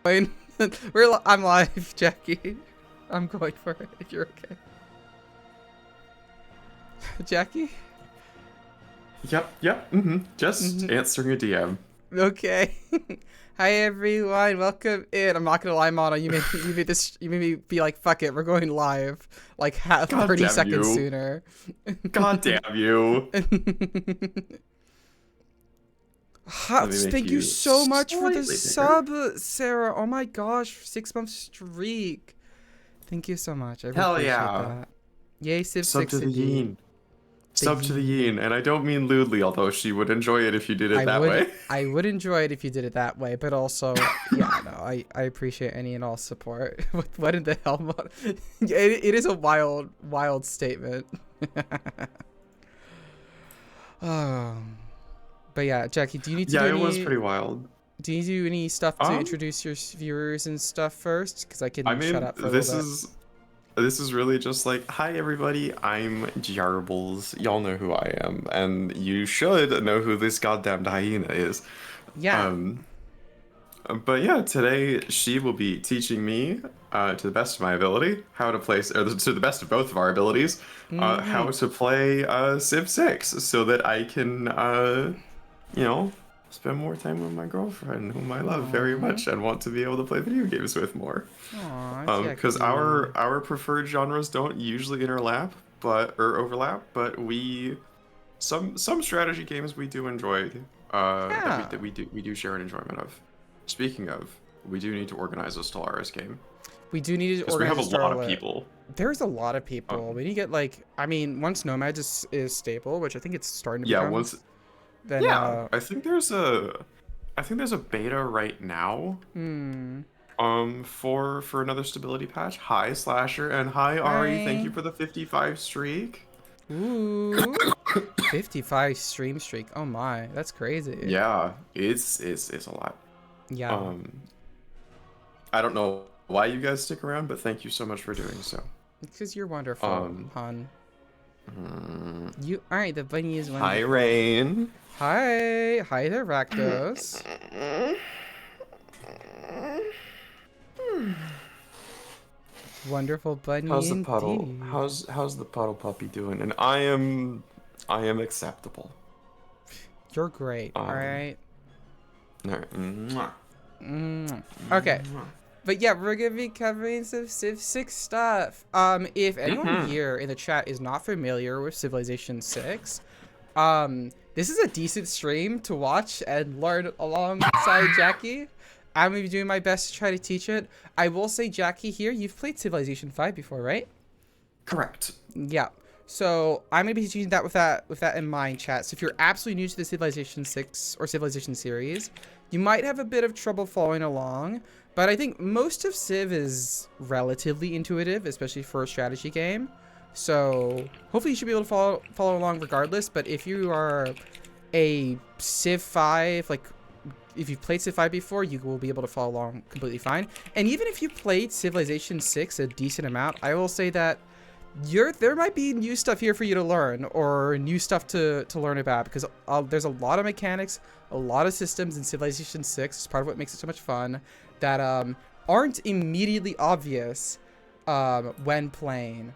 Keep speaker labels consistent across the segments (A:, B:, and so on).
A: going. I'm live, Jackie. I'm going for it if you're okay. Jackie?
B: Yep. Just answering a DM.
A: Okay. Hi everyone, welcome in. I'm not gonna lie, Mono. You made me be like, fuck it, we're going live. Like
B: God
A: 30
B: damn
A: seconds
B: you.
A: sooner.
B: God damn you. Let me make
A: Thank you
B: you
A: so much for the
B: slightly bigger.
A: sub, Sarah. Oh my gosh, 6 month streak. Thank you so much. I really
B: Hell
A: appreciate
B: yeah.
A: that. Yay, Civ
B: Sub
A: 6
B: to the
A: indeed.
B: Yeen.
A: The
B: Sub to the
A: Yee.
B: Yeen. And I don't mean lewdly, although she would enjoy it if you did it that way.
A: I would enjoy it if you did it that way, but also, yeah, no, I appreciate any and all support. What in the hell? It is a wild statement. um, but yeah, Jackie, do you need to
B: Yeah,
A: do
B: it was
A: any?
B: pretty wild.
A: Do you do any stuff to
B: Um,
A: introduce your viewers and stuff first? Because I
B: I
A: can shut
B: mean,
A: up for a little bit.
B: this is really just like, hi everybody, I'm Jarbles. Y'all know who I am, and you should know who this goddamned hyena is.
A: Yeah.
B: Um, But yeah, today she will be teaching me, to the best of my ability, how to play, or to the best of both of our abilities,
A: Mm-hmm.
B: how to play Civ 6 so that I can, you know, spend more time with my girlfriend, whom I love very
A: Aww.
B: much and want to be able to play video games with more.
A: Aw,
B: Because
A: Jackie.
B: our preferred genres don't usually overlap, but we some strategy games we do enjoy,
A: Yeah.
B: we do share an enjoyment of. Speaking of, we do need to organize a Stellaris game
A: We do need to
B: because we have
A: organize
B: a
A: a star
B: lot of
A: alert.
B: people.
A: There's a lot of people.
B: Um,
A: We need to get like, I mean, once Nomad is stable, which I think it's starting to
B: yeah,
A: become,
B: once
A: then
B: yeah, I think there's a beta right now.
A: hmm.
B: For another stability patch. Hi Slasher and hi Ari. Thank you
A: Hi.
B: for the 55 streak.
A: Ooh. 55 stream streak. Oh my, that's crazy.
B: Yeah, it's a lot.
A: Yeah.
B: Um, I don't know why you guys stick around, but thank you so much for doing so.
A: Because you're wonderful,
B: Um,
A: hon.
B: mm,
A: You alright, the bunny is
B: Hi
A: wonderful.
B: Rain.
A: Hi. Hi there, Rakdos. Wonderful bunny
B: How's the puddle?
A: indeed.
B: How's the puddle puppy doing? And I am acceptable.
A: You're great,
B: Um,
A: alright?
B: all right. Mwah.
A: Okay.
B: Mwah.
A: But yeah, we're gonna be covering some Civ 6 stuff. If anyone
B: Mhm.
A: here in the chat is not familiar with Civilization 6, this is a decent stream to watch and learn alongside Jackie. I'm gonna be doing my best to try to teach it. I will say, Jackie, here, you've played Civilization 5 before, right?
B: Correct.
A: Yeah. So I'm gonna be teaching that with that in mind, chat. So if you're absolutely new to the Civilization 6 or Civilization series, you might have a bit of trouble following along. But I think most of Civ is relatively intuitive, especially for a strategy game. So hopefully you should be able to follow along regardless. But if you are a Civ 5, like if you've played Civ 5 before, you will be able to follow along completely fine. And even if you played Civilization 6 a decent amount, I will say that there might be new stuff here for you to learn or new stuff to learn about because there's a lot of mechanics, a lot of systems in Civilization 6. It's part of what makes it so much fun that aren't immediately obvious when playing.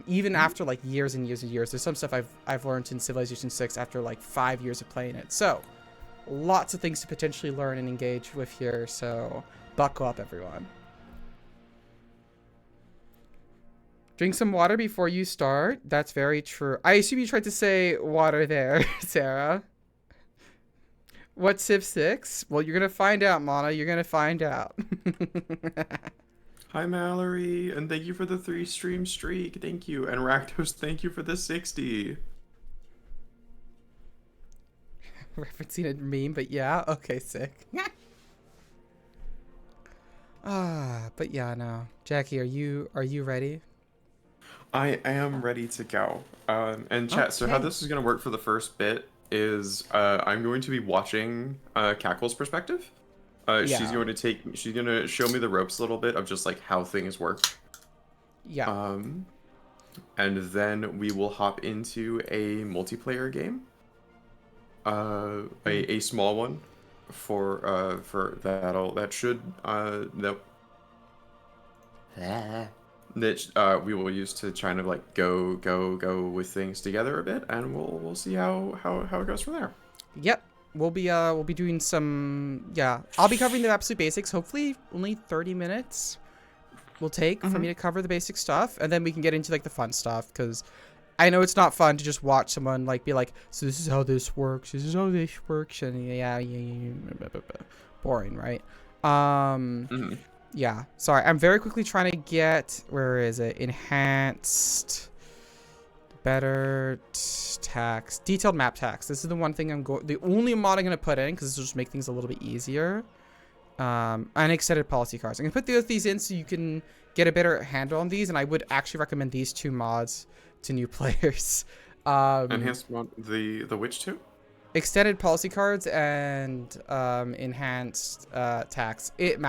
A: Even after like years and years and years, there's some stuff I've learned in Civilization 6 after like 5 years of playing it. So lots of things to potentially learn and engage with here. So buckle up, everyone. Drink some water before you start. That's very true. I assume you tried to say water there, Sarah. What's Civ 6? Well, you're going to find out, Mana. You're going to find out.
B: Hi Mallory, and thank you for the 3 stream streak. Thank you. And Rakdos, thank you for the 60.
A: Referencing a meme, but yeah. Okay, sick. But yeah, no. Jackie, are you ready?
B: I am ready to go. And chat, so how
A: Okay.
B: this is going to work for the first bit is I'm going to be watching Cackle's perspective.
A: Yeah.
B: She's going to show me the ropes a little bit of just like how things work.
A: Yeah.
B: Um, and then we will hop into a multiplayer game. A small one. for that should that we will use to kind of like go with things together a bit, and we'll see how it goes from there.
A: Yep. We'll be doing some, yeah. I'll be covering the absolute basics. Hopefully only 30 minutes will take for me to cover the basic stuff, and then we can get into like the fun stuff, because I know it's not fun to just watch someone like be like, so this is how this works, this is how this works, and yeah, boring, right? Yeah, sorry, I'm very quickly trying to get, where is it, enhanced, better tax, detailed map tax. This is the one thing the only mod I'm going to put in, because this will just make things a little bit easier. Unextended policy cards. I'm going to put these in so you can get a better handle on these, and I would actually recommend these 2 mods to new players.
B: Enhanced mod, the which two?
A: Extended policy cards and enhanced map tax. It's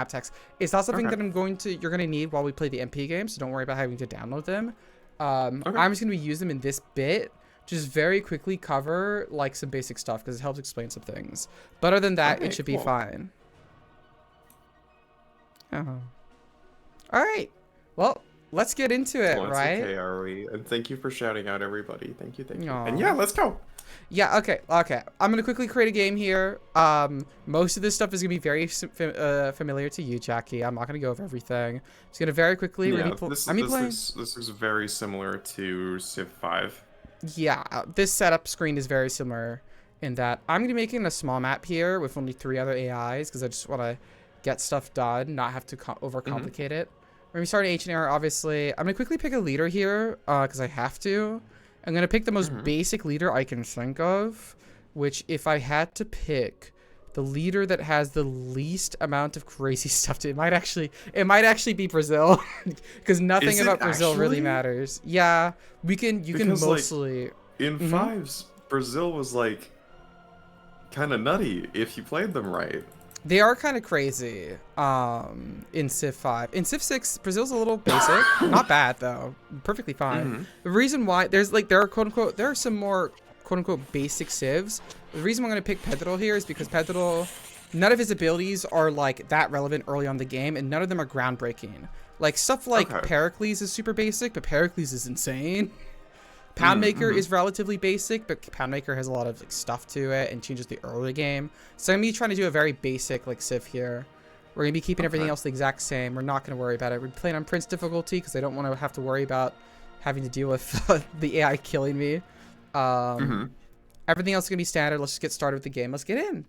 A: not something that you're gonna need while we play the MP game, so don't worry about having to download them. I'm just gonna use them in this bit, just very quickly cover like some basic stuff, because it helps explain some things. But other than that, it should be fine. Oh. All right. Well, let's get into it, right?
B: Okay, are we? And thank you for shouting out everybody. Thank you.
A: Aww.
B: And yeah, let's go.
A: Yeah, okay. I'm gonna quickly create a game here. Most of this stuff is gonna be very familiar to you, Jackie. I'm not gonna go over everything. Just gonna very quickly.
B: Yeah, this is very similar to Civ 5.
A: Yeah, this setup screen is very similar in that I'm gonna be making a small map here with only 3 other AIs, because I just want to get stuff done, not have to overcomplicate it. We're gonna start an ancient era, obviously. I'm gonna quickly pick a leader here, because I have to. I'm gonna pick the most basic leader I can think of, which, if I had to pick the leader that has the least amount of crazy stuff to it, might actually be Brazil, because nothing about Brazil really matters. Yeah, you can mostly
B: like, in 5s, Brazil was like kind of nutty if you played them right.
A: They are kind of crazy in Civ 5. In Civ 6, Brazil's a little basic. Not bad, though. Perfectly fine. The reason why, there are some more quote-unquote basic Civs. The reason I'm going to pick Pedro here is because Pedro, none of his abilities are like that relevant early on in the game, and none of them are groundbreaking. Like stuff like Pericles is super basic, but Pericles is insane. Poundmaker is relatively basic, but Poundmaker has a lot of like stuff to it and changes the early game. So I'm gonna be trying to do a very basic like Civ here. We're gonna be keeping everything else the exact same. We're not gonna worry about it. We're playing on Prince difficulty because I don't want to have to worry about having to deal with the AI killing me. Everything else is gonna be standard. Let's just get started with the game. Let's get in.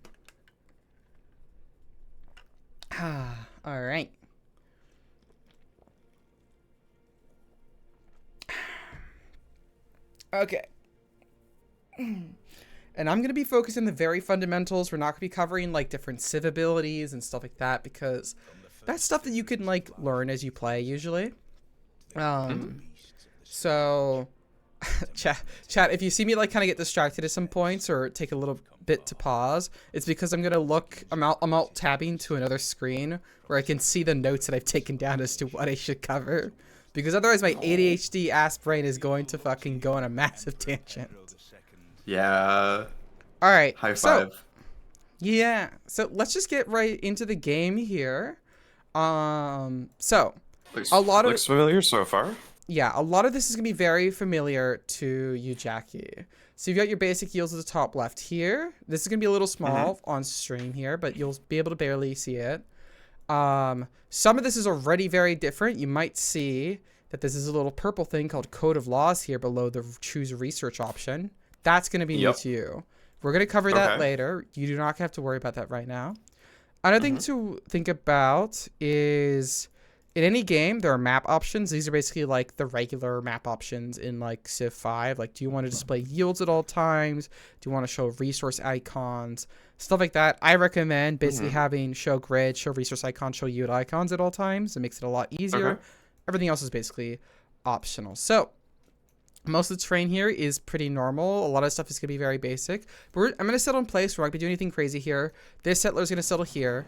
A: All right. Okay. And I'm going to be focused on the very fundamentals. We're not going to be covering like different Civ abilities and stuff like that, because that's stuff that you can like learn as you play usually. So chat, if you see me like kind of get distracted at some points or take a little bit to pause, it's because I'm going to I'm alt tabbing to another screen where I can see the notes that I've taken down as to what I should cover. Because otherwise my ADHD ass brain is going to fucking go on a massive tangent.
B: Yeah.
A: All right.
B: High five.
A: Yeah. So let's just get right into the game here. So a lot of
B: looks familiar so far.
A: Yeah, a lot of this is gonna be very familiar to you, Jackie. So you've got your basic yields at the top left here. This is gonna be a little small on stream here, but you'll be able to barely see it. Some of this is already very different. You might see that this is a little purple thing called Code of Laws here below the choose research option. That's going to be new to you. We're going to cover that later. You do not have to worry about that right now. Another thing to think about is in any game, there are map options. These are basically like the regular map options in like Civ 5. Like, do you want to display yields at all times? Do you want to show resource icons? Stuff like that. I recommend basically having show grid, show resource icons, show yield icons at all times. It makes it a lot easier. Everything else is basically optional. So most of the terrain here is pretty normal. A lot of stuff is going to be very basic. But I'm going to settle in place. We're not going to do anything crazy here. This settler is going to settle here.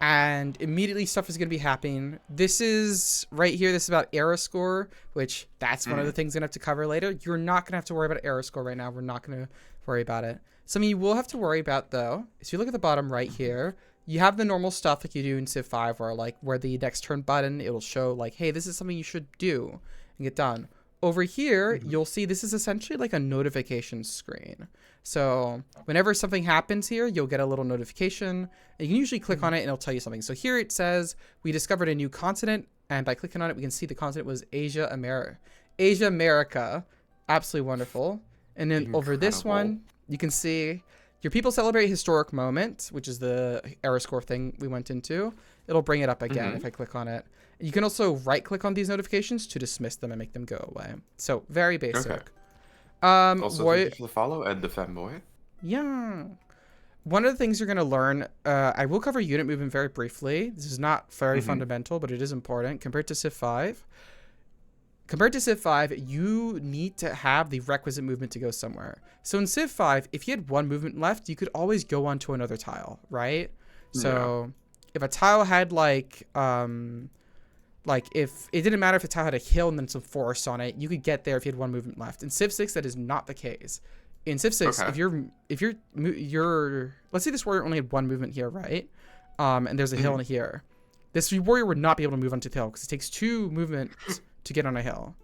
A: and immediately stuff is going to be happening. This is right here. This is about error score, which that's one of the things I'm going to have to cover later. You're not going to have to worry about error score right now. We're not going to worry about it. Something you will have to worry about, though, is if you look at the bottom right here, you have the normal stuff like you do in Civ 5, where like where the next turn button, it will show like, hey, this is something you should do and get done. Over here, you'll see this is essentially like a notification screen. So whenever something happens here, you'll get a little notification. You can usually click on it and it'll tell you something. So here it says, we discovered a new continent. And by clicking on it, we can see the continent was Asia America. Absolutely wonderful. And then over this one, you can see your people celebrate a historic moment, which is the error score thing we went into. It'll bring it up again if I click on it. You can also right-click on these notifications to dismiss them and make them go away. So very basic.
B: Okay. Also, thank you for the follow, Ed the Femboy.
A: Yeah. One of the things you're going to learn, I will cover unit movement very briefly. This is not very fundamental, but it is important. Compared to Civ 5, you need to have the requisite movement to go somewhere. So in Civ 5, if you had one movement left, you could always go onto another tile, right? So if a tile had like if it didn't matter if a tile had a hill and then some forest on it, you could get there if you had one movement left. In Civ 6, that is not the case. In Civ 6, if you're let's say this warrior only had one movement here, right? And there's a hill in here. This warrior would not be able to move onto the hill because it takes 2 movements to get on a hill.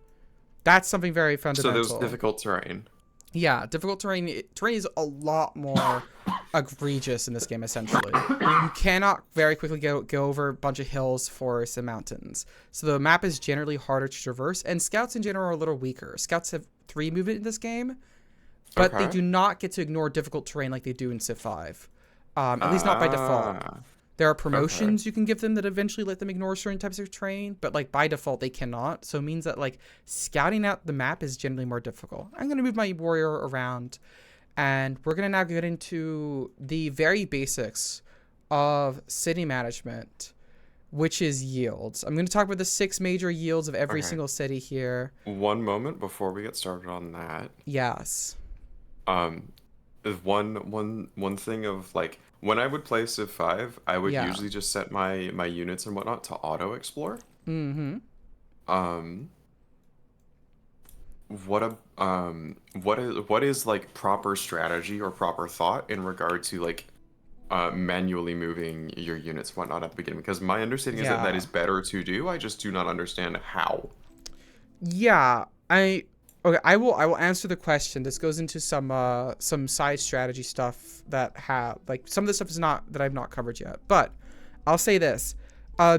A: That's something very fundamental.
B: So there's difficult terrain.
A: Yeah, difficult terrain. Terrain is a lot more egregious in this game, essentially. You cannot very quickly go over a bunch of hills, forests, and mountains. So the map is generally harder to traverse, and scouts in general are a little weaker. Scouts have 3 movement in this game, but they do not get to ignore difficult terrain like they do in Civ 5. At least not by default. There are promotions you can give them that eventually let them ignore certain types of terrain, but like by default they cannot. So it means that like scouting out the map is generally more difficult. I'm going to move my warrior around, and we're going to now get into the very basics of city management, which is yields. I'm going to talk about the 6 major yields of every single city here.
B: One moment before we get started on that.
A: Yes.
B: One thing of like, when I would play Civ 5, I would usually just set my units and whatnot to auto explore. What is like proper strategy or proper thought in regard to like manually moving your units and whatnot at the beginning? Because my understanding is that is better to do. I just do not understand how.
A: Yeah, Okay, I will answer the question. This goes into some side strategy stuff that like some of the stuff is not that I've not covered yet. But I'll say this: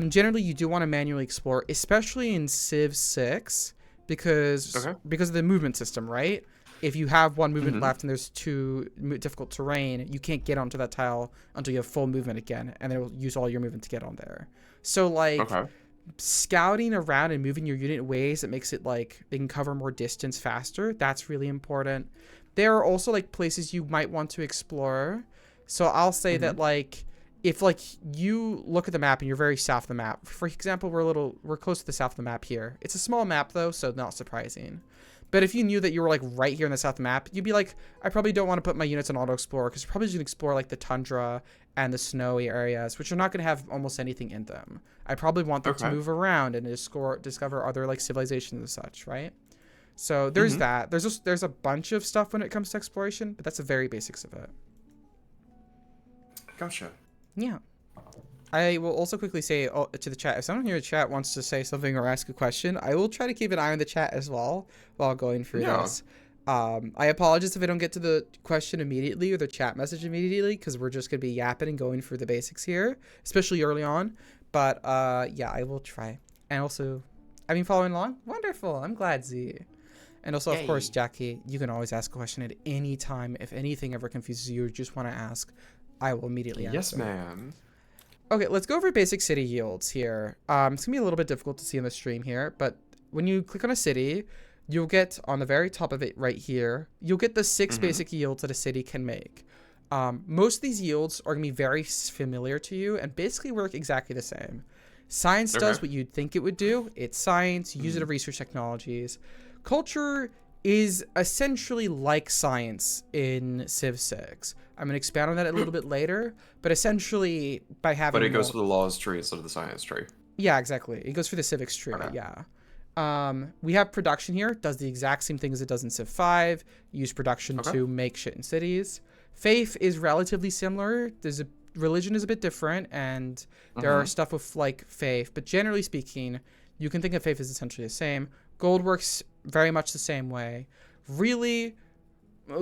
A: generally, you do want to manually explore, especially in Civ 6, because of the movement system, right? If you have one movement left and there's 2 difficult terrain, you can't get onto that tile until you have full movement again, and it will use all your movement to get on there. So like. Scouting around and moving your unit in ways that makes it like they can cover more distance faster, that's really important. There are also like places you might want to explore. So I'll say that like if like you look at the map and you're very south of the map, for example, we're close to the south of the map here. It's a small map though, so not surprising. But if you knew that you were like right here in the south map, you'd be like, I probably don't want to put my units on auto explore because you're probably just gonna explore like the tundra and the snowy areas, which are not gonna have almost anything in them. I probably want them to move around and discover other like civilizations and such, right? So there's that. There's a bunch of stuff when it comes to exploration, but that's the very basics of it.
B: Gotcha.
A: Yeah. I will also quickly say to the chat, if someone here in the chat wants to say something or ask a question, I will try to keep an eye on the chat as well while going through this. I apologize if I don't get to the question immediately or the chat message immediately, because we're just going to be yapping and going through the basics here, especially early on. But yeah, I will try. And also, I've been following along. Wonderful. I'm glad, Z. And also, of course, Jackie, you can always ask a question at any time. If anything ever confuses you or just want to ask, I will immediately answer.
B: Yes, ma'am.
A: Okay, let's go over basic city yields here. It's going to be a little bit difficult to see on the stream here, but when you click on a city, you'll get on the very top of it right here, you'll get the 6 basic yields that a city can make. Most of these yields are going to be very familiar to you and basically work exactly the same. Science does what you'd think it would do. It's science. You use it to research technologies. Culture is essentially like science in Civ 6. I'm going to expand on that a little bit later, but essentially by having
B: But it goes for the laws tree instead of the science tree.
A: Yeah, exactly. It goes for the civics tree,
B: Okay.
A: yeah. We have production here. Does the exact same thing as it does in Civ 5. Use production to make shit in cities. Faith is relatively similar. Religion is a bit different, and there are stuff with like faith. But generally speaking, you can think of faith as essentially the same. Gold works very much the same way. Really,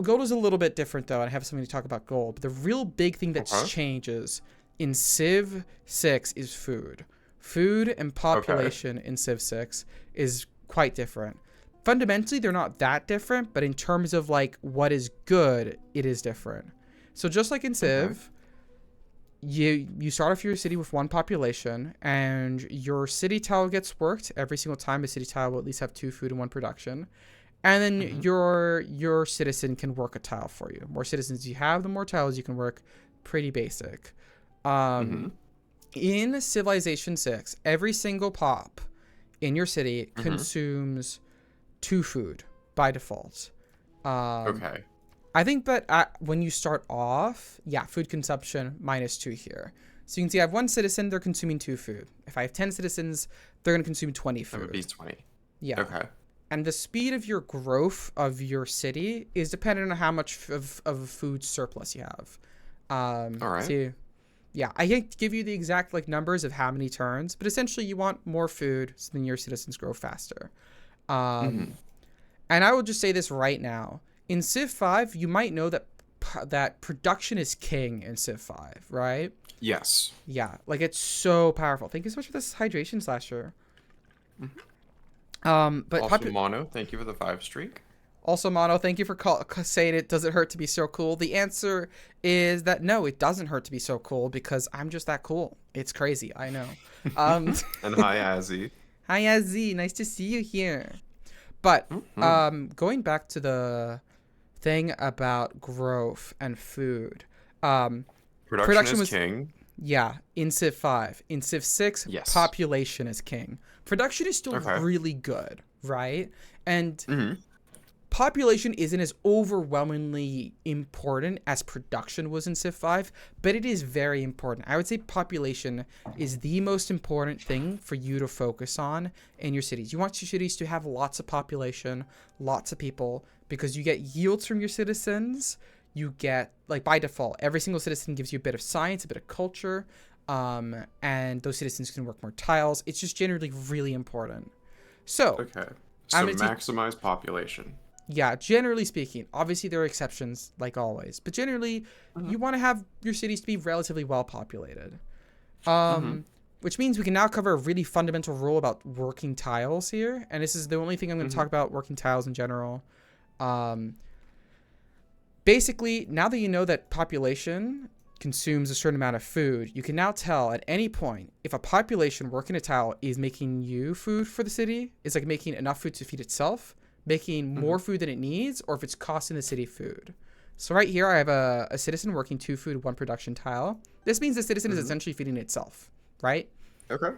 A: gold is a little bit different though, and I have something to talk about gold. But the real big thing that changes in Civ 6 is food. Food and population in Civ 6 is quite different. Fundamentally, they're not that different, but in terms of like what is good, it is different. So just like in Civ, you start off your city with one population, and your city tile gets worked every single time. A city tile will at least have 2 food and 1 production. And then your citizen can work a tile for you. The more citizens you have, the more tiles you can work. Pretty basic. In Civilization 6, every single pop in your city consumes 2 food by default. I think that when you start off, food consumption -2 here. So you can see I have 1 citizen, they're consuming 2 food. If I have 10 citizens, they're going to consume 20 food.
B: That would be 20.
A: Yeah.
B: Okay.
A: And the speed of your growth of your city is dependent on how much of food surplus you have.
B: All right.
A: So, yeah, I can't give you the exact like numbers of how many turns, but essentially you want more food so then your citizens grow faster. And I will just say this right now. In Civ 5, you might know that production is king in Civ 5, right?
B: Yes.
A: Yeah, like it's so powerful. Thank you so much for this hydration slasher. But
B: also, Mono, thank you for the 5 streak.
A: Also, Mono, thank you for saying it doesn't hurt to be so cool. The answer is that no, it doesn't hurt to be so cool because I'm just that cool. It's crazy, I know.
B: And hi, Azzy.
A: Hi, Azzy. Nice to see you here. But going back to the thing about growth and food.
B: Production is king.
A: Yeah, in Civ 5. In Civ 6, population is king. Production is still really good, right? And population isn't as overwhelmingly important as production was in Civ 5, but it is very important. I would say population is the most important thing for you to focus on in your cities. You want your cities to have lots of population, lots of people, because you get yields from your citizens. You get, like, by default, every single citizen gives you a bit of science, a bit of culture, and those citizens can work more tiles. It's just generally really important. So,
B: so maximize population.
A: Yeah, generally speaking. Obviously, there are exceptions, like always. But generally, you want to have your cities to be relatively well populated. Which means we can now cover a really fundamental rule about working tiles here. And this is the only thing I'm going to talk about working tiles in general. Basically, now that you know that population consumes a certain amount of food, you can now tell at any point if a population working a tile is making you food for the city, is like making enough food to feed itself, making more food than it needs, or if it's costing the city food. So right here, I have a citizen working 2 food, 1 production tile. This means the citizen is essentially feeding itself, right?
B: Okay.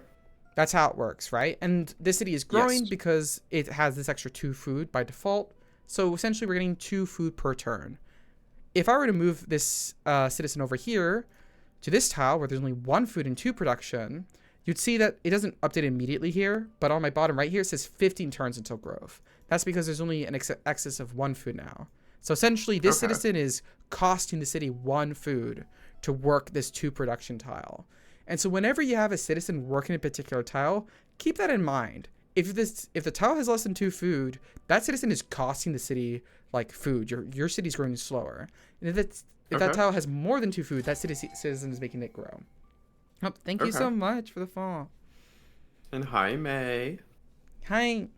A: That's how it works, right? And this city is growing because it has this extra 2 food by default. So essentially, we're getting 2 food per turn. If I were to move this citizen over here to this tile where there's only 1 food and 2 production, you'd see that it doesn't update immediately here, but on my bottom right here, it says 15 turns until growth. That's because there's only an excess of 1 food now. So essentially, this citizen is costing the city 1 food to work this 2 production tile. And so whenever you have a citizen working a particular tile, keep that in mind. If the tile has less than 2 food, that citizen is costing the city like food. Your city's growing slower. And if that tile has more than 2 food, that citizen is making it grow. Oh, thank you so much for the follow.
B: And hi, May.
A: Hi.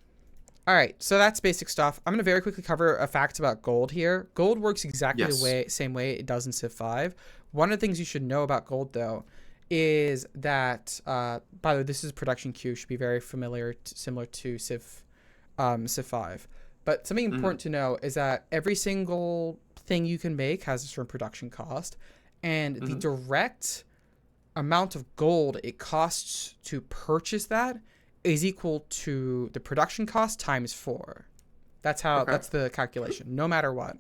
A: All right, so that's basic stuff. I'm going to very quickly cover a fact about gold here. Gold works exactly the same way it does in Civ 5. One of the things you should know about gold, though, is that, by the way, this is production queue. Should be very familiar, similar to Civ 5. But something important to know is that every single thing you can make has a certain production cost. And the direct amount of gold it costs to purchase that is equal to the production cost times 4. That's how.
B: Okay.
A: That's the calculation. No matter what.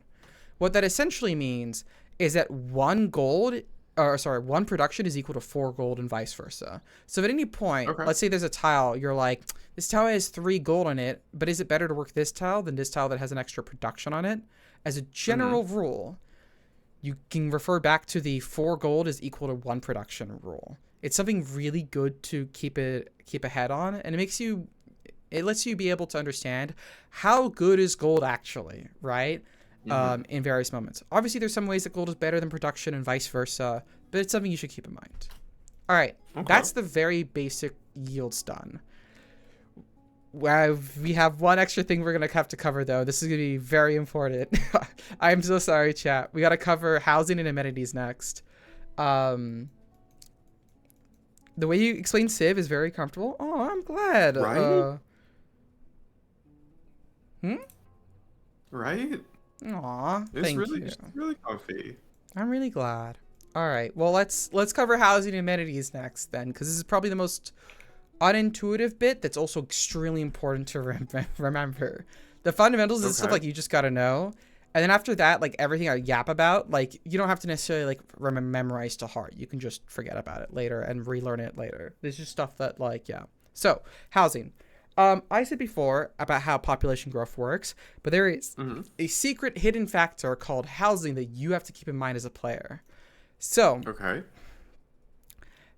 A: What that essentially means is that one production is equal to 4 gold and vice versa. So if at any point,
B: Okay.
A: let's say there's a tile, you're like, this tile has 3 gold on it, but is it better to work this tile than this tile that has an extra production on it? As a general rule, you can refer back to the 4 gold is equal to 1 production rule. It's something really good to keep a head on, and it lets you be able to understand how good is gold actually, right? In various moments. Obviously, there's some ways that gold is better than production and vice versa, but it's something you should keep in mind. All right, that's the very basic yields done. We have one extra thing we're going to have to cover, though. This is going to be very important. I'm so sorry, chat. We got to cover housing and amenities next. The way you explain Civ is very comfortable. Oh, I'm glad.
B: Right? Right?
A: Aw,
B: It's
A: thank
B: really,
A: you.
B: it's really comfy.
A: I'm really glad. All right, well let's cover housing and amenities next then, because this is probably the most unintuitive bit that's also extremely important to remember. The fundamentals is stuff like you just gotta know, and then after that, like everything I yap about, like you don't have to necessarily like memorize to heart. You can just forget about it later and relearn it later. There's just stuff that like So housing. I said before about how population growth works, but there is a secret hidden factor called housing that you have to keep in mind as a player. So,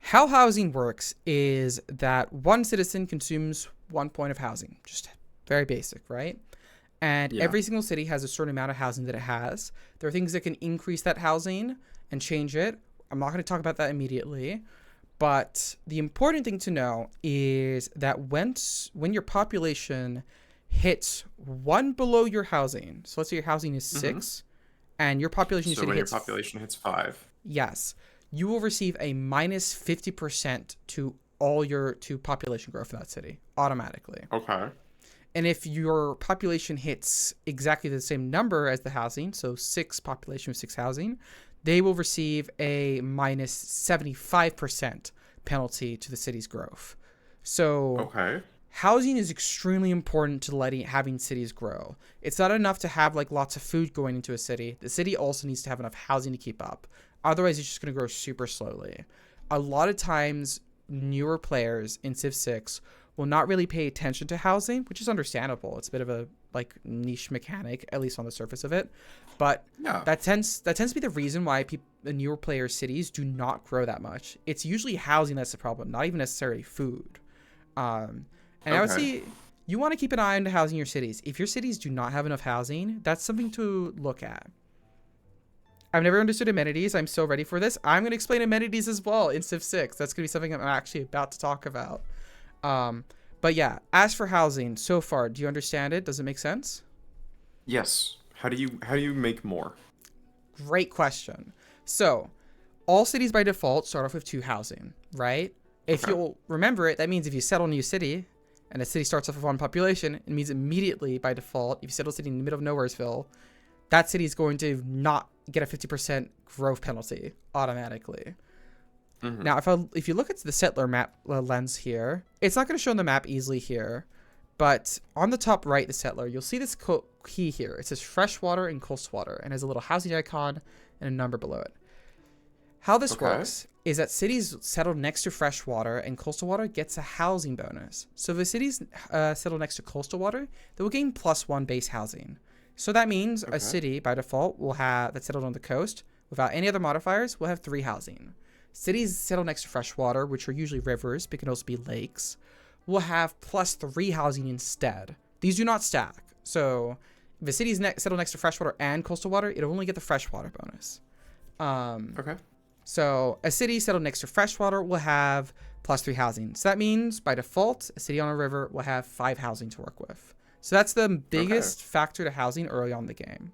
A: how housing works is that one citizen consumes 1 point of housing. Just very basic, right? And every single city has a certain amount of housing that it has. There are things that can increase that housing and change it. I'm not going to talk about that immediately. But the important thing to know is that when your population hits 1 below your housing, so let's say your housing is 6, and your population
B: So when your population hits 5,
A: yes, you will receive a minus 50% to population growth in that city automatically.
B: Okay.
A: And if your population hits exactly the same number as the housing, so 6 population with 6 housing, they will receive a minus 75% penalty to the city's growth. So housing is extremely important to having cities grow. It's not enough to have like lots of food going into a city. The city also needs to have enough housing to keep up. Otherwise, it's just going to grow super slowly. A lot of times, newer players in Civ 6 will not really pay attention to housing, which is understandable. It's a bit of a like niche mechanic, at least on the surface of it. But that tends to be the reason why the newer player cities do not grow that much. It's usually housing that's the problem, not even necessarily food. I would say you want to keep an eye on housing your cities. If your cities do not have enough housing, that's something to look at. I've never understood amenities. I'm so ready for this. I'm going to explain amenities as well in Civ 6. That's going to be something I'm actually about to talk about. But yeah, as for housing, so far, do you understand it? Does it make sense?
B: Yes. How do you make more?
A: Great question. So, all cities by default start off with 2 housing, right? If you'll remember it, that means if you settle a new city, and a city starts off with 1 population, it means immediately by default, if you settle a city in the middle of Nowheresville, that city is going to not get a 50% growth penalty automatically. Now, if you look at the settler map lens here, it's not going to show on the map easily here, but on the top right, the settler, you'll see this key here. It says freshwater and coastwater, and has a little housing icon and a number below it. How this works is that cities settled next to freshwater and coastal water gets a housing bonus. So if the cities settle next to coastal water, they will gain +1 base housing. So that means a city by default that's settled on the coast without any other modifiers will have 3 housing. Cities settled next to freshwater, which are usually rivers, but can also be lakes, will have +3 housing instead. These do not stack. So if a city is settled next to freshwater and coastal water, it'll only get the freshwater bonus. So a city settled next to freshwater will have +3 housing. So that means by default, a city on a river will have 5 housing to work with. So that's the biggest factor to housing early on in the game.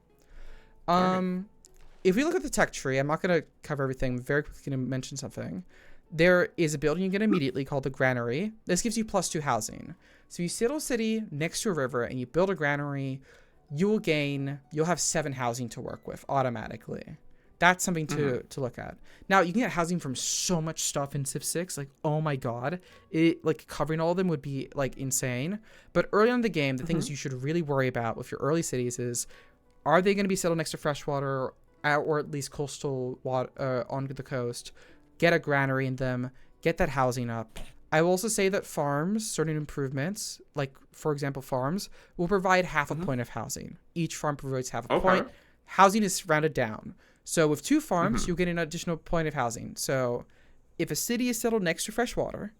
A: If we look at the tech tree, I'm not going to cover everything. I'm very quickly going to mention something. There is a building you get immediately called the granary. This gives you +2 housing. So you settle a city next to a river and you build a granary, you'll have 7 housing to work with automatically. That's something to look at. Now, you can get housing from so much stuff in Civ 6. Like, oh my god. Like, covering all of them would be, like, insane. But early on in the game, the things you should really worry about with your early cities is, are they going to be settled next to freshwater or at least coastal water on the coast? Get a granary in them. Get that housing up. I will also say that farms, certain improvements, like, for example, farms, will provide half a point of housing. Each farm provides half a point. Housing is rounded down. So with 2 farms, you'll get an additional point of housing. So if a city is settled next to freshwater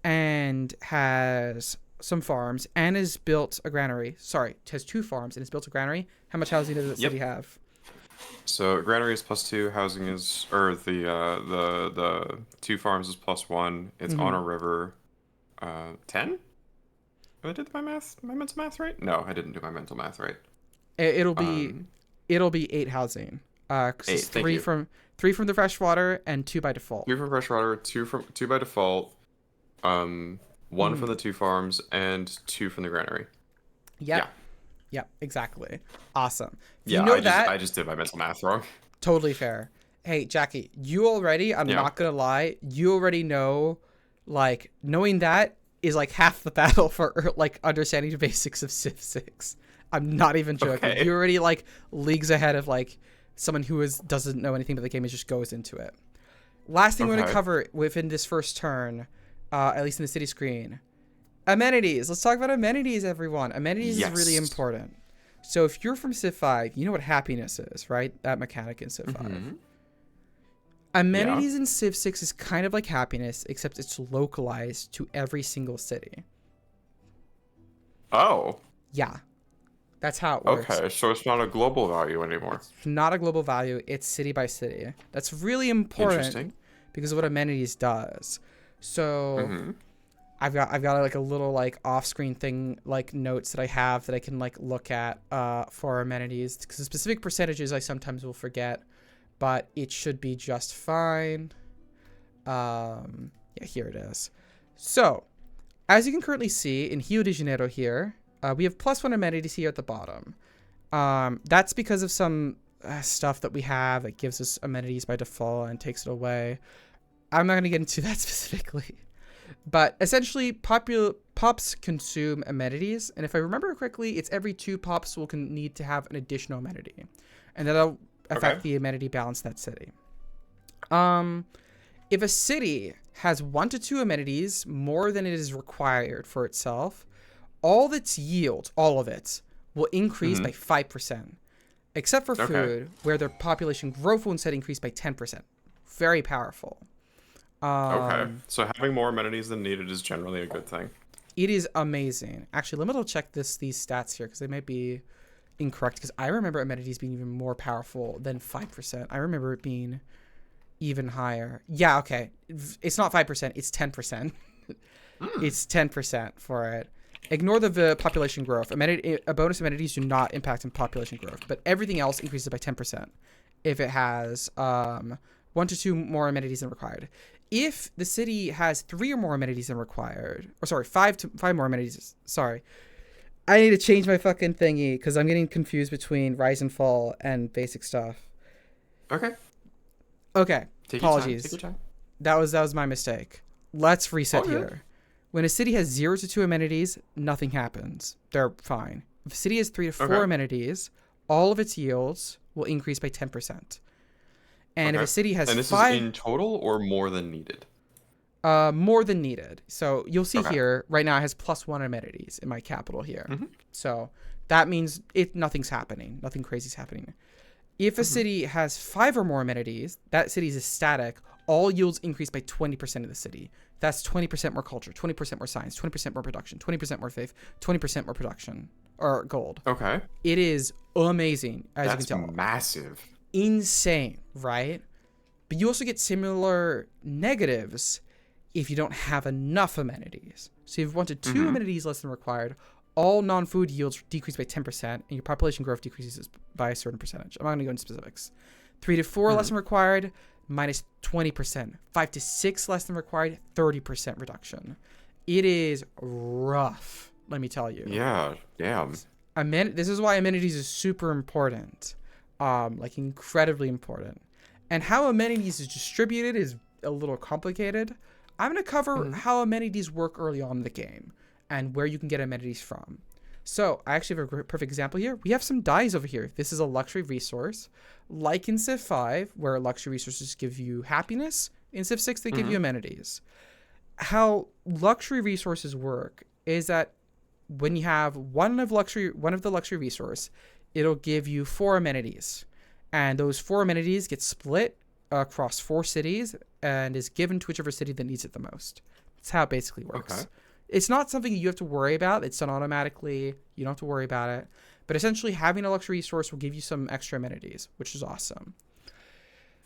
A: and has some farms and has built a granary, has 2 farms and has built a granary, how much housing does the city have?
B: So granary is +2, housing is, or the 2 farms is +1. It's on a river. 10? I did my mental math right? No, I didn't do my mental math right.
A: It'll be 8 housing.
B: 8,
A: it's 3 from the freshwater and 2 by default.
B: 3 from freshwater, 2 by default. 1 from the 2 farms and 2 from the granary.
A: Yep. Yep, exactly. Awesome.
B: I just did my mental math wrong.
A: Totally fair. Hey, Jackie, you already, I'm not going to lie, you already know, like, knowing that is like half the battle for, like, understanding the basics of Civ 6. I'm not even joking. Okay. You're already, like, leagues ahead of, like, someone who doesn't know anything about the game and just goes into it. Last thing we're going to cover within this first turn, at least in the city screen, amenities. Let's talk about amenities, everyone. Amenities is really important. So if you're from Civ 5, you know what happiness is, right? That mechanic in Civ 5. Amenities in Civ 6 is kind of like happiness, except it's localized to every single city.
B: Oh.
A: Yeah. That's how it works.
B: Okay, so it's not a global value anymore.
A: It's not a global value. It's city by city. That's really important because of what amenities does. So I've got like a little like off-screen thing, like notes that I have that I can like look at for amenities, because the specific percentages I sometimes will forget, but it should be just fine. Yeah, here it is. So as you can currently see in Rio de Janeiro here, we have +1 amenities here at the bottom. That's because of some stuff that we have that gives us amenities by default and takes it away. I'm not going to get into that specifically. But essentially, pops consume amenities. And if I remember correctly, it's every 2 pops will need to have an additional amenity. And that'll affect the amenity balance in that city. If a city has 1 to 2 amenities more than it is required for itself, all of its yield, all of it, will increase by 5%. Except for food, where their population growth will instead increase by 10%. Very powerful.
B: So having more amenities than needed is generally a good thing.
A: It is amazing. Actually, let me double check these stats here, because they might be incorrect, because I remember amenities being even more powerful than 5%. I remember it being even higher. Yeah, okay. It's not 5%, it's 10%. It's 10% for it. Ignore the population growth. Bonus amenities do not impact in population growth, but everything else increases by 10% if it has 1 to 2 more amenities than required. If the city has 3 or more amenities than required, or sorry, 5 more amenities. Sorry, I need to change my fucking thingy because I'm getting confused between Rise and Fall and basic stuff.
B: Okay.
A: Apologies.
B: Take your time.
A: That was my mistake. Let's reset here. When a city has 0 to 2 amenities, nothing happens. They're fine. If a city has 3 to 4 amenities, all of its yields will increase by 10%. And if a city has 5...
B: And this is in total or more than needed?
A: More than needed. So you'll see here, right now it has +1 amenities in my capital here. So that means nothing's happening. Nothing crazy is happening. If a city has 5 or more amenities, that city is static. All yields increase by 20% of the city. That's 20% more culture, 20% more science, 20% more production, 20% more faith, 20% more production, or gold.
B: Okay.
A: It is amazing, as you can tell.
B: That's massive.
A: Insane, right? But you also get similar negatives if you don't have enough amenities. So if you wanted 2 amenities less than required, all non-food yields decrease by 10%, and your population growth decreases by a certain percentage. I'm not going to go into specifics. 3 to 4 less than required, minus 20%. 5 to 6 less than required, 30% reduction. It is rough, let me tell you.
B: Yeah, damn.
A: This is why amenities is super important. Like incredibly important. And how amenities is distributed is a little complicated. I'm going to cover how amenities work early on in the game and where you can get amenities from. So I actually have a perfect example here. We have some dyes over here. This is a luxury resource. Like in Civ 5, where luxury resources give you happiness, in Civ 6 they give you amenities. How luxury resources work is that when you have one of the luxury resource, it'll give you 4 amenities. And those 4 amenities get split across 4 cities and is given to whichever city that needs it the most. That's how it basically works.
B: Okay.
A: It's not something you have to worry about. It's done automatically. You don't have to worry about it. But essentially, having a luxury resource will give you some extra amenities, which is awesome.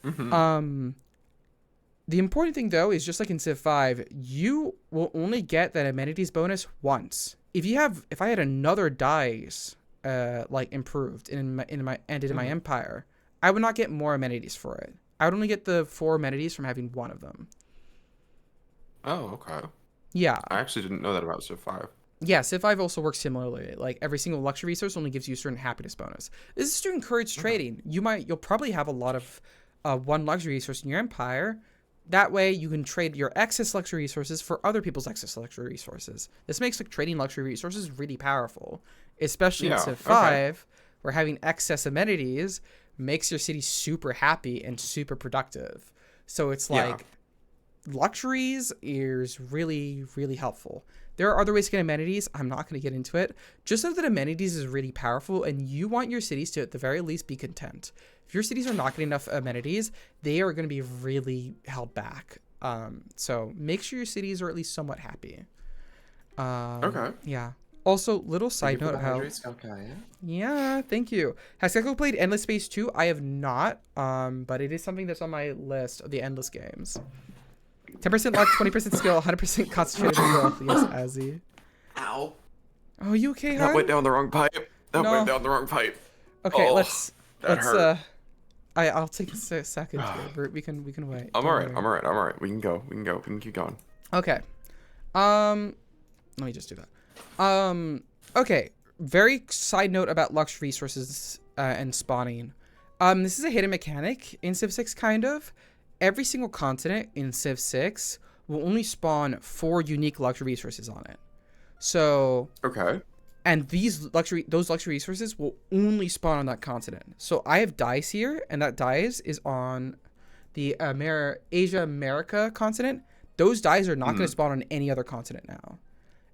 A: The important thing, though, is just like in Civ 5, you will only get that amenities bonus once. If I had another dice like improved in my empire, I would not get more amenities for it. I would only get the 4 amenities from having one of them.
B: Oh, okay.
A: Yeah.
B: I actually didn't know that about Civ 5.
A: Yeah, Civ 5 also works similarly. Like every single luxury resource only gives you a certain happiness bonus. This is to encourage trading. You'll probably have a lot of one luxury resource in your empire. That way you can trade your excess luxury resources for other people's excess luxury resources. This makes like trading luxury resources really powerful, especially in Civ 5, where having excess amenities makes your city super happy and super productive. So it's like luxuries is really, really helpful. There are other ways to get amenities. I'm not going to get into it. Just know that amenities is really powerful, and you want your cities to, at the very least, be content. If your cities are not getting enough amenities, they are going to be really held back. So make sure your cities are at least somewhat happy.
B: Okay.
A: Yeah. Also, little side note of how... Yeah, thank you. Has Gecko played Endless Space 2? I have not, but it is something that's on my list of the Endless games. 10% luck, 20% skill, 100% concentrated growth. Yes, Azzy.
B: Ow.
A: Oh, you okay, hon?
B: That went down the wrong pipe. Went down the wrong pipe.
A: Okay, let's
B: hurt.
A: I'll take a second here, Bert. We can wait.
B: I'm alright. We can go. We can keep going.
A: Okay. Let me just do that. Okay. Very side note about luxury resources and spawning. This is a hidden mechanic in Civ 6, kind of. Every single continent in Civ 6 will only spawn 4 unique luxury resources on it. So
B: okay.
A: And those luxury resources will only spawn on that continent. So I have dice here, and that dice is on the Asia America continent. Those dice are not going to spawn on any other continent now.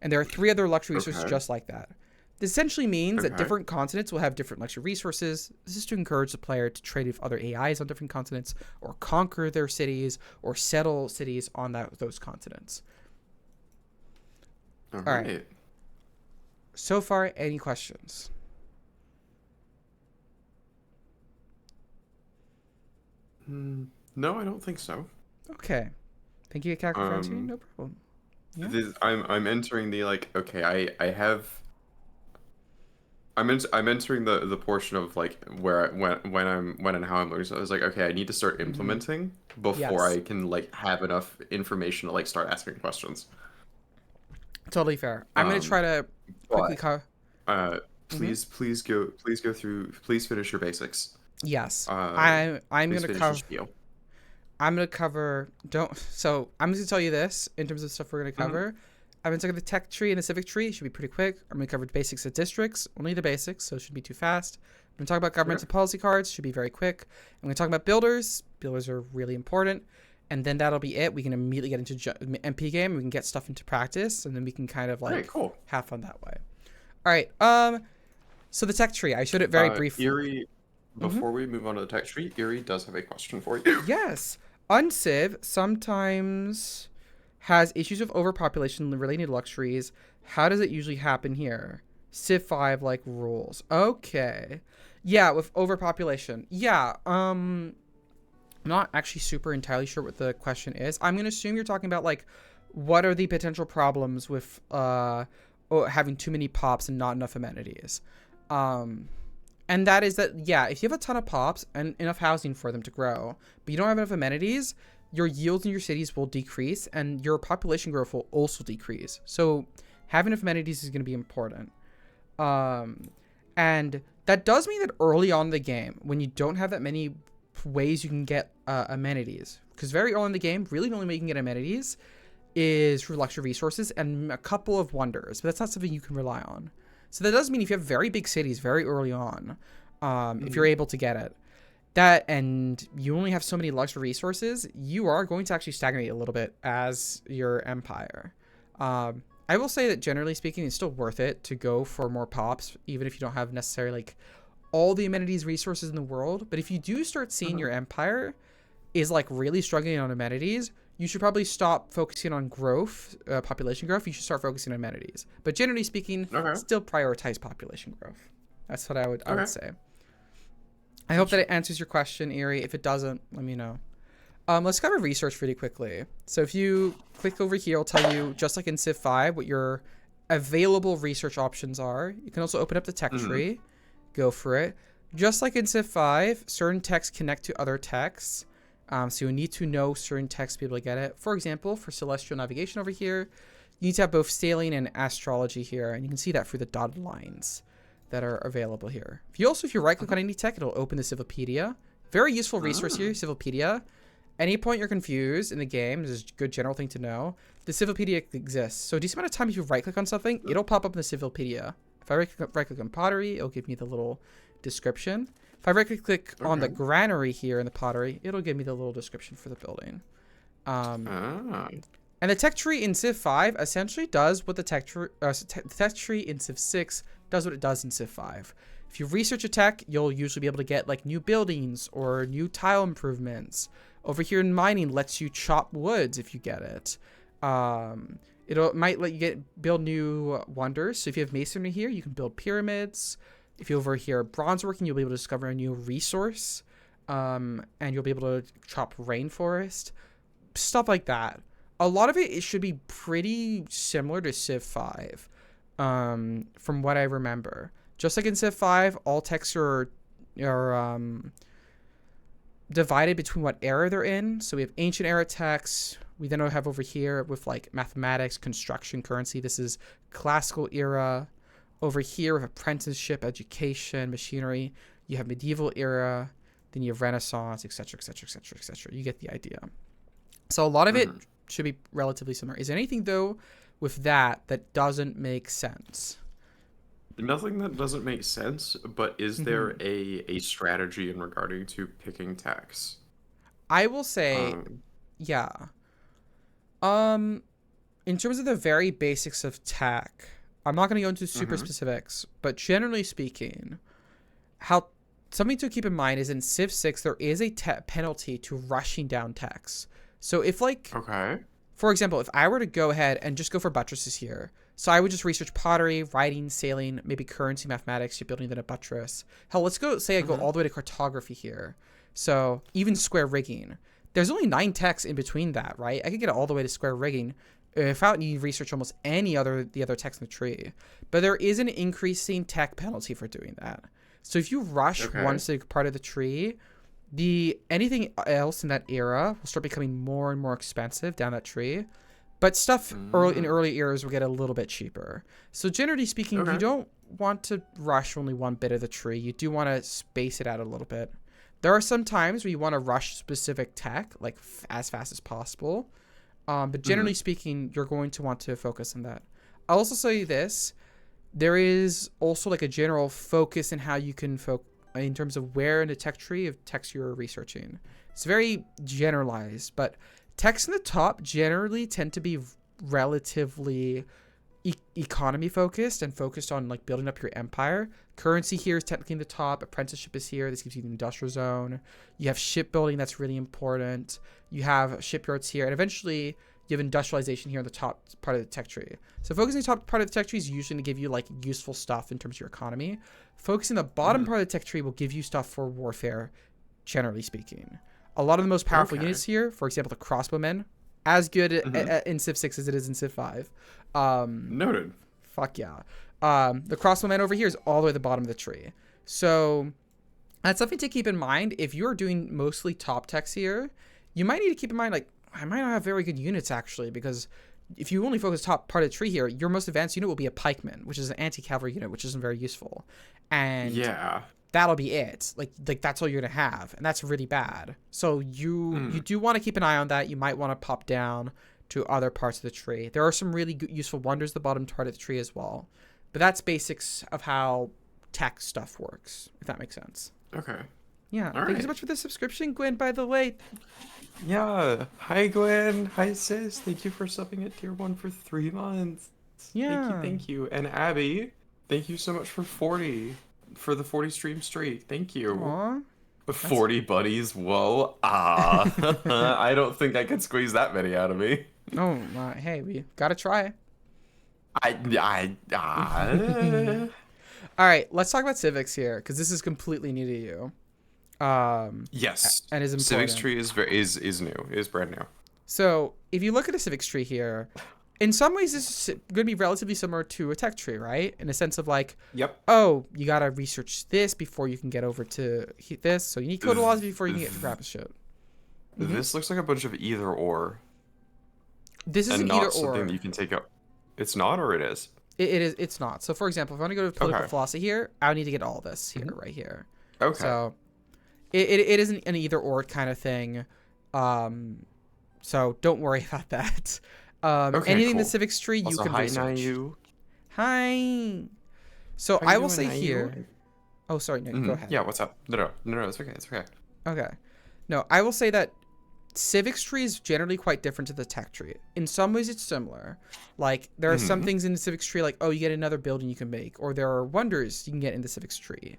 A: And there are 3 other luxury resources just like that. This essentially means that different continents will have different luxury resources. This is to encourage the player to trade with other AIs on different continents, or conquer their cities, or settle cities on those continents.
B: All right.
A: So far, any questions?
B: No, I don't think so.
A: Okay. Thank you, Cackle Frontier. No problem. Yeah.
B: I'm entering the I'm entering the portion of like where when and how I'm learning. So I was like, okay, I need to start implementing before I can like have enough information to like start asking questions.
A: Totally fair. I'm gonna try to quickly cover.
B: Please finish your basics.
A: Yes. I'm gonna cover. I'm gonna cover. So I'm just gonna tell you this in terms of stuff we're gonna cover. I'm going to talk about the tech tree and the civic tree. It should be pretty quick. I'm going to cover the basics of districts, only the basics, so it shouldn't be too fast. I'm going to talk about governmental policy cards, should be very quick. I'm going to talk about builders. Builders are really important. And then that'll be it. We can immediately get into MP game. We can get stuff into practice, and then we can kind of like have fun that way. All right. So the tech tree, I showed it very briefly.
B: Erie, before we move on to the tech tree, Erie does have a question for you.
A: Yes. Unciv sometimes has issues of overpopulation related to luxuries. How does it usually happen here? Civ 5 like rules. Okay. Yeah, with overpopulation. Yeah, I'm not actually super entirely sure what the question is. I'm going to assume you're talking about like what are the potential problems with having too many pops and not enough amenities. And that is that, yeah, if you have a ton of pops and enough housing for them to grow, but you don't have enough amenities, your yields in your cities will decrease and your population growth will also decrease. So having enough amenities is going to be important. And that does mean that early on in the game, when you don't have that many ways you can get amenities. Because very early in the game, really the only way you can get amenities is through luxury resources and a couple of wonders, but that's not something you can rely on. So that does mean if you have very big cities very early on, if you're able to get it, that and you only have so many luxury resources, you are going to actually stagnate a little bit as your empire. I will say that generally speaking, it's still worth it to go for more pops, even if you don't have necessarily like all the amenities resources in the world. But if you do start seeing your empire is like really struggling on amenities, you should probably stop focusing on growth, population growth. You should start focusing on amenities. But generally speaking, still prioritize population growth. That's what I would say. I hope that it answers your question, Erie. If it doesn't, let me know. Let's cover research really quickly. So if you click over here, I'll tell you, just like in Civ 5, what your available research options are. You can also open up the tech tree. Go for it. Just like in Civ 5, certain texts connect to other texts. So you need to know certain texts to be able to get it. For example, for celestial navigation over here, you need to have both sailing and astrology here. And you can see that through the dotted lines that are available here. If you right click on any tech, it'll open the Civilopedia. Very useful resource here, Civilopedia. Any point you're confused in the game, this is a good general thing to know, the Civilopedia exists. So a decent amount of time if you right click on something, it'll pop up in the Civilopedia. If I right click on pottery, it'll give me the little description. If I right click on the granary here in the pottery, it'll give me the little description for the building. And the tech tree in Civ 5 essentially does what the tech tree in Civ 6 does what it does in Civ 5. If you research a tech, you'll usually be able to get like new buildings or new tile improvements. Over here in mining, lets you chop woods if you get it. It might let you build new wonders. So if you have masonry here, you can build pyramids. If you over here bronze working, you'll be able to discover a new resource. And you'll be able to chop rainforest. Stuff like that. A lot of it should be pretty similar to Civ 5. From what I remember. Just like in Civ 5, all texts are divided between what era they're in. So we have ancient era texts. We then have over here with like mathematics, construction, currency. This is classical era. Over here with apprenticeship, education, machinery. You have medieval era. Then you have Renaissance, etc., etc., etc., etc. You get the idea. So a lot of it should be relatively similar. Is there anything though with that doesn't make sense?
B: Nothing that doesn't make sense, but is there a strategy in regarding to picking techs?
A: I will say, yeah. In terms of the very basics of tech, I'm not going to go into super specifics, but generally speaking, something to keep in mind is in Civ 6, there is a penalty to rushing down techs. So if for example, if I were to go ahead and just go for buttresses here, so I would just research pottery, writing, sailing, maybe currency, mathematics, you're building then a buttress. Hell, let's go, say I go all the way to cartography here. So even square rigging. There's only 9 techs in between that, right? I could get it all the way to square rigging without needing to research almost the other techs in the tree. But there is an increasing tech penalty for doing that. So if you rush one part of the tree, anything else in that era will start becoming more and more expensive down that tree. But stuff in early eras will get a little bit cheaper. So generally speaking, you don't want to rush only one bit of the tree. You do want to space it out a little bit. There are some times where you want to rush specific tech, like as fast as possible. But generally speaking, you're going to want to focus on that. I'll also say this. There is also like a general focus in how you can focus in terms of where in the tech tree of techs you're researching. It's very generalized, but techs in the top generally tend to be relatively economy focused and focused on like building up your empire. Currency here is technically in the top. Apprenticeship is here. This gives you the industrial zone. You have shipbuilding that's really important. You have shipyards here, and eventually you have industrialization here in the top part of the tech tree. So focusing on the top part of the tech tree is usually going to give you like useful stuff in terms of your economy. Focusing the bottom part of the tech tree will give you stuff for warfare, generally speaking. A lot of the most powerful units here, for example, the crossbowmen, as good in Civ 6 as it is in Civ 5.
B: Noted.
A: Fuck yeah. The crossbowman over here is all the way at the bottom of the tree. So that's something to keep in mind. If you're doing mostly top techs here, you might need to keep in mind, like, I might not have very good units actually, because if you only focus top part of the tree here, your most advanced unit will be a pikeman, which is an anti-cavalry unit, which isn't very useful. And that'll be it. Like that's all you're gonna have, and that's really bad. So you do want to keep an eye on that. You might want to pop down to other parts of the tree. There are some really good, useful wonders at the bottom part of the tree as well, but that's basics of how tech stuff works, if that makes sense.
B: Okay.
A: Yeah. Thank you so much for the subscription, Gwen. By the way.
B: Yeah. Hi, Gwen. Hi, sis. Thank you for subbing at tier 1 for 3 months.
A: Yeah.
B: Thank you. And Abby, thank you so much for the 40 stream streak. Thank you.
A: Aww.
B: 40 buddies. Whoa. Ah. I don't think I could squeeze that many out of me.
A: Oh my. Hey, we gotta try. All right, let's talk about civics here, because this is completely new to you.
B: Yes.
A: And is important.
B: Civics tree is new. Is brand new.
A: So if you look at a civics tree here, in some ways this is going to be relatively similar to a tech tree, right? In a sense of like,
B: Yep.
A: oh, you got to research this before you can get over to this. So you need code laws before you can get to grab shit.
B: This looks like a bunch of either or.
A: This is
B: and
A: an
B: not
A: either
B: something
A: or.
B: that you can take out. It's not, or it is?
A: It is. It's not. So for example, if I want to go to political
B: Okay.
A: philosophy here, I would need to get all this here, right here.
B: Okay.
A: So it isn't an either or kind of thing. So don't worry about that.
B: Okay,
A: Anything in the
B: cool.
A: civics tree you
B: Also,
A: can
B: hi,
A: research.
B: Nayu.
A: Hi. So
B: How
A: I
B: you
A: will
B: doing,
A: say
B: Nayu?
A: here. Oh, sorry. No, go ahead.
B: Yeah, what's up? No, it's okay. It's okay.
A: Okay. No, I will say that civics tree is generally quite different to the tech tree. In some ways, it's similar. Like, there are some things in the civics tree, like, oh, you get another building you can make, or there are wonders you can get in the civics tree.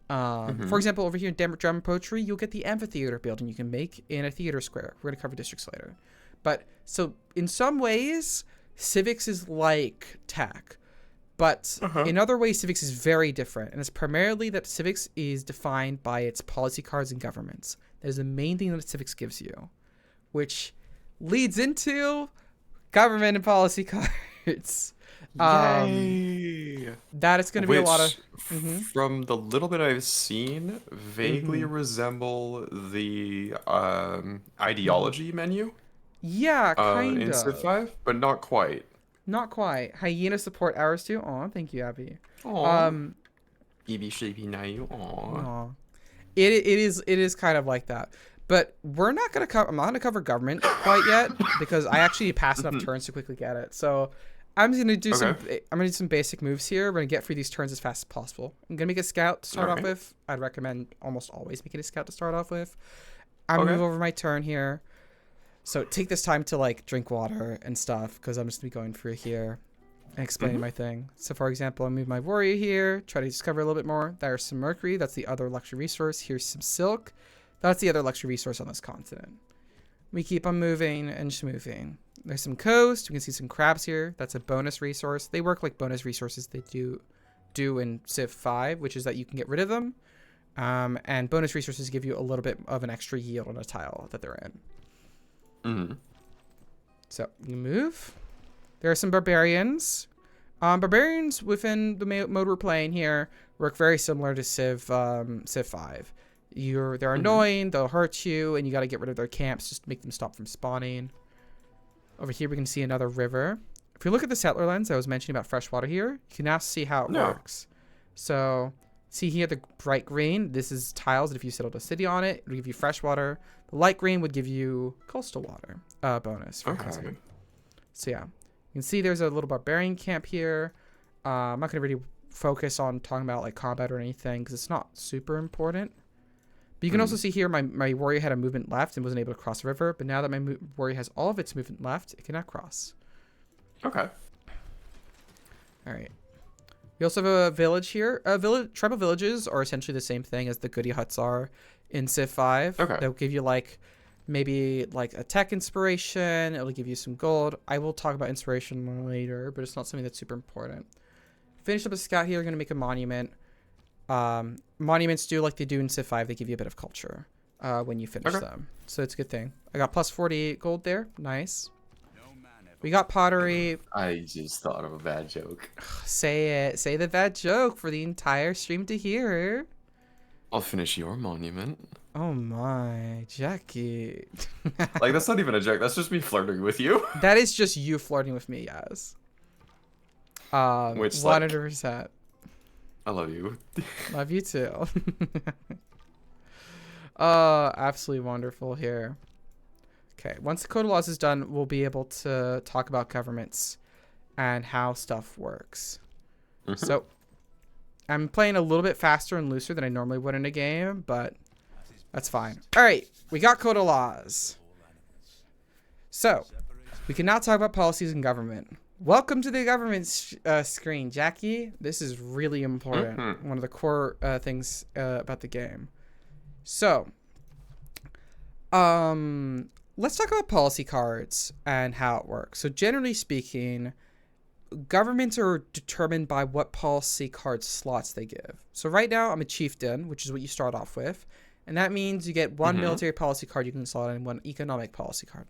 A: For example, over here in Drama Poetry, you'll get the amphitheater building you can make in a theater square. We're going to cover districts later. But, so, in some ways, civics is like tech. But in other ways, civics is very different. And it's primarily that civics is defined by its policy cards and governments. That is the main thing that civics gives you, which leads into government and policy cards.
B: Yay!
A: That is going to be a lot of...
B: From the little bit I've seen, vaguely resemble the ideology menu
A: Yeah, kind
B: in
A: of.
B: Civ 5, but not quite.
A: Not quite. Hyena support hours too. Aw, thank you, Abby.
B: Aw. Ebi Sleepy Nayu. Aw.
A: Aw. It is kind of like that. But we're not gonna cover. I'm not gonna cover government quite yet because I actually passed enough turns to quickly get it. So I'm just gonna do some. I'm gonna do some basic moves here. We're gonna get through these turns as fast as possible. I'm gonna make a scout to start off with. I'd recommend almost always making a scout to start off with. I'm gonna move over my turn here. So take this time to like drink water and stuff because I'm just gonna be going through here and explaining my thing. So for example, I move my warrior here, try to discover a little bit more. There's some mercury. That's the other luxury resource. Here's some silk. That's the other luxury resource on this continent. We keep on moving and moving. There's some coast. We can see some crabs here. That's a bonus resource. They work like bonus resources they do in Civ 5, which is that you can get rid of them. And bonus resources give you a little bit of an extra yield on a tile that they're in. So you move. There are some barbarians. Barbarians within the mode we're playing here work very similar to Civ 5. They're annoying, they'll hurt you, and you got to get rid of their camps just to make them stop from spawning. Over here we can see another river. If we look at the settler lens I was mentioning about freshwater here, you can now see how it works. So see here the bright green, this is tiles that if you settled a city on it, it'll give you freshwater. The light green would give you coastal water bonus for housing. So yeah, you can see there's a little barbarian camp here. I'm not going to really focus on talking about like combat or anything because it's not super important. But you can also see here my warrior had a movement left and wasn't able to cross the river. But now that my warrior has all of its movement left, it cannot cross.
B: Okay.
A: All right. We also have a village here. Tribal villages are essentially the same thing as the goody huts are in Civ 5.
B: Okay.
A: They'll give you like maybe like a tech inspiration. It'll give you some gold. I will talk about inspiration later, but it's not something that's super important. Finish up a scout here. We're going to make a monument. Monuments do like they do in Civ 5. They give you a bit of culture when you finish them. So it's a good thing. I got plus 48 gold there. Nice. We got pottery.
B: I just thought of a bad joke.
A: Say it. Say the bad joke for the entire stream to hear.
B: I'll finish your monument.
A: Oh my, Jackie.
B: Like, that's not even a joke. That's just me flirting with you.
A: That is just you flirting with me, yes.
B: Which,
A: 100%.
B: I love you.
A: Love you too. Absolutely wonderful here. Okay, once the code of laws is done, we'll be able to talk about governments and how stuff works.
B: Mhm.
A: So, I'm playing a little bit faster and looser than I normally would in a game, but that's fine. All right, we got code of laws. So, we can now talk about policies and government. Welcome to the government screen, Jackie. This is really important.
B: Mhm.
A: One of the core things about the game. So, let's talk about policy cards and how it works. So, generally speaking, governments are determined by what policy card slots they give. So right now I'm a chieftain, which is what you start off with. And that means you get one military policy card you can slot and one economic policy card.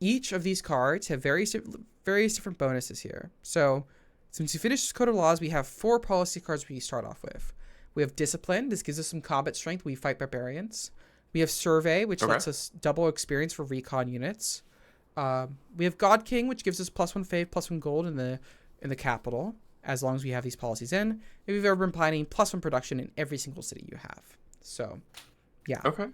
A: Each of these cards have various different bonuses here. So since you finished Code of Laws, we have 4 policy cards we start off with. We have Discipline. This gives us some combat strength. We fight barbarians. We have Survey, which lets us double experience for recon units. We have God King, which gives us +1 faith, +1 gold in the capital, as long as we have these policies in. If you've ever been planning, +1 production in every single city you have. So, yeah.
B: Okay.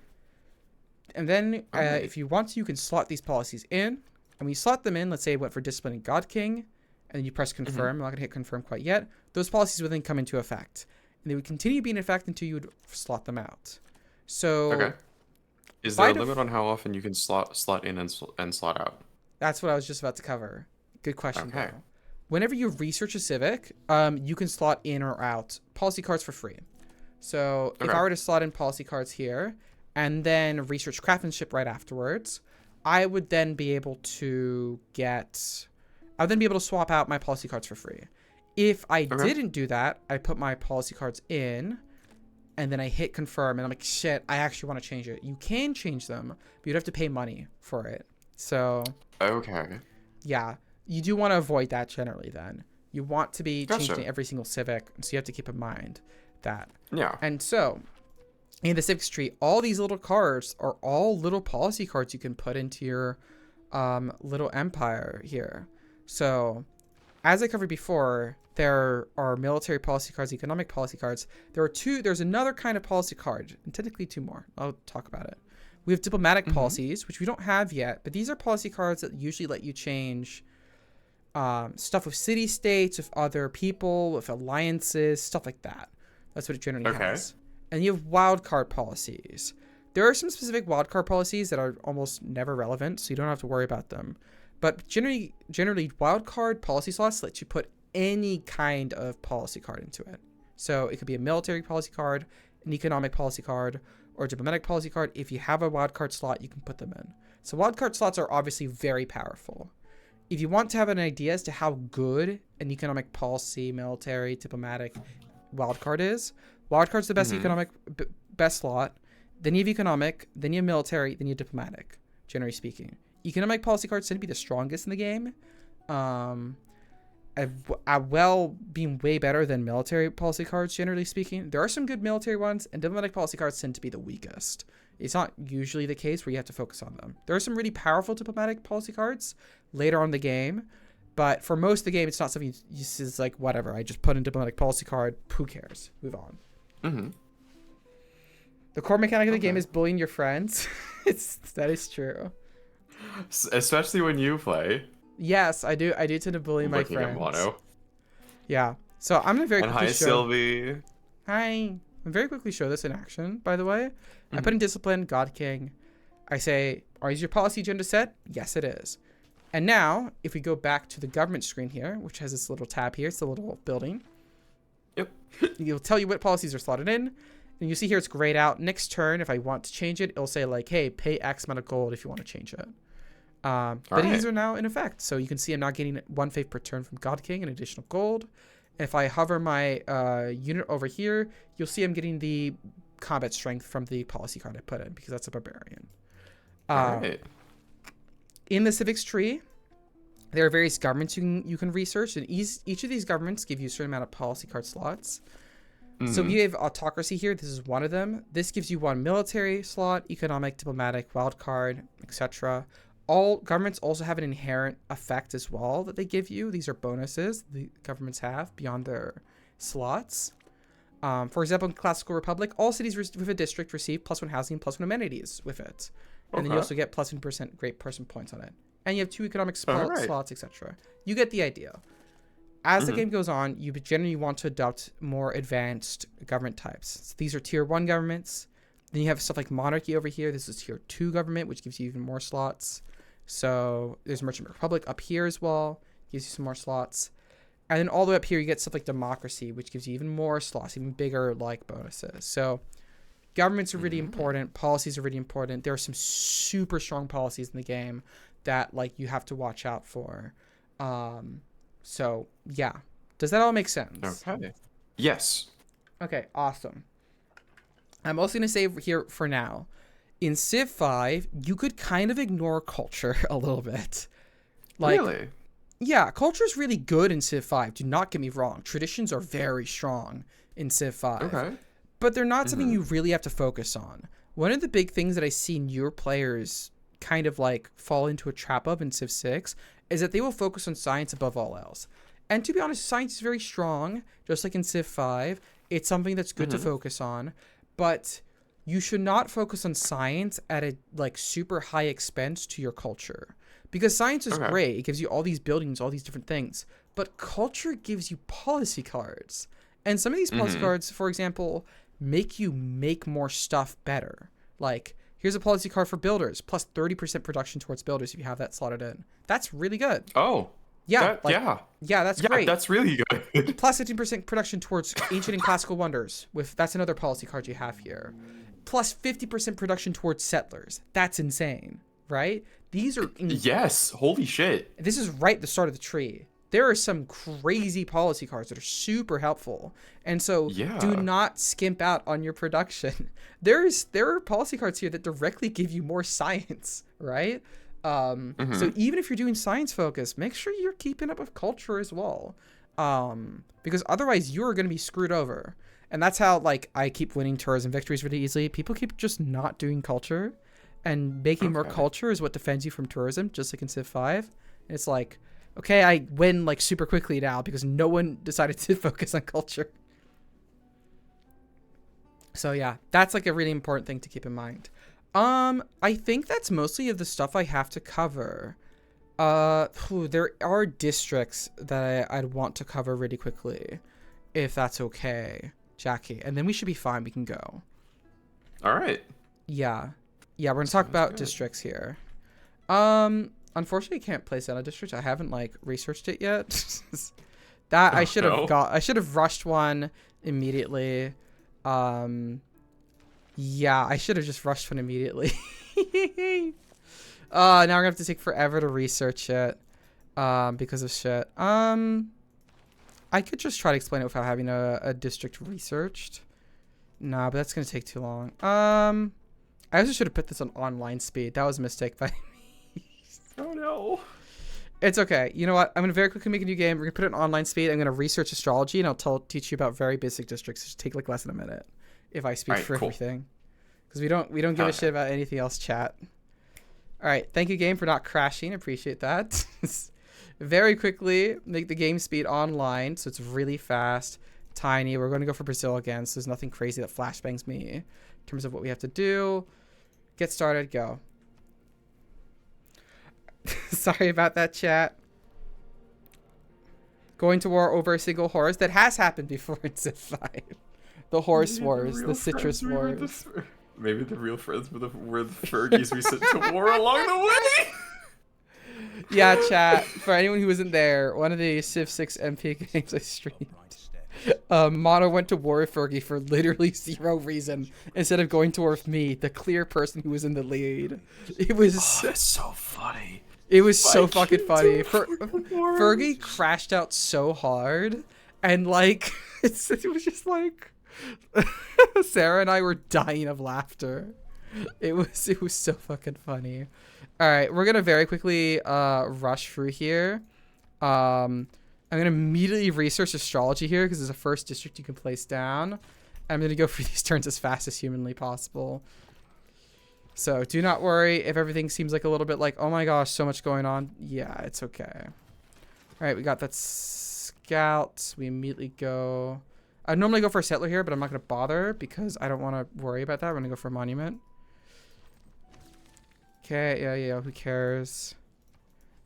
A: And then, if you want to, you can slot these policies in. And when you slot them in, let's say I went for Discipline and God King, and then you press confirm. I'm not going to hit confirm quite yet. Those policies would then come into effect. And they would continue being in effect until you would slot them out. So...
B: Okay. Is there a limit on how often you can slot in and slot out?
A: That's what I was just about to cover. Good question.
B: Okay.
A: Though. Whenever you research a civic, you can slot in or out policy cards for free. So if I were to slot in policy cards here and then research craftsmanship right afterwards, I would then be able to swap out my policy cards for free. If I didn't do that, I put my policy cards in and then I hit confirm and I'm like, shit, I actually want to change it. You can change them, but you'd have to pay money for it. So,
B: okay.
A: Yeah, you do want to avoid that generally then. You want to be changing every single civic, so you have to keep in mind that.
B: Yeah.
A: And so, in the civics tree, all these little cards are all little policy cards you can put into your little empire here. So, as I covered before, there are military policy cards, economic policy cards. There's another kind of policy card, and technically 2 more. I'll talk about it. We have diplomatic policies, which we don't have yet, but these are policy cards that usually let you change stuff with city-states, with other people, with alliances, stuff like that. That's what it generally has. And you have wildcard policies. There are some specific wildcard policies that are almost never relevant, so you don't have to worry about them. But generally wildcard policy slots let you put any kind of policy card into it. So it could be a military policy card, an economic policy card, or a diplomatic policy card. If you have a wildcard slot, you can put them in. So wildcard slots are obviously very powerful. If you want to have an idea as to how good an economic policy, military, diplomatic wildcard is, wildcard's the best economic, best slot. Then you have economic, then you have military, then you have diplomatic, generally speaking. Economic policy cards tend to be the strongest in the game. Being way better than military policy cards, generally speaking. There are some good military ones, and diplomatic policy cards tend to be the weakest. It's not usually the case where you have to focus on them. There are some really powerful diplomatic policy cards later on in the game, but for most of the game, it's not something it's like, whatever, I just put in diplomatic policy card, who cares? Move on. The core mechanic of the game is bullying your friends. That is true.
B: Especially when you play.
A: Yes, I do tend to bully my friends.
B: Mono.
A: Yeah. So I'm gonna very quickly
B: hi, Sylvie.
A: Hi. I'm very quickly show this in action, by the way. I put in Discipline, God King. I say, is your policy agenda set? Yes, it is. And now, if we go back to the government screen here, which has this little tab here, it's a little building.
B: Yep.
A: It'll tell you what policies are slotted in. And you see here it's grayed out. Next turn, if I want to change it, it'll say like, hey, pay X amount of gold if you want to change it. But these are now in effect. So you can see I'm not getting 1 faith per turn from God King and additional gold. If I hover my unit over here, you'll see I'm getting the combat strength from the policy card I put in because that's a barbarian. In the civics tree, there are various governments you can research, and each of these governments give you a certain amount of policy card slots. So you have autocracy here. This is one of them. This gives you 1 military slot, economic, diplomatic, wildcard, etc. All governments also have an inherent effect as well that they give you. These are bonuses the governments have beyond their slots. For example, in Classical Republic, all cities with a district receive +1 housing and +1 amenities with it. And then you also get +1% great person points on it. And you have 2 economic slots, etc. You get the idea. As the game goes on, you generally want to adopt more advanced government types. So these are tier 1 governments. Then you have stuff like monarchy over here. This is tier 2 government, which gives you even more slots. So there's Merchant Republic up here as well. Gives you some more slots. And then all the way up here, you get stuff like democracy, which gives you even more slots, even bigger like bonuses. So governments are really important. Policies are really important. There are some super strong policies in the game that like you have to watch out for. So yeah, does that all make sense?
B: Okay. Yes.
A: Okay, awesome. I'm also gonna say here for now, in Civ 5, you could kind of ignore culture a little bit. Like,
B: really?
A: Yeah, culture is really good in Civ 5. Do not get me wrong. Traditions are very strong in Civ 5.
B: Okay.
A: But they're not something you really have to focus on. One of the big things that I see newer players kind of like fall into a trap of in Civ 6 is that they will focus on science above all else. And to be honest, science is very strong, just like in Civ 5. It's something that's good to focus on. But you should not focus on science at a like super high expense to your culture. Because science is great. It gives you all these buildings, all these different things. But culture gives you policy cards. And some of these policy cards, for example, make you make more stuff better. Like, here's a policy card for builders, plus 30% production towards builders if you have that slotted in. That's really good.
B: Oh.
A: Yeah. Yeah, that's great.
B: That's really good.
A: Plus 15% production towards ancient and classical wonders. That's another policy card you have here. Plus 50% production towards settlers. That's insane, right? These are
B: yes, holy shit.
A: This is right at the start of the tree. There are some crazy policy cards that are super helpful. And so do not skimp out on your production. There are policy cards here that directly give you more science, right? So even if you're doing science focus, make sure you're keeping up with culture as well. Because otherwise you're going to be screwed over. And that's how like I keep winning tourism victories really easily. People keep just not doing culture. And making more culture is what defends you from tourism, just like in Civ 5. And it's like, okay, I win like super quickly now because no one decided to focus on culture. So yeah, that's like a really important thing to keep in mind. I think that's mostly of the stuff I have to cover. There are districts that I'd want to cover really quickly, if that's okay, Jackie. And then we should be fine. We can go.
B: All right.
A: Yeah. Yeah, we're gonna talk about districts here. Unfortunately, I can't place down a district. I haven't like researched it yet. I should have rushed one immediately. Yeah, I should have just rushed one immediately. Now we're gonna have to take forever to research it. Because of shit. I could just try to explain it without having a district researched. Nah, but that's gonna take too long. I also should have put this on online speed. That was a mistake by me.
B: Oh no.
A: It's okay. You know what? I'm going to very quickly make a new game. We're going to put it on online speed. I'm going to research astrology, and I'll teach you about very basic districts. It'll take like less than a minute if I speak for everything. Because we don't give a shit about anything else, chat. All right. Thank you, game, for not crashing. Appreciate that. Very quickly, make the game speed online, so it's really fast, tiny. We're going to go for Brazil again, so there's nothing crazy that flashbangs me in terms of what we have to do. Get started, go. Sorry about that, chat. Going to war over a single horse. That has happened before in Civ 5. The horse wars, the citrus wars.
B: Maybe the real friends were the Fergies we sent to war along the way.
A: Yeah, chat. For anyone who wasn't there, one of the Civ 6 MP games I streamed, Mono went to war with Fergie for literally zero reason instead of going to war with me, the clear person who was in the lead. It was
B: that's so funny.
A: It was so fucking funny. Fergie crashed out so hard, and like it was just like Sarah and I were dying of laughter. It was so fucking funny. All right, we're gonna very quickly rush through here. I'm going to immediately research astrology here because it's the first district you can place down. I'm going to go through these turns as fast as humanly possible. So do not worry if everything seems like a little bit like, oh my gosh, so much going on. Yeah, it's okay. All right, we got that scout. We immediately go. I normally go for a settler here, but I'm not going to bother because I don't want to worry about that. I'm going to go for a monument. Okay, yeah, who cares?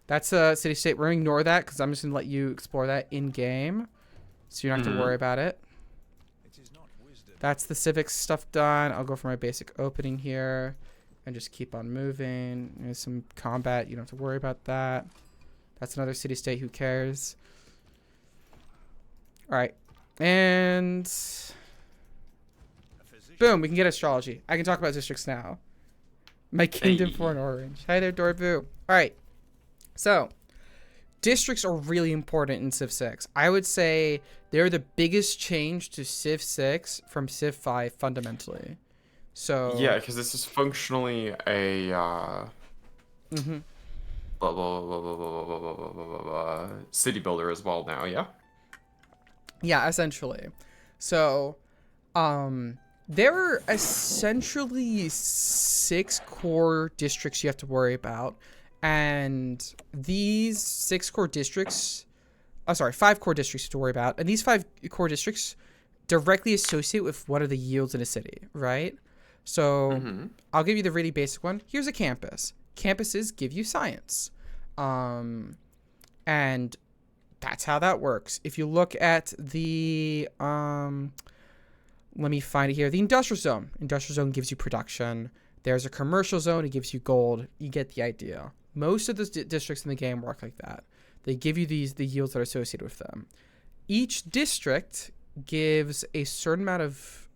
A: That's a city-state. We're going to ignore that because I'm just going to let you explore that in-game. So you don't have to worry about it. That's the civics stuff done. I'll go for my basic opening here and just keep on moving. There's some combat. You don't have to worry about that. That's another city-state. Who cares? All right. And boom, we can get astrology. I can talk about districts now. My kingdom for an orange. Hi there, Dorbu. All right. So, districts are really important in Civ 6. I would say they're the biggest change to Civ 6 from Civ 5 fundamentally. So
B: yeah, because this is functionally a city builder as well now. Yeah.
A: Yeah, essentially. So, there are essentially 6 core districts you have to worry about. And these 6 core districts, 5 core districts to worry about. And these 5 core districts directly associate with what are the yields in a city, right? So I'll give you the really basic one. Here's a campus. Campuses give you science. And that's how that works. If you look at the, let me find it here. The industrial zone. Industrial zone gives you production. There's a commercial zone. It gives you gold. You get the idea. Most of the districts in the game work like that. They give you the yields that are associated with them. Each district gives a certain amount of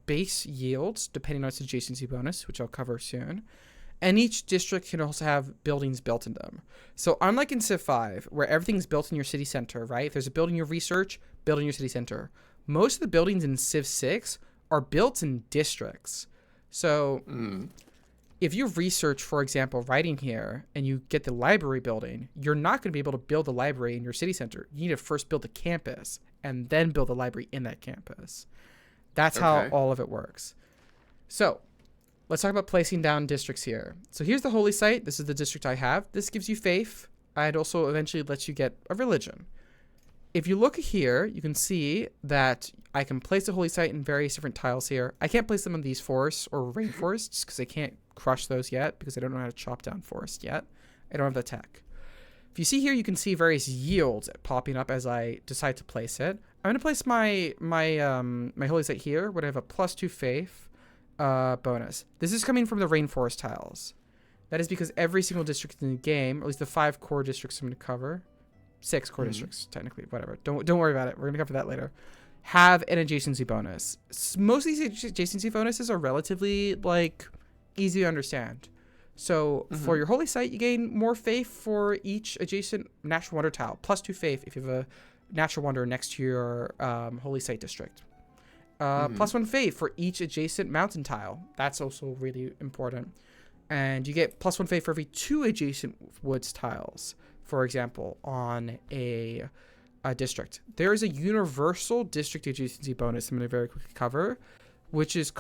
A: base yields, depending on its adjacency bonus, which I'll cover soon. And each district can also have buildings built in them. So unlike in Civ 5, where everything's built in your city center, right? If there's a building of research, built in your city center. Most of the buildings in Civ 6 are built in districts. So if you research, for example, writing here, and you get the library building, you're not going to be able to build the library in your city center. You need to first build the campus and then build the library in that campus. That's how all of it works. So let's talk about placing down districts here. So here's the holy site. This is the district I have. This gives you faith and also eventually lets you get a religion. If you look here, you can see that I can place the holy site in various different tiles here. I can't place them in these forests or rainforests because I can't crush those yet because I don't know how to chop down forest yet. I don't have the tech. If you see here, you can see various yields popping up as I decide to place it. I'm going to place my holy site here when I have a +2 faith bonus. This is coming from the rainforest tiles. That is because every single district in the game, or at least the 5 core districts I'm going to cover, 6 core districts technically, whatever. Don't worry about it. We're going to cover that later. Have an adjacency bonus. Most of these adjacency bonuses are relatively easy to understand. So for your holy site, you gain more faith for each adjacent natural wonder tile, +2 faith if you have a natural wonder next to your holy site district. +1 faith for each adjacent mountain tile. That's also really important. And you get +1 faith for every 2 adjacent woods tiles, for example, on a district. There is a universal district adjacency bonus I'm going to very quickly cover, which is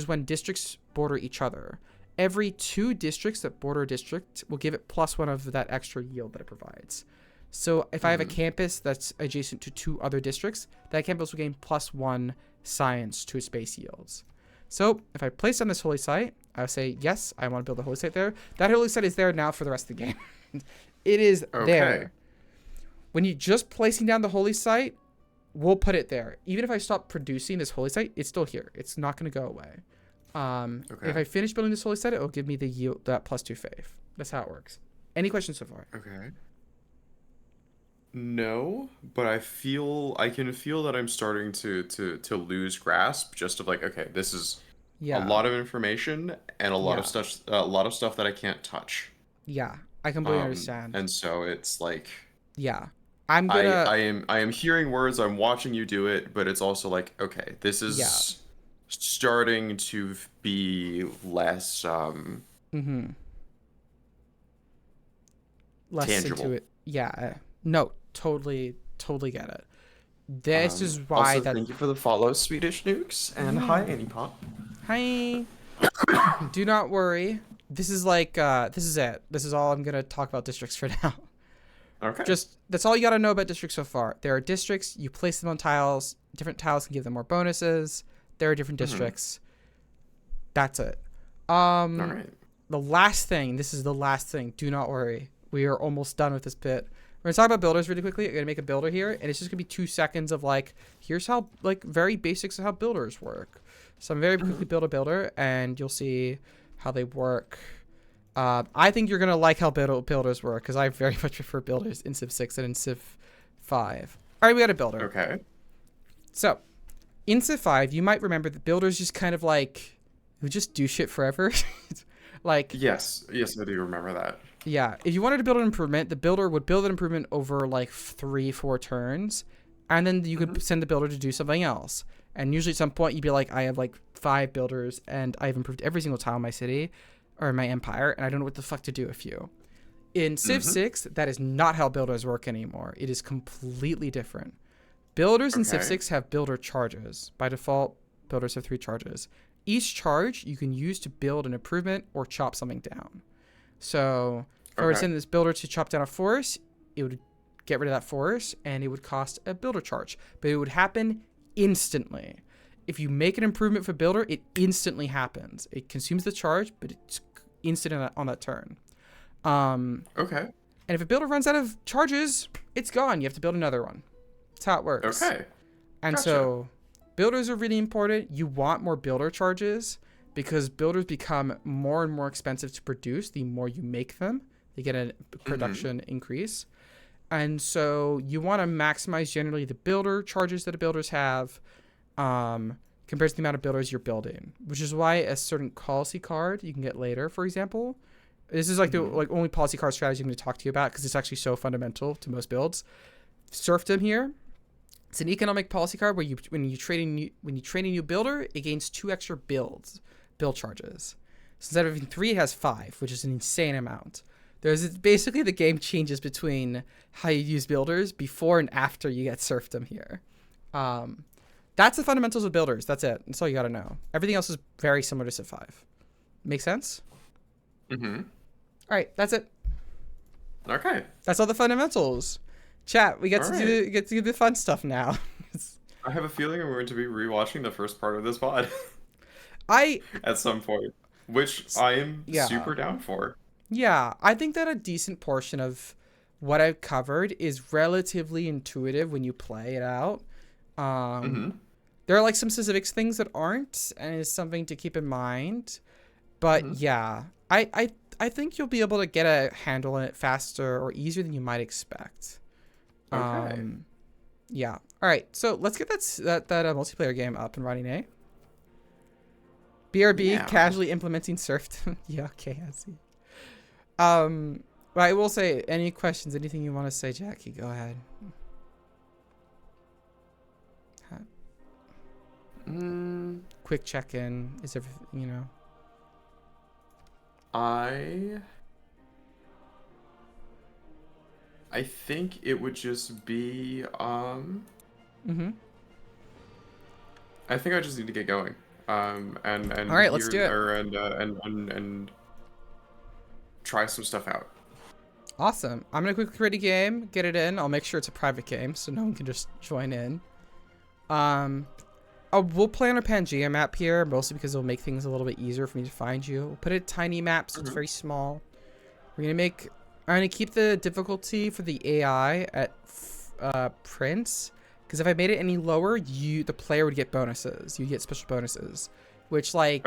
A: when districts border each other. Every 2 districts that border a district will give it +1 of that extra yield that it provides. So if I have a campus that's adjacent to 2 other districts, that campus will gain +1 science to its base yields. So if I place on this holy site, I'll say, yes, I want to build a holy site there. That holy site is there now for the rest of the game. It is there. When you're just placing down the holy site, we'll put it there. Even if I stop producing this holy site, it's still here. It's not going to go away. If I finish building this holy site, it will give me the yield, that +2 faith. That's how it works. Any questions so far?
B: Okay. No, but I can feel that I'm starting to lose grasp just of okay, this is a lot of information and a lot of stuff that I can't touch.
A: Yeah, I completely understand.
B: And so it's
A: yeah,
B: I am hearing words, I'm watching you do it, but it's also okay, this is starting to be less
A: less
B: tangible.
A: Into it. Yeah. No, totally get it. This is why
B: also, thank you for the follow, Swedish Nukes, and hi, Annie Pop.
A: Hi. Do not worry. This is this is it. This is all I'm gonna talk about districts for now.
B: Okay.
A: Just, that's all you gotta know about districts so far. There are districts, you place them on tiles, different tiles can give them more bonuses. There are different districts. That's it.
B: All right.
A: The last thing, this is the last thing, do not worry. We are almost done with this bit. We're gonna talk about builders really quickly. I'm gonna make a builder here, and it's just gonna be 2 seconds of like, here's how, like, very basics of how builders work. So I'm very quickly build a builder, and you'll see how they work. I think you're gonna like how builders work, because I very much prefer builders in Civ 6 and in Civ 5. All right, we got a builder.
B: Okay.
A: So, in Civ 5, you might remember that builders just kind of like, would just do shit forever. Like,
B: Yes, I do remember that.
A: yeah, if you wanted to build an improvement, the builder would build an improvement over like 3-4 turns, and then you could send the builder to do something else. And usually at some point you'd be like, I have like 5 builders and I've improved every single tile in my city or in my empire, and I don't know what the fuck to do with you. In Civ 6, that is not how builders work anymore. It is completely different. Builders in Civ
B: Okay.
A: 6 have builder charges. By default, builders have 3 charges. Each charge you can use to build an improvement or chop something down. So if I were to send this builder to chop down a forest, it would get rid of that forest and it would cost a builder charge. But it would happen instantly. If you make an improvement for builder, it instantly happens. It consumes the charge, but it's instant on that turn.
B: Okay.
A: And if a builder runs out of charges, it's gone. You have to build another one. That's how it works.
B: Okay.
A: And
B: Gotcha.
A: so builders are really important. You want more builder charges because builders become more and more expensive to produce the more you make them. They get a production increase. And so you want to maximize generally the builder charges that the builders have compared to the amount of builders you're building, which is why a certain policy card you can get later, for example. This is like the only policy card strategy I'm going to talk to you about because it's actually so fundamental to most builds. Serfdom here. It's an economic policy card where when you train a new builder, it gains 2 extra build charges. So instead of having 3, it has 5, which is an insane amount. There's basically the game changes between how you use builders before and after you get serfdom here. That's the fundamentals of builders. That's it. That's all you got to know. Everything else is very similar to Civ 5. Make sense?
B: Mm-hmm.
A: All right, that's it.
B: Okay.
A: That's all the fundamentals. Chat, we get
B: All
A: to do the fun stuff now.
B: I have a feeling I'm going to be rewatching the first part of this pod
A: I
B: at some point, which I am
A: Yeah.
B: super down for.
A: Yeah, I think that a decent portion of what I've covered is relatively intuitive when you play it out. There are like some specific things that aren't, and it's something to keep in mind. But yeah, I think you'll be able to get a handle on it faster or easier than you might expect.
B: Okay.
A: Yeah. All right. So let's get that multiplayer game up and running, eh? BRB
B: Yeah.
A: casually implementing serfdom. Yeah. Okay. I see. But I will say, any questions, anything you want to say, Jackie, go ahead. Quick check-in. Is everything, you know?
B: I think it would just be I think I just need to get going. And
A: All right, let's do it.
B: And try some stuff out.
A: Awesome. I'm gonna quickly create a game, get it in. I'll make sure it's a private game so no one can just join in. We'll play on a Pangea map here, mostly because it'll make things a little bit easier for me to find you. We'll put it tiny map so it's very small. I'm gonna keep the difficulty for the AI at Prince, because if I made it any lower, the player would get bonuses. You get special bonuses, which like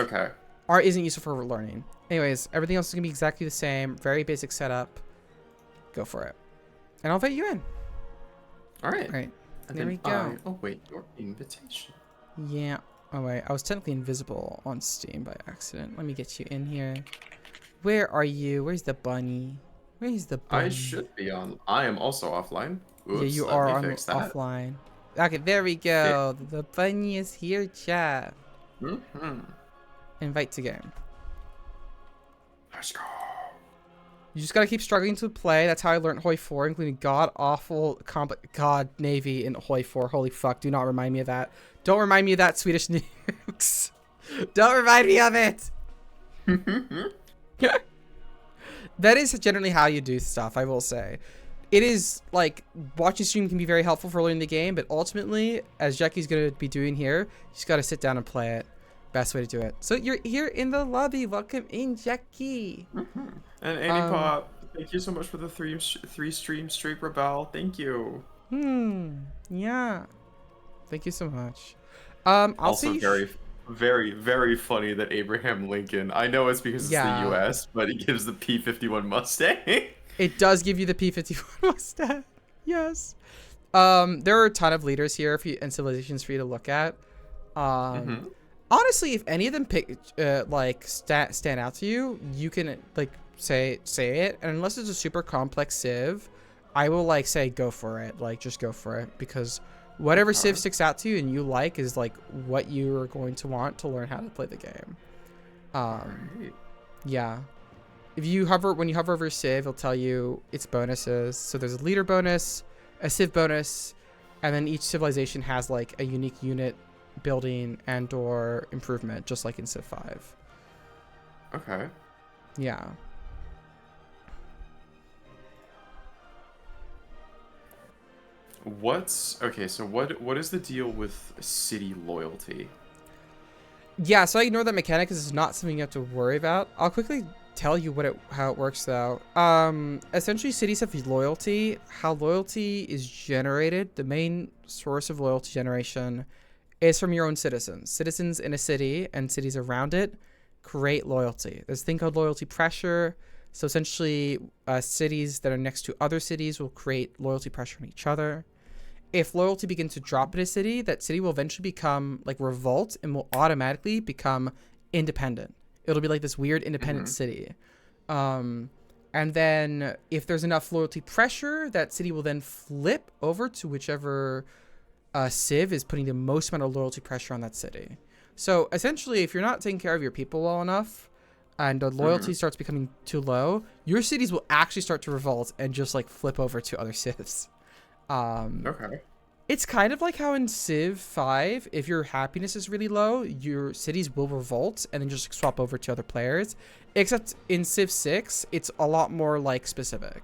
A: isn't useful for learning. Anyways, everything else is gonna be exactly the same. Very basic setup. Go for it, and I'll invite you in.
B: All right.
A: All right.
B: And
A: There
B: then
A: we go.
B: I'll await your invitation.
A: Yeah. Oh wait, I was technically invisible on Steam by accident. Let me get you in here. Where are you? Where's the bunny? Where's the bunny?
B: I should be on. I am also offline. Oops,
A: Yeah, you
B: let
A: are
B: me
A: on
B: fix that.
A: offline. Okay, there we go. The bunny is here, chat. Invite to game.
B: Let's go.
A: You just gotta keep struggling to play. That's how I learned Hoi 4, including god-awful God Navy in Hoi 4. Holy fuck, do not remind me of that. Don't remind me of that, Swedish nukes. Don't remind me of it! That is generally how you do stuff, I will say. it is like watching stream can be very helpful for learning the game, but ultimately, as Jackie's gonna be doing here, you just gotta sit down and play it. Best way to do it. So you're here in the lobby. Welcome in, Jackie.
B: And Annie Pop, thank you so much for the three stream streak, Rebel. Thank you.
A: Yeah. Thank you so much.
B: Also very funny that Abraham Lincoln. I know it's because it's the U.S., but he gives the P-51 Mustang.
A: It does give you the P-51 Mustang. Yes. There are a ton of leaders here and civilizations for you to look at. Honestly, if any of them stand out to you, you can like say it. And unless it's a super complex civ, I will like say go for it. Like just go for it, because whatever civ sticks out to you and you like is like what you are going to want to learn how to play the game. Yeah. When you hover over civ, it'll tell you its bonuses. So there's a leader bonus, a civ bonus, and then each civilization has like a unique unit building and or improvement, just like in Civ 5.
B: Okay.
A: Yeah.
B: So what is the deal with city loyalty?
A: Yeah, so I ignore that mechanic because it's not something you have to worry about. I'll quickly tell you how it works though. Essentially cities have loyalty. How loyalty is generated, the main source of loyalty generation is from your own citizens. Citizens in a city and cities around it create loyalty. There's a thing called loyalty pressure. So essentially, cities that are next to other cities will create loyalty pressure on each other. If loyalty begins to drop in a city, that city will eventually become like revolt and will automatically become independent. It'll be like this weird independent city. And then if there's enough loyalty pressure, that city will then flip over to whichever civ is putting the most amount of loyalty pressure on that city. So essentially, if you're not taking care of your people well enough and the loyalty starts becoming too low, your cities will actually start to revolt and just like flip over to other civs.
B: Okay.
A: It's kind of like how in Civ 5, if your happiness is really low, your cities will revolt and then just swap over to other players. Except in Civ 6, it's a lot more like specific.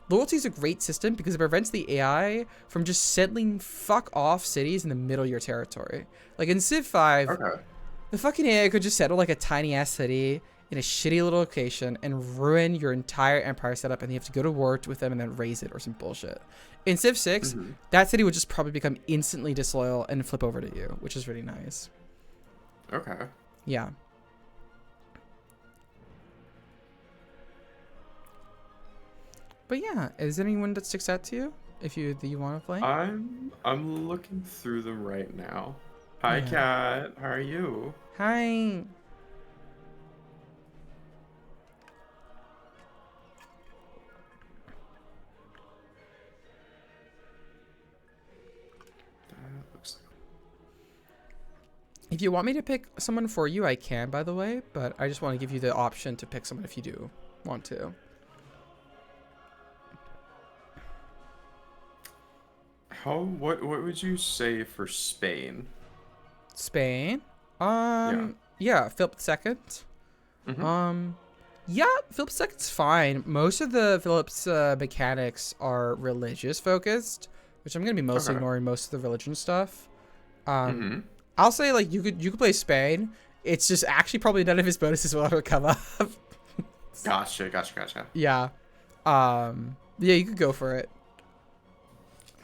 A: Loyalty is a great system because it prevents the AI from just settling fuck off cities in the middle of your territory. Like in Civ 5, the fucking AI could just settle like a tiny ass city in a shitty little location and ruin your entire empire setup, and you have to go to war with them and then raise it or some bullshit. In Civ 6, that city would just probably become instantly disloyal and flip over to you, which is really nice.
B: Okay.
A: Yeah. But yeah, is there anyone that sticks out to you that you want to play?
B: I'm looking through them right now. Hi, Kat. How are you?
A: Hi. If you want me to pick someone for you, I can, by the way, but I just want to give you the option to pick someone if you do want to.
B: What would you say for Spain?
A: Spain? Yeah, Philip II. Yeah, Philip II's fine. Most of the Philip's mechanics are religious focused, which I'm gonna be mostly ignoring most of the religion stuff. I'll say like you could play Spain. It's just actually probably none of his bonuses will ever come up.
B: Gotcha.
A: Yeah. Yeah, you could go for it.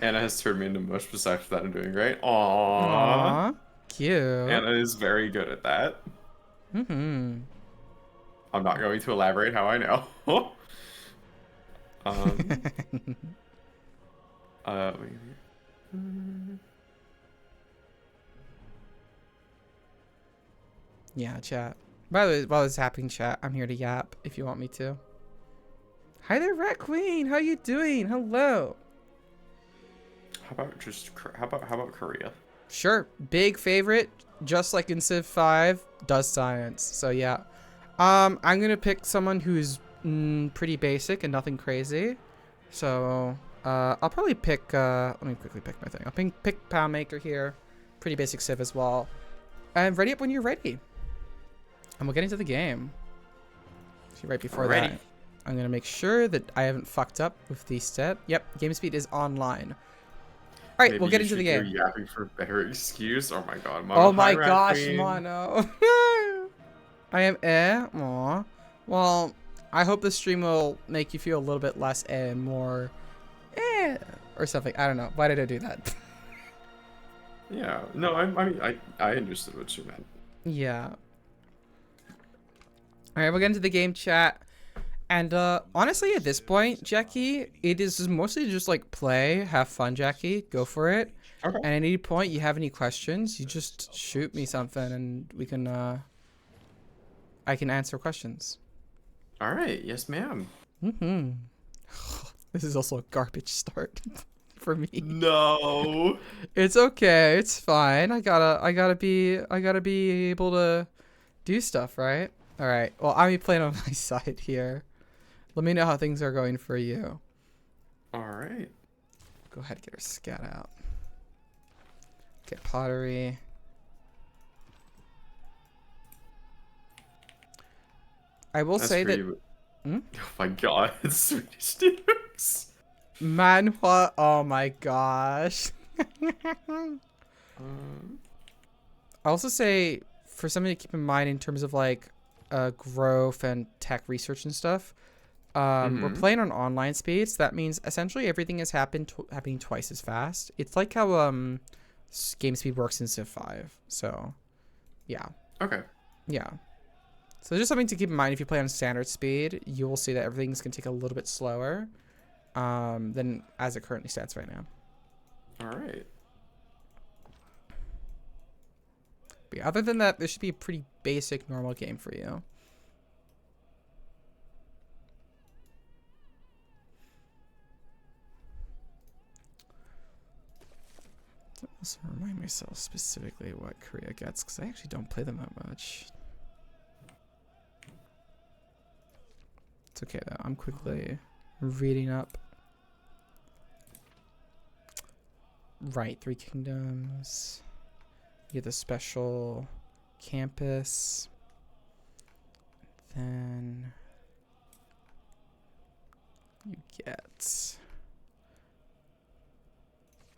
B: Anna has turned me into mush besides that I'm doing great.
A: Aww. Cute.
B: Anna is very good at that. I'm not going to elaborate how I know.
A: Yeah, chat. By the way, while this is happening, chat, I'm here to yap if you want me to. Hi there, Rat Queen. How you doing? Hello.
B: How about Korea?
A: Sure. Big favorite, just like in Civ 5, does science. So yeah. I'm gonna pick someone who's pretty basic and nothing crazy. So I'll probably pick let me quickly pick my thing. I'll pick Pound Maker here. Pretty basic Civ as well. And ready up when you're ready. And we'll get into the game. See, right before that. I'm going to make sure that I haven't fucked up with the step. Yep, game speed is online. All right,
B: Maybe
A: we'll get
B: you
A: into the
B: should go
A: game.
B: yapping for a better excuse. Oh my god, Mono.
A: Oh my
B: Hi, Rat
A: gosh,
B: Queen.
A: Mono. I am Aw. Well, I hope the stream will make you feel a little bit less and more or something. I don't know. Why did I do that?
B: Yeah, no, I mean, I understood what you meant.
A: Yeah. All right, we'll get into the game chat. And honestly, at this point, Jackie, it is mostly just like play, have fun, Jackie. Go for it.
B: Okay.
A: And at any point you have any questions, you just shoot me something and we can I can answer questions.
B: All right, yes, ma'am.
A: Mm-hmm. This is also a garbage start for me.
B: No.
A: It's okay. It's fine. I gotta be able to do stuff, right? All right. Well, I'm playing on my side here. Let me know how things are going for you.
B: All right.
A: Go ahead, get our scat out. Get pottery. I will say that. Hmm?
B: Oh my god, it's Swedish Dukes.
A: Manhwa. Oh my gosh. I also say for something to keep in mind in terms of like growth and tech research and stuff. We're playing on online speeds. So that means essentially everything is happening twice as fast. It's like how game speed works in Civ 5. So, yeah.
B: Okay.
A: Yeah. So just something to keep in mind if you play on standard speed, you will see that everything's going to take a little bit slower than as it currently stands right now.
B: All right.
A: But yeah, other than that, this should be a pretty basic, normal game for you. Also remind myself specifically what Korea gets, because I actually don't play them that much. It's okay though, I'm quickly reading up. Right, 3 Kingdoms. You get the special campus. Then you get...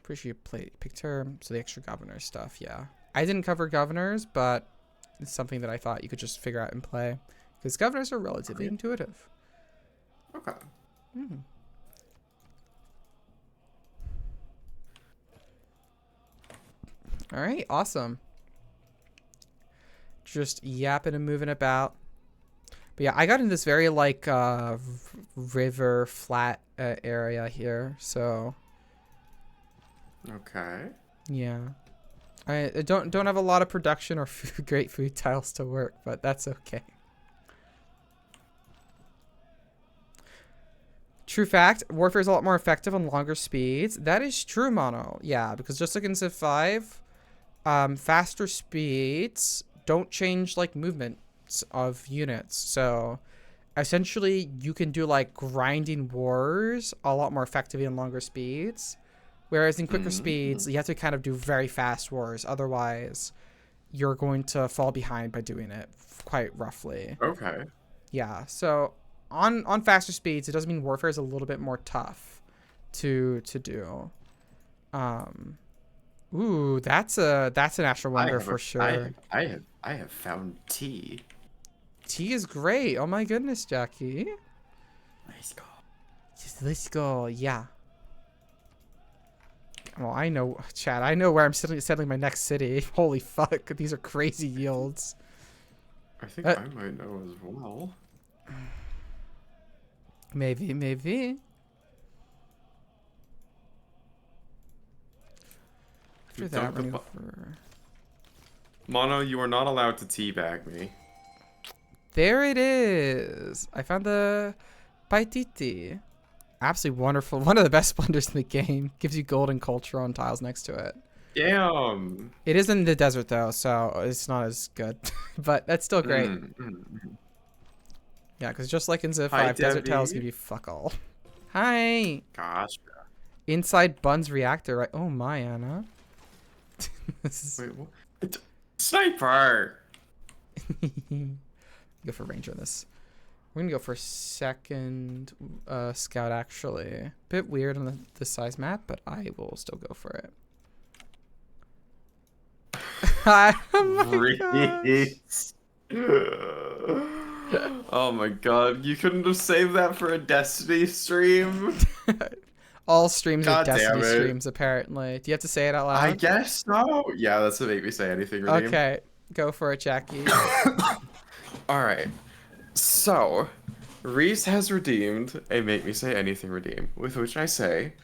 A: Pretty sure you picked her, so the extra governor stuff, yeah. I didn't cover governors, but it's something that I thought you could just figure out and play. Because governors are relatively intuitive.
B: Okay.
A: Mm. All right, awesome. Just yapping and moving about. But yeah, I got in this very like river flat area here, so...
B: Okay.
A: Yeah, I don't have a lot of production or great food tiles to work, but that's okay. True fact, warfare is a lot more effective on longer speeds. That is true, Mono. Yeah, because just like in Civ 5, faster speeds don't change like movements of units. So essentially, you can do like grinding wars a lot more effectively on longer speeds. Whereas in quicker speeds, you have to kind of do very fast wars. Otherwise, you're going to fall behind by doing it quite roughly.
B: Okay.
A: Yeah, so on faster speeds, it does mean warfare is a little bit more tough to do. Ooh, that's an actual wonder for sure.
B: I have found tea.
A: Tea is great. Oh my goodness, Jackie.
B: Let's go.
A: Let's go. Yeah. Well, I know, Chad. I know where I'm settling my next city. Holy fuck, these are crazy yields.
B: I think I might know as well.
A: Maybe. After that, we're gonna go for...
B: Mono, you are not allowed to teabag me.
A: There it is. I found the Paititi. Absolutely wonderful. One of the best splendors in the game. Gives you golden culture on tiles next to it.
B: Damn.
A: It is in the desert though, so it's not as good. But that's still great. Yeah, because just like in Civ 5, desert tiles give you fuck all. Hi.
B: Gosh.
A: Inside Bun's reactor, right? Oh my, Anna.
B: Wait, what? Sniper.
A: Go for ranger this. We're gonna go for second scout, actually. Bit weird on the size map, but I will still go for it. Oh my gosh.
B: Reese. Oh my god, you couldn't have saved that for a Destiny stream?
A: All streams are
B: God
A: Destiny
B: damn it.
A: streams, apparently. Do you have to say it out loud?
B: I guess so. Yeah, that's what made me say anything, Redeem.
A: Okay, go for it, Jackie.
B: Alright. So, Reese has redeemed a Make Me Say Anything redeem, with which I say,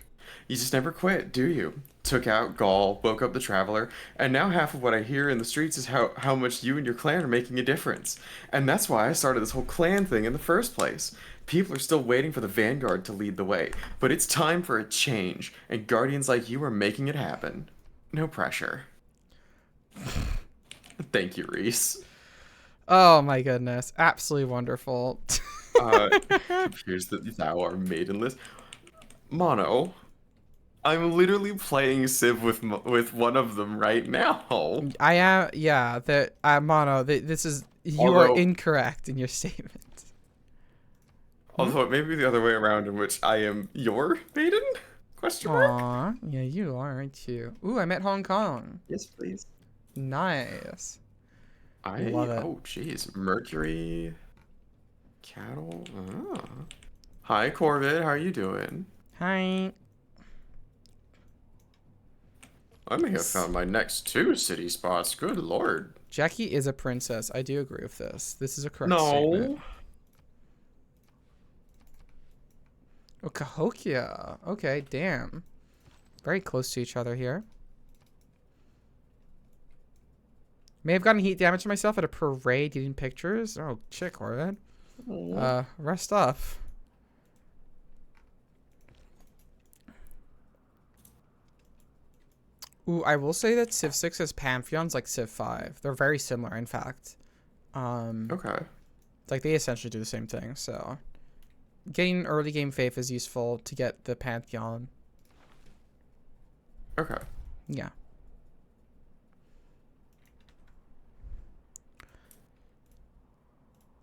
B: you just never quit, do you? Took out Gaul, woke up the Traveler, and now half of what I hear in the streets is how much you and your clan are making a difference. And that's why I started this whole clan thing in the first place. People are still waiting for the Vanguard to lead the way, but it's time for a change, and Guardians like you are making it happen. No pressure. Thank you, Reese.
A: Oh my goodness, absolutely wonderful.
B: Here's the thou are maidenless. Mono, I'm literally playing Civ with one of them right now.
A: I am, yeah. That Mono. This is you
B: Although-
A: are incorrect in your statement.
B: Although it may be the other way around, in which I am your maiden? Question mark?
A: Aw, yeah, you are, aren't you? Ooh, I met Hong Kong.
B: Yes, please.
A: Nice.
B: I
A: Love it.
B: Oh, jeez. Mercury, cattle. Ah. Hi, Corvid. How are you doing?
A: Hi.
B: I may have found my next 2 city spots. Good lord.
A: Jackie is a princess. I do agree with this. This is a correct statement.
B: No.
A: Oh, Cahokia. Okay, damn. Very close to each other here. May have gotten heat damage to myself at a parade getting pictures. Oh, chick, Orvid. Rest up. Ooh, I will say that Civ 6 has Pantheons like Civ 5. They're very similar, in fact.
B: Okay.
A: Like, they essentially do the same thing, so... Getting early game faith is useful to get the Pantheon.
B: Okay.
A: Yeah.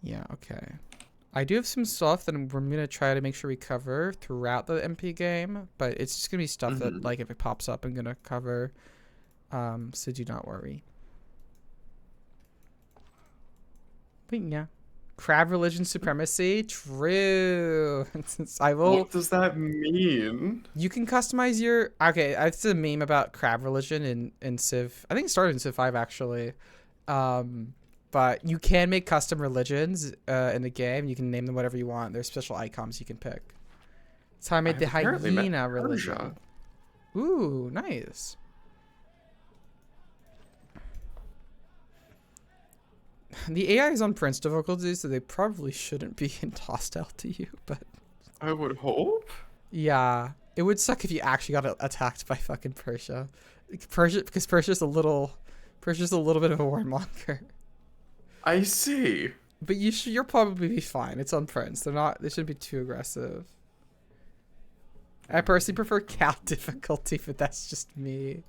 A: Yeah, okay. I do have some stuff that we're going to try to make sure we cover throughout the MP game, but it's just going to be stuff that, like, if it pops up, I'm going to cover. So do not worry. But yeah. Crab religion supremacy? True. I will...
B: What does that mean?
A: You can customize your... Okay, it's a meme about crab religion in Civ. I think it started in Civ 5, actually. But you can make custom religions in the game. You can name them whatever you want. There's special icons you can pick. That's how I made the hyena religion. Ooh, nice. The AI is on Prince difficulty, so they probably shouldn't be hostile to you, but...
B: I would hope.
A: Yeah. It would suck if you actually got attacked by fucking Persia. Because Persia's a little bit of a warmonger.
B: I see.
A: But you'll probably be fine. It's on Prince. They shouldn't be too aggressive. I personally prefer Cal difficulty, but that's just me.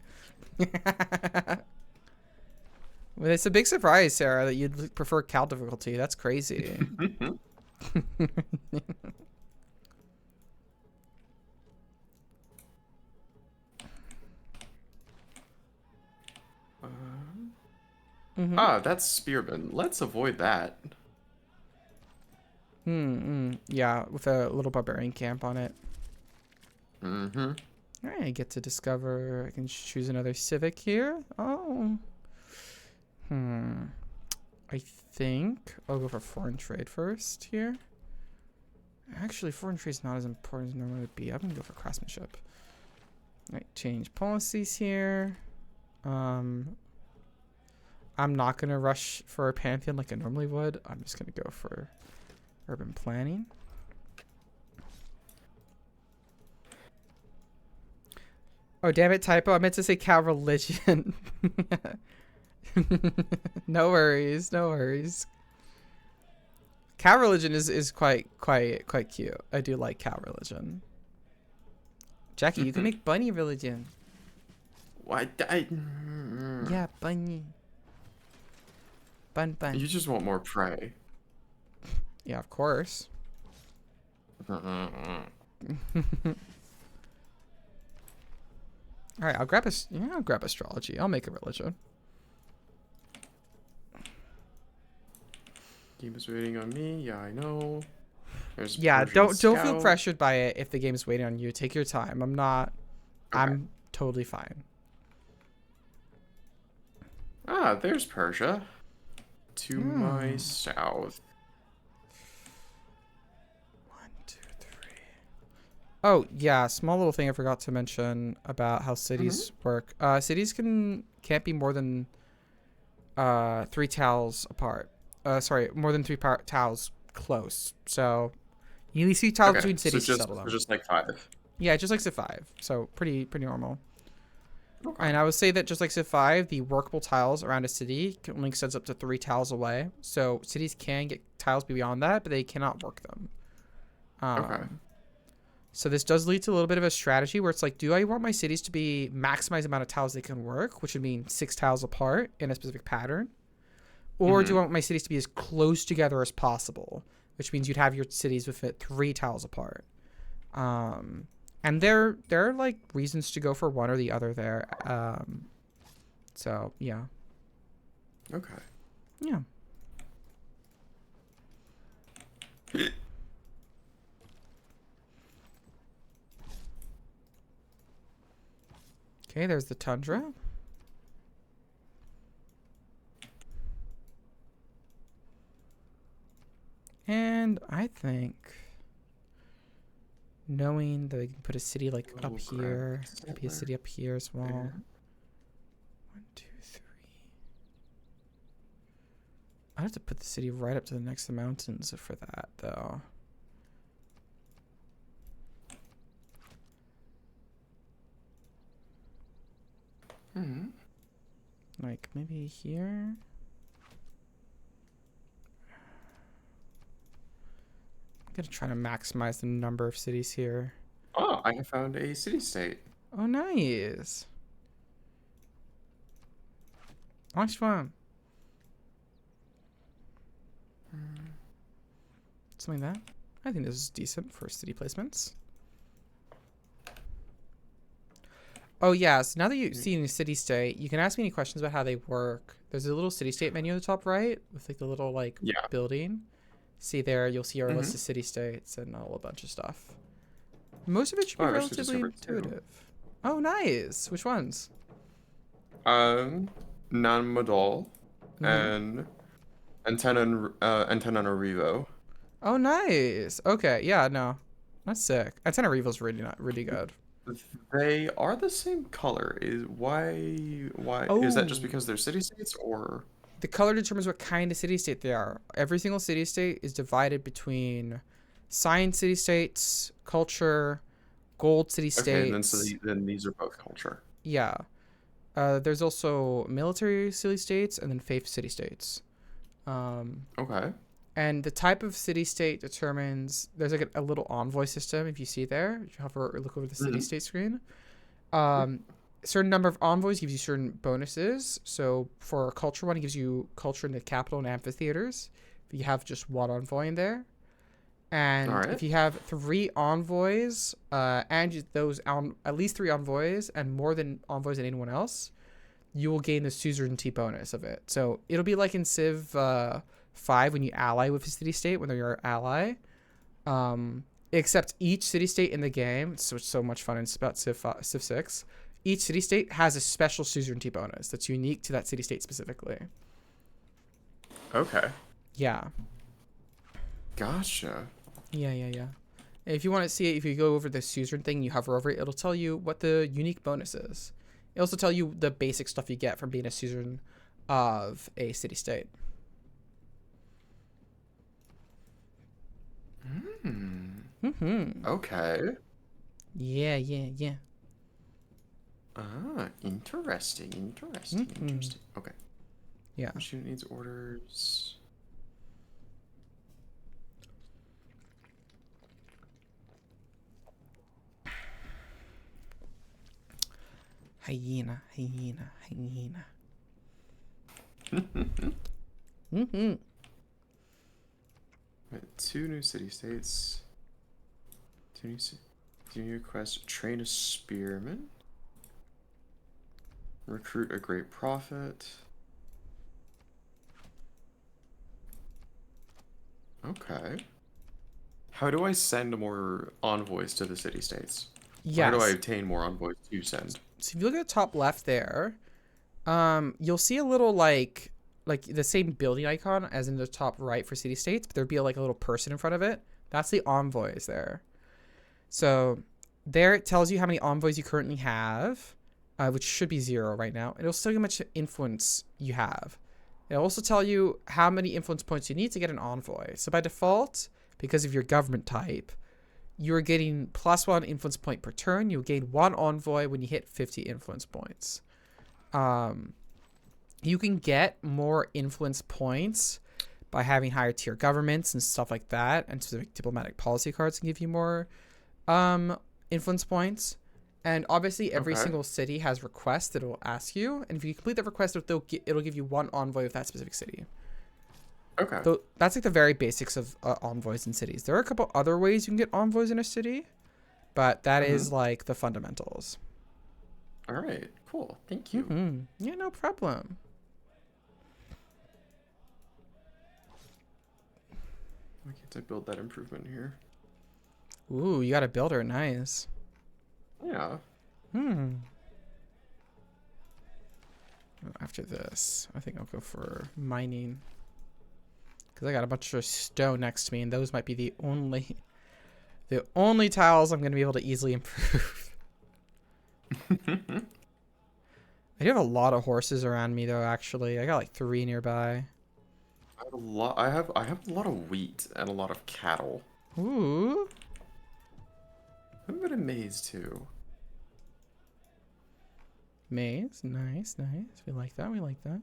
A: Well, it's a big surprise, Sarah, that you'd prefer Cal difficulty. That's crazy.
B: Ah, that's Spearman. Let's avoid that.
A: Yeah, with a little barbarian camp on it.
B: Mm-hmm.
A: Alright, I get to discover... I can choose another civic here. Oh. I think I'll go for foreign trade first here. Actually, foreign trade is not as important as it normally would be. I'm gonna go for craftsmanship. Alright, change policies here. I'm not gonna rush for a pantheon like I normally would. I'm just gonna go for urban planning. Oh, damn it, typo. I meant to say cow religion. No worries, no worries. Cow religion is quite cute. I do like cow religion. Jackie, you can make bunny religion.
B: What?
A: Yeah, bunny. Bun.
B: You just want more prey.
A: Yeah, of course. All right, I'll grab I'll grab astrology. I'll make a religion.
B: Game is waiting on me. Yeah, I know. There's
A: Yeah,
B: Persian
A: don't feel
B: Scout.
A: pressured by it if the game's waiting on you. Take your time.
B: Okay.
A: I'm totally fine.
B: Ah, there's Persia. To my
A: Hmm.
B: south.
A: 1, 2, 3. Oh yeah, small little thing I forgot to mention about how cities work. Cities can't be more than 3 tiles apart. Sorry, more than 3 tiles close. So you need 3 tiles
B: Okay,
A: between cities to settle
B: so
A: them.
B: just like 5.
A: Yeah, just like Civ 5. So pretty normal.
B: Okay.
A: And I would say that just like Civ 5, the workable tiles around a city can only extends up to 3 tiles away. So cities can get tiles beyond that, but they cannot work them.
B: Okay.
A: So this does lead to a little bit of a strategy where it's like, do I want my cities to be maximize the amount of tiles they can work, which would mean 6 tiles apart in a specific pattern? Or do I want my cities to be as close together as possible, which means you'd have your cities with it 3 tiles apart. And there are like reasons to go for one or the other there. So yeah.
B: Okay.
A: Yeah. Okay, there's the tundra. And I think knowing that I can put a city like up here, maybe a city up here as well. 1, 2, 3. I have to put the city right up to the next to the mountains for that though. Like maybe here. I'm gonna try to maximize the number of cities here.
B: Oh, I have found a city-state.
A: Oh, nice. Nice one. Something like that. I think this is decent for city placements. Oh, yeah. So now that you've seen a city state, you can ask me any questions about how they work. There's a little city state menu at the top right with like the little like building. See there, you'll see our list of city states and a whole bunch of stuff. Most of it should be relatively intuitive. Oh, nice. Which ones?
B: Nanmadol and Antananarivo.
A: Oh, nice. Okay, yeah, no, that's sick. Antananarivo's really good.
B: They are the same color. Why is that just because they're city-states or?
A: The color determines what kind of city-state they are. Every single city-state is divided between science city-states, culture, gold city-states.
B: Okay, and then these are both culture.
A: Yeah. There's also military city-states and then faith city-states.
B: Okay.
A: And the type of city-state determines... There's like a little envoy system, if you see there. If you hover or look over the city-state screen. A certain number of envoys gives you certain bonuses. So for a culture one, it gives you culture in the capital and amphitheaters. If you have just one envoy in there. And if you have 3 envoys, and those at least 3 envoys and more than envoys than anyone else, you will gain the suzerainty bonus of it. So it'll be like in Civ 5 when you ally with a city-state, when they're your ally. Except each city-state in the game, so it's so much fun, and it's about Civ 6, each city-state has a special suzerainty bonus that's unique to that city-state specifically.
B: Okay.
A: Yeah.
B: Gotcha.
A: Yeah. If you want to see it, if you go over the suzerain thing, you hover over it, it'll tell you what the unique bonus is. It'll also tell you the basic stuff you get from being a suzerain of a city-state.
B: Okay.
A: Yeah.
B: Ah, interesting. Okay.
A: Yeah.
B: Which unit needs orders?
A: Hyena.
B: Right, 2 new city states. 2 new quests. Train a spearman. Recruit a great prophet. Okay. How do I send more envoys to the city states? How do I
A: Yes.
B: obtain more envoys to send?
A: So if you look at the top left there, you'll see a little like the same building icon as in the top right for city states, but there'd be like a little person in front of it. That's the envoys there. So there it tells you how many envoys you currently have, which should be 0 right now. It'll tell you how much influence you have. It'll also tell you how many influence points you need to get an envoy. So by default, because of your government type, you're getting +1 influence point per turn. You'll gain 1 envoy when you hit 50 influence points. You can get more influence points by having higher tier governments and stuff like that, and specific diplomatic policy cards can give you more influence points. And obviously every single city has requests that it will ask you, and if you complete that request, it'll give you 1 envoy of that specific city.
B: Okay.
A: So that's like the very basics of envoys in cities. There are a couple other ways you can get envoys in a city, but that is like the fundamentals.
B: All right. Cool. Thank you.
A: Yeah, no problem.
B: Why can't I build that improvement here?
A: Ooh, you got a builder. Nice.
B: Yeah.
A: After this, I think I'll go for mining. Because I got a bunch of stone next to me, and those might be the only tiles I'm going to be able to easily improve. I do have a lot of horses around me, though, actually. I got like 3 nearby.
B: I have a lot. I have a lot of wheat and a lot of cattle.
A: Ooh.
B: I've been a maize too.
A: Maize. Nice, nice. We like that. We like that.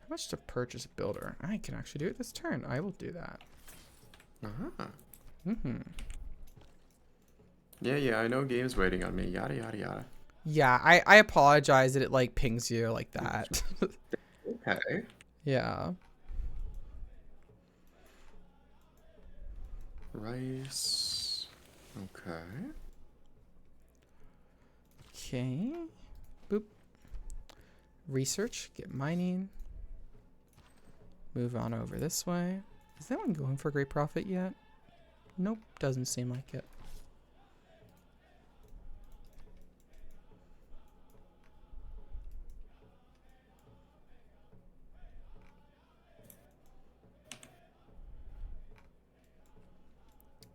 A: How much to purchase a builder? I can actually do it this turn. I will do that.
B: Yeah, I know game's waiting on me. Yada yada yada.
A: Yeah, I apologize that it like pings you like that.
B: Okay.
A: Yeah.
B: Rice. Okay.
A: Okay. Boop. Research. Get mining. Move on over this way. Is that one going for great profit yet? Nope. Doesn't seem like it.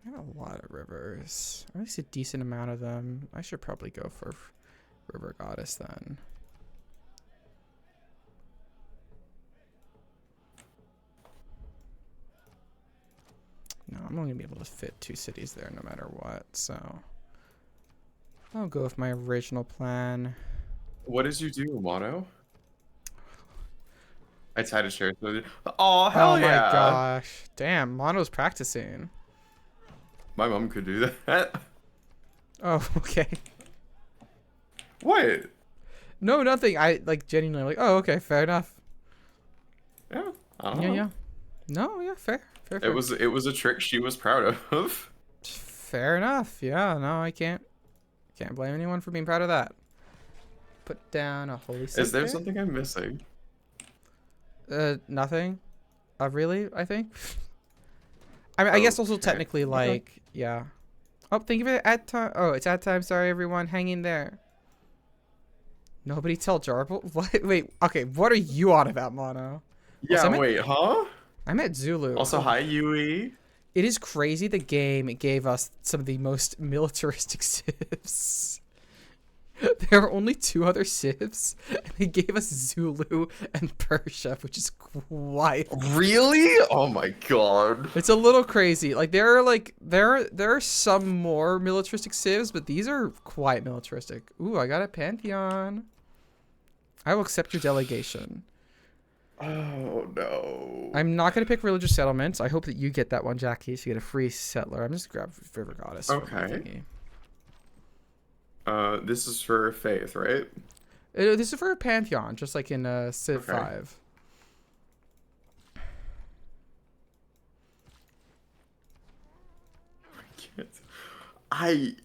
A: I have a lot of rivers. At least a decent amount of them. I should probably go for River Goddess then. No, I'm only gonna be able to fit 2 cities there no matter what, so I'll go with my original plan.
B: What did you do, Mono? I tried to share it with you. Oh, hell yeah!
A: Oh my gosh. Damn, Mono's practicing.
B: My mom could do that.
A: Oh, okay.
B: What?
A: No, nothing. I like genuinely like, oh, okay, fair enough.
B: Yeah, I don't
A: Yeah,
B: know.
A: yeah. No, yeah, fair. Fair.
B: It was a trick she was proud of.
A: Fair enough. Yeah, no, I can't blame anyone for being proud of that. Put down a holy site
B: Is there
A: there.
B: something I'm missing?
A: Nothing. Really, I think. I mean, I guess also
B: Okay.
A: technically, like, yeah. Oh, thank you for the ad time. Oh, it's ad time. Sorry, everyone. Hang in there. Nobody tell Jarble? What? Wait, okay. What are you on about, Mono?
B: Yeah,
A: Also,
B: wait, huh?
A: I'm at Zulu.
B: Also, hi, Yui.
A: It is crazy the game gave us some of the most militaristic civs. There are only 2 other civs, and they gave us Zulu and Persia, which is wild.
B: Really? Oh my god.
A: It's a little crazy. Like there are some more militaristic civs, but these are quite militaristic. Ooh, I got a Pantheon. I will accept your delegation.
B: Oh no.
A: I'm not gonna pick religious settlements. I hope that you get that one, Jackie, so you get a free settler. I'm just gonna grab River Goddess.
B: Okay. This is for faith, right?
A: This is for a Pantheon, just like in Civ
B: Okay.
A: 5.
B: Can't- I,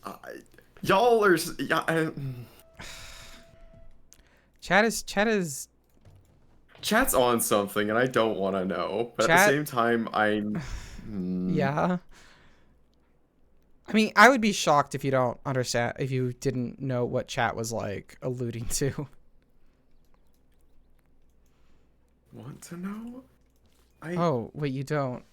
B: I y'all are yeah.
A: Chat is
B: Chat's on something, and I don't want to know. But at the
A: Chat-
B: same time, I'm.
A: yeah. I mean, I would be shocked if you don't understand, if you didn't know what chat was like alluding to.
B: Want to know?
A: Oh, wait, you don't.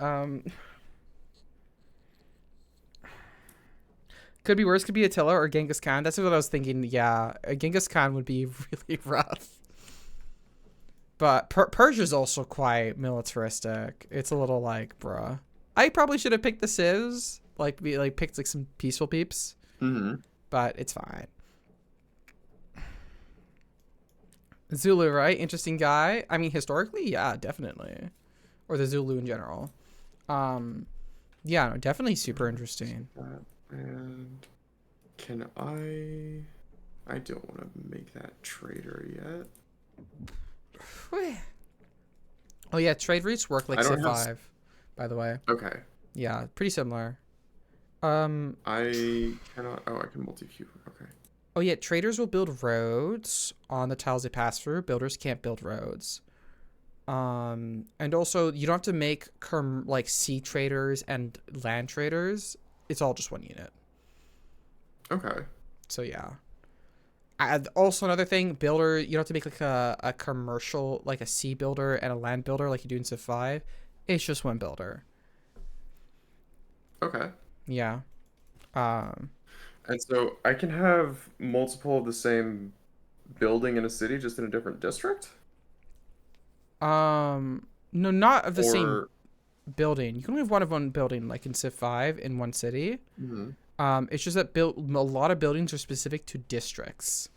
A: Could be worse. Could be Attila or Genghis Khan. That's what I was thinking. Yeah, Genghis Khan would be really rough. But Persia's also quite militaristic. It's a little like, bruh. I probably should have picked the civs. Picked like some peaceful peeps.
B: Mm-hmm.
A: But it's fine. Zulu, right? Interesting guy. I mean, historically, yeah, definitely. Or the Zulu in general. Yeah, no, definitely super interesting.
B: And can I don't want to make that trader yet.
A: Oh yeah, trade routes work like
B: I don't
A: Civ
B: have
A: 5, by the way.
B: Okay.
A: Yeah, pretty similar.
B: I cannot. Oh, I can multi-queue. Okay.
A: Oh yeah, traders will build roads on the tiles they pass through. Builders can't build roads. And also you don't have to make like sea traders and land traders. It's all just one unit.
B: Okay.
A: So yeah. Also another thing, builder, you don't have to make like a commercial, like a sea builder and a land builder like you do in Civ 5. It's just one builder.
B: Okay.
A: Yeah.
B: And so I can have multiple of the same building in a city, just in a different district.
A: No, not of the same
B: Or.
A: building. You can only have one building, like in Civ 5 in one city.
B: Mhm.
A: It's just that a lot of buildings are specific to districts.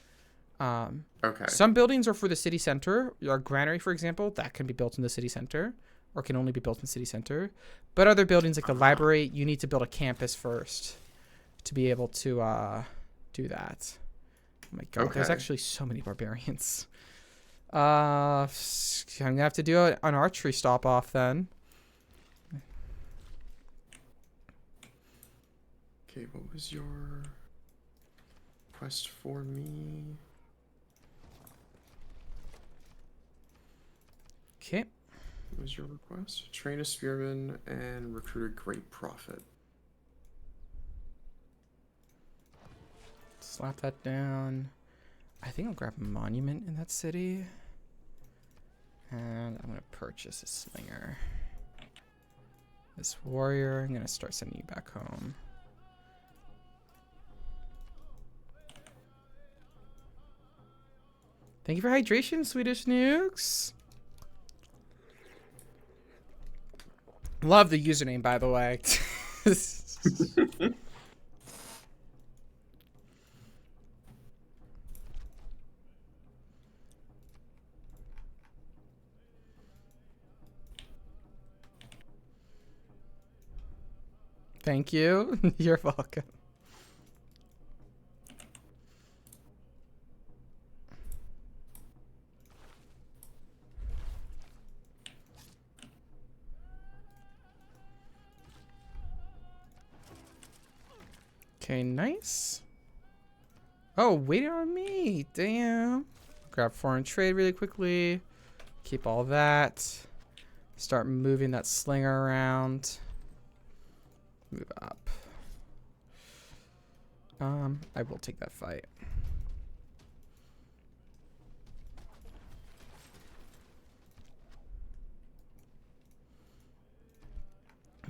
B: Okay.
A: Some buildings are for the city center. Your granary, for example, that can be built in the city center, or can only be built in the city center. But other buildings, like the library, you need to build a campus first to be able to do that. Oh my god, there's
B: Okay.
A: actually so many barbarians. I'm gonna have to do an archery stop off then.
B: Okay, what was your quest for me?
A: Okay.
B: What was your request? Train a spearman and recruit a great prophet.
A: Slap that down. I think I'll grab a monument in that city. And I'm going to purchase a slinger. This warrior, I'm going to start sending you back home. Thank you for hydration, Swedish nukes. Love the username, by the way. Thank you. You're welcome. Okay, nice. Oh, waiting on me. Damn. Grab foreign trade really quickly. Keep all that. Start moving that slinger around. Move up. I will take that fight.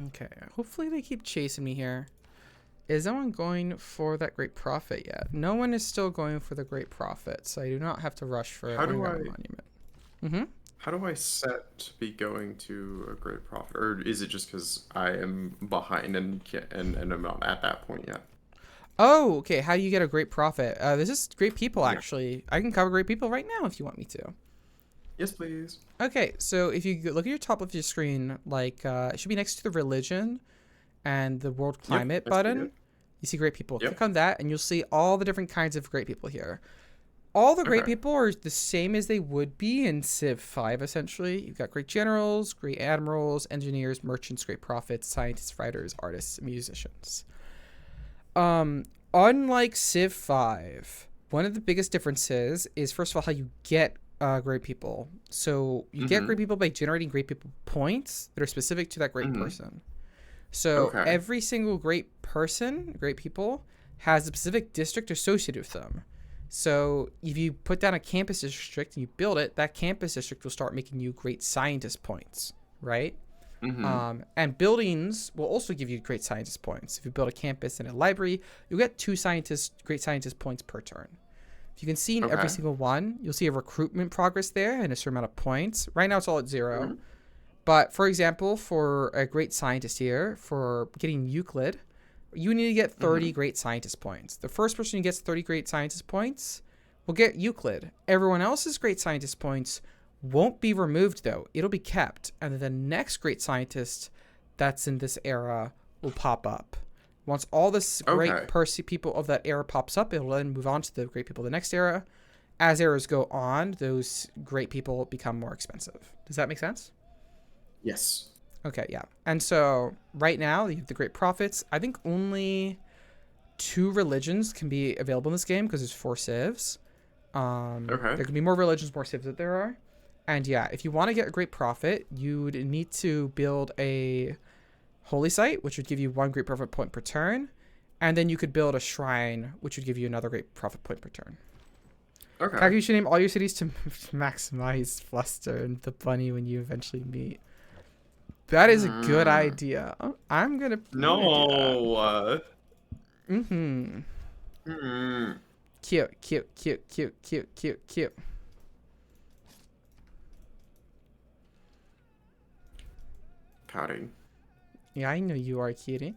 A: Okay, hopefully they keep chasing me here. Is anyone going for that great prophet yet? No one is still going for the great prophet, so I do not have to rush for it.
B: How do
A: I'm gonna
B: I-
A: grab a monument. Mm-hmm.
B: How do I set to be going to a great prophet, or is it just because I am behind and I'm not at that point yet?
A: Oh, okay. How do you get a great prophet? This is great people,
B: Yeah.
A: actually. I can cover great people right now if you want me to.
B: Yes, please.
A: Okay, so if you look at your top of your screen, like it should be next to the religion and the world climate
B: I see
A: button.
B: it.
A: You see great people.
B: Yep.
A: Click on that, and you'll see all the different kinds of great people here. all the great
B: Okay.
A: people are the same as they would be in Civ 5, essentially. You've got great generals, great admirals, engineers, merchants, great prophets, scientists, writers, artists, musicians. Unlike Civ 5, one of the biggest differences is, first of all, how you get great people. So you get great people by generating great people points that are specific to that great person. So
B: Okay.
A: every single great person, great people, has a specific district associated with them. So if you put down a campus district and you build it, that campus district will start making you great scientist points, right? And buildings will also give you great scientist points. If you build a campus and a library, you'll get 2 great scientist points per turn. If you can see in every
B: Okay.
A: single one, you'll see a recruitment progress there and a certain amount of points. Right now it's all at 0.
B: Mhm.
A: But for example, for a great scientist here, for getting Euclid, you need to get 30 great scientist points. The first person who gets 30 great scientist points will get Euclid. Everyone else's great scientist points won't be removed, though. It'll be kept. And then the next great scientist that's in this era will pop up. Once all this great people of that era pops up, it'll then move on to the great people of the next era. As eras go on, those great people become more expensive. Does that make sense?
B: Yes.
A: Okay, yeah. And so right now, you have the great prophets. I think only 2 religions can be available in this game because there's 4 civs. There can be more religions, more civs that there are. And yeah, if you want to get a great prophet, you'd need to build a holy site, which would give you 1 great prophet point per turn. And then you could build a shrine, which would give you another great prophet point per turn.
B: Okay.
A: Kaki, you should name all your cities to maximize Fluster and the bunny when you eventually meet. That is a good idea. I'm gonna.
B: No.
A: Mm-hmm. Cute, cute, cute, cute, cute, cute, cute.
B: Pouting.
A: Yeah, I know you are, cutie.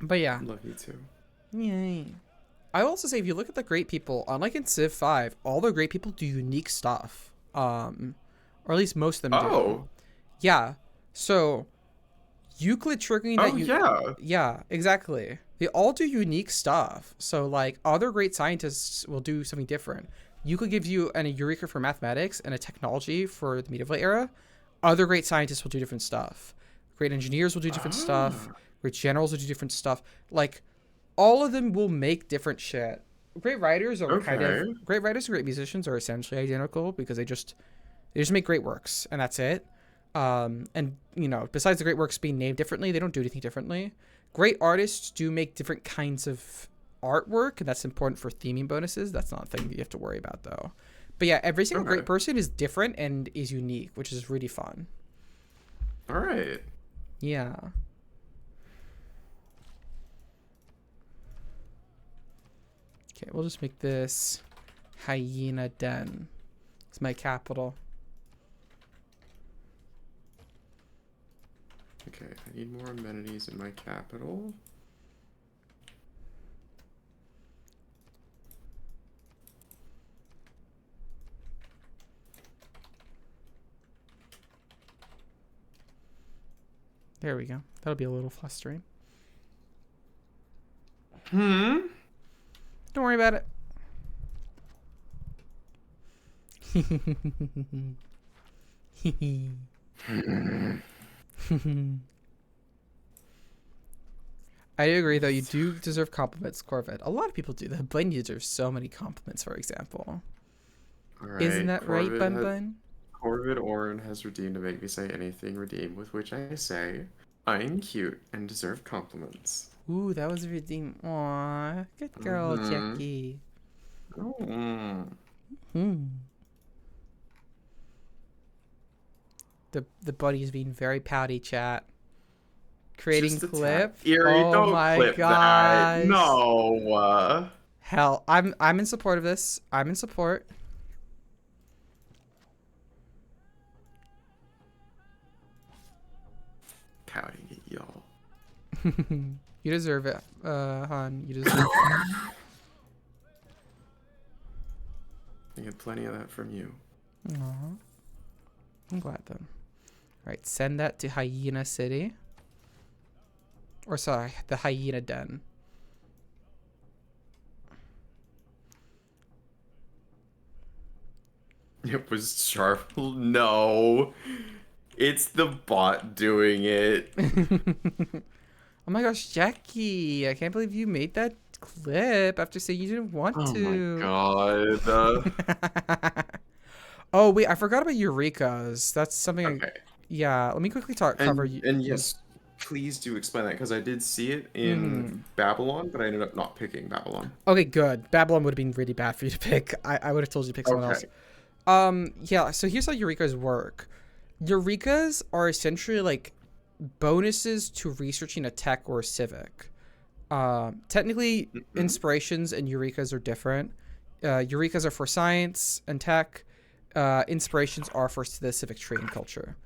A: But yeah.
B: Love you too.
A: Yay. I will also say, if you look at the great people, unlike in Civ 5, all the great people do unique stuff. Or at least most of them do. Yeah. So, Euclid triggering that... Yeah, exactly. They all do unique stuff. So, like, other great scientists will do something different. Euclid gives you an Eureka for mathematics and a technology for the medieval era. Other great scientists will do different stuff. Great engineers will do different stuff. Great generals will do different stuff. Like, all of them will make different shit. Great writers are great writers and great musicians are essentially identical because they just make great works and that's it. And you know, besides the great works being named differently, they don't do anything differently. Great artists do make different kinds of artwork, and that's important for theming bonuses. That's not a thing that you have to worry about though. But yeah, every single great person is different and is unique, which is really fun.
B: All right.
A: Yeah. Okay, we'll just make this Hyena Den. It's my capital.
B: Okay, I need more amenities in my capital.
A: There we go. That'll be a little flustering.
B: Hmm?
A: Don't worry about it. I do agree, though. You do deserve compliments, Corvette. A lot of people do that. Bun deserves so many compliments, for example.
B: Right,
A: Isn't that right, Bun Bun?
B: Corvid Oren has redeemed to make me say anything redeemed, with which I say, I'm cute and deserve compliments.
A: Ooh, that was redeemed. Aww, good girl, Jackie. The buddy's being very pouty, chat. Creating clip.
B: Eerie,
A: oh
B: don't
A: my
B: clip
A: gosh.
B: that. No.
A: Hell, I'm in support of this. I'm in support.
B: Pouting at y'all.
A: You deserve it, hon. You deserve it.
B: I get plenty of that from you.
A: Aww. I'm glad though. Alright, send that to Hyena City. Or sorry, the hyena den.
B: It was sharp. No. It's the bot doing it.
A: Oh my gosh, Jackie, I can't believe you made that clip after saying you didn't want
B: Oh my
A: to.
B: god.
A: Oh wait, I forgot about Eureka's. That's something
B: Okay.
A: yeah, let me quickly cover you.
B: And yes, please do explain that because I did see it in Babylon, but I ended up not picking Babylon.
A: Okay, good. Babylon would have been really bad for you to pick. I would have told you to pick someone else.
B: Okay.
A: Yeah, so here's how Eureka's work. Eureka's are essentially like bonuses to researching a tech or a civic. Technically, inspirations and Eureka's are different. Eureka's are for science and tech. Inspirations are for the civic tree and culture.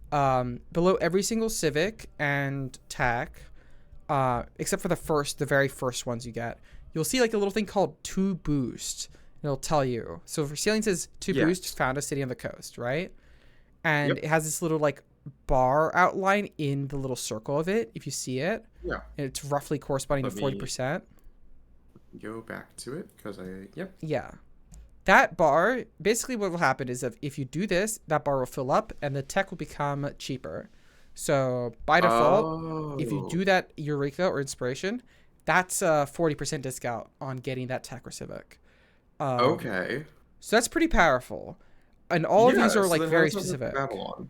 A: Below every single civic and tech, except for the very first ones you get, you'll see like a little thing called to boost. It'll tell you. So for sailing, it says to boost, found a city on the coast, right? And it has this little like bar outline in the little circle of it, if you see it.
B: Yeah.
A: And it's roughly corresponding to 40%.
B: Go back to it because
A: Yeah. That bar, basically what will happen is if you do this, that bar will fill up and the tech will become cheaper. So by default, if you do that Eureka or inspiration, that's a 40% discount on getting that tech or civic.
B: Okay.
A: So that's pretty powerful. And all of these are like very specific.
B: Babylon.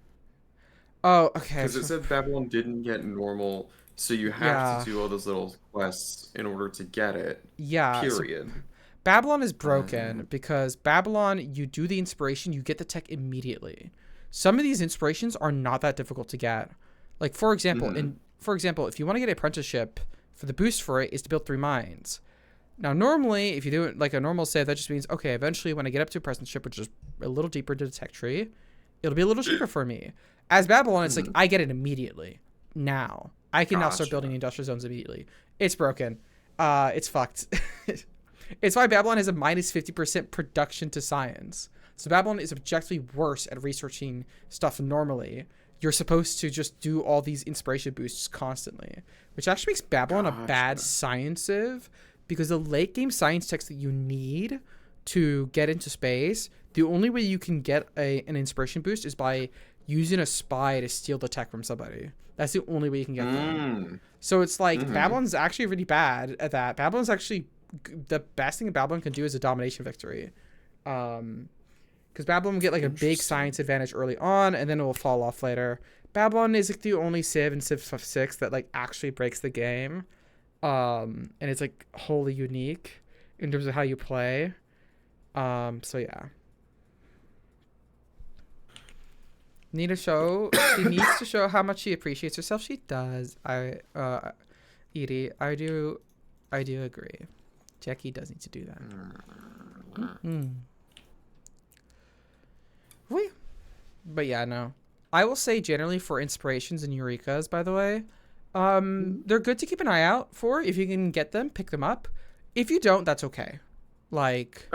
A: Oh, okay.
B: Because it said Babylon didn't get normal, so you have to do all those little quests in order to get it.
A: Yeah.
B: Period.
A: So Babylon is broken because Babylon, you do the inspiration, you get the tech immediately. Some of these inspirations are not that difficult to get. Like for example, if you want to get an apprenticeship, for the boost for it is to build 3 mines. Now, normally, if you do it like a normal save, that just means, okay, eventually when I get up to apprenticeship, which is a little deeper into the tech tree, it'll be a little cheaper for me. As Babylon, it's like, I get it immediately. Now. I can now start building industrial zones immediately. It's broken. It's fucked. It's why Babylon has a minus 50% production to science. So Babylon is objectively worse at researching stuff normally. You're supposed to just do all these inspiration boosts constantly, which actually makes Babylon a bad science civ. Because the late game science techs that you need to get into space, the only way you can get an inspiration boost is by using a spy to steal the tech from somebody. That's the only way you can get them. So it's like Babylon's actually really bad at that. Babylon's actually the best thing that Babylon can do is a domination victory. Because Babylon will get like a big science advantage early on and then it will fall off later. Babylon is like the only civ in Civ 6 that like actually breaks the game. And it's like wholly unique in terms of how you play. So yeah. She needs to show how much she appreciates herself. She does. Edie, I do agree. Jackie does need to do that. Wait. But yeah, no. I will say generally for inspirations and Eureka's, by the way, they're good to keep an eye out for. If you can get them, pick them up. If you don't, that's okay. Like,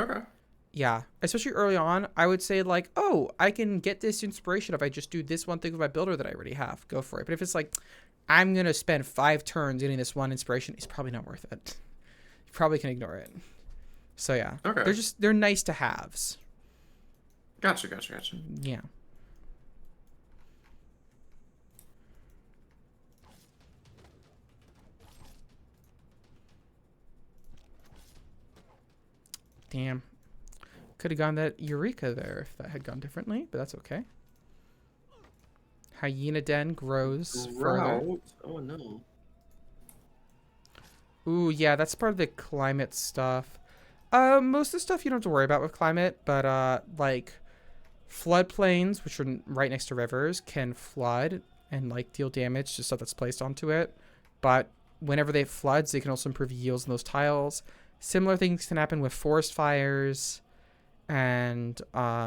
A: yeah, especially early on, I would say like, oh, I can get this inspiration if I just do this one thing with my builder that I already have. Go for it. But if it's like, I'm gonna spend 5 turns getting this one inspiration, it's probably not worth it. You probably can ignore it. So yeah, they're nice to haves.
B: Gotcha.
A: Yeah. Damn. Could have gone that Eureka there if that had gone differently, but that's okay. Hyena Den grows further.
C: Oh no.
A: Ooh, yeah, that's part of the climate stuff. Most of the stuff you don't have to worry about with climate, but like floodplains, which are right next to rivers, can flood and like deal damage to stuff that's placed onto it. But whenever they floods, they can also improve yields in those tiles. Similar things can happen with forest fires and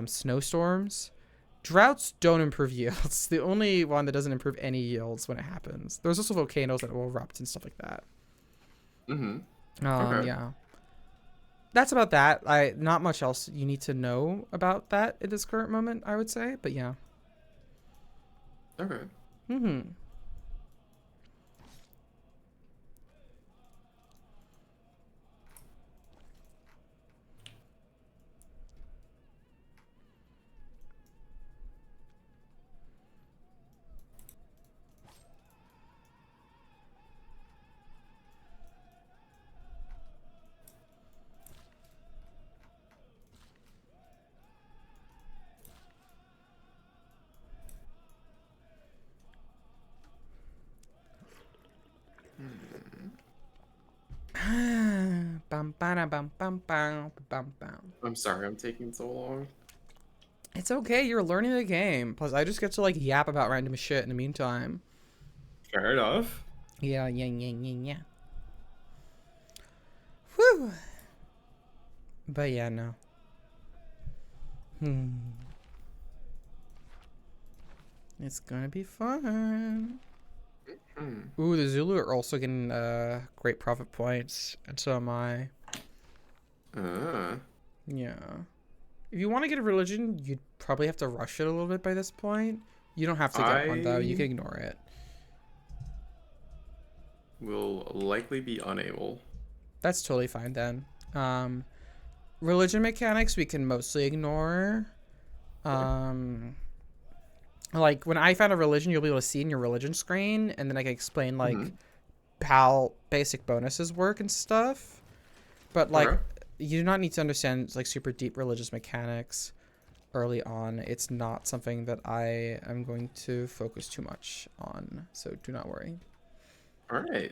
A: snowstorms. Droughts don't improve yields. The only one that doesn't improve any yields when it happens. There's also volcanoes that will erupt and stuff like that. Yeah. That's about that. Not much else you need to know about that at this current moment, I would say. But yeah.
B: Okay.
A: bum bam bum bum bum bum bum.
B: I'm sorry, I'm taking so long.
A: It's okay. You're learning the game. Plus, I just get to like yap about random shit in the meantime.
B: Fair enough.
A: Yeah, yeah, yeah, yeah, yeah. Whew. But yeah, no. It's gonna be fun. Ooh, the Zulu are also getting great profit points, and so am I. Yeah. If you want to get a religion, you'd probably have to rush it a little bit by this point. You don't have to get one though. You can ignore it.
B: Will likely be unable.
A: That's totally fine then. Religion mechanics we can mostly ignore. Like when I found a religion, you'll be able to see in your religion screen, and then I can explain like how basic bonuses work and stuff. But like, you do not need to understand like super deep religious mechanics early on. It's not something that I am going to focus too much on, so do not worry.
B: All right.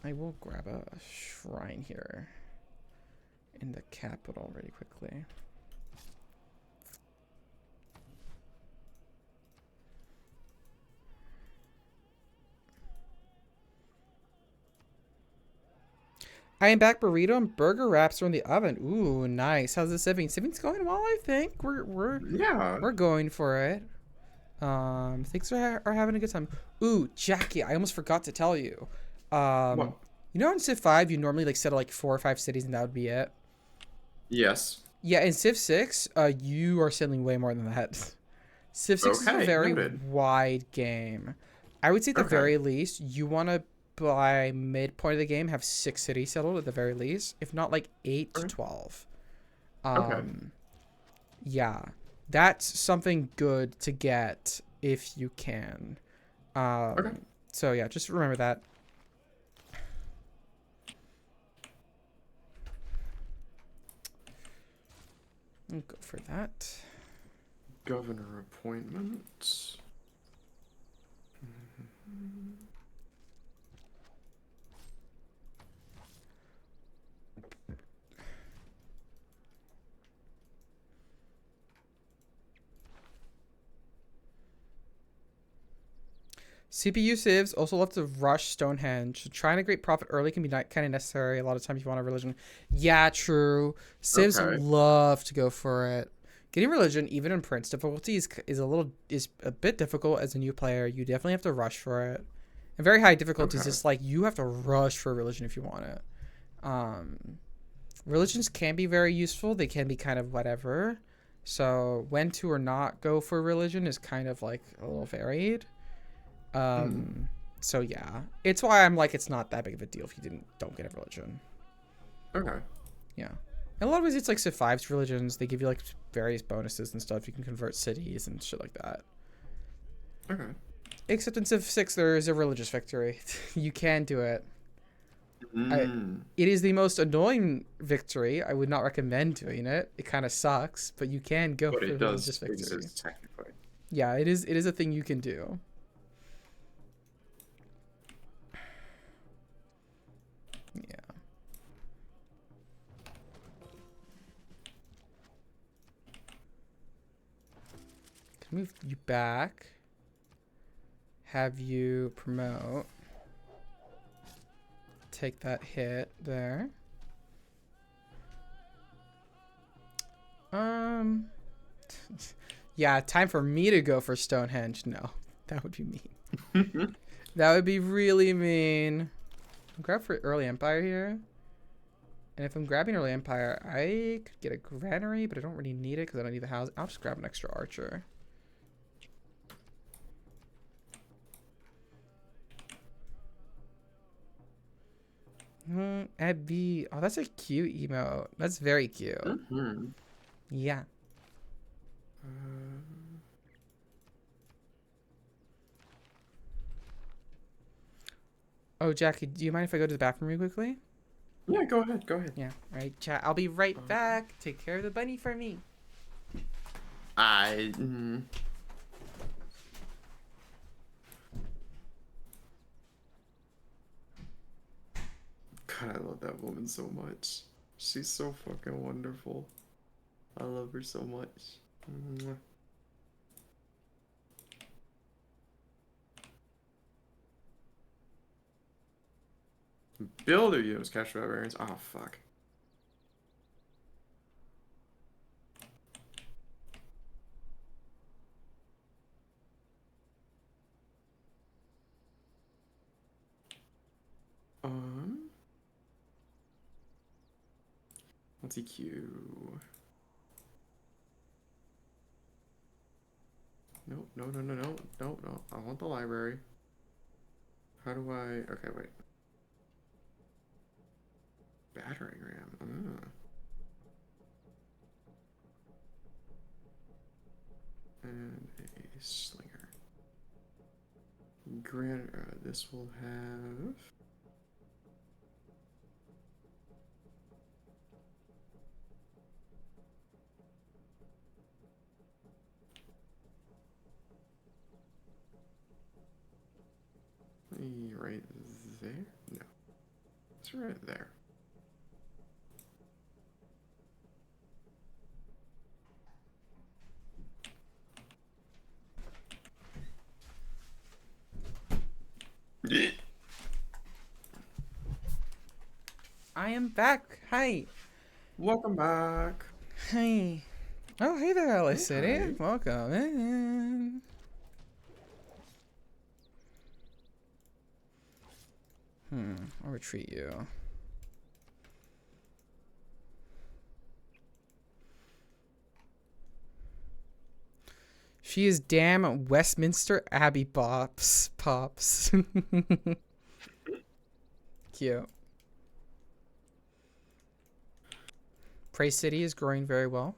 A: I will grab a shrine here in the capital really quickly. I am back. Burrito and burger wraps are in the oven. Ooh, nice. How's the sieving? Sieving's going well, I think. We're going for it. Things are having a good time. Ooh, Jackie, I almost forgot to tell you.
B: What?
A: You know in Civ 5 you normally like settle like 4 or 5 cities and that would be it?
B: Yes.
A: Yeah, in Civ 6, you are settling way more than that. Civ 6 is a very wide game. I would say at the very least, you want to, by midpoint of the game, have 6 cities settled at the very least. If not, like 8 to 12. Yeah. That's something good to get if you can. So yeah, just remember that. I'll go for that.
B: Governor appointments.
A: CPU civs also love to rush Stonehenge. Trying to great profit early can be kind of necessary. A lot of times if you want a religion. Yeah, true. Civs love to go for it. Getting religion, even in Prince difficulty, is a bit difficult as a new player. You definitely have to rush for it. And very high difficulty is just like you have to rush for religion if you want it. Religions can be very useful. They can be kind of whatever. So when to or not go for religion is kind of like a little varied. So yeah, it's why I'm like, it's not that big of a deal if you don't get a religion. Yeah. And a lot of ways it's like Civ 5's religions. They give you like various bonuses and stuff. You can convert cities and shit like that. Except in Civ 6, there is a religious victory. You can do it. It is the most annoying victory. I would not recommend doing it. It kind of sucks, but you can go for religious victory. Yeah, it is a thing you can do. Yeah. Can move you back. Have you promote. Take that hit there. Yeah, time for me to go for Stonehenge. No, that would be mean. That would be really mean. I'll grab for Early Empire here. And if I'm grabbing Early Empire, I could get a granary, but I don't really need it because I don't need the house. I'll just grab an extra archer. Abby. Oh, that's a cute emote. That's very cute. Yeah. Oh, Jackie, do you mind if I go to the bathroom really quickly?
B: Yeah, go ahead.
A: Yeah, right, chat. I'll be right back. Take care of the bunny for me.
B: woman so much. She's so fucking wonderful. I love her so much. Mwah. Builder use capture barbarians. Oh fuck. Let's EQ. No, no, no, no, no, no, no. I want the library. How do I? Okay, wait. Battering ram. And a slinger. This will have. Right there? No. It's right there.
A: I am back. Hi.
B: Welcome back.
A: Hi. Oh, hey there, LA
B: Hey,
A: City.
B: hi.
A: Welcome in. I'll retreat you. She is damn Westminster Abbey pops. Cute. Prey City is growing very well.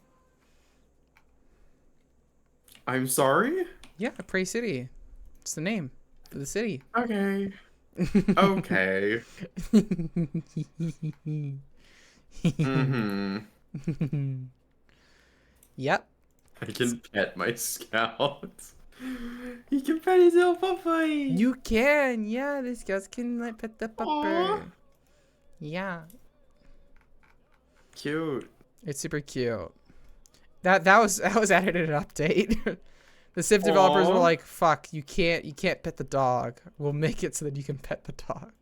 B: I'm sorry?
A: Yeah, Prey City. It's the name for the city.
B: Okay. Okay. Mm-hmm.
A: Yep.
B: I can pet my scout. He can pet his little puppy.
A: You can. Yeah, the scouts can like pet the pupper.
B: Aw.
A: Yeah.
B: Cute.
A: It's super cute. That was added in an update. The Civ developers were
B: Aw.
A: like, "Fuck, you can't pet the dog. We'll make it so that you can pet the dog."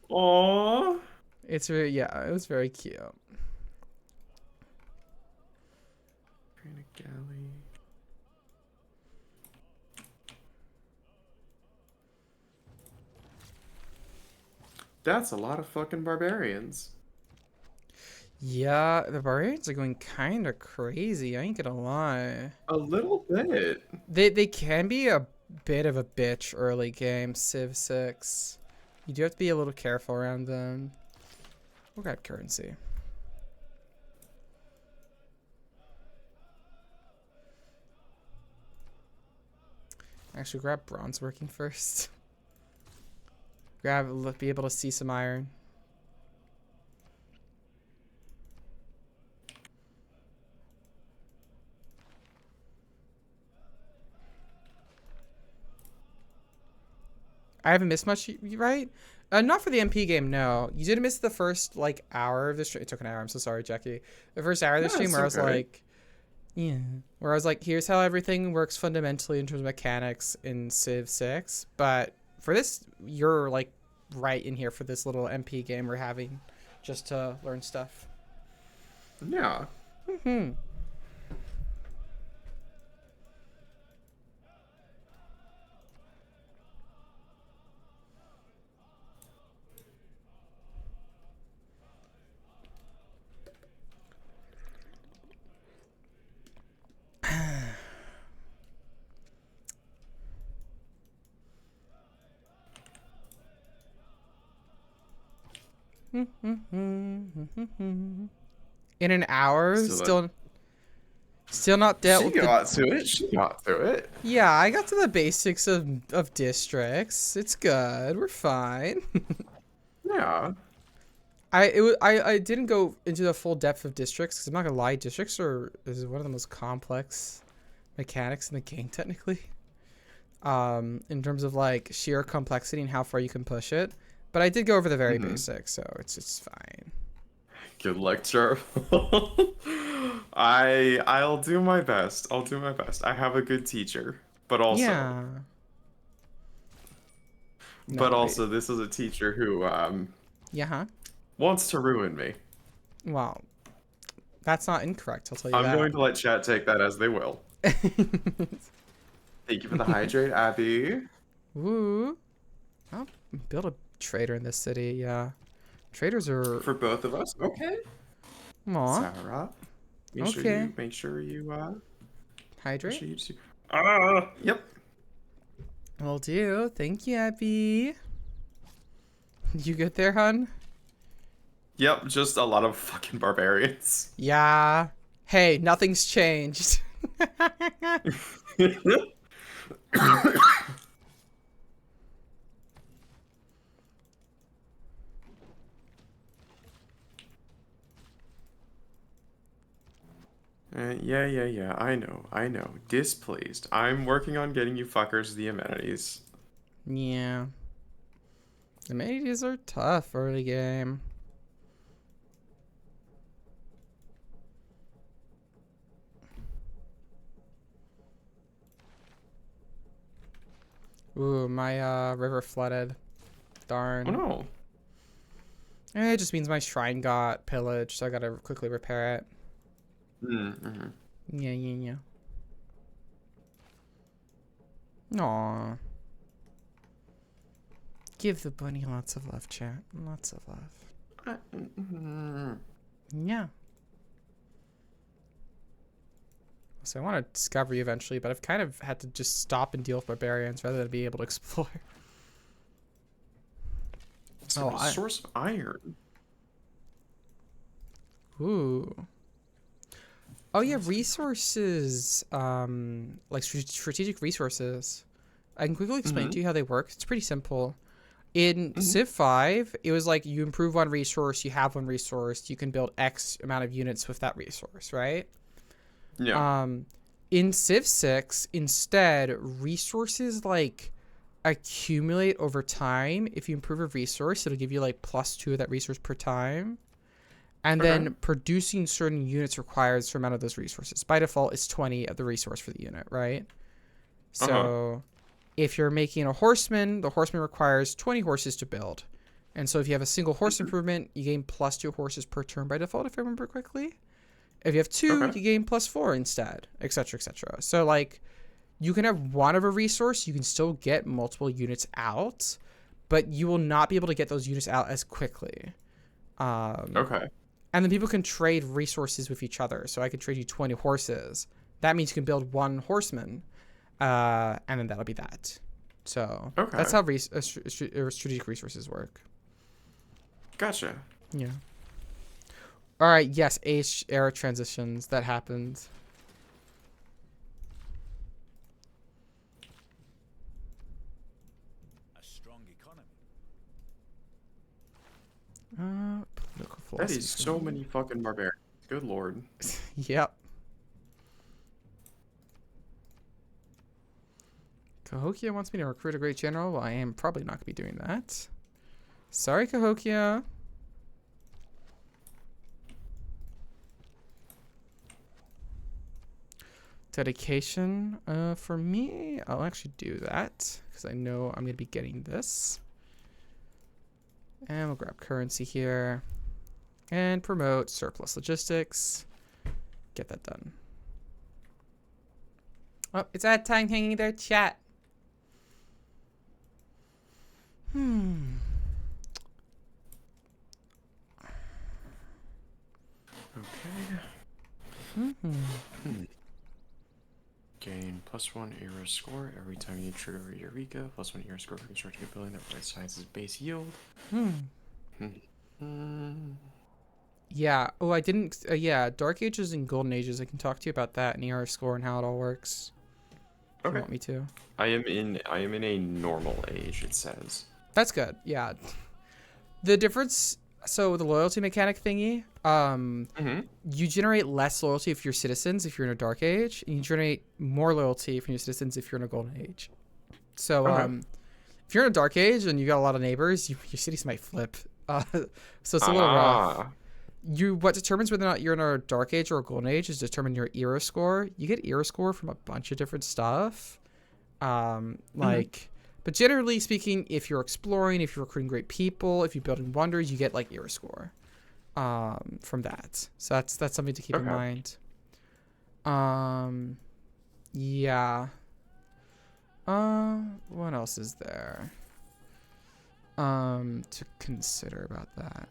B: Aww.
A: It's very it was very cute.
B: Granite Galley. That's a lot of fucking barbarians.
A: Yeah, the barbarians are going kind of crazy. I ain't gonna lie.
B: A little bit.
A: They can be a bit of a bitch early game, Civ 6. You do have to be a little careful around them. We'll grab currency. Actually, grab bronze working first. Be able to see some iron. I haven't missed much, right? Not for the MP game, no. You did miss the first, like, hour of the stream. It took an hour. I'm so sorry, Jackie. The first hour of the
B: No,
A: stream
B: it's
A: where I was
B: okay.
A: like, yeah. Where I was like, here's how everything works fundamentally in terms of mechanics in Civ 6. But for this, you're, like, right in here for this little MP game we're having just to learn stuff.
B: Yeah.
A: Hmm. In an hour, still not dealt with
B: She
A: the...
B: got to it. She got through it.
A: Yeah, I got to the basics of districts. It's good. We're fine.
B: Yeah.
A: I didn't go into the full depth of districts because I'm not gonna lie, districts is one of the most complex mechanics in the game technically. In terms of like sheer complexity and how far you can push it. But I did go over the very
B: Mhm.
A: basics, so it's fine.
B: Good luck, Charles. I'll do my best. I'll do my best. I have a good teacher, but also
A: Yeah. No,
B: but
A: I.
B: also this is a teacher who
A: Yeah. Huh?
B: wants to ruin me.
A: Well, that's not incorrect. I'll tell you
B: I'm
A: that.
B: going to let chat take that as they will. Thank you for the hydrate, Abby.
A: Ooh. I'll build a trader in this city. Yeah. Traders are.
B: For both of us. Okay.
A: Aw.
B: Sarah,
A: Okay.
B: make
A: Hydrate.
B: sure you do. Yep.
A: Will do. Thank you, Abby. You good there, hun?
B: Yep, just a lot of fucking barbarians.
A: Yeah. Hey, nothing's changed.
B: Yeah. I know. Displeased. I'm working on getting you fuckers the amenities.
A: Yeah. Amenities are tough early game. Ooh, my river flooded.
B: Oh
A: Darn.
B: no.
A: It just means my shrine got pillaged, so I gotta quickly repair it.
B: Mm-hmm.
A: Yeah. Aw. Give the bunny lots of love, chat. Lots of love. Yeah. So I want to discover you eventually, but I've kind of had to just stop and deal with barbarians rather than be able to explore.
B: So a source of iron.
A: Ooh. Oh yeah, resources. Like strategic resources. I can quickly explain to you how they work. It's pretty simple. In Civ 5, it was like you improve one resource, you have one resource, you can build X amount of units with that resource, right?
B: Yeah.
A: In Civ 6, instead, resources like accumulate over time. If you improve a resource, it'll give you like +2 of that resource per time. And then producing certain units requires a certain amount of those resources. By default, it's 20 of the resource for the unit, right? So if you're making a horseman, the horseman requires 20 horses to build. And so if you have a single horse improvement, you gain +2 horses per turn by default, if I remember correctly. If you have 2, you gain +4 instead, etc., etc. So like you can have one of a resource, you can still get multiple units out, but you will not be able to get those units out as quickly. And then people can trade resources with each other. So I could trade you 20 horses. That means you can build one horseman. And then that'll be that. So that's how strategic resources work.
B: Gotcha.
A: Yeah. All right. Yes. Age era transitions. That happened.
C: A strong economy.
A: Political
B: That
A: philosophy.
B: is so many fucking barbarians. Good lord.
A: Yep. Cahokia wants me to recruit a great general. Well, I am probably not going to be doing that. Sorry, Cahokia. Dedication. For me, I'll actually do that because I know I'm going to be getting this. And we'll grab currency here. And promote surplus logistics. Get that done. Oh, it's that time hanging there, chat.
B: Okay. Gain +1 era score every time you trigger Eureka. +1 era score for constructing a building that right size is base yield.
A: Yeah. Oh, I didn't. Yeah, Dark Ages and Golden Ages. I can talk to you about that and ER score and how it all works. If you want me to.
B: I am in a normal age, it says.
A: That's good. Yeah. The difference. So the loyalty mechanic thingy. You generate less loyalty if you're citizens if you're in a Dark Age, and you generate more loyalty from your citizens if you're in a Golden Age. So If you're in a dark age and you got a lot of neighbors, your cities might flip. So it's a little rough.
B: Ah.
A: What determines whether or not you're in a dark age or a golden age is determine your era score. You get era score from a bunch of different stuff. Like, but generally speaking, if you're exploring, if you're recruiting great people, if you're building wonders, you get like era score from that. So that's something to keep in mind. Yeah. What else is there to consider about that?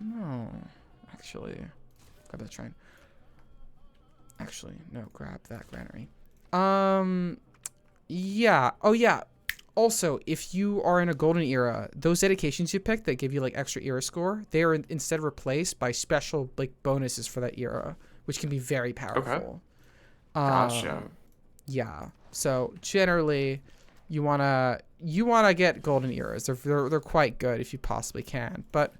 A: No, actually, grab that shrine. Actually, no, grab that granary. Yeah. Oh yeah. Also, if you are in a golden era, those dedications you pick that give you like extra era score, they are instead replaced by special like bonuses for that era, which can be very powerful.
B: Gotcha.
A: Yeah. So generally, you wanna get golden eras. They're quite good if you possibly can. But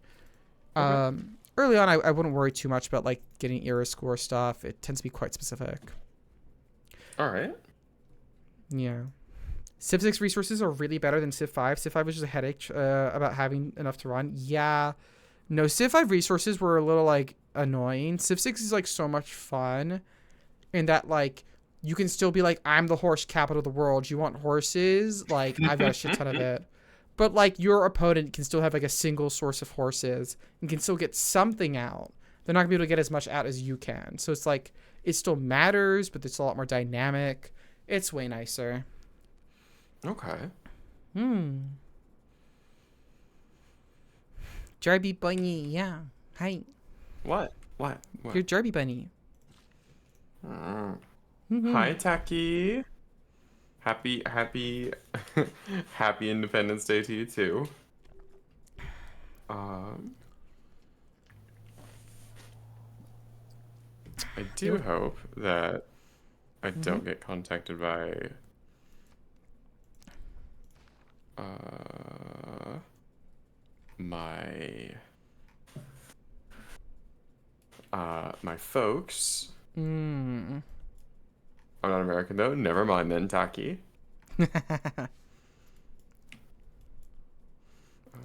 A: early on, I wouldn't worry too much about like getting era score stuff. It tends to be quite specific.
B: All right.
A: Yeah. Civ 6 resources are really better than Civ 5. Civ 5 was just a headache about having enough to run. Yeah. No, Civ 5 resources were a little like annoying. Civ 6 is like so much fun in that like you can still be like, I'm the horse capital of the world. You want horses? Like, I've got a shit ton of it. But like your opponent can still have like a single source of horses and can still get something out. They're not gonna be able to get as much out as you can. So it's like it still matters, but it's a lot more dynamic. It's way nicer.
B: Okay.
A: Jarby Bunny, yeah. Hi.
B: What?
A: You're Jarby Bunny.
B: Hi, Taki. Happy happy Independence Day to you too. I do hope that I don't get contacted by my folks. I'm not American though. Never mind then, Taki.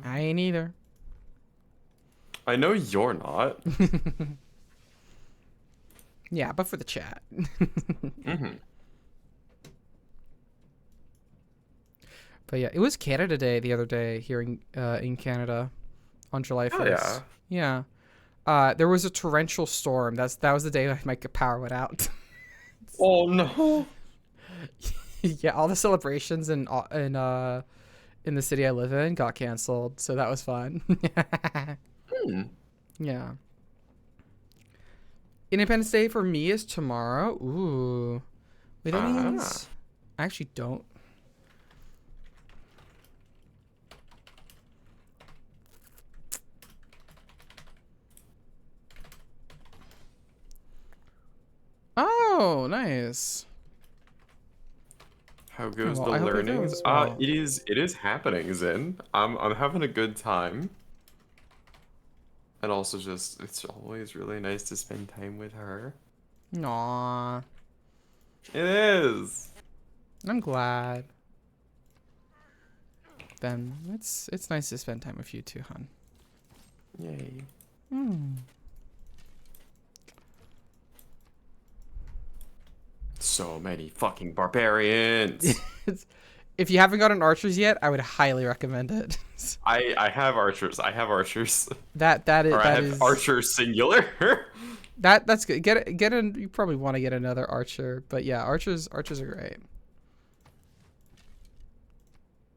A: I ain't either.
B: I know you're not.
A: Yeah, but for the chat. But yeah, it was Canada Day the other day here in Canada on July 1st.
B: Oh,
A: yeah. There was a torrential storm. That was the day my power went out.
B: Oh no.
A: Yeah, all the celebrations in the city I live in got canceled, so that was fun. Yeah. Independence Day for me is tomorrow. Ooh. Wait, that means I actually don't. Oh, nice.
B: How goes
A: Well,
B: the
A: I hope it
B: learnings?
A: goes well.
B: It is happening, Zin. I'm having a good time. And also just it's always really nice to spend time with her.
A: Aww.
B: It is.
A: I'm glad. Ben, it's nice to spend time with you too, hon.
B: Yay. So many fucking barbarians.
A: If you haven't gotten archers yet, I would highly recommend it.
B: I have archers. I have archers.
A: That is.
B: Or I have archers singular.
A: That's good. You probably want to get another archer, but yeah, archers are great.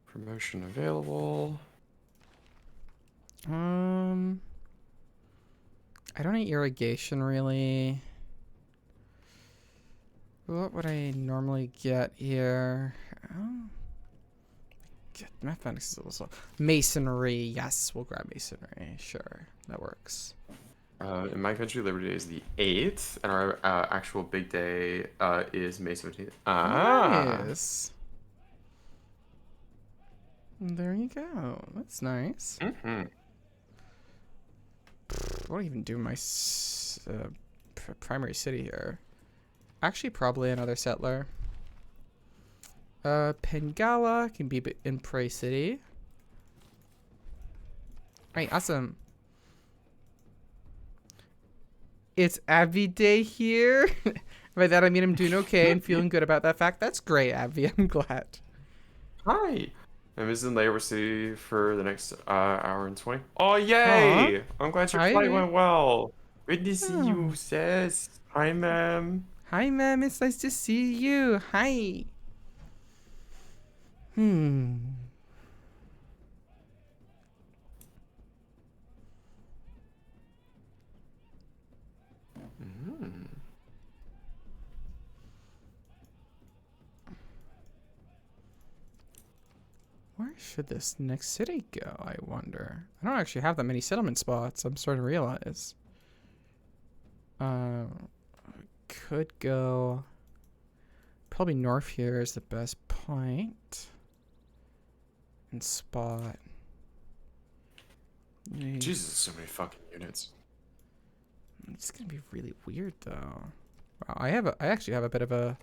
B: Promotion available.
A: I don't need irrigation really. What would I normally get here? Mathematics is a little slow. Masonry, yes, we'll grab masonry. Sure, that works.
B: In my country, Liberty Day is the 8th, and our actual big day is May 17th.
A: Nice. There you go. That's nice. What do I even do in my primary city here? Actually, probably another settler. Pengala can be in Prey City. Alright, awesome. It's Abby Day here. By that I mean I'm doing okay and feeling good about that fact. That's great, Abby. I'm glad.
B: Hi. I'm visiting Labor City for the next hour and 20. Oh,
A: Aw.
B: yay! I'm glad your
A: Hi.
B: flight went well. Good to see
A: Oh.
B: you, sis. Hi, ma'am.
A: Hi, ma'am. It's nice to see you. Hi. Hmm.
B: Mm.
A: Where should this next city go, I wonder? I don't actually have that many settlement spots, I'm starting to realize. Could go... Probably north here is the best point. And spot.
B: Jesus, so many fucking units.
A: It's gonna be really weird, though. Wow, I actually have a bit of a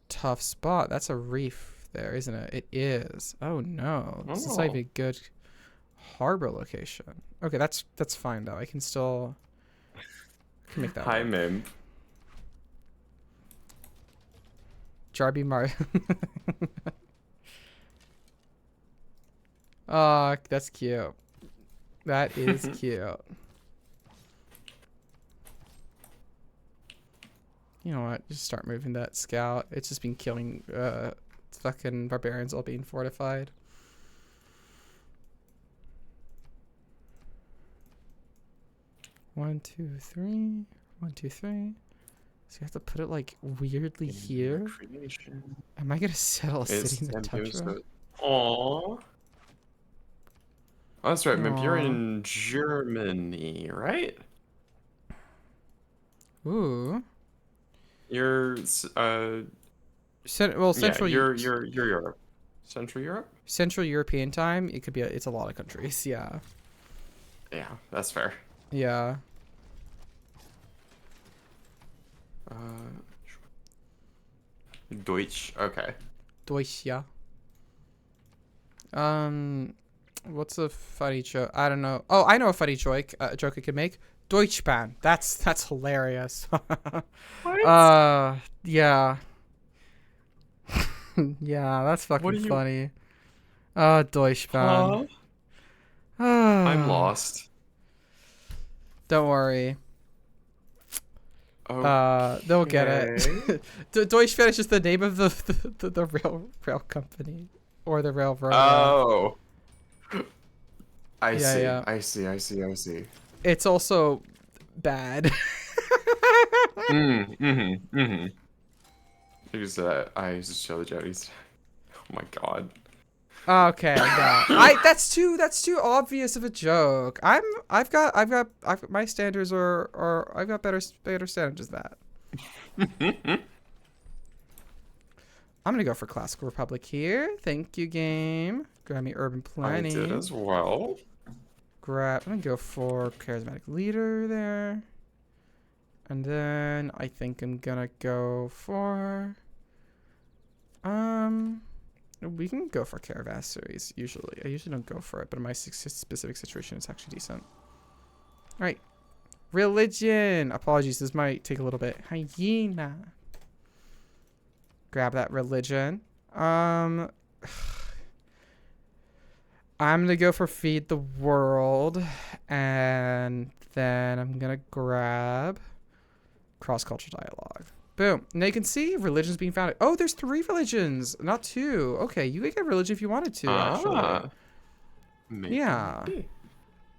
A: tough spot. That's a reef there, isn't it? It is. Oh, no. This is not even a good harbor location. Okay, that's fine though. I can still make that
B: Hi,
A: work.
B: ma'am.
A: Jarby Mar. Oh, that's cute. That is cute. You know what? Just start moving that scout. It's just been killing fucking barbarians all being fortified. One, two, three. 1, 2, 3. So you have to put it like weirdly here. Am I gonna settle a city in the tundra?
B: Aww. Oh, that's right, ma'am. You're
A: Aw.
B: in Germany, right?
A: Ooh.
B: You're
A: Well, Central.
B: yeah, you're Europe. Central Europe?
A: Central European time. It could be. It's a lot of countries. Yeah.
B: Yeah, that's fair.
A: Yeah.
B: Deutsch. Okay.
A: Deutsch. Yeah. What's a funny joke? I don't know. Oh, I know a funny joke. Joke I could make. Deutschbahn. That's hilarious.
B: What?
A: Yeah. Yeah, that's fucking
B: you?
A: funny. Deutschbahn.
B: Huh? I'm lost.
A: Don't worry.
B: Okay.
A: They'll get it. Deutschbahn is just the name of the rail company or the railroad.
B: Oh. I
A: Yeah,
B: see.
A: yeah.
B: I see. I see. I see.
A: It's also bad.
B: Because I used to show the Jody's. Oh my god.
A: Okay, no. That's too obvious of a joke. I've got my standards are I've got better standards than that. I'm gonna go for Classical Republic here. Thank you, game. Grab me Urban Planning.
B: I did as well.
A: I'm gonna go for Charismatic Leader there. And then I think I'm gonna go for we can go for Caravassaries usually. I usually don't go for it, but in my specific situation it's actually decent. Alright. Religion. Apologies, this might take a little bit. Hyena. Grab that religion. I'm gonna go for Feed the World. And then I'm gonna grab Cross-Cultural Dialogue. Boom. Now you can see religions being founded. Oh, there's 3 religions, not 2. Okay, you could get religion if you wanted to, actually.
B: Maybe.
A: Yeah.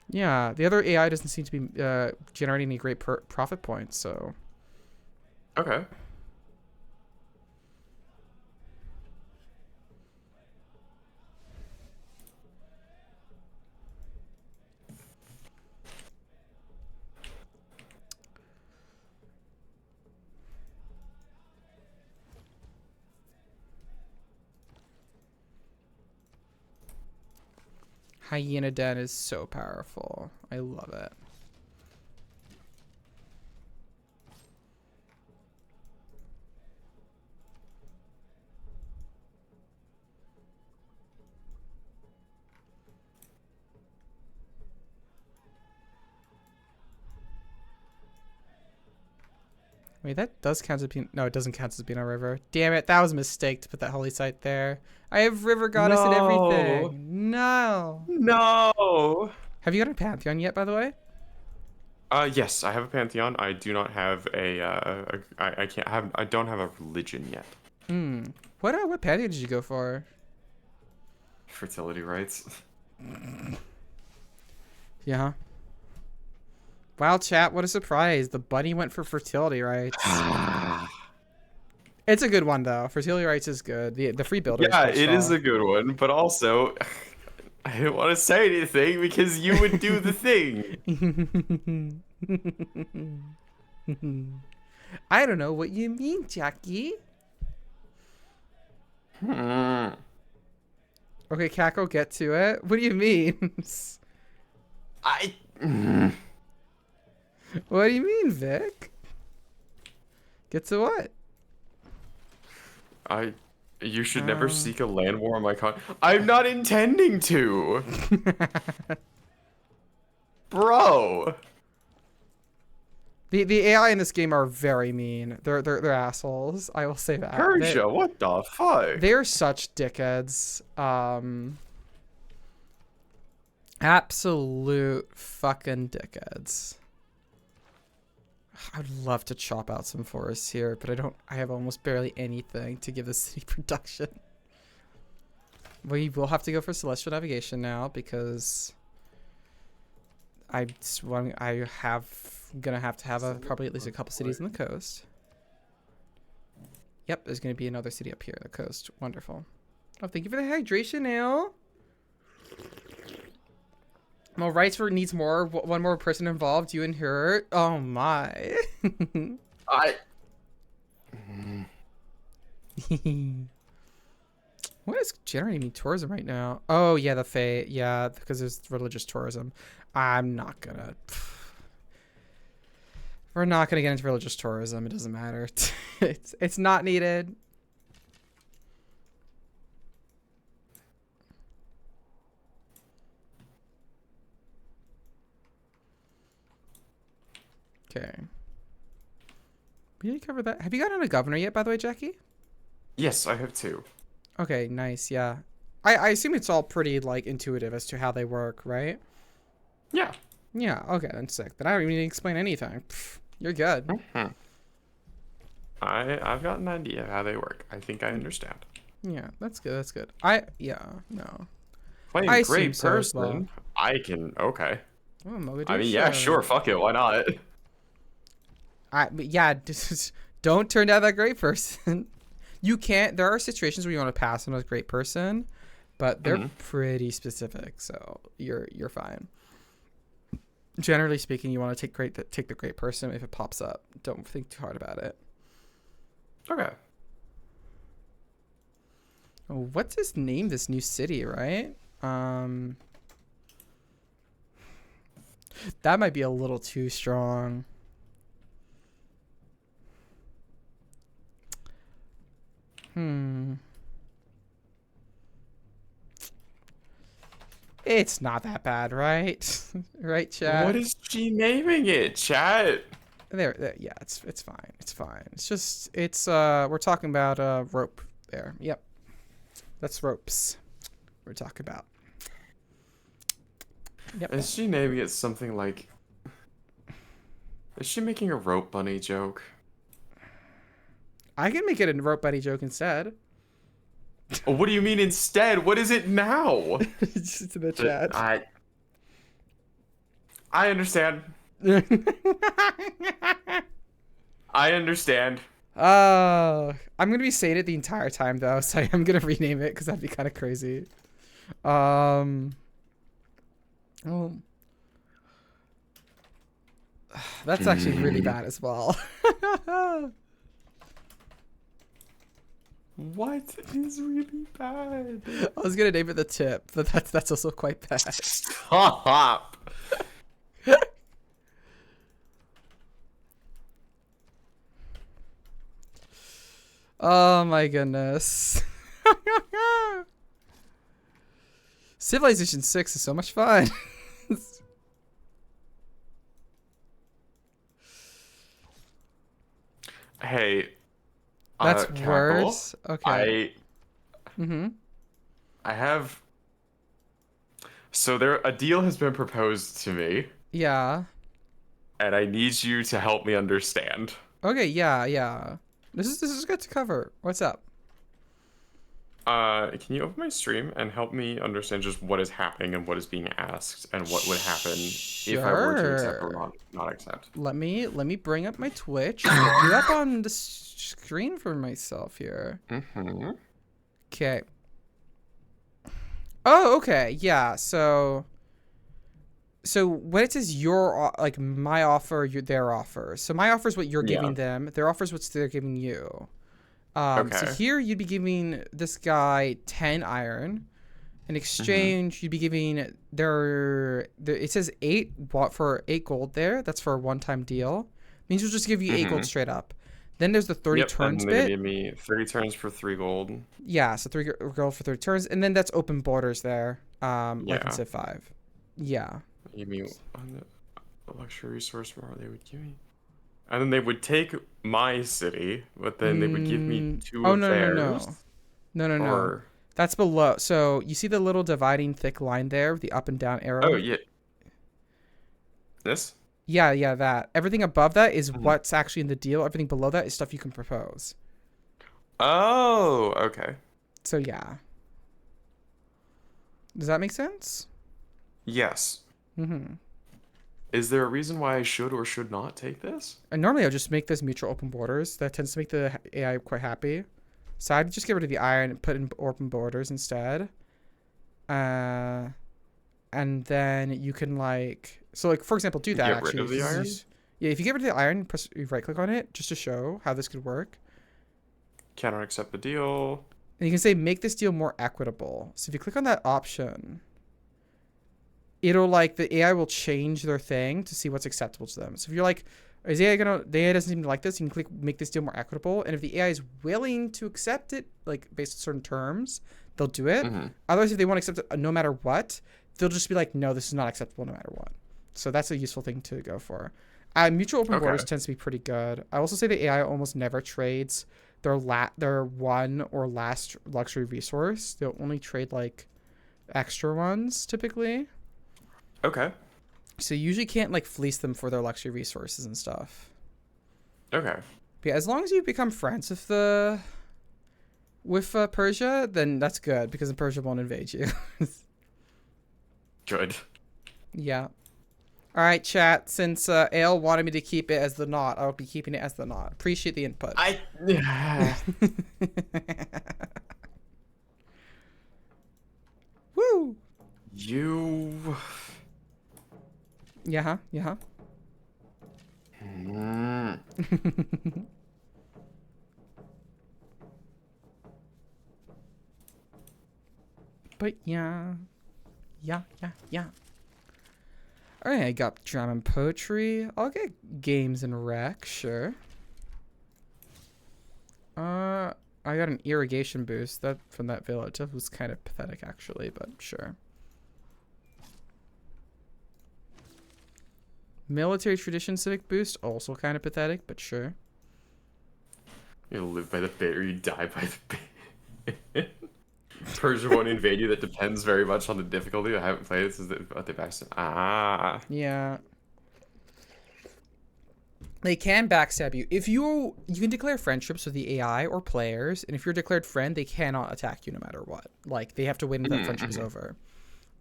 A: Yeah, the other AI doesn't seem to be generating any great profit points, so.
B: Okay.
A: Hyena Den is so powerful. I love it. Wait, that does count as being... No, it doesn't count as being a river. Damn it, that was a mistake to put that holy site there. I have river goddess and everything. No.
B: No.
A: Have you got a pantheon yet, by the way?
B: Yes, I have a pantheon. I do not have I don't have a religion yet.
A: What pantheon did you go for?
B: Fertility rites.
A: Yeah. Wow, chat, what a surprise. The bunny went for fertility rites. It's a good one, though. Fertility rites is good. The free builder
B: Yeah,
A: is
B: it is a good one, but also, I didn't want to say anything because you would do the thing.
A: I don't know what you mean, Jackie. Okay, Kako, get to it. What do you mean? What do you mean, Vic? Get to what?
B: You should never seek a land war on my I'm not intending to. Bro.
A: The AI in this game are very mean. They're assholes. I will say that.
B: Persia, what the fuck?
A: They're such dickheads. Absolute fucking dickheads. I'd love to chop out some forests here, but I have almost barely anything to give the city production. We will have to go for celestial navigation now because I'm gonna have to have probably at least a couple cities on the coast. Yep, there's gonna be another city up here on the coast. Wonderful. Oh, thank you for the hydration, Nail. Well, rights for needs more. One more person involved. You and her. Oh my. What is generating tourism right now? Oh yeah, the Fae. Yeah, because there's religious tourism. I'm not gonna. We're not gonna get into religious tourism. It doesn't matter. It's not needed. Okay. We didn't cover that. Have you gotten a governor yet, by the way, Jackie?
B: Yes, I have 2.
A: Okay, nice. Yeah. I assume it's all pretty like intuitive as to how they work, right?
B: Yeah.
A: Yeah. Okay, then sick. Then I don't even need to explain anything. Pff, you're good.
B: I've got an idea of how they work. I think I understand.
A: Yeah, that's good. That's good. No.
B: Playing
A: I
B: great
A: assume so as
B: person.
A: well.
B: I can
A: Oh, Mogadishu.
B: I mean, yeah, sure, fuck it, why not?
A: Just don't turn down that great person. You can't. There are situations where you want to pass on a great person, but they're pretty specific, so you're fine. Generally speaking, you want to take the great person if it pops up. Don't think too hard about it.
B: Okay.
A: Oh, what's his name? This new city, right? That might be a little too strong. It's not that bad, right? Right, chat?
B: What is she naming it, chat?
A: There, yeah, it's fine. It's fine. It's just, we're talking about, rope there. Yep. That's ropes we're talking about. Yep.
B: Is she naming it something like... Is she making a rope bunny joke?
A: I can make it a rope buddy joke instead.
B: What do you mean instead? What is it now?
A: Just in the chat.
B: I understand. I understand.
A: I'm gonna be saying it the entire time though, so I'm gonna rename it because that'd be kind of crazy. That's actually really bad as well.
B: What is really bad?
A: I was gonna name it the tip, but that's also quite bad.
B: Stop.
A: Oh my goodness. Civilization 6 is so much fun.
B: Hey,
A: That's
B: Cackle.
A: worse. Okay.
B: I
A: Mm-hmm.
B: I have so there a deal has been proposed to me,
A: Yeah.
B: and I need you to help me understand.
A: Okay, yeah, yeah. This is good to cover. What's up?
B: Can you open my stream and help me understand just what is happening and what is being asked and what would happen if I were to accept or
A: Sure.
B: not accept?
A: Let me bring up my Twitch. Just get you up on the screen for myself here.
B: Mm-hmm.
A: Okay. Oh, okay. Yeah. So when it says like my offer, their offer. So my offer is what you're
B: Yeah.
A: giving them. Their offer is what they're giving you. So
B: Okay.
A: here you'd be giving this guy 10 iron. In
B: Mm-hmm.
A: exchange, you'd be giving it says 8 gold there. That's for a one-time deal. Means you'll just give you 8 gold
B: Mm-hmm.
A: straight up. Then there's the 30
B: Yep,
A: turns
B: and they're gonna
A: bit.
B: give me 30 turns for 3 gold.
A: Yeah, so 3 gold for 30 turns, and then that's open borders there. Like in
B: Yeah.
A: Civ 5. Yeah.
B: Give me on the luxury resource more they would give me. And then they would take my city, but then they would give me two
A: Oh
B: of
A: no no
B: theirs.
A: no no no no.
B: Or
A: That's below. So you see the little dividing thick line there, with the up and down
B: oh
A: arrow.
B: yeah, this.
A: Yeah, yeah, that. Everything above that is
B: Mhm.
A: what's actually in the deal. Everything below that is stuff you can propose.
B: Oh, okay.
A: So yeah. Does that make sense?
B: Yes.
A: Mm-hmm.
B: Is there a reason why I should or should not take this?
A: And normally I'll just make this mutual open borders. That tends to make the AI quite happy. So I'd just get rid of the iron and put in open borders instead. Uh, and then you can like for example, do that
B: Get rid
A: actually.
B: of the iron?
A: Yeah, if you get rid of the iron, press right click on it just to show how this could work.
B: Cannot accept the deal.
A: And you can say make this deal more equitable. So if you click on that option, it'll like the AI will change their thing to see what's acceptable to them. So if you're like, is the AI doesn't seem to like this, you can click make this deal more equitable. And if the AI is willing to accept it, like based on certain terms, they'll do it.
B: Mm-hmm.
A: Otherwise, if they won't accept it no matter what, they'll just be like, no, this is not acceptable no matter what. So that's a useful thing to go for. Mutual open
B: Okay.
A: borders tends to be pretty good. I also say the AI almost never trades their one or last luxury resource. They'll only trade like extra ones typically.
B: Okay.
A: So you usually can't like fleece them for their luxury resources and stuff.
B: Okay.
A: But yeah, as long as you become friends with Persia, then that's good because Persia won't invade you.
B: Good.
A: Yeah. All right, chat. Since Ale wanted me to keep it as the knot, I'll be keeping it as the knot. Appreciate the input.
B: I.
A: Woo.
B: You.
A: Yeah. Yeah.
B: Mm.
A: But yeah. Yeah. Yeah. Yeah. All right, I got drama and poetry. I'll get games and rec, sure. I got an irrigation boost that from that village. That was kind of pathetic, actually, but sure. Military tradition civic boost, also kind of pathetic, but sure.
B: You live by the bit or you die by the bit. Persia won't invade you. That depends very much on the difficulty. I haven't played this. Is what they backstab? Ah.
A: Yeah. They can backstab you. If you can declare friendships with the AI or players, and if you're a declared friend, they cannot attack you no matter what. Like they have to wait until that friendship is over.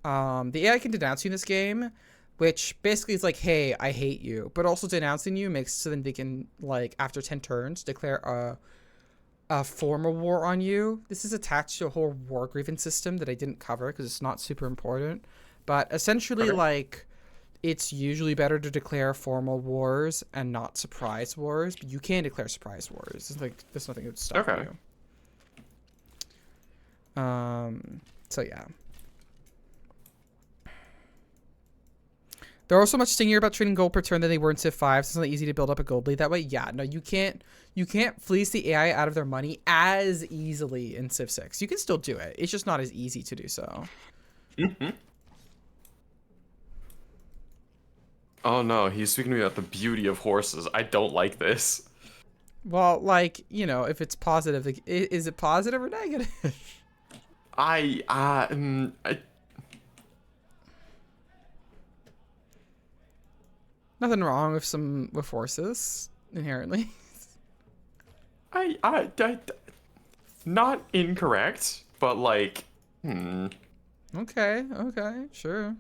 A: The AI can denounce you in this game, which basically is like, hey, I hate you. But also denouncing you makes so then they can like after 10 turns declare a formal war on you. This is attached to a whole war grievance system that I didn't cover because it's not super important. But essentially,
B: Okay.
A: like, it's usually better to declare formal wars and not surprise wars. But you can declare surprise wars. It's like there's nothing that would stop
B: Okay.
A: you. So yeah. They're also much stingier about trading gold per turn than they were in Civ 5. So it's not easy to build up a gold lead that way. Yeah, no, you can't fleece the AI out of their money as easily in Civ 6. You can still do it. It's just not as easy to do so.
B: Mm-hmm. Oh no, he's speaking to me about the beauty of horses. I don't like this.
A: Well, like, you know, if it's positive, like, is it positive or negative?
B: I
A: Nothing wrong with with horses inherently.
B: I not incorrect, but like, hmm.
A: Okay, okay, sure.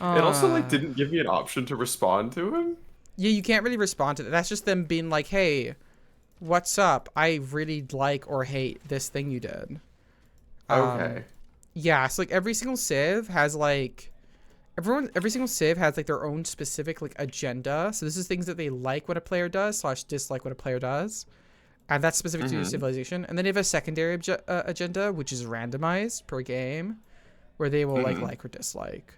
B: It also like
A: Uh,
B: didn't give me an option to respond to him.
A: yeah, you can't really respond to that. That's just them being like, "Hey, what's up? I really like or hate this thing you did."
B: Okay.
A: Yeah, so like every single civ has like every single civ has like their own specific like agenda. So this is things that they like what a player does slash dislike what a player does, and that's specific to
B: Mm-hmm.
A: civilization. And then they have a secondary agenda, which is randomized per game, where they will
B: Mm-hmm.
A: like or dislike.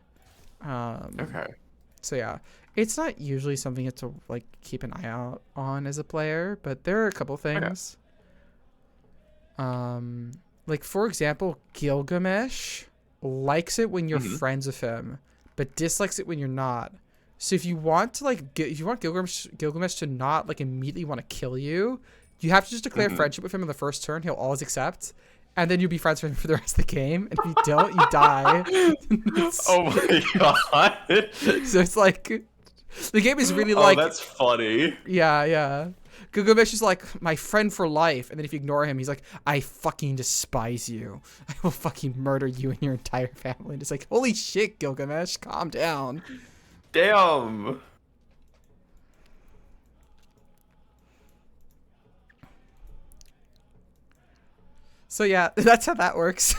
A: Um,
B: Okay.
A: so yeah, it's not usually something you have to like keep an eye out on as a player, but there are a couple
B: Okay.
A: things. Um, like for example, Gilgamesh likes it when you're
B: Mm-hmm.
A: friends with him, but dislikes it when you're not. So if you want to like, if you want Gilgamesh to not like immediately want to kill you, you have to just declare
B: Mm-hmm.
A: friendship with him on the first turn. He'll always accept, and then you'll be friends with him for the rest of the game. And if you don't, you die. It's-
B: Oh my god.
A: so it's like the game is really
B: Oh,
A: like,
B: that's funny.
A: yeah, yeah. Gilgamesh is like my friend for life, and then if you ignore him, he's like, I fucking despise you. I will fucking murder you and your entire family. And it's like, holy shit, Gilgamesh, calm down.
B: Damn.
A: So yeah, that's how that works.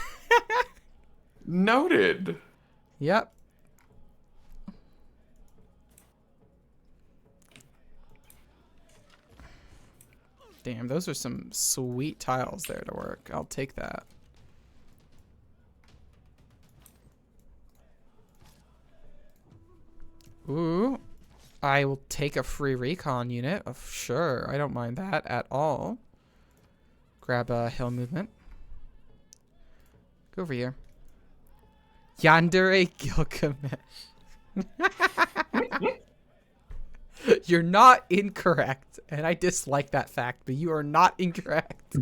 B: Noted.
A: Yep. Damn, those are some sweet tiles there to work. I'll take that. Ooh, I will take a free recon unit. Sure, I don't mind that at all. Grab a hill movement. Go over here. Yandere Gilgamesh. You're not incorrect, and I dislike that fact, but you are not incorrect.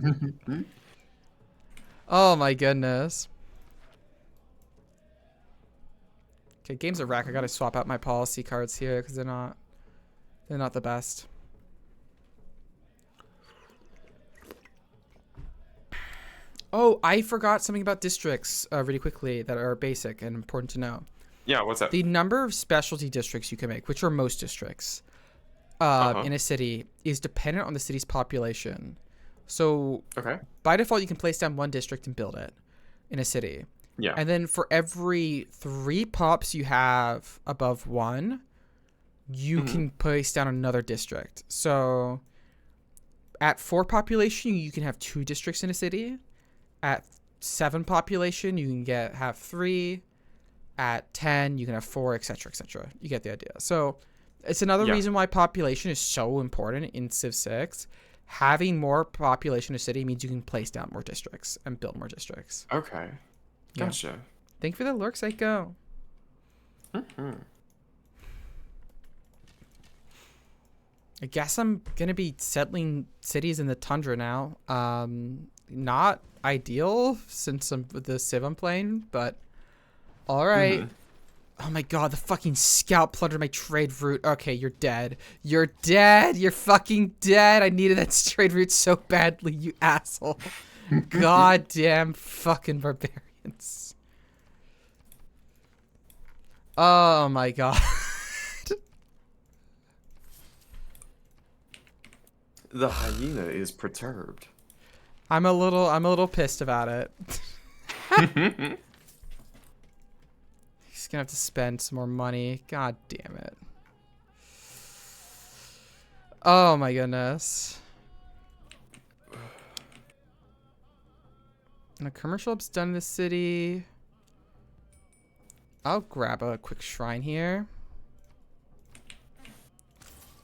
A: Oh my goodness. Okay, game's a wreck. I gotta swap out my policy cards here because they're not the best. Oh, I forgot something about districts really quickly that are basic and important to know.
B: Yeah, what's that?
A: The number of specialty districts you can make, which are most districts in a city, is dependent on the city's population. So
B: Okay.
A: by default, you can place down one district and build it in a city.
B: Yeah.
A: And then for every 3 pops you have above 1, you can place down another district. So at 4 population, you can have 2 districts in a city. At 7 population, you can have 3. At 10, you can have 4, etc., etc. You get the idea. So it's another
B: Yeah.
A: reason why population is so important in Civ 6. Having more population in a city means you can place down more districts and build more districts.
B: Okay.
A: Yeah.
B: Gotcha.
A: Thank you for the lurk, Psycho.
B: Mm-hmm.
A: I guess I'm gonna be settling cities in the tundra now. Not ideal since I'm with the Civ I'm playing, but all right.
B: Mhm.
A: Oh my god, the fucking scout plundered my trade route. Okay, you're dead. You're dead. You're fucking dead. I needed that trade route so badly, you asshole. Goddamn fucking barbarians. Oh my god.
B: The hyena is perturbed.
A: I'm a little pissed about it. He's gonna have to spend some more money. God damn it. Oh my goodness. And a commercial hub's done in the city. I'll grab a quick shrine here.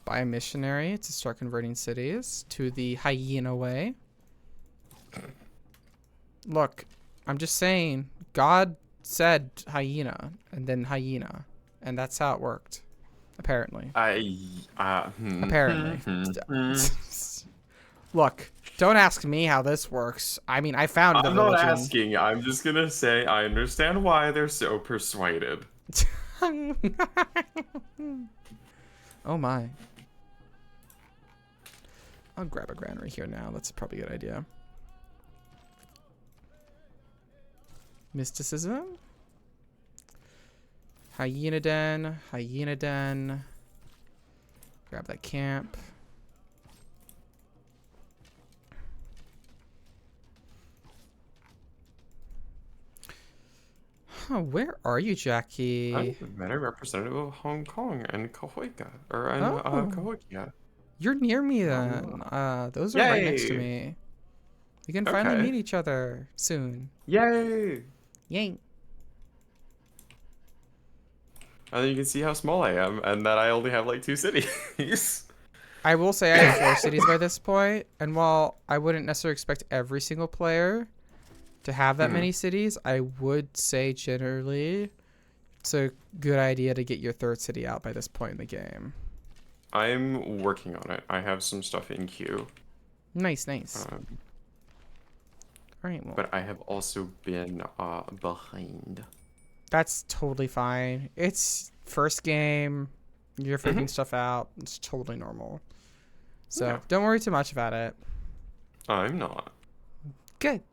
A: Buy a missionary to start converting cities to the hyena way. Look, I'm just saying, God said hyena and then hyena, and that's how it worked. Apparently. Apparently. Look, don't ask me how this works. I mean, I founded the
B: I'm not
A: religion.
B: asking. I'm just gonna say I understand why they're so persuaded.
A: Oh my. I'll grab a granary here now. That's probably a good idea. Mysticism. Hyena den. Hyena den. Grab that camp. Huh, where are you, Jackie?
B: I'm a representative of Hong Kong and Cahokia,
A: Oh.
B: Cahokia.
A: You're near me then. Those are right next to
B: Yay!
A: me. We can finally
B: Okay.
A: meet each other soon.
B: Yay!
A: Yay.
B: And then you can see how small I am, and that I only have like 2 cities.
A: I will say I have 4 cities by this point, and while I wouldn't necessarily expect every single player to have that many cities, I would say generally it's a good idea to get your 3rd city out by this point in the game.
B: I'm working on it. I have some stuff in queue.
A: Nice, nice. All right, well,
B: But I have also been behind.
A: that's totally fine. It's first game. You're figuring stuff out. It's totally normal. So
B: Yeah.
A: don't worry too much about it.
B: I'm not.
A: Good.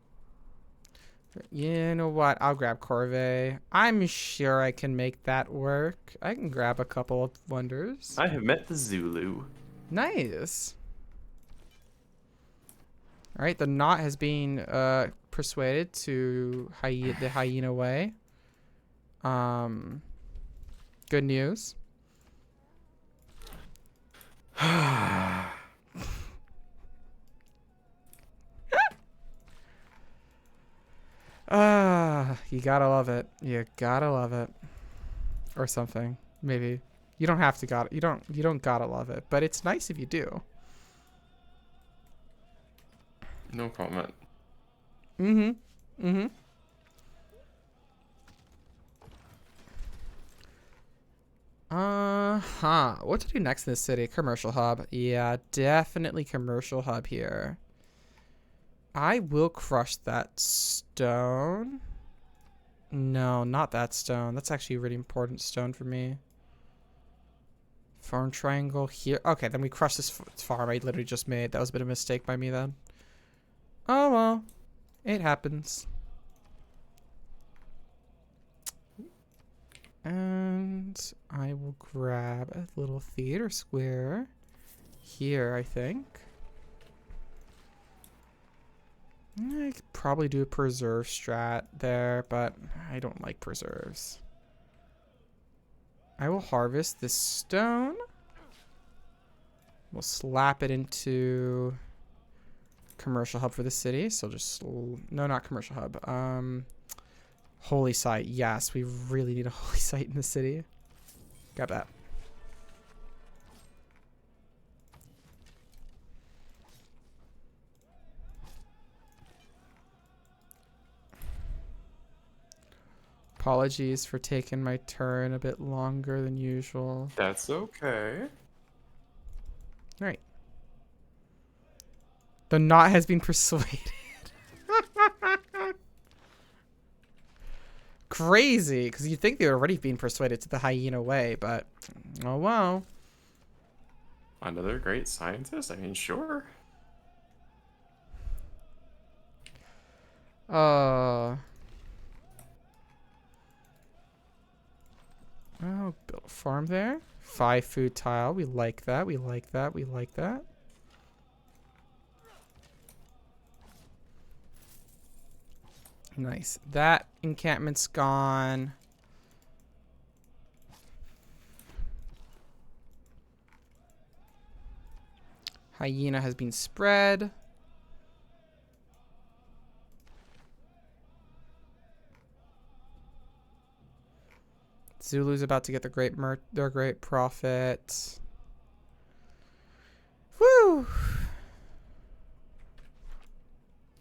A: You know what? I'll grab Corvée. I'm sure I can make that work. I can grab a couple of wonders.
B: I have met the Zulu.
A: Nice. All right, the knot has been persuaded to the hyena way. Good news. You gotta love it. You gotta love it. Or something. Maybe. You don't have to you don't gotta love it, but it's nice if you do.
B: No comment.
A: Mm-hmm. What to do next in this city? Commercial hub. Yeah, definitely commercial hub here. I will crush that stone. No, not that stone. That's actually a really important stone for me. Farm triangle here. Okay, then we crush this farm I literally just made. That was a bit of a mistake by me then. Oh well. It happens. And I will grab a little theater square here, I think. I could probably do a preserve strat there, but I don't like preserves. I will harvest this stone. We'll slap it into commercial hub for the city. So just, no, not commercial hub. Holy site. Yes, we really need a holy site in the city. Got that. Apologies for taking my turn a bit longer than usual.
B: That's okay.
A: All right. The knot has been persuaded. Crazy, because you think they're already being persuaded to the hyena way, but oh wow.
B: Another great scientist? I mean, sure.
A: Oh, build a farm there. 5 food tile. We like that. We like that. We like that. Nice. That encampment's gone. Hyena has been spread. Zulu's about to get their great profit. Woo!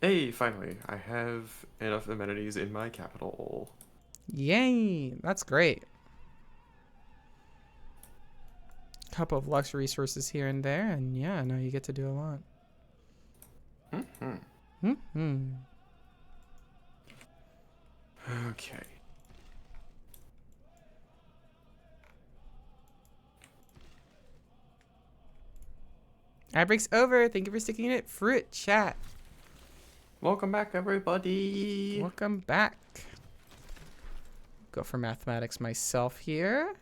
B: Hey, finally, I have enough amenities in my capital.
A: Yay! That's great. couple of luxury resources here and there, and yeah, no, you get to do a lot.
B: Okay.
A: Ad break's over. Thank you for sticking it. Fruit chat.
B: Welcome back, everybody.
A: Welcome back. Go for mathematics myself here.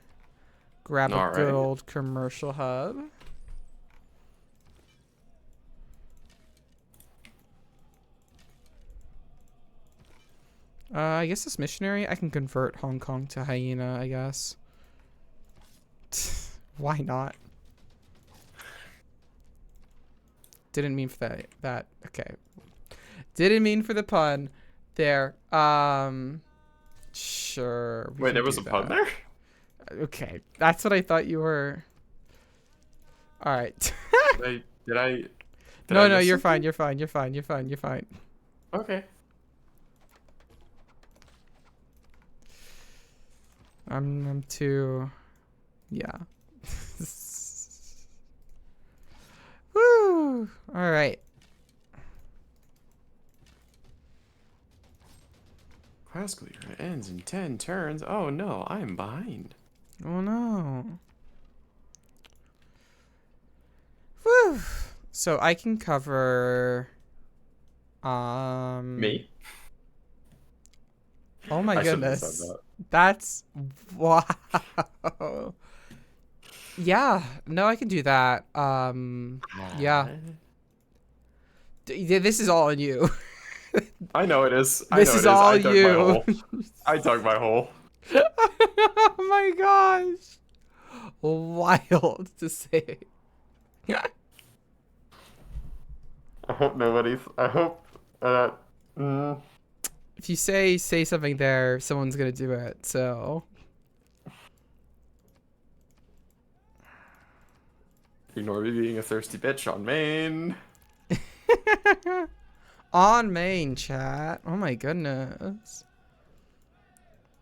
A: Grab a good old commercial hub. I guess this missionary, I can convert Hong Kong to hyena, I guess. Why not? Didn't mean for that. Okay. Didn't mean for the pun there. Sure.
B: Wait, there was a pun there?
A: Okay. That's what I thought you were. All right.
B: Did I
A: No, you're fine. You're fine. You're fine. You're fine. You're fine.
B: Okay.
A: I'm too, yeah. Woo! All right.
B: Classical year ends in 10 turns. Oh no, I'm behind.
A: Oh no. Woo! So I can cover.
B: Me?
A: Oh my
B: I shouldn't have
A: goodness.
B: said that.
A: That's wow. Yeah, no, I can do that. Yeah. This is all on you.
B: I know it is.
A: This is all you.
B: I dug my hole.
A: Oh my gosh. Wild to say.
B: I hope nobody's. I hope that.
A: If you say something there, someone's gonna do it. So.
B: Ignore me being a thirsty bitch on main.
A: On main, chat. Oh my goodness.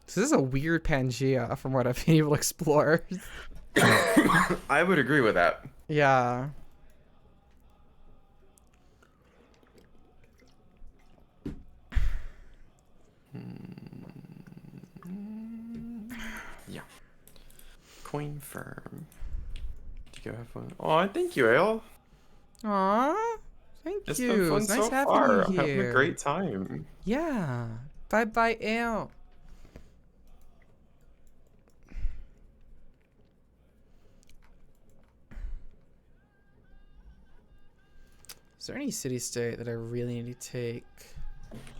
A: This is a weird Pangea from what I've been able to explore.
B: I would agree with that.
A: Yeah.
B: Yeah. Coin firm. Did you go have fun? Oh, thank you, Ale.
A: Aw. Thank
B: It's
A: you.
B: been fun
A: It's nice
B: so
A: having
B: far.
A: you
B: I'm having
A: here.
B: a great time.
A: Yeah. Bye bye, Ale. Is there any city-state that I really need to take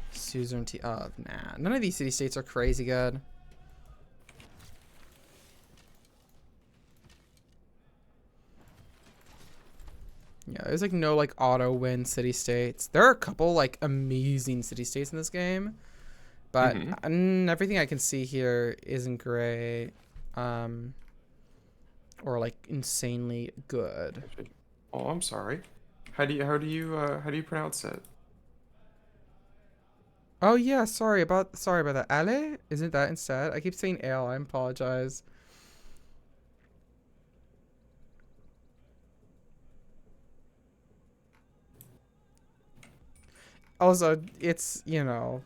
A: suzerainty of? Nah. None of these city-states are crazy good. Yeah, there's like no like auto win city states. There are a couple like amazing city states in this game, but everything I can see here isn't great, or like insanely good.
B: Oh, I'm sorry. How do you pronounce it?
A: Oh yeah, sorry about that. Ale? Isn't that instead? I keep saying ale. I apologize. Also, it's, you know,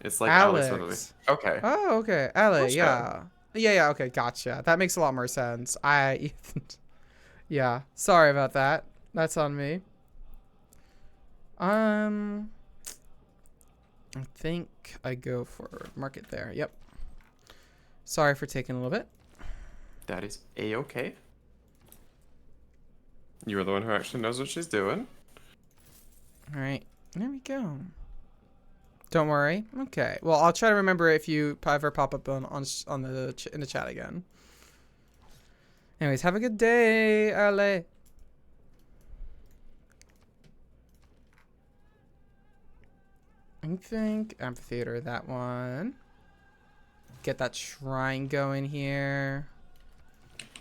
B: It's like
A: Alex.
B: Okay.
A: Oh, okay. Ale,
B: Let's
A: yeah. Yeah, okay, gotcha. That makes a lot more sense. Yeah, sorry about that. That's on me. I think I go for market there. Yep. Sorry for taking a little bit.
B: That is A-okay. You're the one who actually knows what she's doing.
A: All right. There we go. Don't worry. Okay. Well, I'll try to remember if you ever pop up in the chat again. Anyways, have a good day, Ale. I think amphitheater, that one. Get that shrine going here.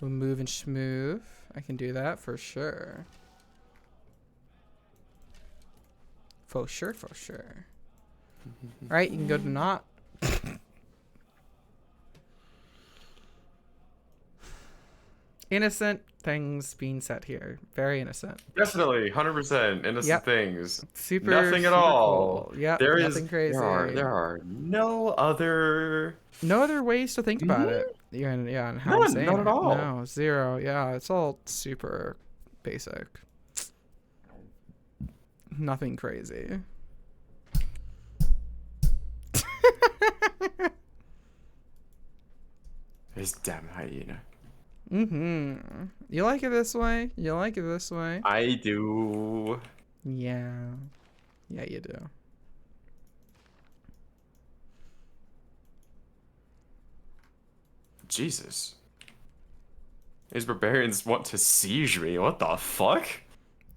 A: We'll move and schmove. I can do that for sure. For sure, for sure. Alright, you can go to not. innocent things being said here. Very innocent.
B: Definitely, 100% innocent
A: Yep.
B: things.
A: Super,
B: Nothing at
A: super
B: all.
A: cool. Yep.
B: There is
A: Nothing crazy.
B: there are no other.
A: No other ways to think about
B: Mhm.
A: it. Yeah, and how I'm
B: None,
A: saying
B: not at
A: it.
B: all.
A: No, zero. Yeah, it's all super basic. Nothing crazy.
B: This damn hyena.
A: Mm-hmm. You like it this way? You like it this way?
B: I do.
A: Yeah. Yeah, you do.
B: Jesus. These barbarians want to siege me. What the fuck?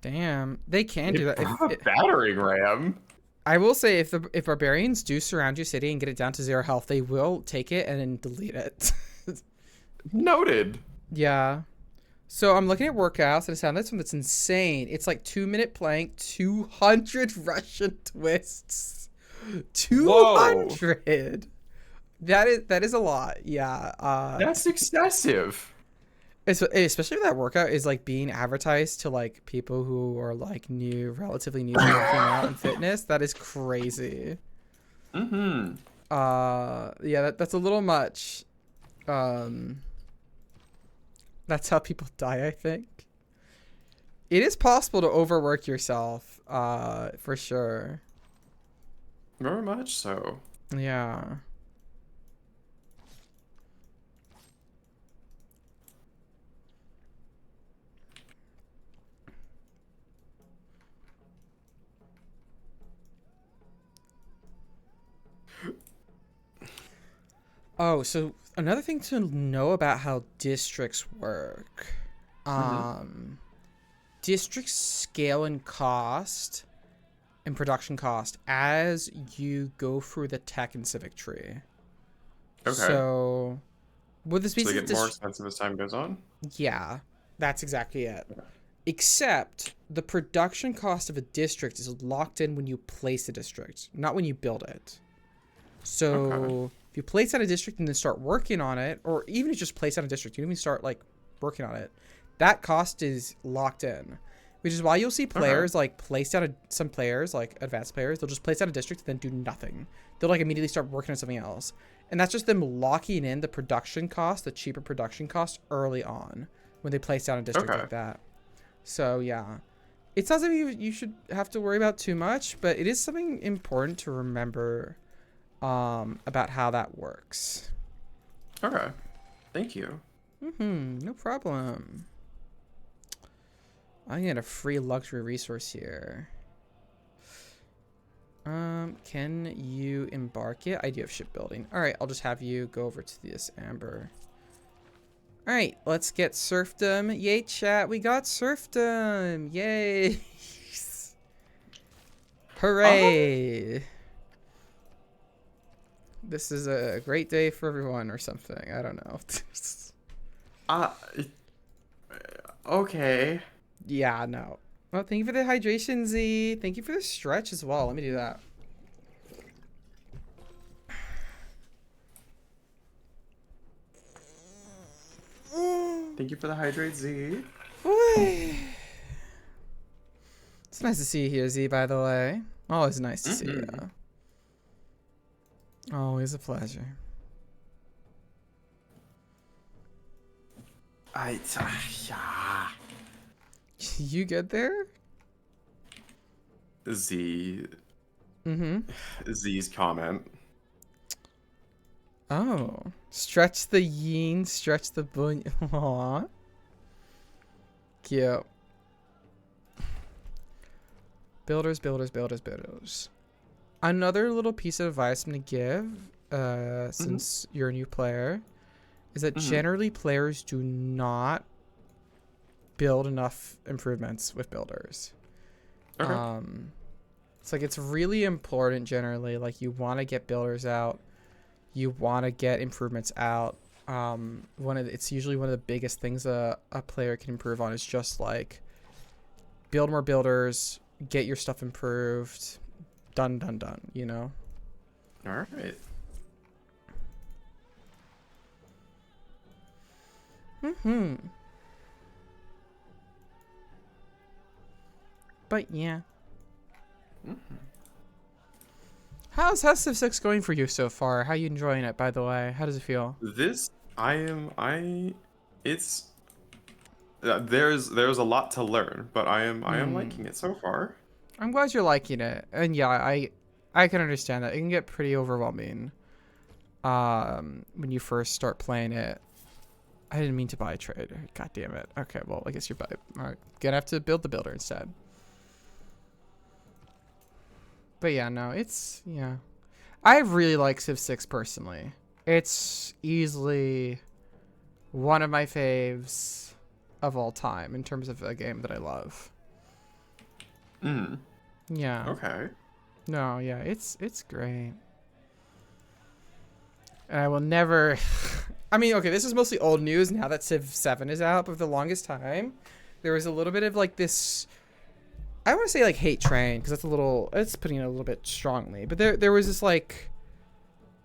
A: Damn. They can
B: They
A: do that.
B: brought a battering ram.
A: I will say if barbarians do surround your city and get it down to 0 health, they will take it and then delete it.
B: Noted.
A: Yeah. So I'm looking at workouts and it sounds like something that's insane. It's like 2-minute plank, 200 Russian twists. 200. That is a lot. Yeah.
B: That's excessive.
A: Especially if that workout is like being advertised to like people who are like relatively new to working out and fitness. That is crazy.
B: Mm-hmm.
A: Yeah, that's a little much. That's how people die, I think. It is possible to overwork yourself, for sure.
B: Very much so.
A: Yeah. Oh, so another thing to know about how districts work. Districts scale in cost and production cost as you go through the tech and civic tree.
B: Okay.
A: So, with the
B: So
A: species
B: they
A: of
B: get more expensive as time goes on?
A: yeah, that's exactly it. Except the production cost of a district is locked in when you place the district, not when you build it. So
B: Okay.
A: if you place out a district and then start working on it, or even if you just place out a district, you don't even start like working on it, that cost is locked in. Which is why you'll see players like place out some players, like advanced players, they'll just place out a district and then do nothing. They'll like immediately start working on something else. And that's just them locking in the production cost, the cheaper production cost early on when they place down a district like that. So yeah, it's not something you should have to worry about too much, but it is something important to remember about how that works.
B: Okay. Thank you.
A: No problem. I get a free luxury resource here. Can you embark it? I do have shipbuilding. All right, I'll just have you go over to this amber. All right, let's get serfdom. Yay, chat, we got serfdom. Yay. Hooray. This is a great day for everyone or something. I don't know.
B: Okay.
A: Yeah, no. Well, thank you for the hydration, Z. Thank you for the stretch as well. Let me do that.
B: Thank you for the hydrate, Z.
A: It's nice to see you here, Z, by the way. Always nice to see you. Always a pleasure.
B: Yeah.
A: You good there?
B: Z.
A: Mm-hmm.
B: Z's comment.
A: Oh. Stretch the yin, stretch the bun. Aww. Cute. Builders, builders, builders, builders. Another little piece of advice I'm going to give, since you're a new player, is that generally players do not build enough improvements with builders.
B: Okay.
A: It's like it's really important generally. Like you want to get builders out, you want to get improvements out. It's usually one of the biggest things a player can improve on is just like build more builders, get your stuff improved. Done, done, done, you know?
B: All right.
A: But yeah.
B: Mhm.
A: How's Civ 6 going for you so far? How you enjoying it, by the way? How does it feel?
B: This it's there's a lot to learn, but I am liking it so far.
A: I'm glad you're liking it. And yeah, I can understand that. It can get pretty overwhelming when you first start playing it. I didn't mean to buy a trade. God damn it. Okay, well, I guess you're gonna have to build the builder instead. But yeah, no, yeah. I really like Civ 6 personally. It's easily one of my faves of all time in terms of a game that I love.
B: Mm.
A: Yeah.
B: Okay.
A: No, yeah, it's great. And I will never I mean, okay, this is mostly old news now that Civ 7 is out, but for the longest time, there was a little bit of like this I don't want to say like hate train because it's putting it a little bit strongly, but there was this like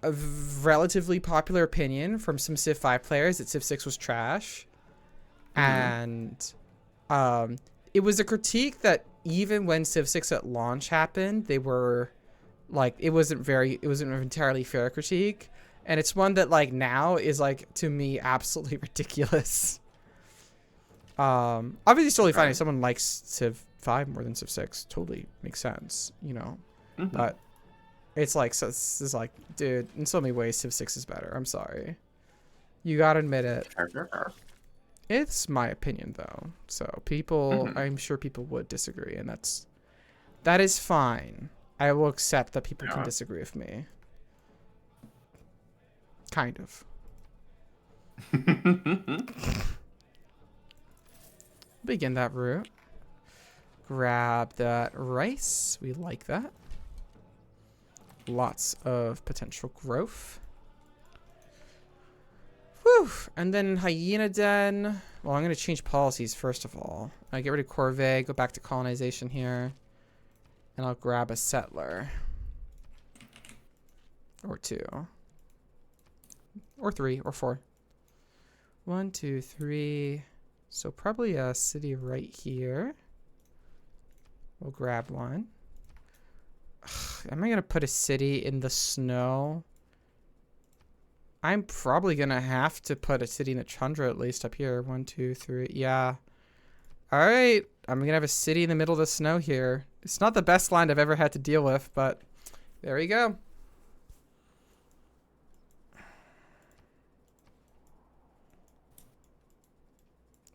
A: a relatively popular opinion from some Civ 5 players that Civ 6 was trash. And it was a critique that even when Civ 6 at launch happened, they were like it wasn't an entirely fair critique, and it's one that like now is like to me absolutely ridiculous. Obviously it's totally fine if someone likes Civ 5 more than Civ 6, totally makes sense, you know. But it's like this is like, dude, in so many ways Civ 6 is better. I'm sorry. You gotta admit it. It's my opinion though. So people I'm sure people would disagree, and that is fine. I will accept that people can disagree with me. Kind of. Begin that route. Grab that rice. We like that. Lots of potential growth. Whew. And then Hyena Den. Well, I'm going to change policies first of all. I get rid of Corvée, go back to colonization here. And I'll grab a settler. Or 2. Or 3, or 4. 1, 2, 3. So probably a city right here. We'll grab one. Am I going to put a city in the snow? I'm probably going to have to put a city in the tundra at least up here. 1, 2, 3. Yeah. All right. I'm going to have a city in the middle of the snow here. It's not the best land I've ever had to deal with, but there you go.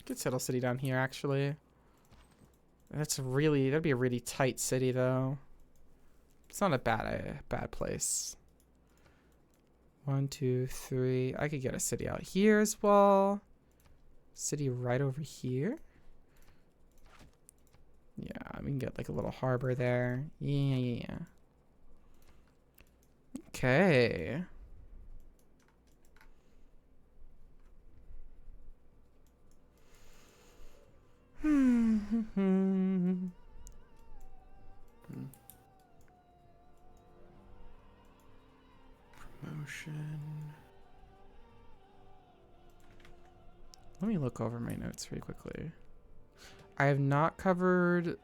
A: Could settle city down here, actually. That'd be a really tight city, though. It's not a bad place. 1, 2, 3. I could get a city out here as well. City right over here. Yeah, we can get like a little harbor there. Yeah. Okay.
B: Promotion.
A: Let me look over my notes really quickly. I've covered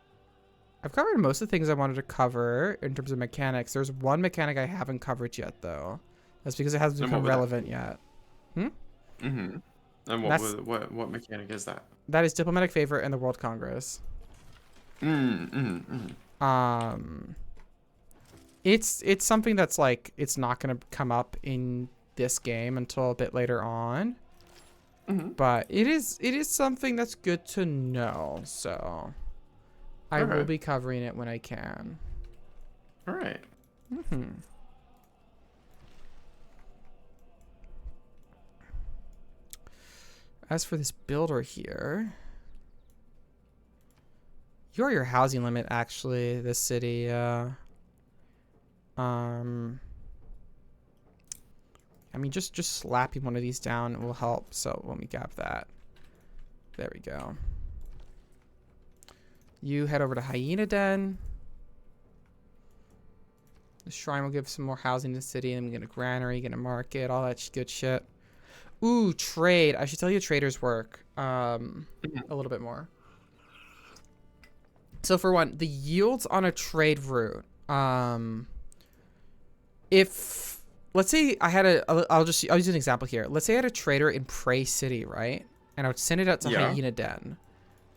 A: most of the things I wanted to cover in terms of mechanics. There's one mechanic I haven't covered yet, though. That's because it hasn't become relevant yet.
B: And what mechanic is that?
A: That is Diplomatic Favor and the World Congress. It's something that's like it's not gonna come up in this game until a bit later on. But it is something that's good to know. So I will be covering it when I can.
B: All right.
A: As for this builder here, you're your housing limit actually. This city. I mean, just slapping one of these down will help. So let me grab that. There we go. You head over to Hyena Den. The shrine will give some more housing to the city, and we get a granary, get a market, all that good shit. Ooh, trade. I should tell you traders work a little bit more. So for one, the yields on a trade route. If let's say I'll use an example here. Let's say I had a trader in Prey City, right? And I would send it out to Hyena Den,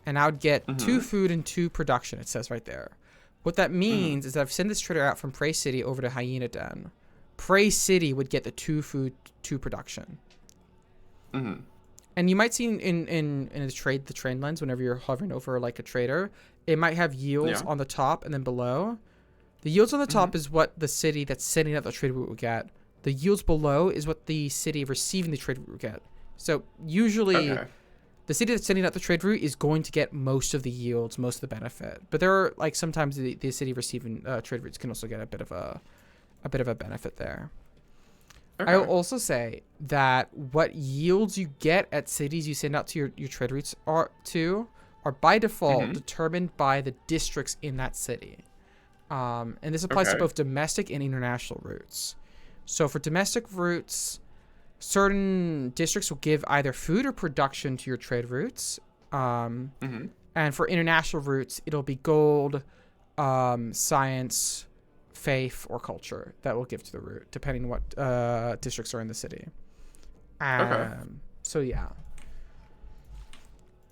A: and I would get 2 food and 2 production. It says right there. What that means is that if I send this trader out from Prey City over to Hyena Den, Prey City would get the 2 food, 2 production. And you might see in the train lens, whenever you're hovering over like a trader, it might have yields on the top and then below. The yields on the top is what the city that's sending out the trade route will get. The yields below is what the city receiving the trade route will get. So usually the city that's sending out the trade route is going to get most of the yields, most of the benefit. But there are like sometimes the city receiving trade routes can also get a bit of a benefit there. I will also say that what yields you get at cities you send out to your trade routes are by default determined by the districts in that city. And this applies to both domestic and international routes. So for domestic routes, certain districts will give either food or production to your trade routes. And for international routes, it'll be gold, science, faith, or culture that will give to the route, depending on what districts are in the city. So yeah.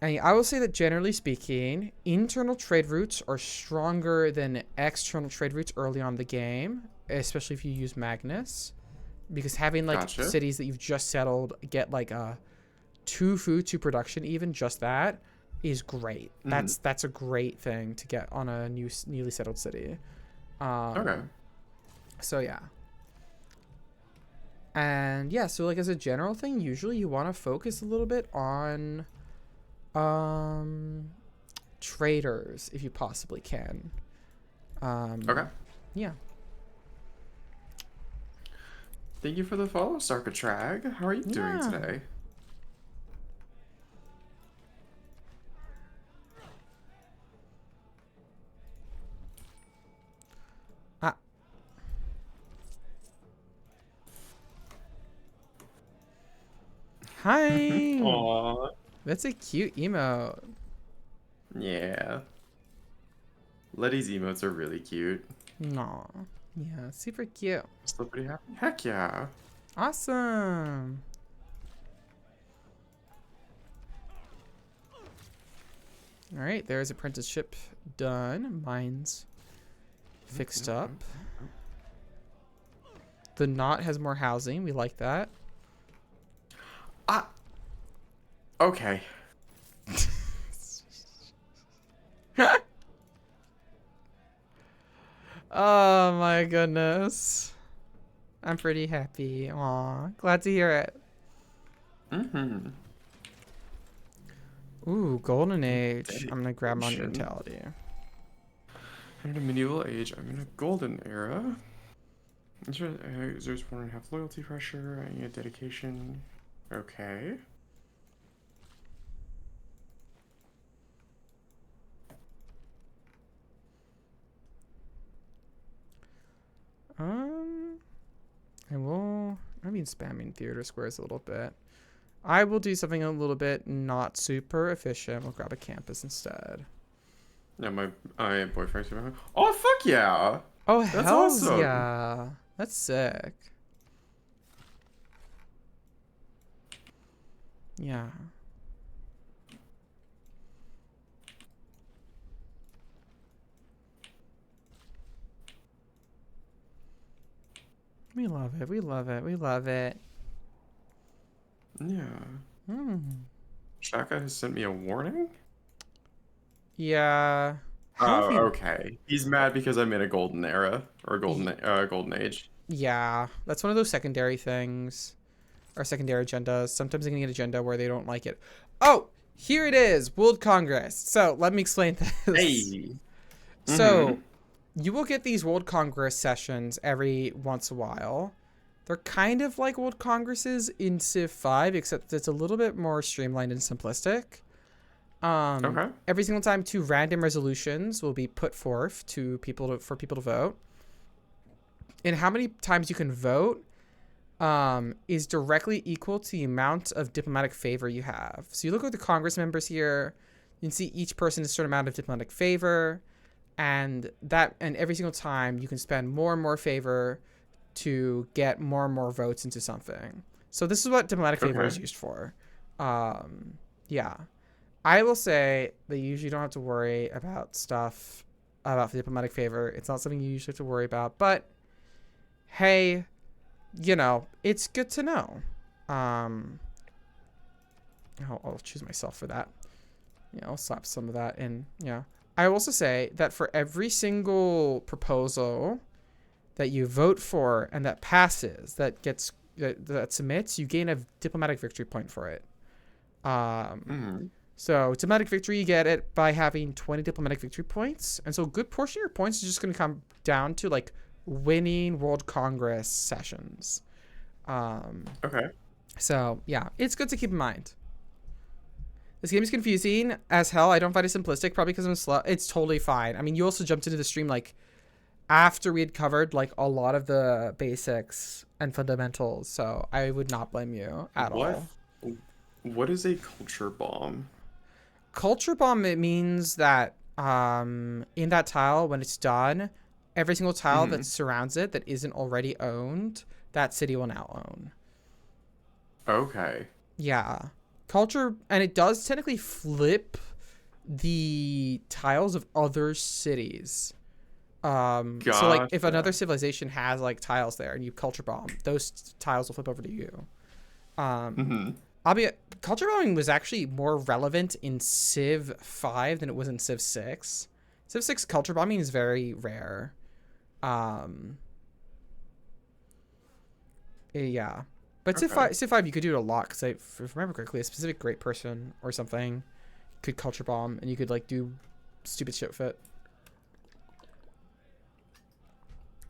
A: And I will say that generally speaking, internal trade routes are stronger than external trade routes early on in the game, especially if you use Magnus, because having like cities that you've just settled get like a 2 food, 2 production, even just that is great. That's a great thing to get on a newly settled city. So yeah. And yeah, so like as a general thing, usually you want to focus a little bit on traders if you possibly can. Yeah.
B: Thank you for the follow, Sarkatrag. How are you doing today?
A: Hi.
B: Aww.
A: That's a cute emote.
B: Yeah. Letty's emotes are really cute.
A: Aw. Yeah, super cute.
B: Still pretty happy? Heck yeah.
A: Awesome. All right, there's apprenticeship done. Mine's fixed up. The knot has more housing. We like that.
B: Okay.
A: Oh my goodness. I'm pretty happy. Aw, glad to hear it. Ooh, Golden Age. I'm gonna grab Monumentality.
B: I'm in a medieval age. I'm in a golden era. There's 1.5 loyalty pressure. I need dedication. Okay. I've been spamming theater squares a little bit. I will do something a little bit not super efficient. We'll grab a campus instead. Yeah, my boyfriend's here. Oh, fuck yeah!
A: Oh,
B: that's
A: hell
B: awesome.
A: Yeah. That's sick. Yeah. We love it. We love it. We love it.
B: Yeah. Shaka has sent me a warning?
A: Yeah.
B: Oh, okay. He's mad because I'm in a golden era or golden age.
A: Yeah, that's one of those secondary things, or secondary agendas. Sometimes they can get an agenda where they don't like it. Oh, here it is, World Congress. So let me explain this.
B: Hey.
A: So you will get these World Congress sessions every once in a while. They're kind of like World Congresses in Civ 5, except it's a little bit more streamlined and simplistic. Every single time 2 random resolutions will be put forth to for people to vote. And how many times you can vote is directly equal to the amount of diplomatic favor you have. So you look at the Congress members here. You can see each person has a certain amount of diplomatic favor, and every single time you can spend more and more favor to get more and more votes into something. So this is what diplomatic favor is used for. Yeah. I will say that you usually don't have to worry about stuff about the diplomatic favor. It's not something you usually have to worry about, but hey, you know, it's good to know. I'll choose myself for that. Yeah, I'll slap some of that in. Yeah. I will also say that for every single proposal that you vote for and that passes, that submits, you gain a diplomatic victory point for it. So diplomatic victory, you get it by having 20 diplomatic victory points. And so a good portion of your points is just going to come down to like winning World Congress sessions.
B: Okay.
A: So yeah, it's good to keep in mind. This game is confusing as hell. I don't find it simplistic, probably because I'm slow. It's totally fine. I mean, you also jumped into the stream like after we had covered like a lot of the basics and fundamentals. So I would not blame you at all.
B: What is a culture bomb?
A: Culture bomb, it means that in that tile, when it's done, every single tile that surrounds it that isn't already owned, that city will now own.
B: Okay.
A: Yeah. Culture, and it does technically flip the tiles of other cities. So like if another civilization has like tiles there and you culture bomb, those tiles will flip over to you. Culture bombing was actually more relevant in Civ 5 than it was in Civ 6. Civ 6 culture bombing is very rare. Yeah. But okay. Civ 5 you could do it a lot because if I remember correctly, a specific great person or something could culture bomb and you could like do stupid shit with it.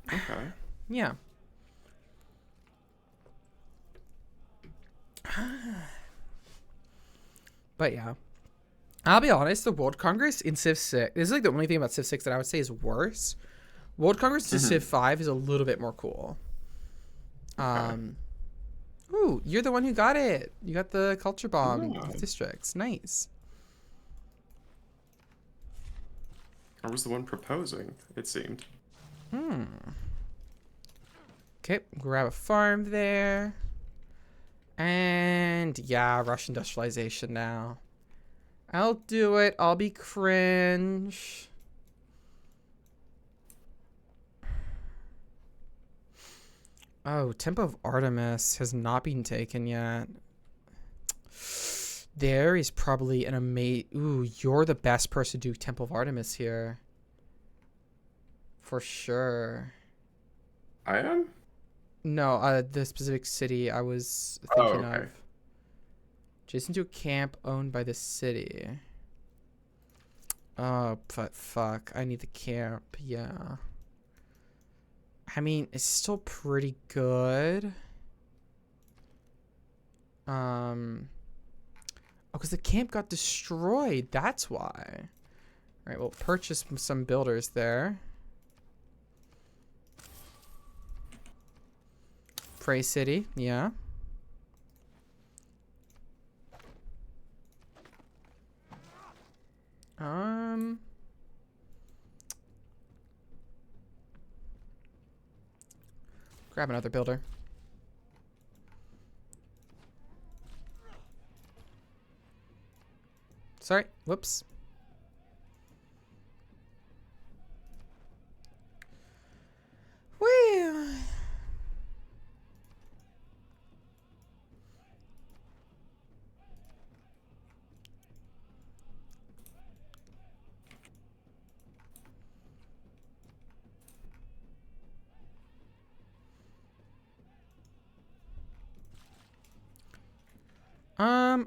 B: Okay.
A: Yeah. But yeah, I'll be honest, the World Congress in Civ 6, this is like the only thing about Civ 6 that I would say is worse. World Congress to Civ 5 is a little bit more cool. Ooh, you're the one who got it. You got the culture bomb districts. Nice.
B: I was the one proposing, it seemed.
A: Okay, grab a farm there. And yeah, rush industrialization now. I'll do it. I'll be cringe. Oh, Temple of Artemis has not been taken yet. There is probably an amazing... Ooh, you're the best person to do Temple of Artemis here. For sure.
B: I am?
A: No, the specific city I was thinking of. Adjacent to a camp owned by the city. Oh, but fuck. I need the camp. Yeah. I mean, it's still pretty good. Oh, because the camp got destroyed. That's why. All right, we'll purchase some builders there. Prey City, yeah. Grab another builder. Sorry, whoops. Whee!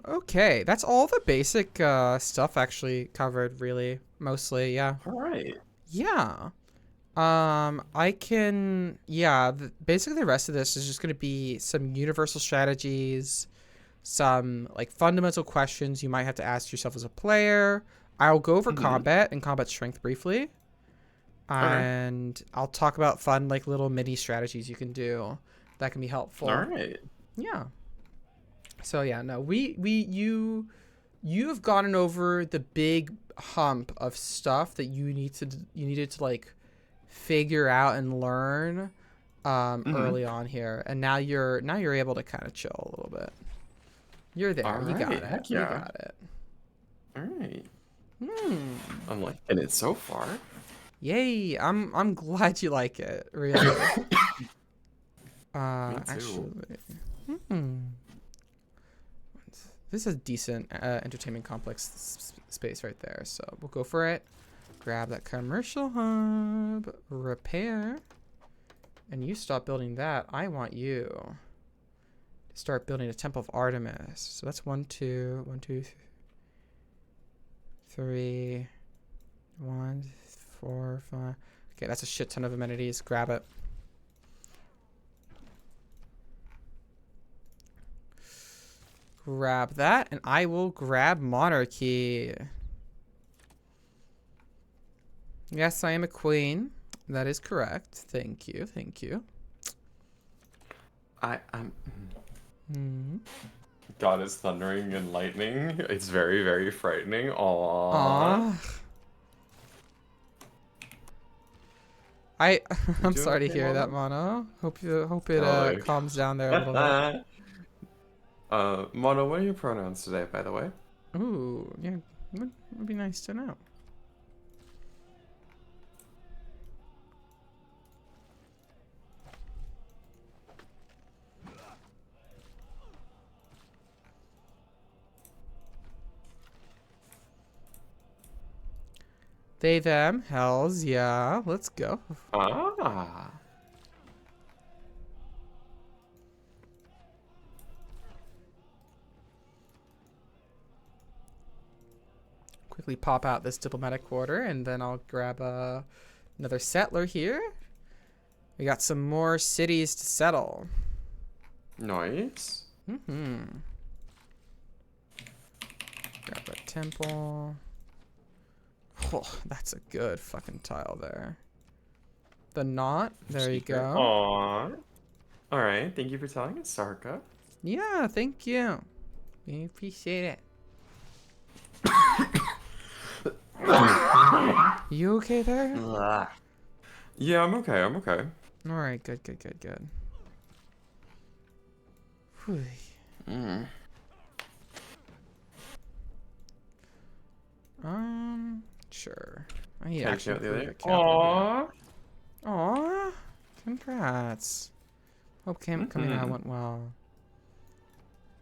A: Okay. That's all the basic stuff actually covered, really. Mostly, yeah.
B: All right.
A: Yeah. I can, yeah, basically the rest of this is just going to be some universal strategies, some like fundamental questions you might have to ask yourself as a player. I'll go over combat and combat strength briefly. And I'll talk about fun like little mini strategies you can do that can be helpful.
B: All right.
A: Yeah. So yeah, no, you you have gotten over the big hump of stuff that you needed to like figure out and learn early on here, and now you're able to kind of chill a little bit. You're there.
B: All
A: You got
B: right,
A: it.
B: heck
A: You
B: yeah.
A: got it.
B: All right.
A: Hmm.
B: I'm liking it so far.
A: Yay! I'm glad you like it. Really.
B: Me too.
A: Actually, hmm. This is a decent entertainment complex space right there, so we'll go for it. Grab that commercial hub, repair, and you stop building that. I want you to start building a Temple of Artemis. So that's 1, 2, 1, 2, 3, 1, 4, 5. Okay, that's a shit ton of amenities. Grab it. Grab that, and I will grab Monarchy. Yes, I am a queen. That is correct. Thank you. Thank you.
B: I'm.
A: Hmm.
B: God is thundering and lightning. It's very, very frightening. Aww.
A: Aww. I'm
B: doing
A: sorry to
B: okay,
A: hear that,
B: Mono?
A: Mono. Hope it
B: Like-
A: calms down there a little bit.
B: Mono, what are your pronouns today, by the way?
A: Ooh, yeah, would be nice to know. They, them, hells, yeah. Let's go.
B: Ah.
A: Quickly pop out this diplomatic quarter, and then I'll grab another settler here. We got some more cities to settle.
B: Nice.
A: Mm-hmm. Grab that temple. Oh, that's a good fucking tile there. The knot. There you go.
B: Aww. Alright, thank you for telling us, Sarka.
A: Yeah, thank you. We appreciate it. You okay there?
B: Yeah, I'm okay, I'm okay.
A: All right, good, good, good, good. Whew.
B: Mm.
A: Sure. I need
B: Can I
A: actually
B: count the
A: improve
B: other?
A: the capital here.
B: Aww.
A: Aw, congrats. Hope coming out went well.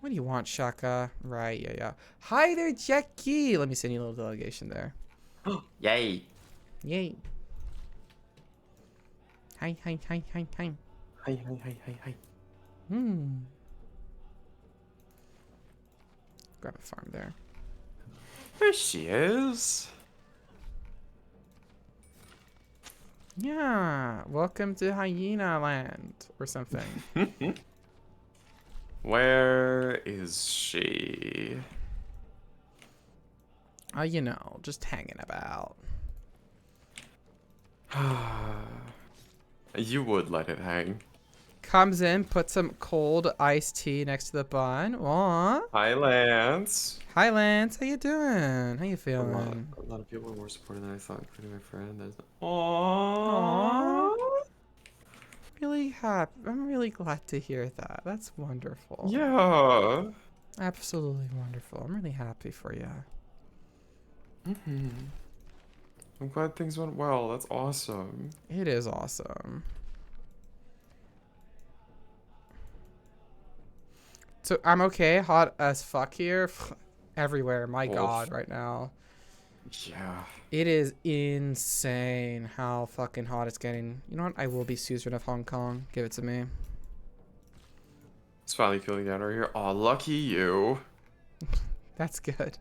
A: What do you want, Shaka? Right, yeah, yeah. Hi there, Jackie. Let me send you a little delegation there.
B: Yay.
A: Yay. Hi, hi, hi, hi, hi.
B: Hi, hi, hi, hi, hi.
A: Grab a farm there.
B: There she is.
A: Yeah, welcome to Hyena Land or something.
B: Where is she?
A: You know, just hanging about.
B: You would let it hang.
A: Comes in, puts some cold iced tea next to the bun. Aw.
B: Hi, Lance.
A: Hi, Lance. How you doing? How you
B: A
A: feeling?
B: lot of people were more supportive than I thought, including my friend.
A: Aww.
B: Aww.
A: Really happy. I'm really glad to hear that. That's wonderful.
B: Yeah.
A: Absolutely wonderful. I'm really happy for you.
B: I'm glad things went well. That's awesome.
A: It is awesome. So I'm okay. Hot as fuck here. Everywhere. My God, right now.
B: Yeah.
A: It is insane how fucking hot it's getting. You know what? I will be suzerain of Hong Kong. Give it to me.
B: It's finally cooling down over here. Aw, lucky you.
A: That's good.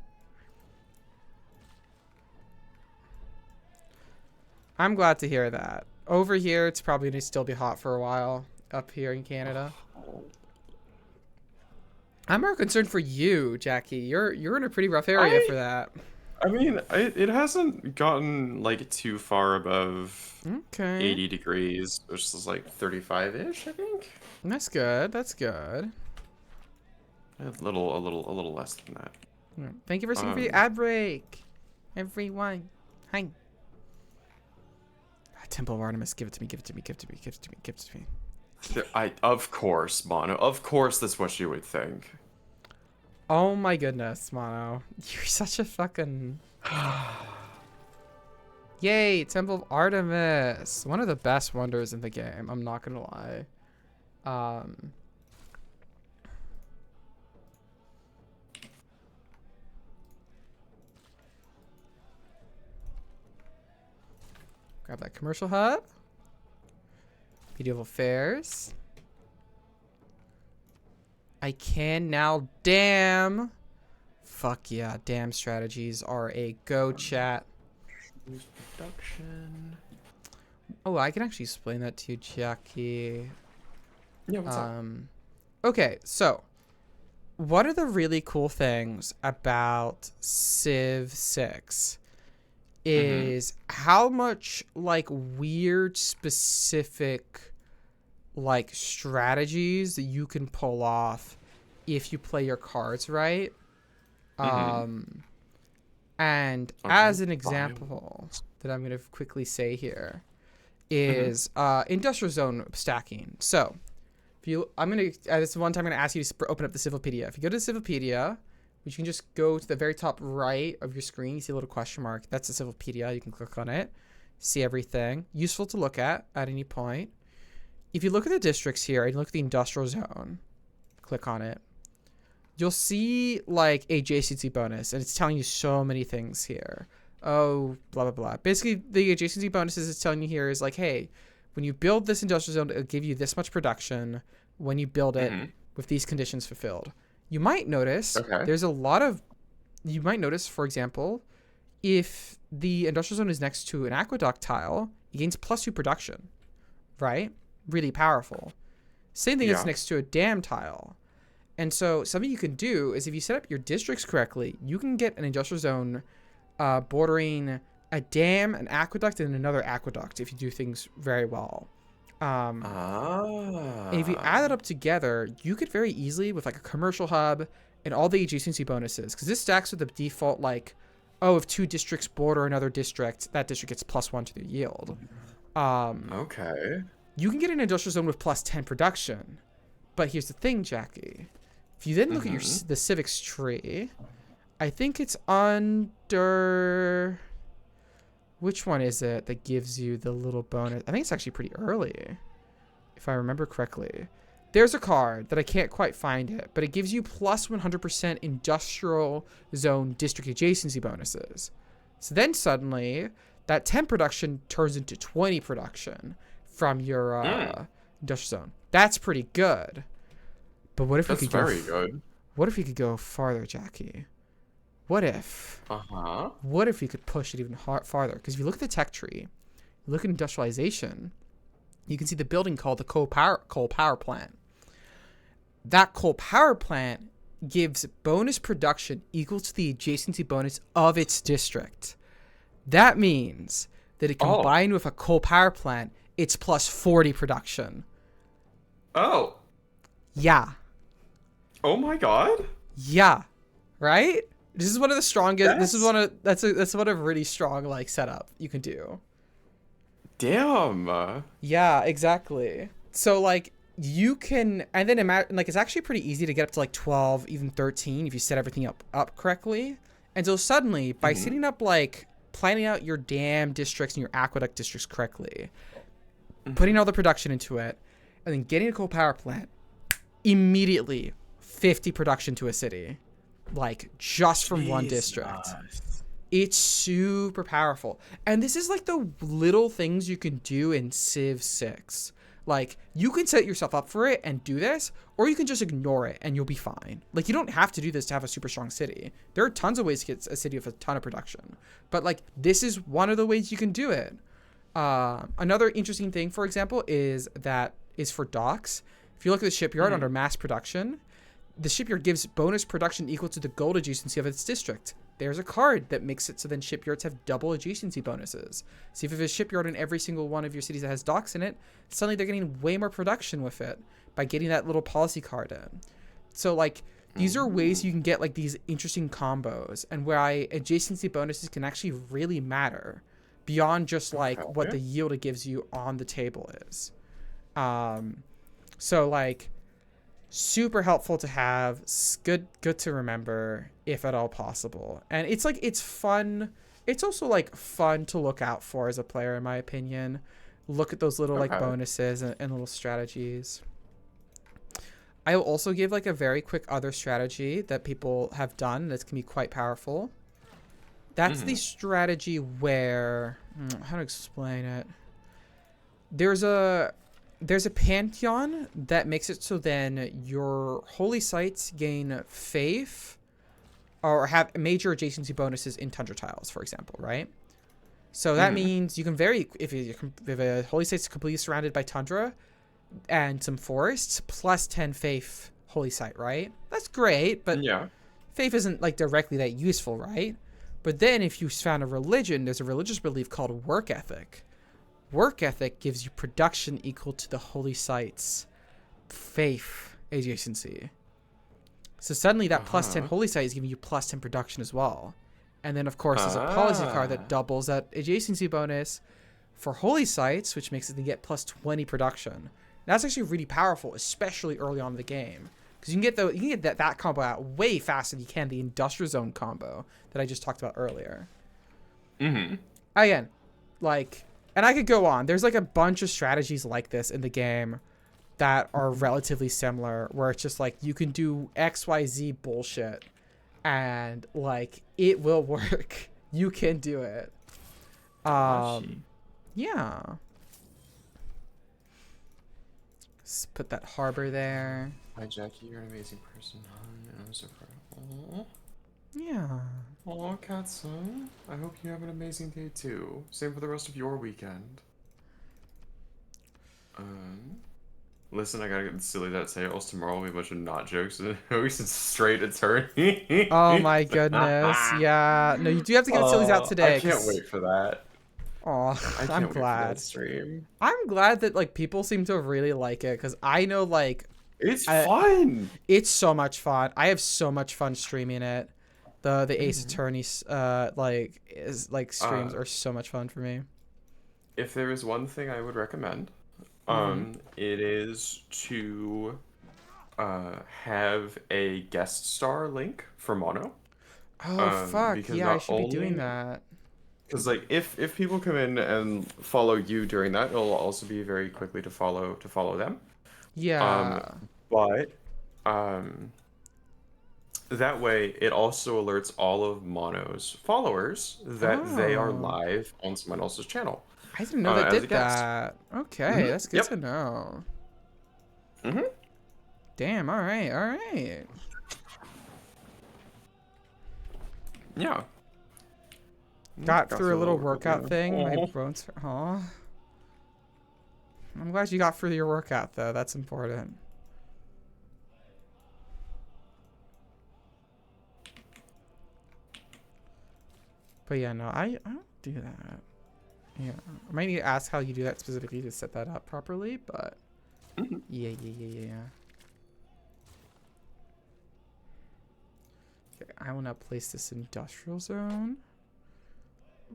A: I'm glad to hear that. Over here, it's probably going to still be hot for a while. Up here in Canada. I'm more concerned for you, Jackie. You're in a pretty rough area for that.
B: I mean, it hasn't gotten like too far above
A: Okay.
B: 80 degrees, which is like 35-ish, I think.
A: That's good. That's good.
B: A little less than that.
A: Thank you for singing for the ad break, everyone. Hi. Temple of Artemis, give it to me, give it to me, give it to me, give it to me, give it to me.
B: Of course, Mono. Of course, that's what you would think.
A: Oh my goodness, Mono. You're such a fucking... Yay, Temple of Artemis. One of the best wonders in the game, I'm not gonna lie. Grab that commercial hub. Medieval fairs. I can now dam. Fuck yeah, dam strategies are a go, chat.
B: Production.
A: Oh, I can actually explain that to you, Jackie.
B: Yeah, what's up?
A: Okay, so what are the really cool things about Civ 6 is how much like weird specific like strategies that you can pull off if you play your cards right. And as an example that I'm going to quickly say here is industrial zone stacking. So if you, this one time I'm going to ask you to open up the Civilopedia. If you go to the Civilopedia, which you can just go to the very top right of your screen, you see a little question mark. That's the Civilopedia. You can click on it, see everything. Useful to look at any point. If you look at the districts here and look at the industrial zone, click on it, you'll see like a adjacency bonus, and it's telling you so many things here. Oh, blah, blah, blah. Basically, the adjacency bonuses it's telling you here is like, hey, when you build this industrial zone, it'll give you this much production when you build it with these conditions fulfilled. You might notice there's a lot of, you might notice, for example, if the industrial zone is next to an aqueduct tile, it gains +2 production, right? Really powerful. Same thing is next to a dam tile. And so something you can do is if you set up your districts correctly, you can get an industrial zone bordering a dam, an aqueduct, and another aqueduct if you do things very well. And if you add it up together, you could very easily, with like a commercial hub and all the adjacency bonuses, because this stacks with the default like, oh, if 2 districts border another district, that district gets +1 to their yield. You can get an industrial zone with +10 production. But here's the thing, Jackie. If you then look at the civics tree, I think it's under... Which one is it that gives you the little bonus? I think it's actually pretty early, if I remember correctly. There's a card that I can't quite find it, but it gives you +100% industrial zone district adjacency bonuses. So then suddenly, that 10 production turns into 20 production from your industrial zone. That's pretty good. But what if we could go? That's very good. What if we could go farther, Jackie? What if? What if we could push it even farther? Because if you look at the tech tree, you look at industrialization, you can see the building called the coal power plant. That coal power plant gives bonus production equal to the adjacency bonus of its district. That means that it combined with a coal power plant, it's +40 production.
B: Oh.
A: Yeah.
B: Oh my god.
A: Yeah. Right? This is one of the strongest. That's one of a really strong like setup you can do.
B: Damn.
A: Yeah, exactly. So like you can, and then imagine like it's actually pretty easy to get up to like 12, even 13 if you set everything up correctly. And so suddenly by setting up like planning out your dam districts and your aqueduct districts correctly, putting all the production into it, and then getting a coal power plant, immediately 50 production to a city. Like just from one district. It's super powerful. And this is like the little things you can do in Civ 6. Like you can set yourself up for it and do this, or you can just ignore it and you'll be fine. Like you don't have to do this to have a super strong city. There are tons of ways to get a city with a ton of production. But like this is one of the ways you can do it. Another interesting thing, for example, is for docks. If you look at the shipyard under mass production, the shipyard gives bonus production equal to the gold adjacency of its district. There's a card that makes it so then shipyards have double adjacency bonuses. So if you have a shipyard in every single one of your cities that has docks in it, suddenly they're getting way more production with it by getting that little policy card in. So like These are ways you can get like these interesting combos, and why adjacency bonuses can actually really matter beyond just like what the yield it gives you on the table is. So like super helpful to have, good to remember if at all possible. And it's like it's fun. It's also like fun to look out for as a player, in my opinion. Look at those little like bonuses and little strategies. I will also give like a very quick other strategy that people have done that can be quite powerful. That's the strategy where, how to explain it? There's a pantheon that makes it so then your holy sites gain faith or have major adjacency bonuses in tundra tiles, for example, right? So that means you can if a holy site's completely surrounded by tundra and some forests, plus 10 faith holy site, right? That's great, but faith isn't like directly that useful, right? But then if you found a religion, there's a religious belief called work ethic. Work ethic gives you production equal to the holy site's faith adjacency. So suddenly that plus 10 holy site is giving you plus 10 production as well. And then of course there's a policy card that doubles that adjacency bonus for holy sites, which makes it to get plus 20 production. That's actually really powerful, especially early on in the game, because you can get that combo out way faster than you can the industrial zone combo that I just talked about earlier. Again, like, and I could go on. There's like a bunch of strategies like this in the game that are relatively similar, where it's just like you can do XYZ bullshit and like it will work. You can do it. Yeah. Let's put that harbor there.
B: Hi Jackie, you're an amazing person. I'm so proud.
A: Yeah.
B: Aw, Katsun. I hope you have an amazing day too. Same for the rest of your weekend. Listen, I gotta get silly that sales tomorrow will be a bunch of not jokes and straight attorney.
A: Oh my goodness. Yeah. No, you do have to get sillies out today.
B: I can't wait for that.
A: Oh, I'm glad.
B: Stream.
A: I'm glad that like people seem to really like it, because I know like
B: it's fun.
A: It's so much fun. I have so much fun streaming it. The Ace Attorney streams are so much fun for me.
B: If there is one thing I would recommend, it is to have a guest star link for Mono.
A: Oh fuck, yeah, I should be doing that.
B: Because like if people come in and follow you during that, it'll also be very quickly to follow them.
A: Yeah.
B: But that way it also alerts all of Mono's followers that they are live on someone else's channel.
A: I didn't know they did that. Okay, that's good to know. Damn, all right.
B: Yeah.
A: Got through a little workout thing. My bones. Aw. I'm glad you got through your workout though. That's important. But yeah, no, I don't do that. Yeah, I might need to ask how you do that specifically to set that up properly, but yeah. Okay, I will now place this industrial zone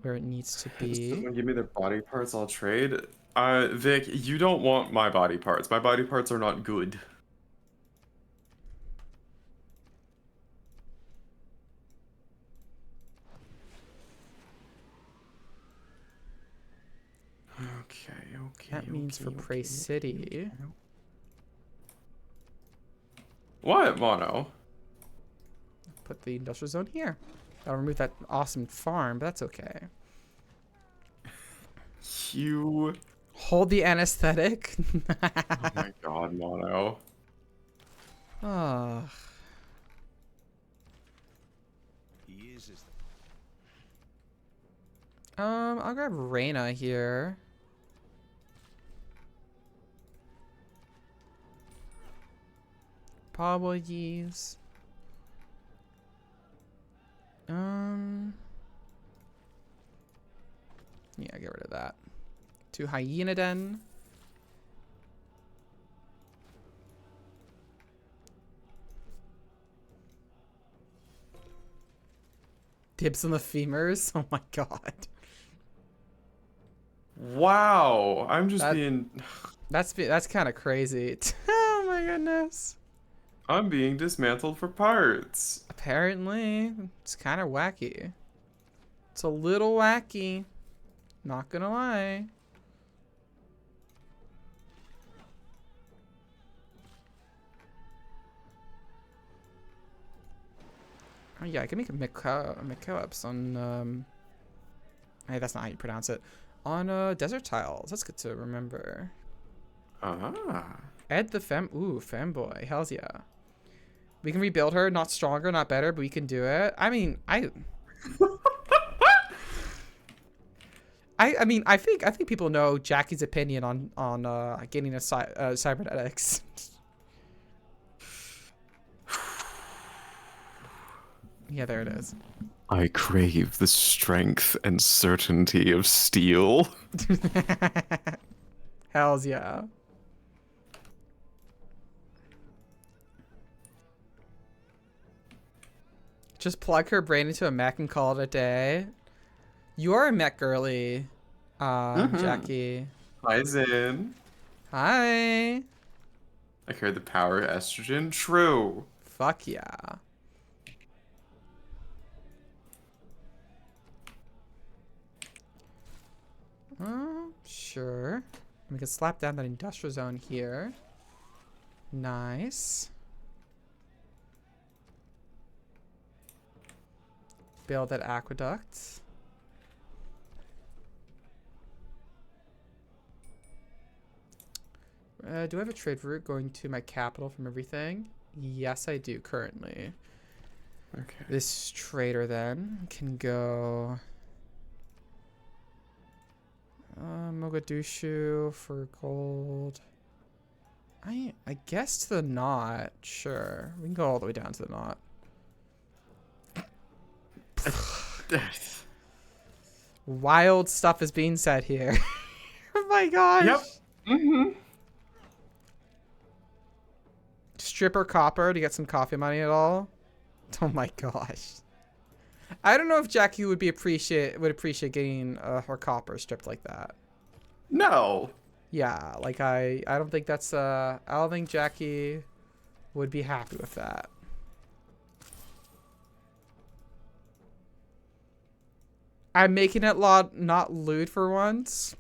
A: where it needs to be.
B: Someone give me their body parts, I'll trade. Vic, you don't want my body parts. My body parts are not good. Okay.
A: That means for Prey City.
B: What, Mono?
A: Put the industrial zone here. I'll remove that awesome farm, but that's okay.
B: You
A: hold the anesthetic.
B: Oh my god, Mono.
A: Oh. I'll grab Reyna here. Apologies. Yeah, get rid of that. To Hyena Den. Dibs on the femurs. Oh my god.
B: Wow, I'm just
A: That
B: being,
A: that's kind of crazy. Oh my goodness.
B: I'm being dismantled for parts.
A: Apparently, it's kind of wacky. It's a little wacky. Not gonna lie. Oh yeah, I can make a McCops on hey, that's not how you pronounce it. On desert tiles. That's good to remember.
B: Ah.
A: Ed the femboy. Hells yeah. We can rebuild her, not stronger, not better, but we can do it. I mean, I mean, I think people know Jackie's opinion on getting a cybernetics. Yeah, there it is.
B: I crave the strength and certainty of steel.
A: Hells yeah. Just plug her brain into a mech and call it a day. You are a mech girly, Jackie.
B: Hi, Zin.
A: Hi.
B: I carry the power of estrogen. True.
A: Fuck yeah. Sure. We can slap down that industrial zone here. Nice. Build that aqueduct. Do I have a trade route going to my capital from everything? Yes, I do currently.
B: Okay.
A: This trader then can go Mogadishu for gold. I guess to the knot. Sure, we can go all the way down to the knot. Wild stuff is being said here. Oh my gosh.
B: Yep. Mm-hmm.
A: Stripper copper to get some coffee money at all? Oh my gosh. I don't know if Jackie would appreciate getting her copper stripped like that.
B: No.
A: Yeah, like I don't think that's I don't think Jackie would be happy with that. I'm making it not lewd for once.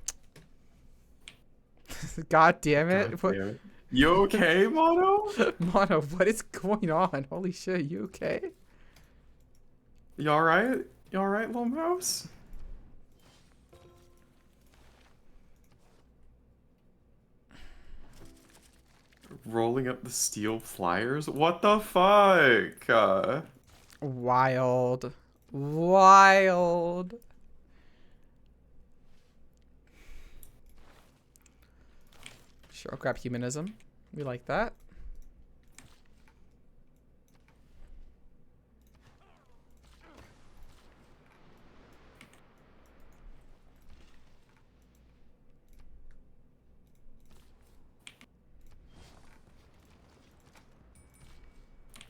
A: God damn it.
B: God damn it. You okay, Mono?
A: Mono, what is going on? Holy shit, you okay?
B: You alright? You alright, little mouse? Rolling up the steel flyers? What the fuck?
A: Wild. Wild. Sure, I'll grab humanism. We like that.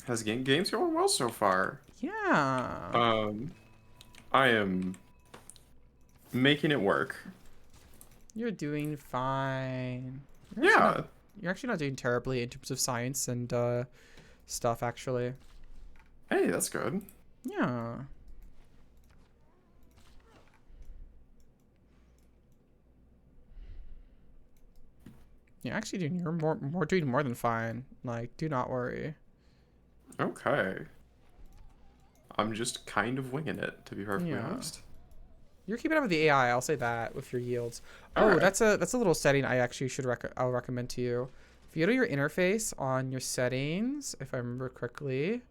B: Has game's going well so far.
A: Yeah.
B: I am making it work.
A: You're doing fine.
B: Yeah.
A: You're actually not doing terribly in terms of science and stuff, actually.
B: Hey, that's good.
A: Yeah. You're actually doing doing more than fine. Like, do not worry.
B: Okay. I'm just kind of winging it, to be perfectly
A: Yeah.
B: honest.
A: You're keeping up with the AI. I'll say that with your yields. Oh,
B: Alright.
A: that's a little setting I actually I'll recommend to you. If you go to your interface on your settings, if I remember correctly,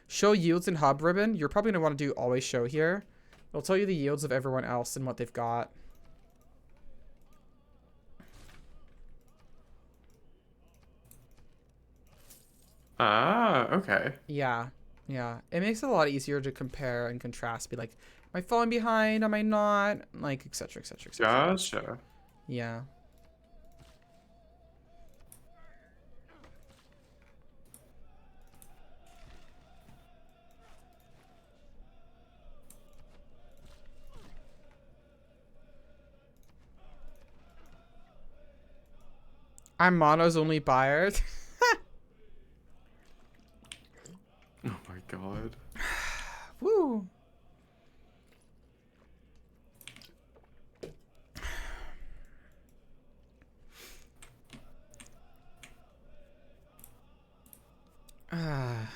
A: show yields in hub ribbon. You're probably gonna want to do always show here. It'll tell you the yields of everyone else and what they've got.
B: Ah, okay.
A: Yeah. Yeah. It makes it a lot easier to compare and contrast. Be like, am I falling behind? Am I not? Like, etc., etc., etc.
B: Gotcha.
A: Yeah. I'm mono's only buyer.
B: Oh my god.
A: Woo. Ah.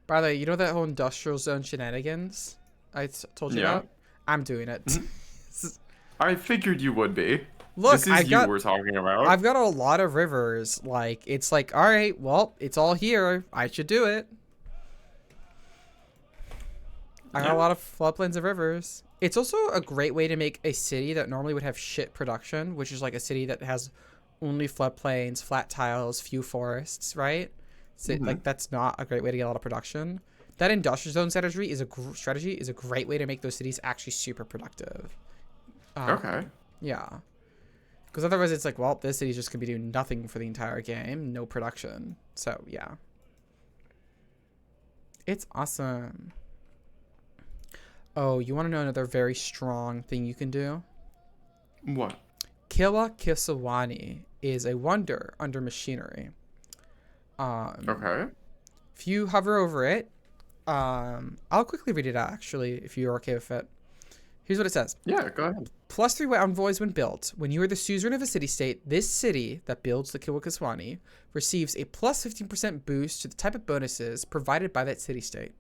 A: By the way, you know that whole industrial zone shenanigans told you
B: Yeah.
A: about? I'm doing it.
B: I figured you would be.
A: Look,
B: This is you we're talking about.
A: I've got a lot of rivers. Like, it's like, all right, well, it's all here. I should do it. I got a lot of floodplains of rivers. It's also a great way to make a city that normally would have shit production, which is like a city that has only floodplains, flat tiles, few forests, right? So, like, that's not a great way to get a lot of production. That industrial zone strategy is a great way to make those cities actually super productive.
B: Okay.
A: Yeah. Because otherwise it's like, well, this city's just going to be doing nothing for the entire game. No production. So, yeah. It's awesome. Oh, you want to know another very strong thing you can do?
B: What?
A: Kiwa Kisawani is a wonder under machinery.
B: Okay.
A: If you hover over it, I'll quickly read it out, actually, if you're okay with it. Here's what it says.
B: Yeah, go ahead.
A: +3 envoys when built. When you are the suzerain of a city-state, this city that builds the Kiwa Kisawani receives a +15% boost to the type of bonuses provided by that city-state.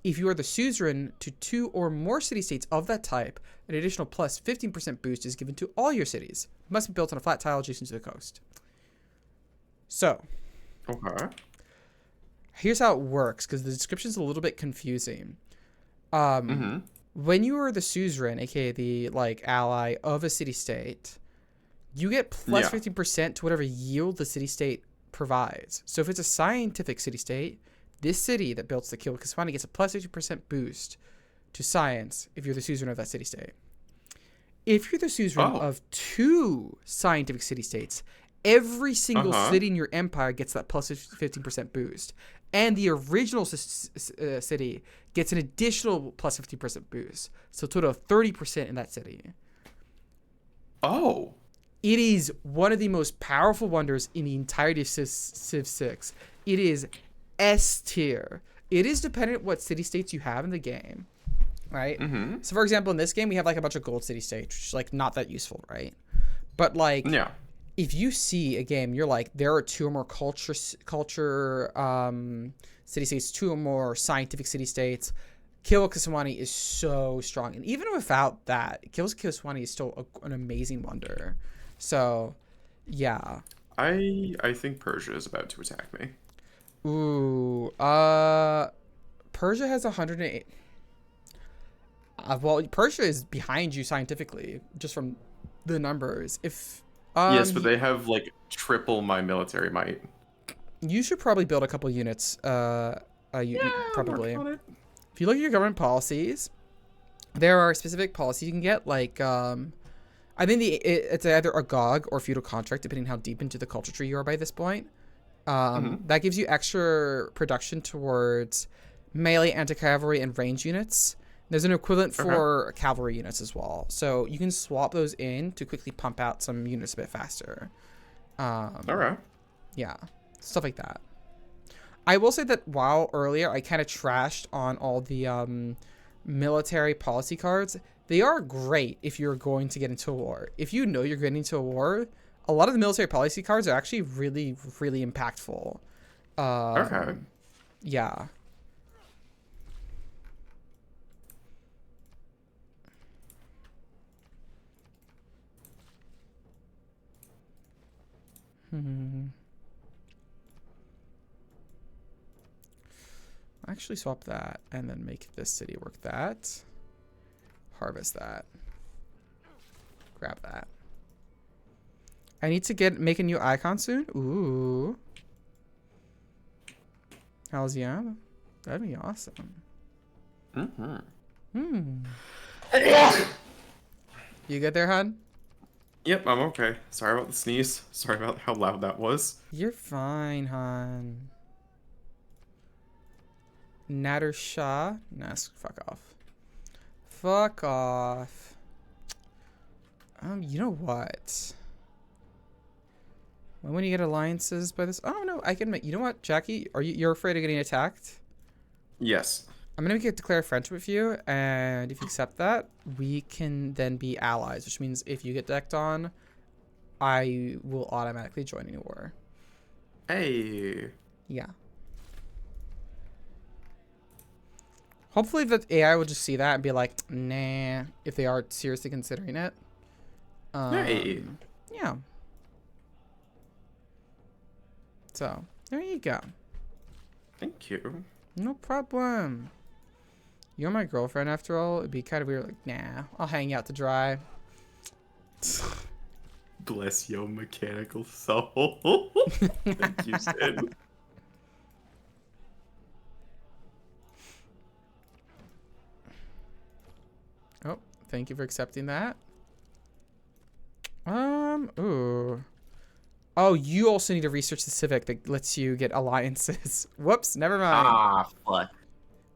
A: If you are the suzerain to 2 or more city-states of that type, an additional +15% boost is given to all your cities. It must be built on a flat tile adjacent to the coast. So,
B: Okay.
A: here's how it works, because the description is a little bit confusing.
B: Mm-hmm.
A: When you are the suzerain, aka the like ally of a city-state, you get +15% to whatever yield the city-state provides. So if it's a scientific city-state, this city that builds the Kiwa Kisawani gets a +50% boost to science if you're the suzerain of that city-state. If you're the suzerain of 2 scientific city-states, every single city in your empire gets that +15% boost. And the original city gets an additional +50% boost. So a total of 30% in that city.
B: Oh.
A: It is one of the most powerful wonders in the entirety of Civ 6. It is S tier. It is dependent what city-states you have in the game, right?
B: Mm-hmm.
A: So, for example, in this game, we have like a bunch of gold city-states, which is like not that useful, right? But like, if you see a game, you're like, there are 2 or more culture city-states, 2 or more scientific city-states. Kiwa Kisawani is so strong. And even without that, Kiwa Kisawani is still an amazing wonder. So, yeah.
B: I think Persia is about to attack me.
A: Ooh, Persia has 108. Well, Persia is behind you scientifically, just from the numbers. If
B: yes, but they have like triple my military might.
A: You should probably build a couple units. Probably. If you look at your government policies, there are specific policies you can get. Like, I think it's either a GOG or feudal contract, depending how deep into the culture tree you are by this point. That gives you extra production towards melee, anti-cavalry, and range units. There's an equivalent for cavalry units as well. So you can swap those in to quickly pump out some units a bit faster. Yeah, stuff like that. I will say that while earlier I kind of trashed on all the military policy cards, they are great if you're going to get into a war. If you know you're getting into a war, a lot of the military policy cards are actually really, really impactful. Yeah. Actually swap that and then make this city work that. Harvest that. Grab that. I need to make a new icon soon. Ooh. Hells yeah. That'd be awesome. You good there, hon?
B: Yep, I'm okay. Sorry about the sneeze. Sorry about how loud that was.
A: You're fine, hon. Nader Shah. Nah, fuck off. Fuck off. You know what? When you get alliances by this, oh no, I can make. You know what, Jackie? You're afraid of getting attacked?
B: Yes.
A: I'm gonna declare friendship with you, and if you accept that, we can then be allies. Which means if you get decked on, I will automatically join any war.
B: Hey.
A: Yeah. Hopefully the AI will just see that and be like, nah, if they are seriously considering it.
B: Hey.
A: Yeah. So, there you go.
B: Thank you.
A: No problem. You're my girlfriend after all. It'd be kind of weird, like, nah, I'll hang you out to dry.
B: Bless your mechanical soul. Thank you, Sid.
A: Oh, thank you for accepting that. Ooh. Oh, you also need to research the Civic that lets you get alliances. Whoops, never mind.
B: Ah, fuck.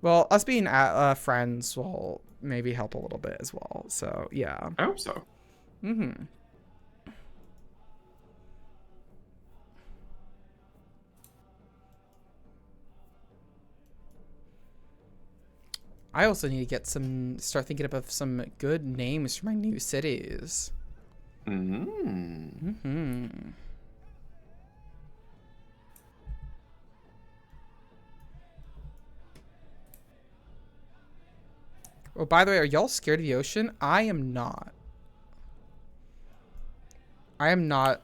A: Well, us being friends will maybe help a little bit as well. So, yeah.
B: I hope so.
A: Mm-hmm. I also need to start thinking about some good names for my new cities. Mm-hmm. Oh, by the way, are y'all scared of the ocean? I am not. I am not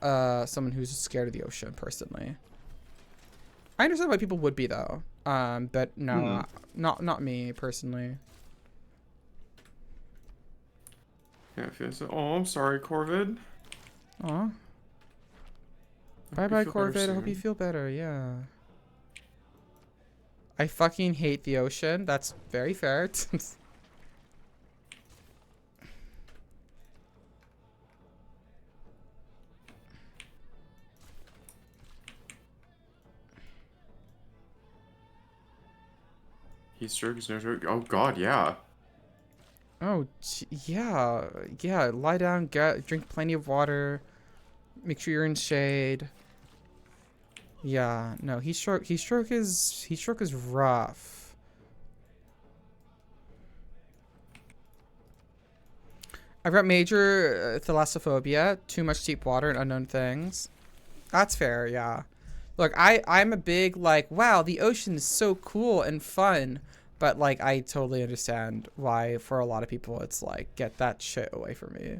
A: someone who's scared of the ocean personally. I understand why people would be though. But no, not me personally.
B: Yeah, oh, I'm sorry, Corvid.
A: Aw. Bye-bye, Corvid. I hope you feel better. Yeah. I fucking hate the ocean. That's very fair.
B: He's stroke is no joke. Oh god, yeah.
A: Oh, yeah. Yeah, lie down, drink plenty of water. Make sure you're in shade. Yeah, no, heat stroke is rough. I've got major thalassophobia, too much deep water and unknown things. That's fair, yeah. Look, I'm a big, like, wow, the ocean is so cool and fun. But, like, I totally understand why, for a lot of people, it's like, get that shit away from me.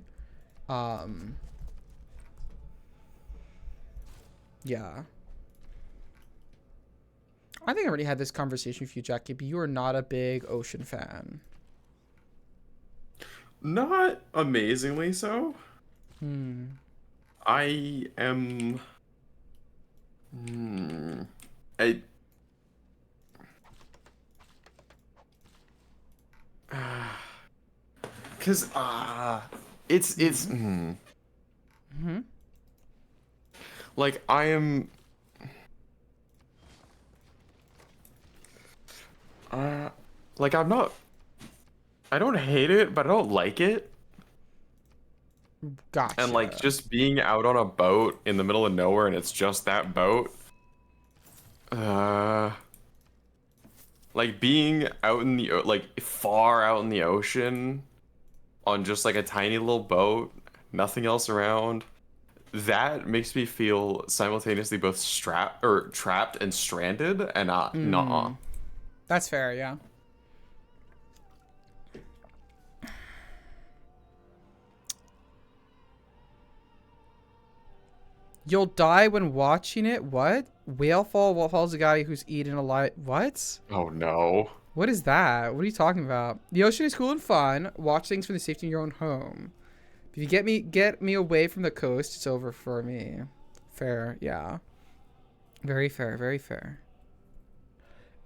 A: Yeah. I think I already had this conversation with you, Jackie, but you are not a big ocean fan.
B: Not amazingly so. I am... Because, like, I am... like, I'm not... I don't hate it, but I don't like it.
A: Gotcha.
B: And, like, just being out on a boat in the middle of nowhere and it's just that boat. Like, being out in the... like, far out in the ocean on just, like, a tiny little boat, nothing else around. That makes me feel simultaneously both trapped and stranded, and nuh-uh.
A: That's fair, yeah. You'll die when watching it? What? Whale falls a guy who's eaten alive. What?
B: Oh no.
A: What is that? What are you talking about? The ocean is cool and fun. Watch things from the safety of your own home. If you get me away from the coast, it's over for me. Fair, yeah. Very fair, very fair.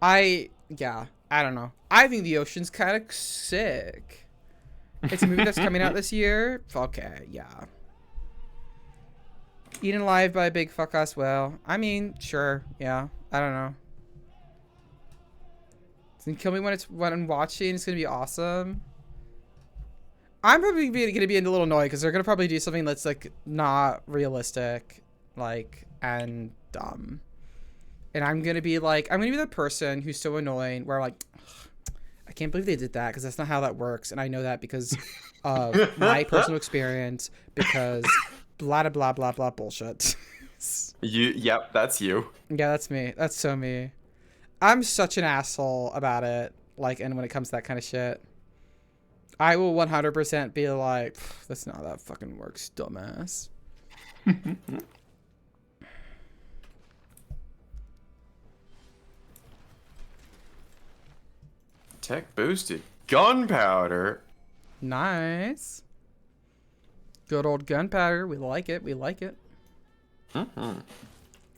A: Yeah, I don't know. I think the ocean's kind of sick. It's a movie that's coming out this year. Okay, yeah. Eaten alive by a big fuck ass whale. I mean, sure, yeah. I don't know. Then kill me when I'm watching. It's gonna be awesome. I'm probably gonna be a little annoyed because they're gonna probably do something that's like not realistic, like, and dumb. And I'm gonna be the person who's so annoying where I'm like, I can't believe they did that because that's not how that works, and I know that because of my personal experience. Because blah blah blah blah bullshit.
B: Yep, that's you.
A: Yeah, that's me. That's so me. I'm such an asshole about it. Like, and when it comes to that kind of shit, I will 100% be like, that's not how that fucking works, dumbass.
B: Tech boosted gunpowder.
A: Nice. Good old gunpowder. We like it. We like it.
B: Mm-hmm.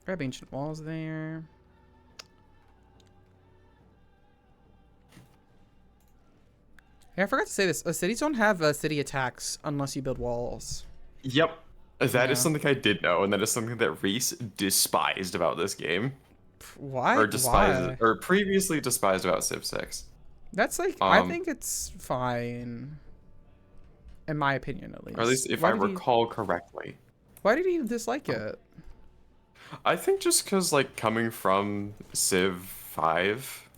A: Grab ancient walls there. Hey, I forgot to say this. Cities don't have city attacks unless you build walls.
B: Yep. That is
A: Yeah.
B: something I did know, and that is something that Reese despised about this game.
A: Why?
B: Or despised,
A: Why?
B: or previously despised about Civ 6.
A: That's like, I think it's fine. In my opinion, at least.
B: Or at least if I recall correctly.
A: Why did he dislike it?
B: I think just because, like, coming from Civ 5,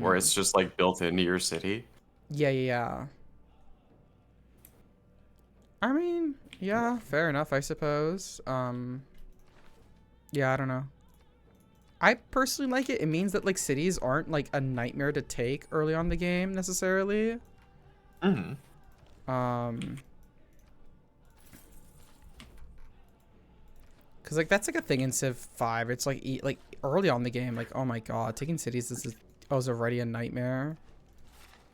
B: where it's just, like, built into your city.
A: Yeah. I mean, yeah, fair enough, I suppose. Yeah, I don't know. I personally like it. It means that, like, cities aren't, like, a nightmare to take early on in the game, necessarily.
B: Mm-hmm.
A: Because, like, that's, like, a thing in Civ 5. It's, like, early on in the game, like, oh my god, taking cities was already a nightmare.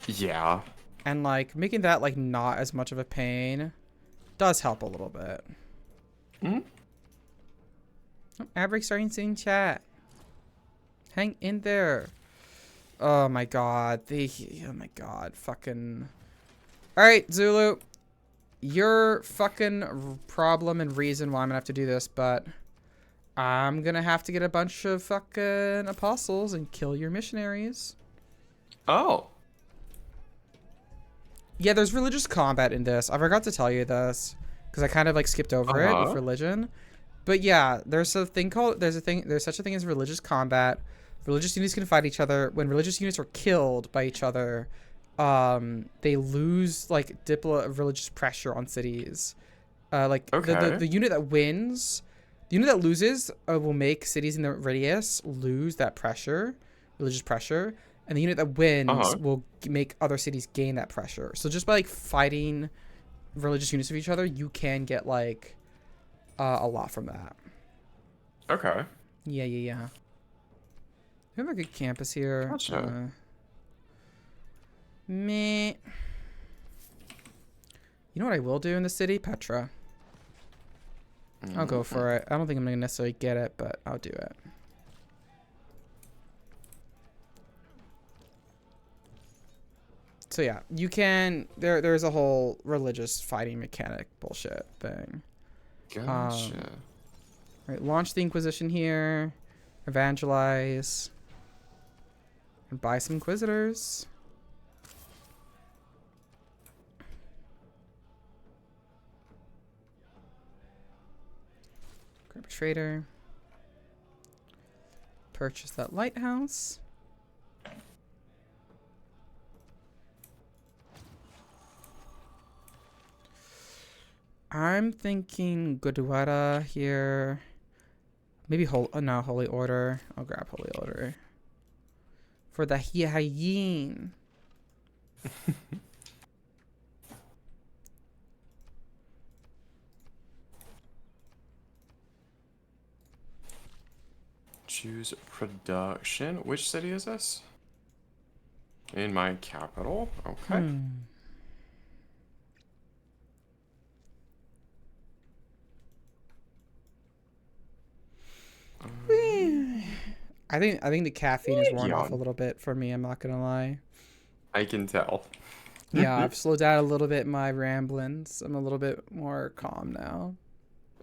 B: Yeah.
A: And, like, making that, like, not as much of a pain does help a little bit.
B: Mm-hmm.
A: Oh, Averick starting to sing chat. Hang in there. Oh my god. Oh my god. Fucking. Alright, Zulu. Your fucking problem and reason why I'm gonna have to do this, but I'm gonna have to get a bunch of fucking apostles and kill your missionaries.
B: Oh.
A: Yeah, there's religious combat in this. I forgot to tell you this because I kind of like skipped over it with religion. But yeah, there's such a thing as religious combat. Religious units can fight each other. When religious units are killed by each other, they lose like religious pressure on cities. The unit that wins, the unit that loses will make cities in the radius lose that pressure, religious pressure, and the unit that wins will make other cities gain that pressure. So just by like fighting religious units of each other, you can get like a lot from that.
B: Okay.
A: Yeah. We have a good campus here.
B: Gotcha.
A: Meh. You know what I will do in the city? Petra. I'll go for it. I don't think I'm gonna necessarily get it, but I'll do it. So yeah, you can. There's a whole religious fighting mechanic bullshit thing.
B: Gotcha.
A: Right, launch the Inquisition here, evangelize, and buy some Inquisitors. Grab a trader. Purchase that lighthouse. I'm thinking Gurdwara here. Maybe Holy Order. I'll grab Holy Order. For the Hihayin.
B: Choose production. Which city is this? In my capital. Okay.
A: I think the caffeine is worn off a little bit for me. I'm not gonna lie.
B: I can tell.
A: Yeah, I've slowed down a little bit my ramblings. I'm a little bit more calm now.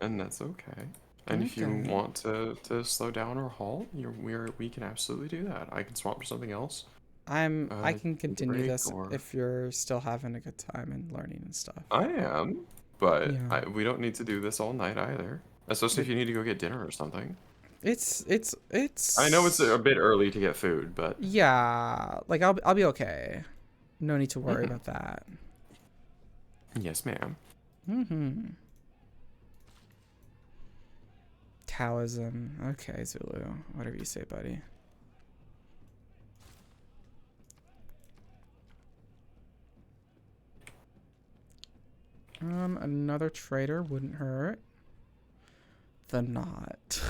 B: And that's okay. And if you want to slow down or halt, we can absolutely do that. I can swap for something else.
A: I can
B: take a
A: continue
B: break,
A: this
B: or
A: if you're still having a good time and learning and stuff.
B: I am, but
A: Yeah.
B: we don't need to do this all night either. Especially if
A: But
B: you need to go get dinner or something. I know it's a
A: it's
B: bit early to get food, but
A: yeah, like I'll be okay. No need to worry
B: Mhm.
A: about that.
B: Yes, ma'am.
A: Mm-hmm. Taoism. Okay, Zulu. Whatever you say, buddy. Another trader wouldn't hurt. The knot.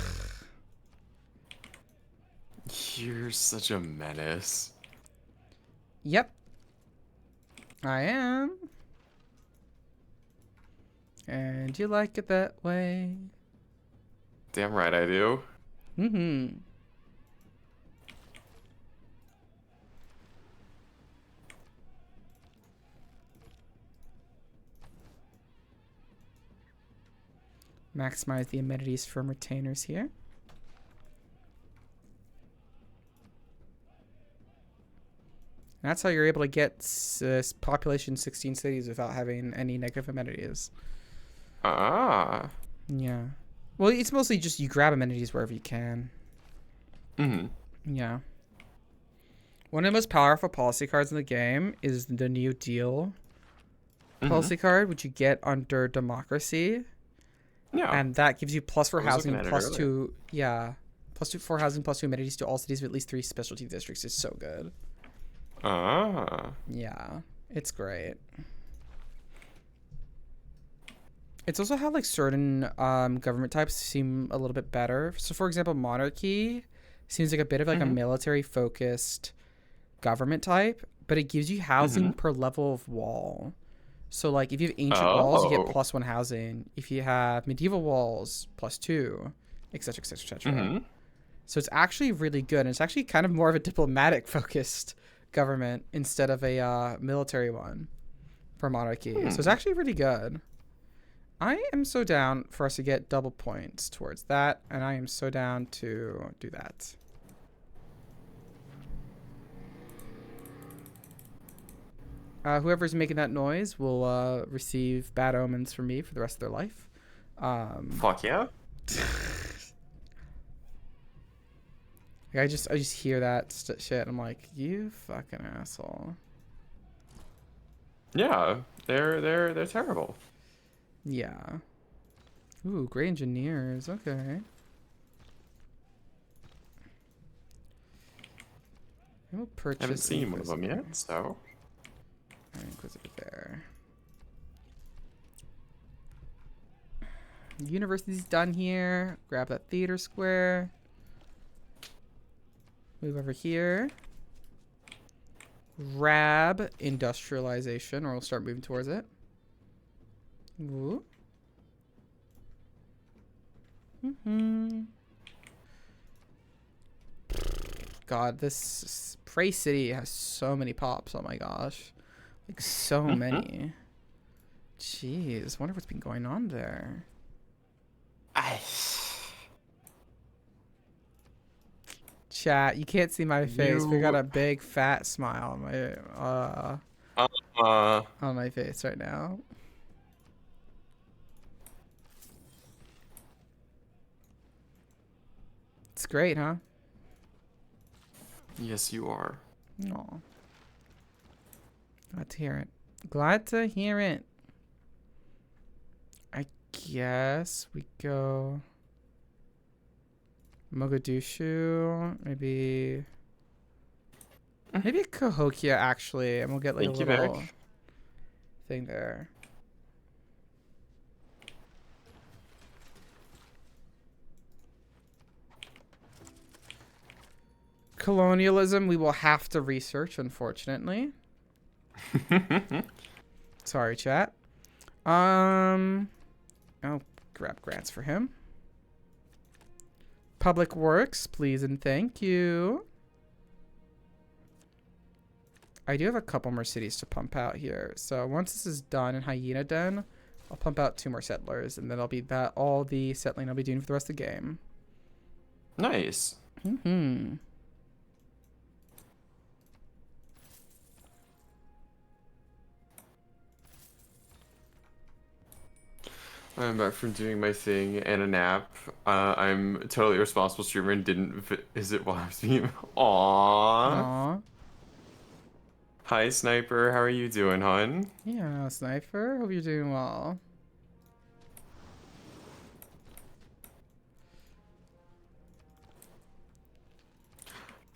B: You're such a menace.
A: Yep, I am. And you like it that way.
B: Damn right I do.
A: Mm-hmm. Maximize the amenities from retainers here. That's how you're able to get population 16 cities without having any negative amenities.
B: Ah.
A: Yeah. Well, it's mostly just you grab amenities wherever you can.
B: Mm-hmm.
A: Yeah. One of the most powerful policy cards in the game is the New Deal policy card, which you get under democracy.
B: Yeah.
A: And that gives you plus for
B: I was
A: housing,
B: looking at it
A: plus
B: earlier.
A: two, yeah. Plus two for housing, plus two amenities to all cities with at least 3 specialty districts is so good.
B: Ah.
A: Yeah. It's great. It's also how like certain government types seem a little bit better. So for example, monarchy seems like a bit of like a military focused government type, but it gives you housing per level of wall. So like if you have ancient walls, you get
B: Oh.
A: +1 housing. If you have medieval walls, +2, etc., etc., etc. So it's actually really good, and it's actually kind of more of a diplomatic focused government instead of a military one for monarchy. So it's actually really good. I am so down for us to get double points towards that, and I am so down to do that. Whoever's making that noise will receive bad omens from me for the rest of their life.
B: Fuck yeah.
A: Like I just hear that shit. I'm like, you fucking asshole.
B: Yeah. They're terrible.
A: Yeah. Ooh, great engineers. Okay. I will purchase.
B: I haven't seen one of them yet, so.
A: Inquisitor there. University's done here. Grab that theater square. Move over here. Grab industrialization, or we'll start moving towards it. Ooh. God, this Prey City has so many pops. Oh my gosh. Like, so many. Jeez, wonder what's been going on there. Chat, you can't see my face, but I got a big fat smile on my face right now. It's great, huh?
B: Yes, you are.
A: Aw. Glad to hear it. Glad to hear it. I guess we go Mogadishu, maybe Cahokia actually, and we'll get like
B: Thank
A: a
B: you,
A: little
B: Vic.
A: thing there. Colonialism, we will have to research, unfortunately. Sorry, chat. I'll grab grants for him. Public Works, please and thank you. I do have a couple more cities to pump out here. So once this is done in Hyena Den, I'll pump out 2 more settlers, and then I'll be all the settling I'll be doing for the rest of the game.
B: Nice. I'm back from doing my thing and a nap. I'm a totally responsible streamer and didn't visit while I was being. Aww.
A: Aw.
B: Hi, Sniper. How are you doing, hon?
A: Yeah, Sniper. Hope you're doing well.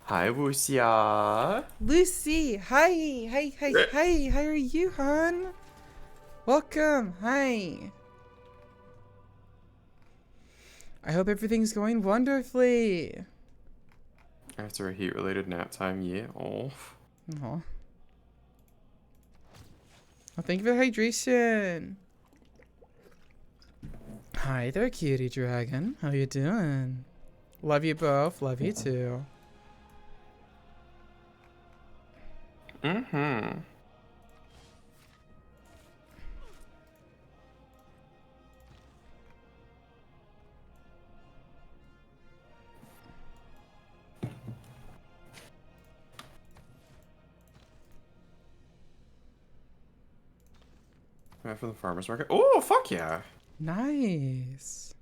B: Hi, Wuxia.
A: Lucy, hi. Hi. How are you, hon? Welcome. Hi. I hope everything's going wonderfully.
B: After a heat-related nap time, yeah. Oh.
A: Aw. Oh, thank you for the hydration. Hi there, cutie dragon. How you doing? Love you both. Love you too.
B: Mm-hmm. Back for the farmer's market. Oh, fuck yeah.
A: Nice.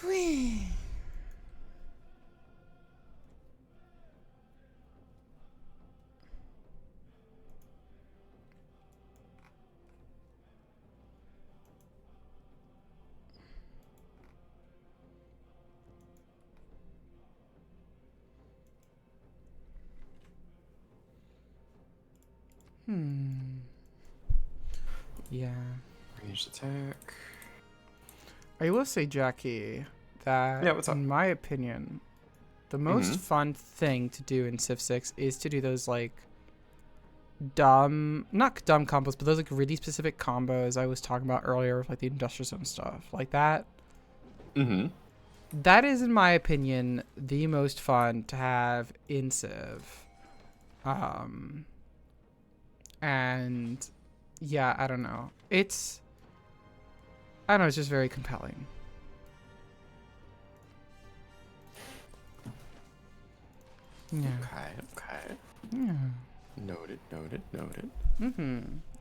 A: Whee. Yeah.
B: Ranged attack.
A: I will say, Jackie, that
B: Yeah, what's up?
A: in my opinion, the most fun thing to do in Civ 6 is to do those like not dumb combos, but those like really specific combos I was talking about earlier with like the Industrial Zone stuff. Like that.
B: Mm-hmm.
A: That is, in my opinion, the most fun to have in Civ. And yeah, I don't know. I don't know, it's just very compelling. Yeah.
B: Okay.
A: Yeah.
B: Noted.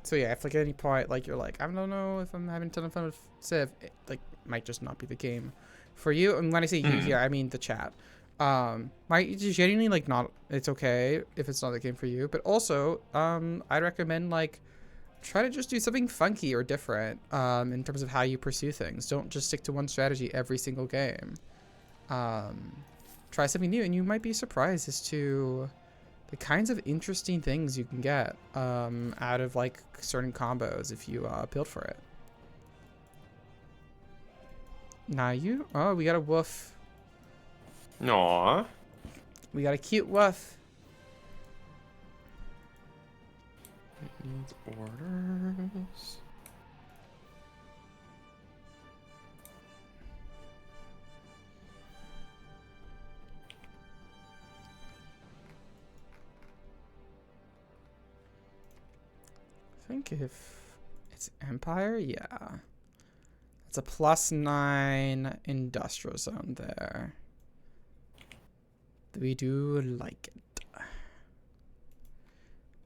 A: So yeah, if like at any point like you're like, I don't know if I'm having a ton of fun with Civ, it like might just not be the game for you. And when I say you here, I mean the chat. Might genuinely like not. It's okay if it's not the game for you, but also I'd recommend like try to just do something funky or different in terms of how you pursue things. Don't just stick to one strategy every single game. Try something new, and you might be surprised as to the kinds of interesting things you can get out of like certain combos if you build for it. Oh, we got a woof.
B: Aww.
A: We got a cute woof.
B: It needs orders.
A: I think if it's Empire, yeah. It's a +9 industrial zone there. We do like it.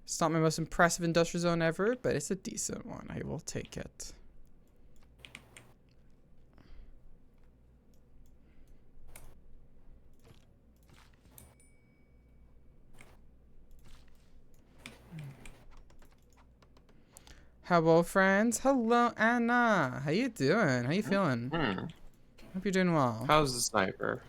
A: It's not my most impressive industrial zone ever, but it's a decent one. I will take it. Hello, friends. Hello, Anna. How you doing? How you feeling? Hope you're doing well.
B: How's the sniper?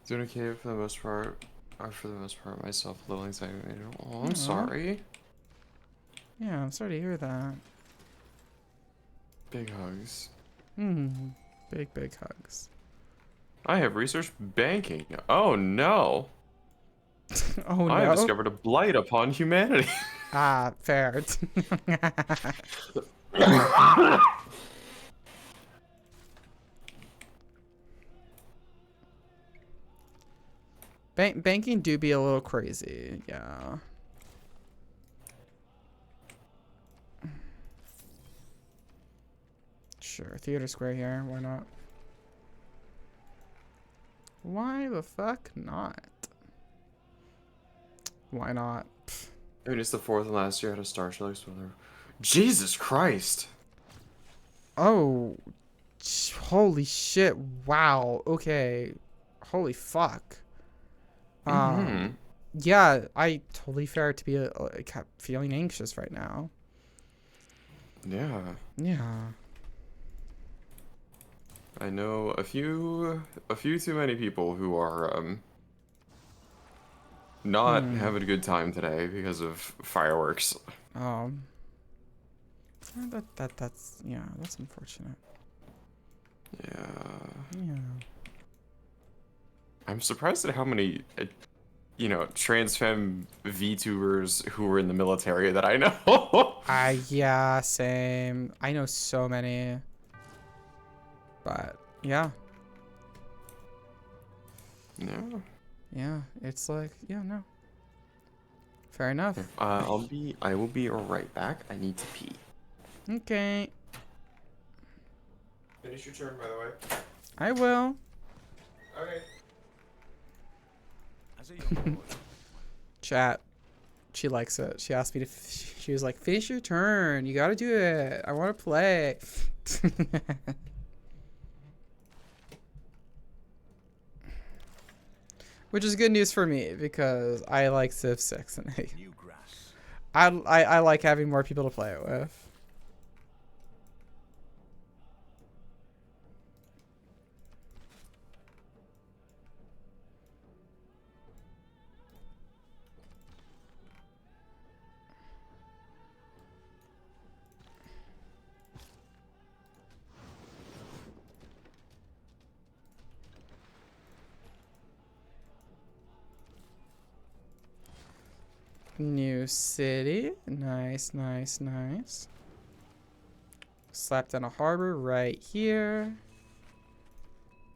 B: Doing okay for the most part. For the most part, myself, a little anxiety. Oh, I'm sorry.
A: Yeah, I'm sorry to hear that.
B: Big hugs.
A: Big hugs.
B: I have researched banking. Oh no.
A: Oh
B: I have
A: no.
B: discovered a blight upon humanity.
A: Ah, fair. Banking do be a little crazy. Yeah. Sure, Theater Square here. Why not? Why the fuck not? Why not?
B: I mean, it's the fourth and last year at a Star Trek spoiler. Jesus Christ.
A: Oh, holy shit! Wow. Okay. Holy fuck.
B: Mm-hmm.
A: Yeah, I totally fair to be like feeling anxious right now.
B: Yeah.
A: Yeah.
B: I know a few too many people who are not having a good time today because of fireworks.
A: Um. That's yeah. That's unfortunate.
B: Yeah.
A: Yeah.
B: I'm surprised at how many, trans femme VTubers who were in the military that I know.
A: Yeah, same. I know so many. But yeah.
B: Yeah.
A: Yeah. It's like, yeah, no. Fair enough.
B: I will be right back. I need to pee.
A: Okay.
B: Finish your turn, by the way.
A: I will.
B: Okay.
A: Chat. She likes it. She asked me to. She was like, "Finish your turn. You gotta do it. I want to play." Which is good news for me because I like Civ 6 and I like having more people to play it with. New city. Nice, nice, nice. Slap down a harbor right here.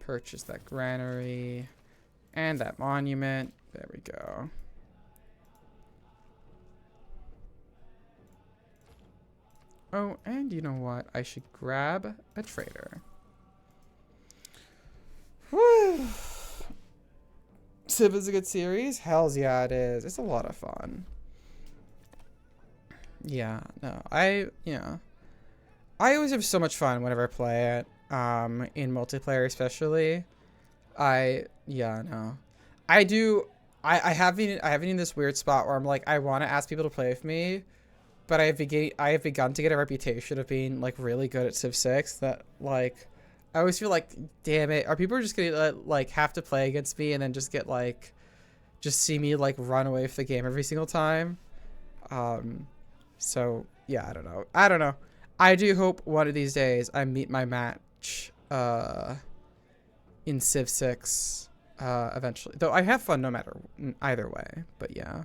A: Purchase that granary. And that monument. There we go. Oh, and you know what? I should grab a trader. Woo! Civ is a good series? Hells yeah, it is. It's a lot of fun. Yeah, no, I always have so much fun whenever I play it, in multiplayer especially. No. I have been in this weird spot where I'm like, I want to ask people to play with me, but I have begun to get a reputation of being like really good at Civ 6 that like, I always feel like, damn it, are people just gonna like have to play against me and then just get like, just see me like run away with the game every single time? So yeah, I don't know. I do hope one of these days I meet my match in Civ 6 eventually. Though I have fun no matter either way. But yeah.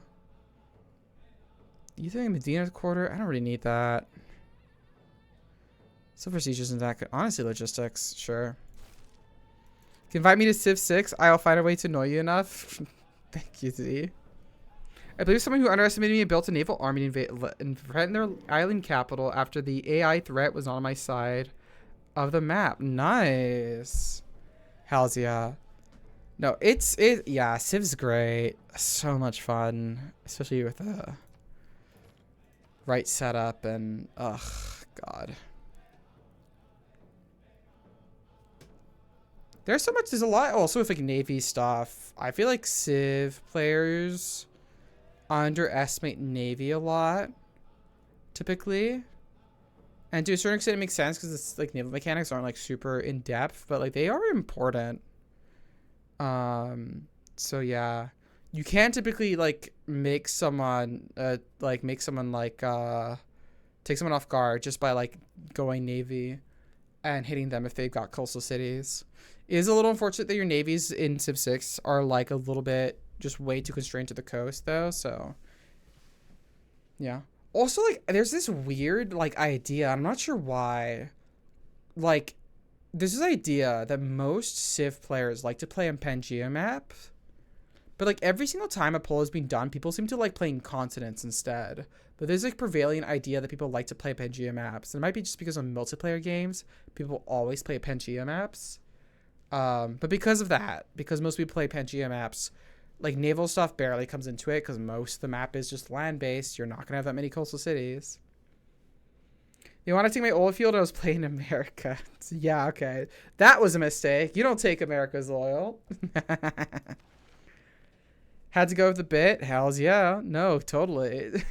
A: You think Medina quarter? I don't really need that. Silver Siege isn't that good. Honestly, logistics, sure. You can invite me to Civ 6. I'll find a way to annoy you enough. Thank you, Z. I believe someone who underestimated me and built a naval army and threatened their island capital after the AI threat was on my side of the map. Nice. Hells yeah. No, yeah, Civ's great. So much fun. Especially with the right setup and, ugh, God. There's a lot also with like Navy stuff. I feel like Civ players underestimate Navy a lot, typically. And to a certain extent, it makes sense because it's like naval mechanics aren't like super in depth, but like they are important. So yeah, you can typically like make someone like take someone off guard just by like going navy and hitting them if they've got coastal cities. It is a little unfortunate that your navies in Civ 6 are like a little bit just way too constrained to the coast though, so yeah. Also, like, there's this weird like idea, I'm not sure why, like, there's this idea that most Civ players like to play on Pangea maps, but like every single time a poll has been done, people seem to like playing continents instead. But there's like prevailing idea that people like to play Pangea maps. And it might be just because of multiplayer games, people always play Pangea maps. But because of that, because most people play Pangea maps, like naval stuff barely comes into it because most of the map is just land-based. You're not going to have that many coastal cities. You want to take my oil field? I was playing America. Yeah, okay. That was a mistake. You don't take America's oil. Had to go with the bit? Hells yeah. No, totally.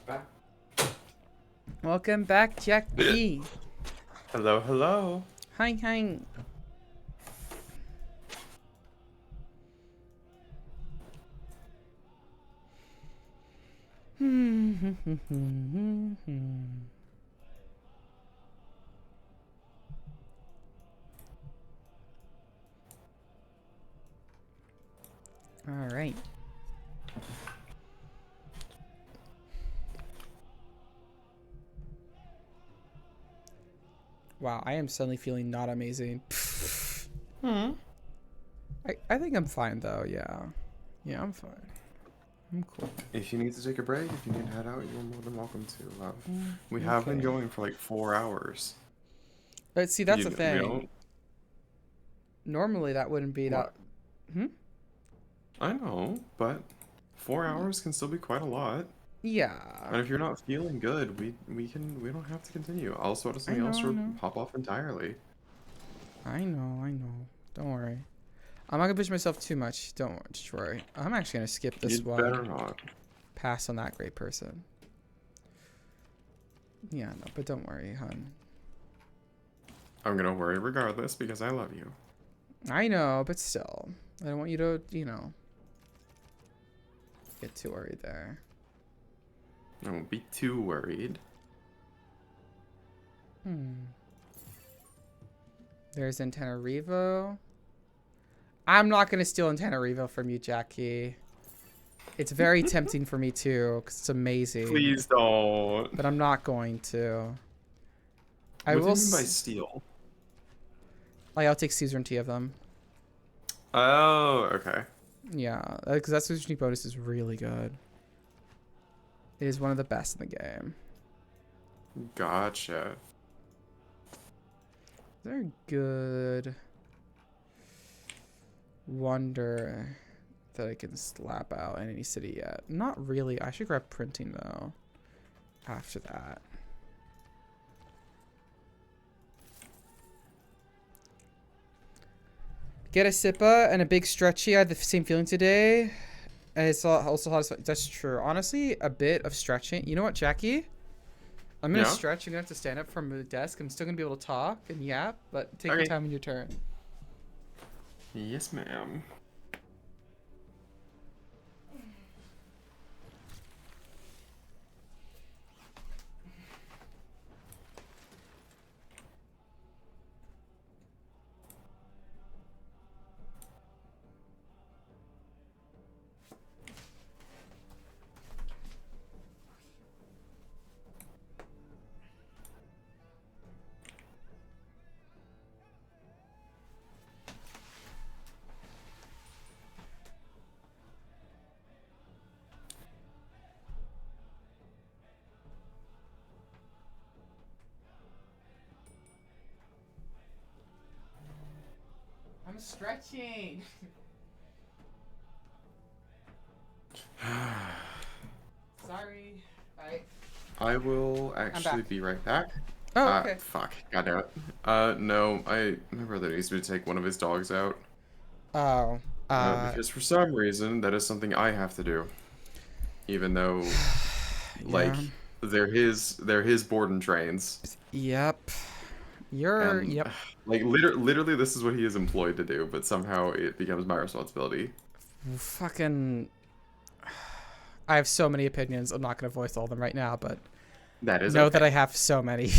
B: Back.
A: Welcome back, Jackie.
B: Hello, hello.
A: Hi, hi. All right. Wow, I am suddenly feeling not amazing. I think I'm fine though, yeah. Yeah, I'm fine. I'm cool.
B: If you need to take a break, if you need to head out, you're more than welcome to. We have been going for like 4 hours.
A: But see, that's the
B: We
A: thing.
B: don't...
A: Normally that wouldn't be
B: What?
A: that.
B: I know, but 4 hours can still be quite a lot.
A: Yeah.
B: And if you're not feeling good, we don't have to continue. I'll sort of something else or
A: know.
B: hop off entirely.
A: I know. Don't worry. I'm not gonna push myself too much. Don't worry. I'm actually gonna skip this
B: You'd
A: one.
B: better not.
A: Pass on that great person. Yeah, no, but don't worry, hun.
B: I'm gonna worry regardless because I love you.
A: I know, but still. I don't want you to, you know, get too worried there.
B: I won't be too worried.
A: There's Antananarivo. I'm not going to steal Antananarivo from you, Jackie. It's very tempting for me too, because it's amazing.
B: Please don't.
A: But I'm not going to. I
B: What
A: will.
B: do you mean by steal?
A: Like, I'll take suzerainty of them.
B: Oh, okay.
A: Yeah, because that suzerainty bonus is really good. It is one of the best in the game.
B: Gotcha.
A: They're good. Wonder that I can slap out in any city yet. Not really. I should grab printing though. After that. Get a Sippa and a big stretchy. I had the same feeling today. And it's also a lot of, that's true. Honestly, a bit of stretching. You know what, Jackie? I'm gonna stretch. You're gonna have to stand up from the desk. I'm still gonna be able to talk and yap, but take your time in your turn.
B: Yes, ma'am.
A: I'm stretching. Sorry. Bye.
B: I will actually be right back.
A: Oh, okay.
B: Fuck. God damn it. No, my brother needs me to take one of his dogs out.
A: Oh.
B: Because for some reason, that is something I have to do. Even though, like, They're his board and trains.
A: Yep.
B: And
A: Yep.
B: like literally this is what he is employed to do, but somehow it becomes my responsibility.
A: Fucking. I have so many opinions. I'm not going to voice all of them right now, but
B: That is
A: know
B: okay.
A: that I have so many.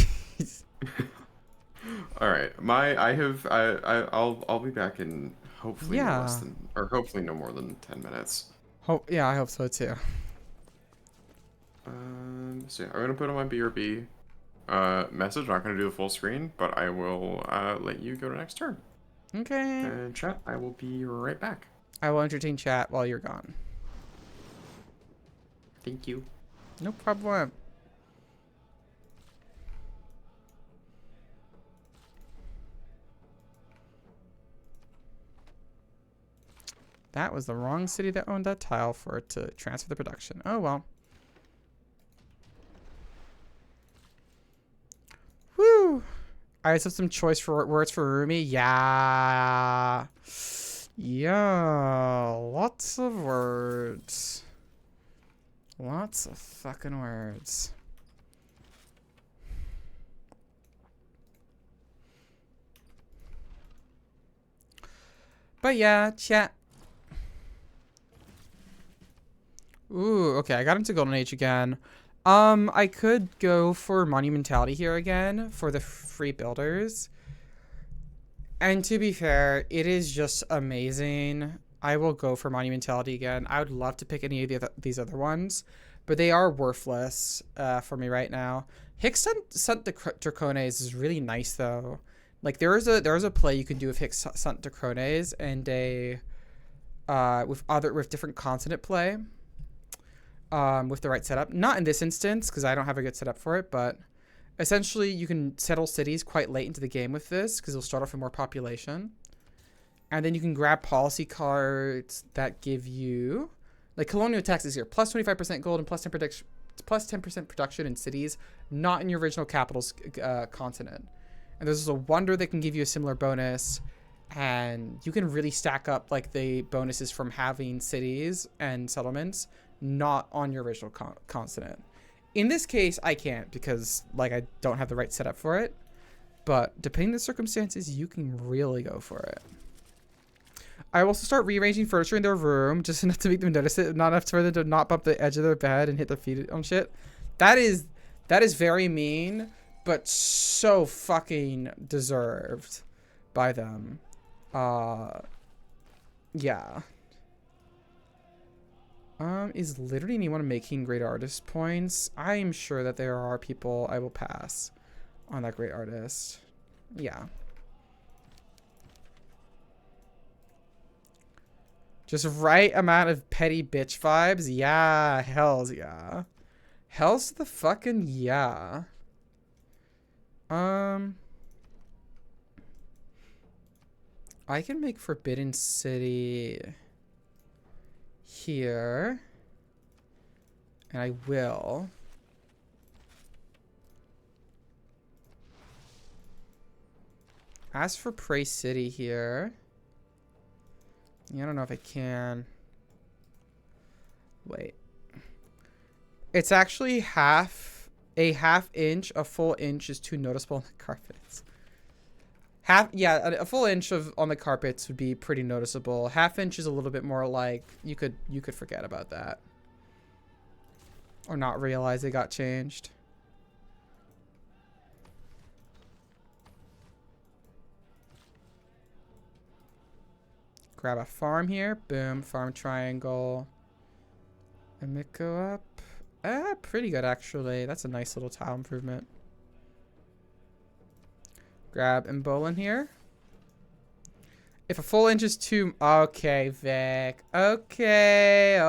B: All right, I'll be back in hopefully no less
A: Yeah.
B: than, or hopefully no more than 10 minutes.
A: Yeah, I hope so too.
B: So yeah, I'm gonna put on my BRB message. I'm not gonna do the full screen, but I will let you go to next turn.
A: Okay.
B: And chat, I will be right back.
A: I will entertain chat while you're gone.
B: Thank you.
A: No problem. That was the wrong city that owned that tile for it to transfer the production. Oh well. Woo! I just have some choice for words for Rumi. Yeah. Yeah. Lots of words. Lots of fucking words. But yeah, chat. Ooh, okay, I got into Golden Age again. I could go for Monumentality here again for the free builders. And to be fair, it is just amazing. I will go for Monumentality again. I would love to pick any of these other ones, but they are worthless for me right now. Hicks Sant Dracones is really nice though. Like there's a play you can do with Hicks Sant Dracones and a with different consonant play. With the right setup. Not in this instance, because I don't have a good setup for it, but essentially you can settle cities quite late into the game with this, because it'll start off with more population. And then you can grab policy cards that give you, like colonial taxes here, plus 25% gold and plus 10% production in cities, not in your original capital's continent. And there's a wonder that can give you a similar bonus, and you can really stack up like the bonuses from having cities and settlements not on your original continent. In this case, I can't because like I don't have the right setup for it. But depending on the circumstances, you can really go for it. I will also start rearranging furniture in their room just enough to make them notice it, not enough for them to not bump the edge of their bed and hit their feet on shit. That is very mean, but so fucking deserved by them. Yeah. Is literally anyone making great artist points? I am sure that there are people I will pass on that great artist. Yeah. Just right amount of petty bitch vibes. Yeah, hells yeah. Hells to the fucking yeah. I can make Forbidden City here, and I will. As for Prey City here, I don't know if I can. Wait. It's actually a half inch. A full inch is too noticeable on the carpets. A full inch on the carpets would be pretty noticeable. Half inch is a little bit more like you could forget about that. Or not realize it got changed. Grab a farm here. Boom, farm triangle. And it go up. Pretty good actually. That's a nice little tile improvement. Grab Embolin here. If a full inch is too... Okay, Vic. Okay.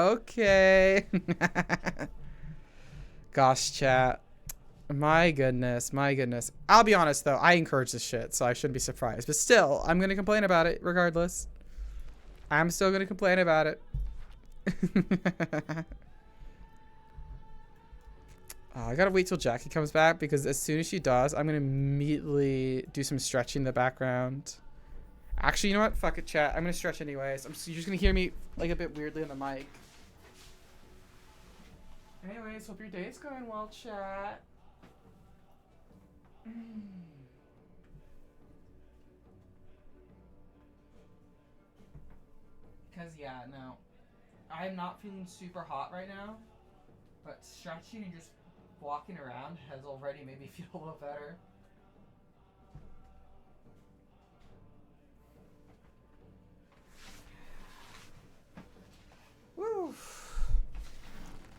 A: Gosh, chat. My goodness. I'll be honest, though. I encourage this shit, so I shouldn't be surprised. But still, I'm going to complain about it regardless. I'm still going to complain about it. I gotta wait till Jackie comes back because as soon as she does, I'm gonna immediately do some stretching in the background. Actually, you know what? Fuck it, chat. I'm gonna stretch anyways. You're just gonna hear me like a bit weirdly on the mic. Anyways, hope your day's going well, chat. Because, yeah, no. I'm not feeling super hot right now, but stretching and just walking around has already made me feel a little better. Woo!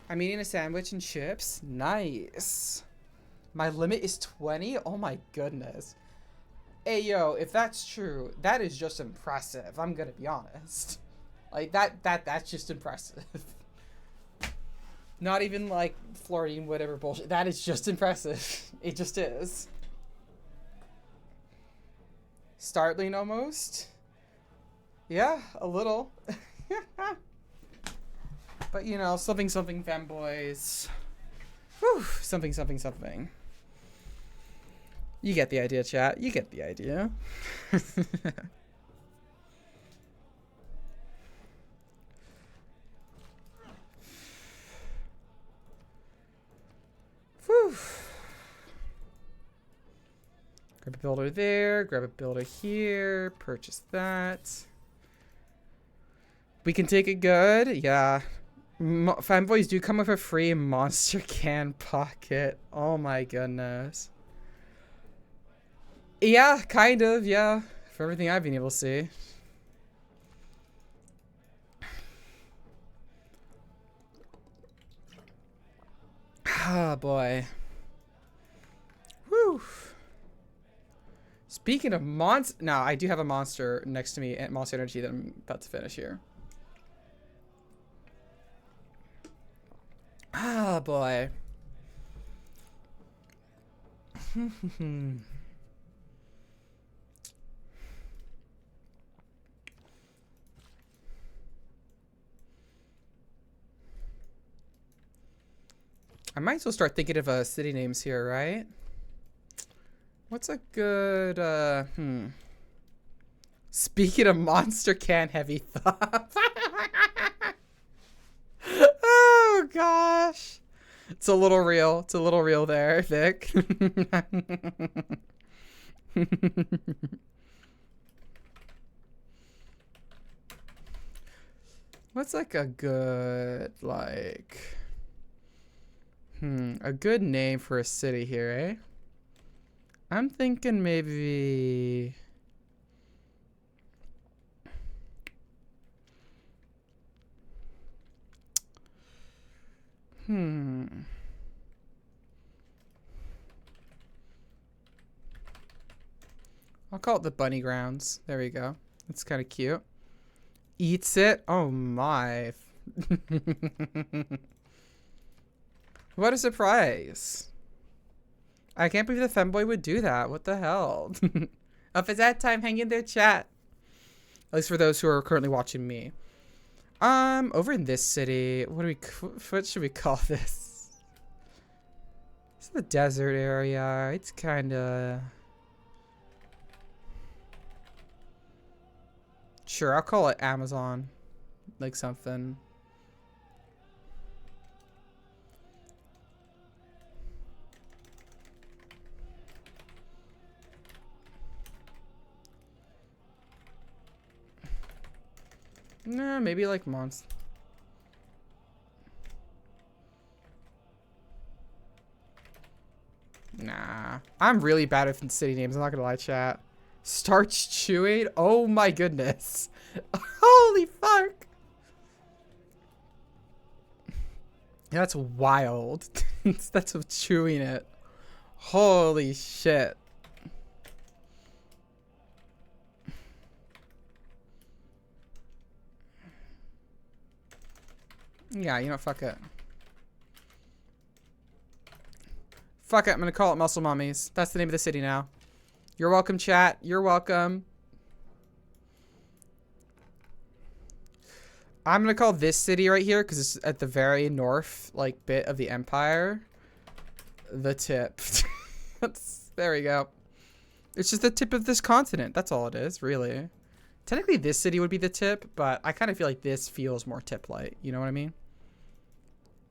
A: I'm eating a sandwich and chips. Nice. My limit is 20? Oh my goodness. Hey, yo, if that's true, that is just impressive. I'm gonna be honest. Like, that's just impressive. Not even, like, flirting, whatever bullshit. That is just impressive. It just is. Startling, almost. Yeah, a little. But, you know, something, femboys. Whew, something. You get the idea, chat. You get the idea. Whew. Grab a builder there. Grab a builder here. Purchase that. We can take it good. Yeah. Fanboys do come with a free monster can pocket. Oh my goodness. Yeah, kind of, yeah. For everything I've been able to see. Ah, boy. Whew. Speaking of monster... No, I do have a monster next to me at Monster Energy that I'm about to finish here. Ah, boy. I might as well start thinking of city names here, right? What's a good, Speaking of monster can heavy thoughts. Oh, gosh. It's a little real. It's a little real there, Vic. What's like a good, like... a good name for a city here, eh? I'm thinking maybe... I'll call it the Bunny Grounds. There we go. That's kind of cute. Eats it? Oh my. What a surprise. I can't believe the femboy would do that. What the hell? Up at that time, hang in there, chat. At least for those who are currently watching me. Over in this city, what should we call this? It's the desert area. It's kind of... Sure, I'll call it Amazon. Like something. Nah, maybe like monster. Nah. I'm really bad at city names. I'm not gonna lie, chat. Starch chewing? Oh my goodness. Holy fuck. That's wild. That's of chewing it. Holy shit. Yeah, you know, fuck it. Fuck it, I'm gonna call it Muscle Mummies. That's the name of the city now. You're welcome, chat. You're welcome. I'm gonna call this city right here, because it's at the very north, like, bit of the empire. The tip. There we go. It's just the tip of this continent. That's all it is, really. Technically, this city would be the tip, but I kind of feel like this feels more tip-like. You know what I mean?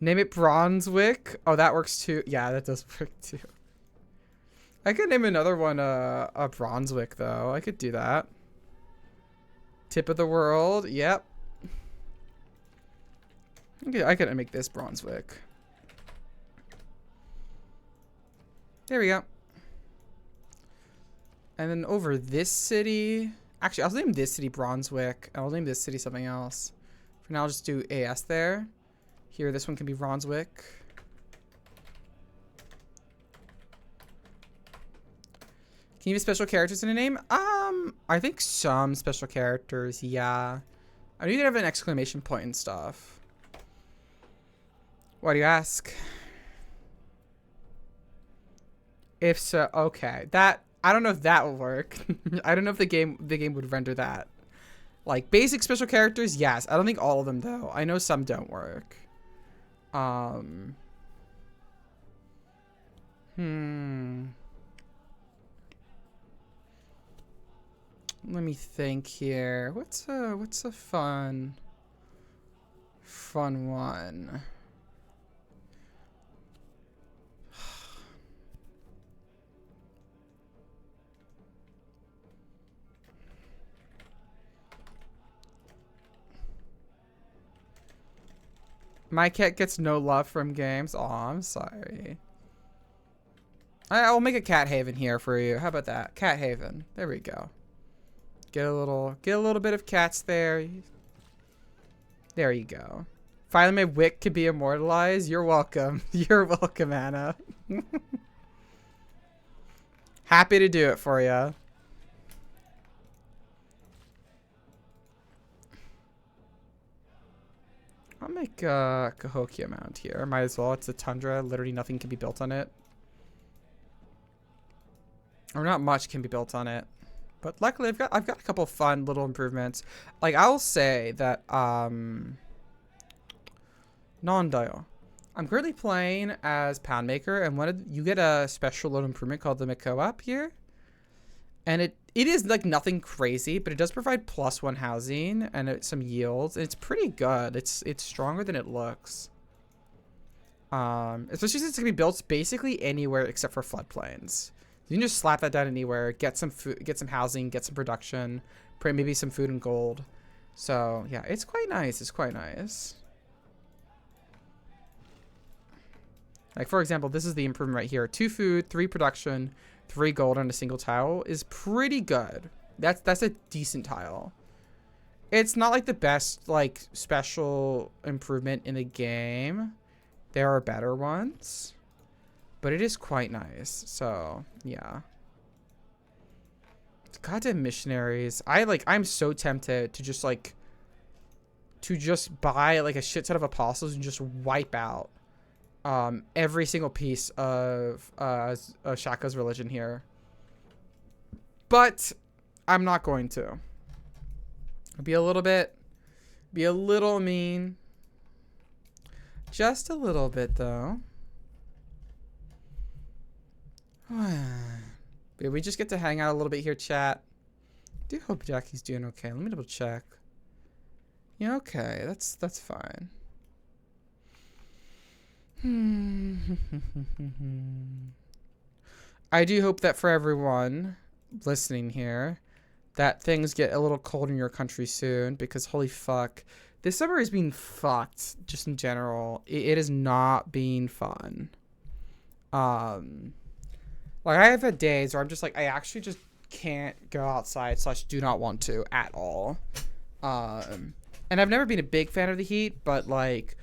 A: Name it Bronzewick. Oh, that works too. Yeah, that does work too. I could name another one a Bronzewick though. I could do that. Tip of the world. Yep. Okay, I could make this Bronzewick. There we go. And then over this city, actually, I'll name this city Bronzewick. I'll name this city something else. For now, I'll just do AS there. Here, this one can be Bronzewick. Can you use special characters in a name? I think some special characters, yeah. I need to have an exclamation point and stuff. Why do you ask? If so, okay. That, I don't know if that will work. I don't know if the game would render that. Like basic special characters, yes. I don't think all of them though. I know some don't work. Let me think here. What's a fun one? My cat gets no love from games. Oh, I'm sorry. I'll make a cat haven here for you. How about that? Cat haven. There we go. Get a little bit of cats there. There you go. Finally, my wick could be immortalized. You're welcome. You're welcome, Anna. Happy to do it for you. I'll make a Cahokia Mound here. Might as well. It's a tundra. Literally nothing can be built on it. Or not much can be built on it. But luckily I've got a couple fun little improvements. Like I'll say that Non-Dial. I'm currently playing as Poundmaker, and you get a special little improvement called the McCo-op here. And it is like nothing crazy, but it does provide +1 housing and some yields. And it's pretty good. It's stronger than it looks. Especially since it can be built basically anywhere except for floodplains. You can just slap that down anywhere, get some food, get some housing, get some production, maybe some food and gold. So yeah, it's quite nice. It's quite nice. Like for example, this is the improvement right here: 2 food, 3 production, 3 gold on a single tile is pretty good. That's a decent tile. It's not like the best like special improvement in the game. There are better ones. But it is quite nice. So, yeah. Goddamn missionaries. I'm so tempted to just buy like a shit ton of apostles and just wipe out every single piece of Shaka's religion here. But I'm not going to. I'll be a little mean. Just a little bit though. Did we just get to hang out a little bit here, chat? I do hope Jackie's doing okay. Let me double check. Yeah, okay. That's fine. I do hope that for everyone listening here, that things get a little cold in your country soon, because holy fuck. This summer is being fucked, just in general. It is not being fun. Like, I have had days where I'm just like, I actually just can't go outside / do not want to at all. And I've never been a big fan of the heat, but, like,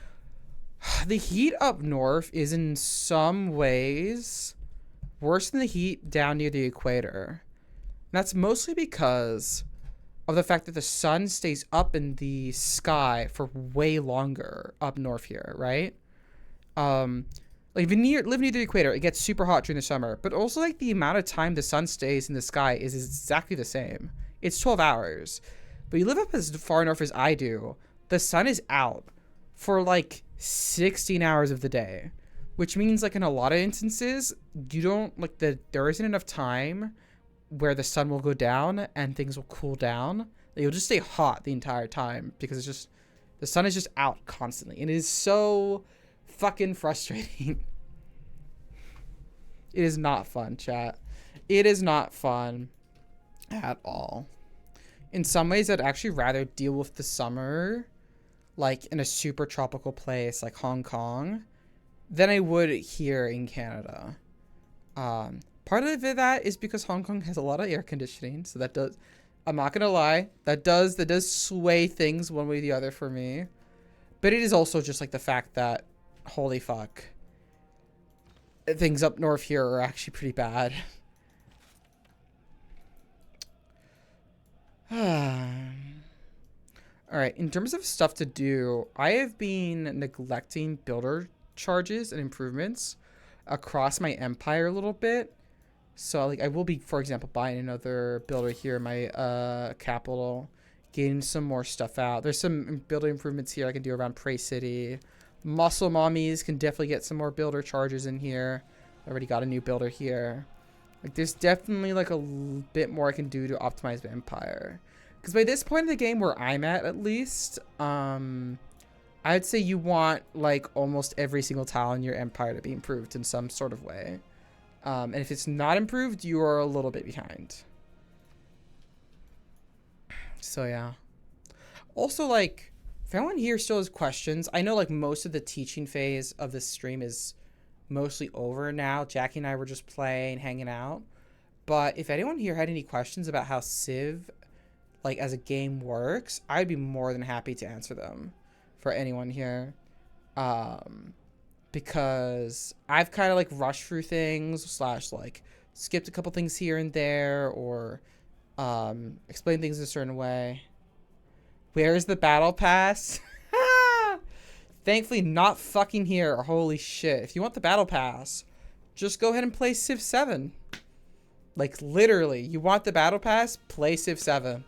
A: the heat up north is in some ways worse than the heat down near the equator. And that's mostly because of the fact that the sun stays up in the sky for way longer up north here, right? Like, if you live near the equator, it gets super hot during the summer. But also, like, the amount of time the sun stays in the sky is exactly the same. It's 12 hours. But you live up as far north as I do, the sun is out for, like, 16 hours of the day. Which means, like, in a lot of instances, you don't, like, there isn't enough time where the sun will go down and things will cool down. You'll just stay hot the entire time because it's just, the sun is just out constantly. And it is so fucking frustrating. It is not fun, chat. It is not fun at all. In some ways, I'd actually rather deal with the summer, like in a super tropical place like Hong Kong, than I would here in Canada. Part of that is because Hong Kong has a lot of air conditioning, so that does, I'm not gonna lie, that does sway things one way or the other for me. But it is also just like the fact that, holy fuck, things up north here are actually pretty bad. Alright, in terms of stuff to do, I have been neglecting builder charges and improvements across my empire a little bit. So, like, I will be, for example, buying another builder here in my capital, getting some more stuff out. There's some builder improvements here I can do around Prey City. Muscle Mommies can definitely get some more builder charges in here. I already got a new builder here. Like, there's definitely, like, a bit more I can do to optimize my empire. Because by this point in the game, where I'm at least, I'd say you want, like, almost every single tile in your empire to be improved in some sort of way. And if it's not improved, you are a little bit behind. So, yeah. Also, like, if anyone here still has questions, I know, like, most of the teaching phase of this stream is mostly over now. Jackie and I were just playing, hanging out. But if anyone here had any questions about how Civ, like, as a game works, I'd be more than happy to answer them for anyone here. Because I've kind of, like, rushed through things, / like, skipped a couple things here and there, or explained things a certain way. Where's the battle pass? Thankfully, not fucking here. Holy shit. If you want the battle pass, just go ahead and play Civ 7. Like, literally, you want the battle pass? Play Civ 7.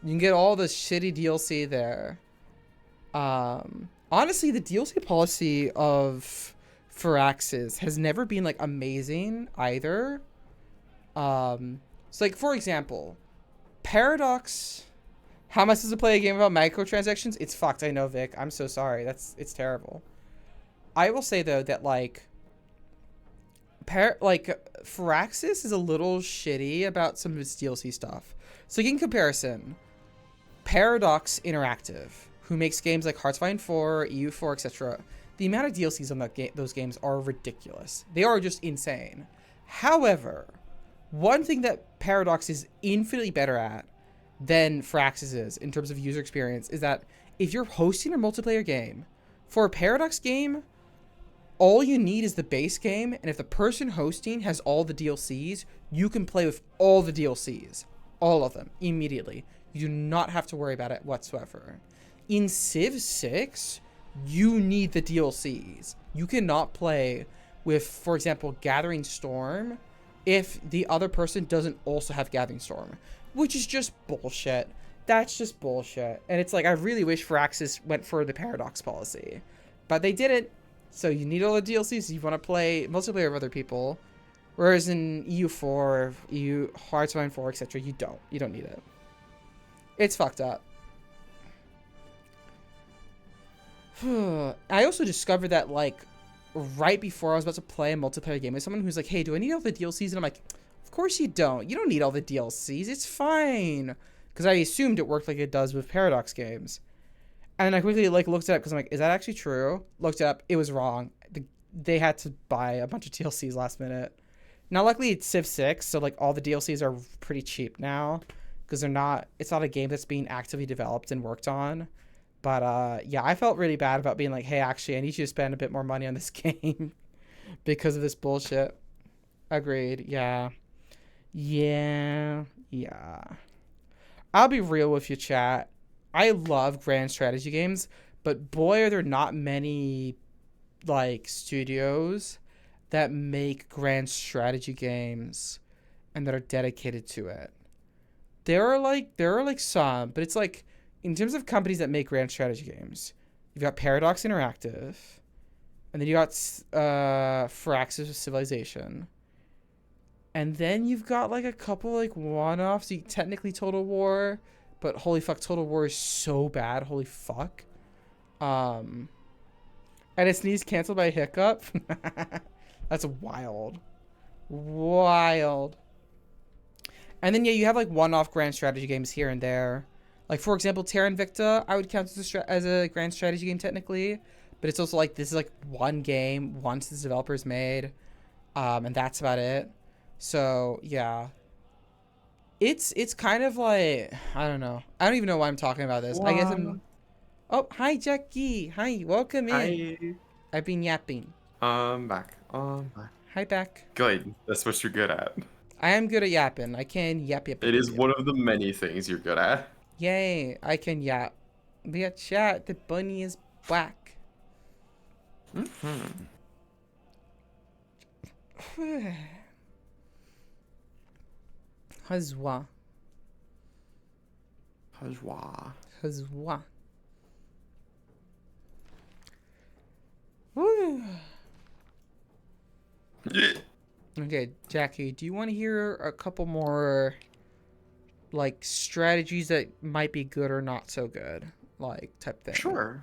A: You can get all the shitty DLC there. Honestly, the DLC policy of Firaxis has never been, like, amazing either. So, like, for example, Paradox. How am I supposed to play a game about microtransactions? It's fucked. I know, Vic. I'm so sorry. It's terrible. I will say, though, that, like, Firaxis is a little shitty about some of its DLC stuff. So, in comparison, Paradox Interactive, who makes games like Hearts-of-Iron 4, EU4, etc., the amount of DLCs on those games are ridiculous. They are just insane. However, one thing that Paradox is infinitely better at than Firaxis is in terms of user experience is that if you're hosting a multiplayer game, for a Paradox game, all you need is the base game, and if the person hosting has all the DLCs, you can play with all the DLCs. All of them, immediately. You do not have to worry about it whatsoever. In Civ 6, you need the DLCs. You cannot play with, for example, Gathering Storm if the other person doesn't also have Gathering Storm, which is just bullshit. That's just bullshit. And it's like, I really wish Firaxis went for the Paradox policy, but they didn't. So you need all the DLCs if you want to play multiplayer with other people. Whereas in EU4, Hearts-of-Iron 4, etc., you don't need it. It's fucked up. I also discovered that, like, right before I was about to play a multiplayer game with someone who's like, hey, do I need all the DLCs? And I'm like, of course you don't. You don't need all the DLCs. It's fine. Because I assumed it worked like it does with Paradox games. And then I quickly, like, looked it up because I'm like, is that actually true? Looked it up. It was wrong. They had to buy a bunch of DLCs last minute. Now, luckily, it's Civ 6, so, like, all the DLCs are pretty cheap now. Because it's not a game that's being actively developed and worked on. But, yeah, I felt really bad about being like, hey, actually, I need you to spend a bit more money on this game because of this bullshit. Agreed. Yeah. Yeah. I'll be real with you, chat. I love grand strategy games, but boy, are there not many, like, studios that make grand strategy games and that are dedicated to it. There are like some, but it's like, in terms of companies that make grand strategy games, you've got Paradox Interactive, and then you got Firaxis with Civilization, and then you've got like a couple like one-offs. Technically Total War, but holy fuck, Total War is so bad. Holy fuck. And a sneeze canceled by a hiccup? That's wild. Wild. And then, yeah, you have, like, one-off grand strategy games here and there. Like, for example, Terra Invicta, I would count as a grand strategy game, technically. But it's also, like, this is, like, one game once the developer's made. And that's about it. So, yeah. It's kind of like, I don't know. I don't even know why I'm talking about this. I guess
B: Wow.
A: I'm... Oh, hi, Jackie. Hi, welcome in.
B: Hi.
A: I've been yapping.
B: Back. Back.
A: Hi, back.
B: Good. That's what you're good at.
A: I am good at yapping. I can yap, yap,
B: It
A: yap, yap,
B: is
A: yap.
B: one of the many things you're good at.
A: Yay, I can yap. We got chat. The bunny is black.
B: Mm-hmm.
A: Hazwa.
B: Hajwa.
A: Hazwa. Woo.
B: Yeah.
A: Okay, Jackie, do you want to hear a couple more, like, strategies that might be good or not so good? Like, type thing.
B: Sure.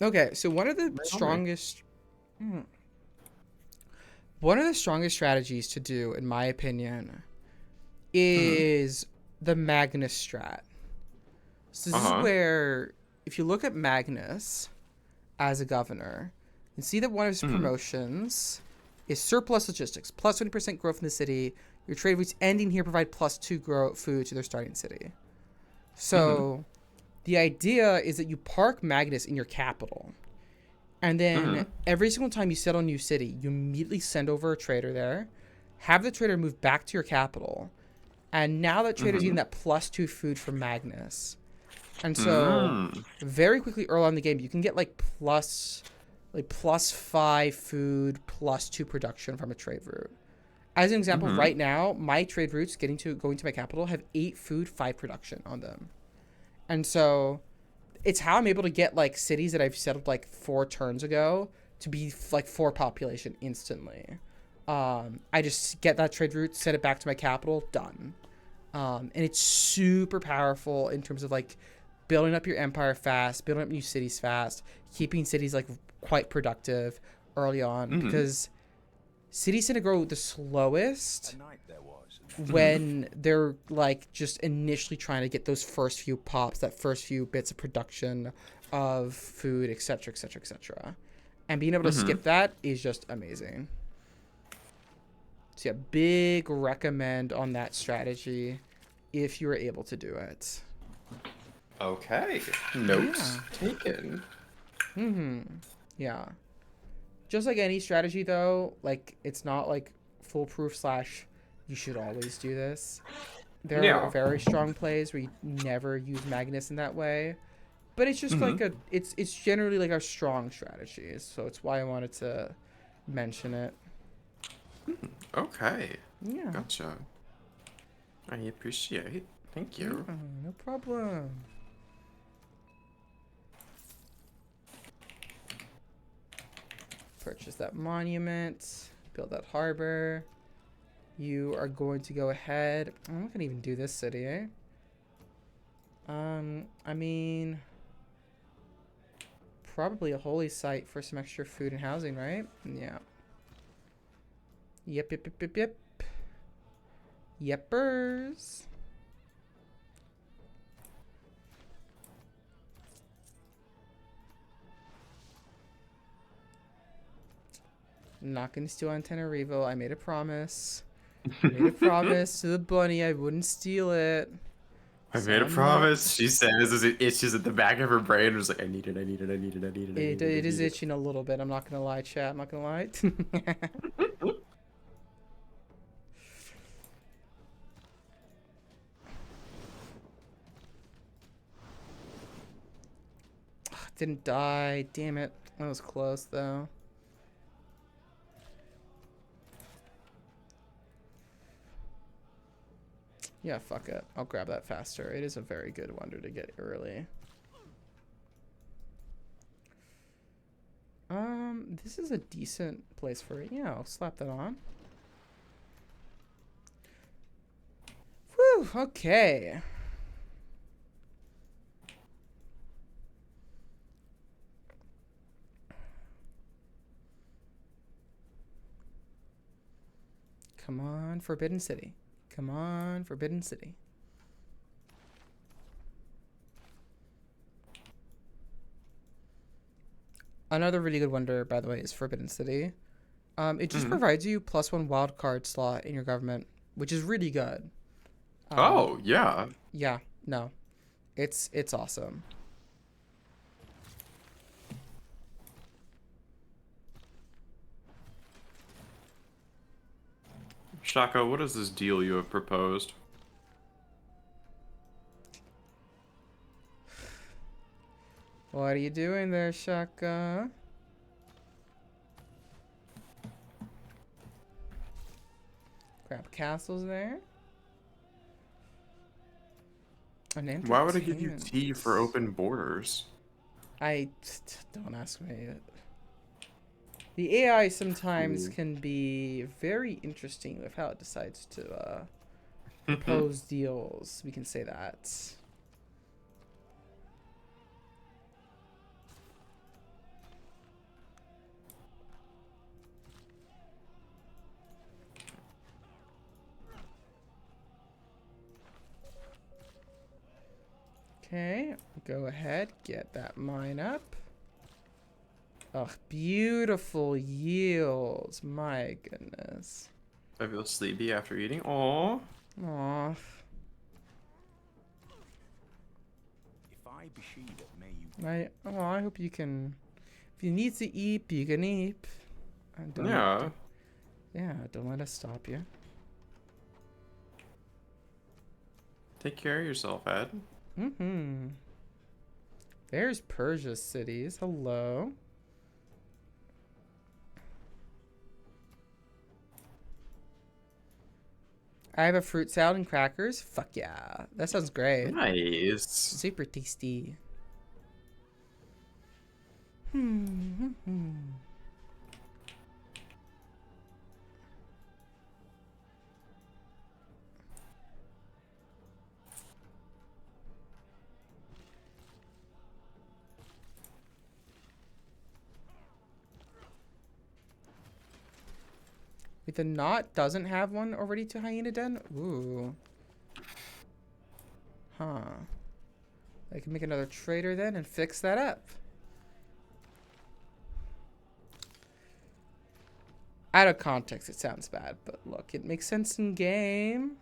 A: Okay, so one of the
B: Lay on me.
A: strongest... One of the strongest strategies to do, in my opinion, is the Magnus strat. So this is where, if you look at Magnus as a governor, you can see that one of his promotions is surplus logistics, plus 20% growth in the city. Your trade routes ending here provide plus 2 food to their starting city. So the idea is that you park Magnus in your capital. And then every single time you settle a new city, you immediately send over a trader there, have the trader move back to your capital, and now that trader's getting that plus 2 food from Magnus. And so very quickly early on in the game, you can get like plus 5 food, plus 2 production from a trade route. As an example, right now, my trade routes going to my capital have 8 food, 5 production on them. And so it's how I'm able to get like cities that I've settled like 4 turns ago to be like 4 population instantly. I just get that trade route, set it back to my capital, done. And it's super powerful in terms of like building up your empire fast, building up new cities fast, keeping cities like quite productive early on, because cities tend to grow the slowest when they're like just initially trying to get those first few pops, that first few bits of production of food, etc., etc., etc. And being able to skip that is just amazing. So yeah, big recommend on that strategy if you are able to do it.
B: Okay. Notes taken.
A: Yeah. Just like any strategy though, like it's not like foolproof / you should always do this. There are very strong plays where you never use Magnus in that way. But it's just like it's generally like a strong strategy. So it's why I wanted to mention it.
B: Okay.
A: Yeah.
B: Gotcha. I appreciate. Thank you.
A: No problem. Purchase that monument. Build that harbor. You are going to go ahead. I'm not gonna even do this city, eh? I mean, probably a holy site for some extra food and housing, right? Yeah. Yep, yep, yep, yep, yep. Yepers. Not gonna steal Antananarivo. I made a promise. I made a promise to the bunny I wouldn't steal it.
B: I made a promise. She says as it itches at the back of her brain. It was like, I need it, I need it, I need it, I need it.
A: It is itching a little bit. I'm not gonna lie, chat. I'm not gonna lie. Didn't die. Damn it. That was close though. Yeah, fuck it. I'll grab that faster. It is a very good wonder to get early. This is a decent place for it. Yeah, I'll slap that on. Whew, okay. Come on, Forbidden City. Come on, Forbidden City. Another really good wonder, by the way, is Forbidden City. It just
B: Mhm.
A: provides you +1 wild card slot in your government, which is really good.
B: Oh, yeah.
A: Yeah, no, it's awesome.
B: Shaka, what is this deal you have proposed?
A: What are you doing there, Shaka? Grab castles there. An
B: Why would I give you tea for
A: entertainment.
B: open borders?
A: Don't ask me. The AI sometimes
B: Ooh.
A: can be very interesting with how it decides to propose deals. We can say that. Okay, go ahead, get that mine up. Ugh, beautiful yields. My goodness.
B: I feel sleepy after eating. Aw.
A: Aw.
C: If I be she that may you
A: I hope you can. If you need to eat, you can eat.
B: Yeah.
A: Yeah, don't let us stop you.
B: Take care of yourself, Ed.
A: Mm-hmm. There's Persia cities. Hello. I have a fruit salad and crackers. Fuck yeah. That sounds great.
B: Nice.
A: Super tasty. Hmm. If the knot doesn't have one already to Hyena Den? Ooh. Huh. I can make another trader then and fix that up. Out of context, it sounds bad, but look, it makes sense in game.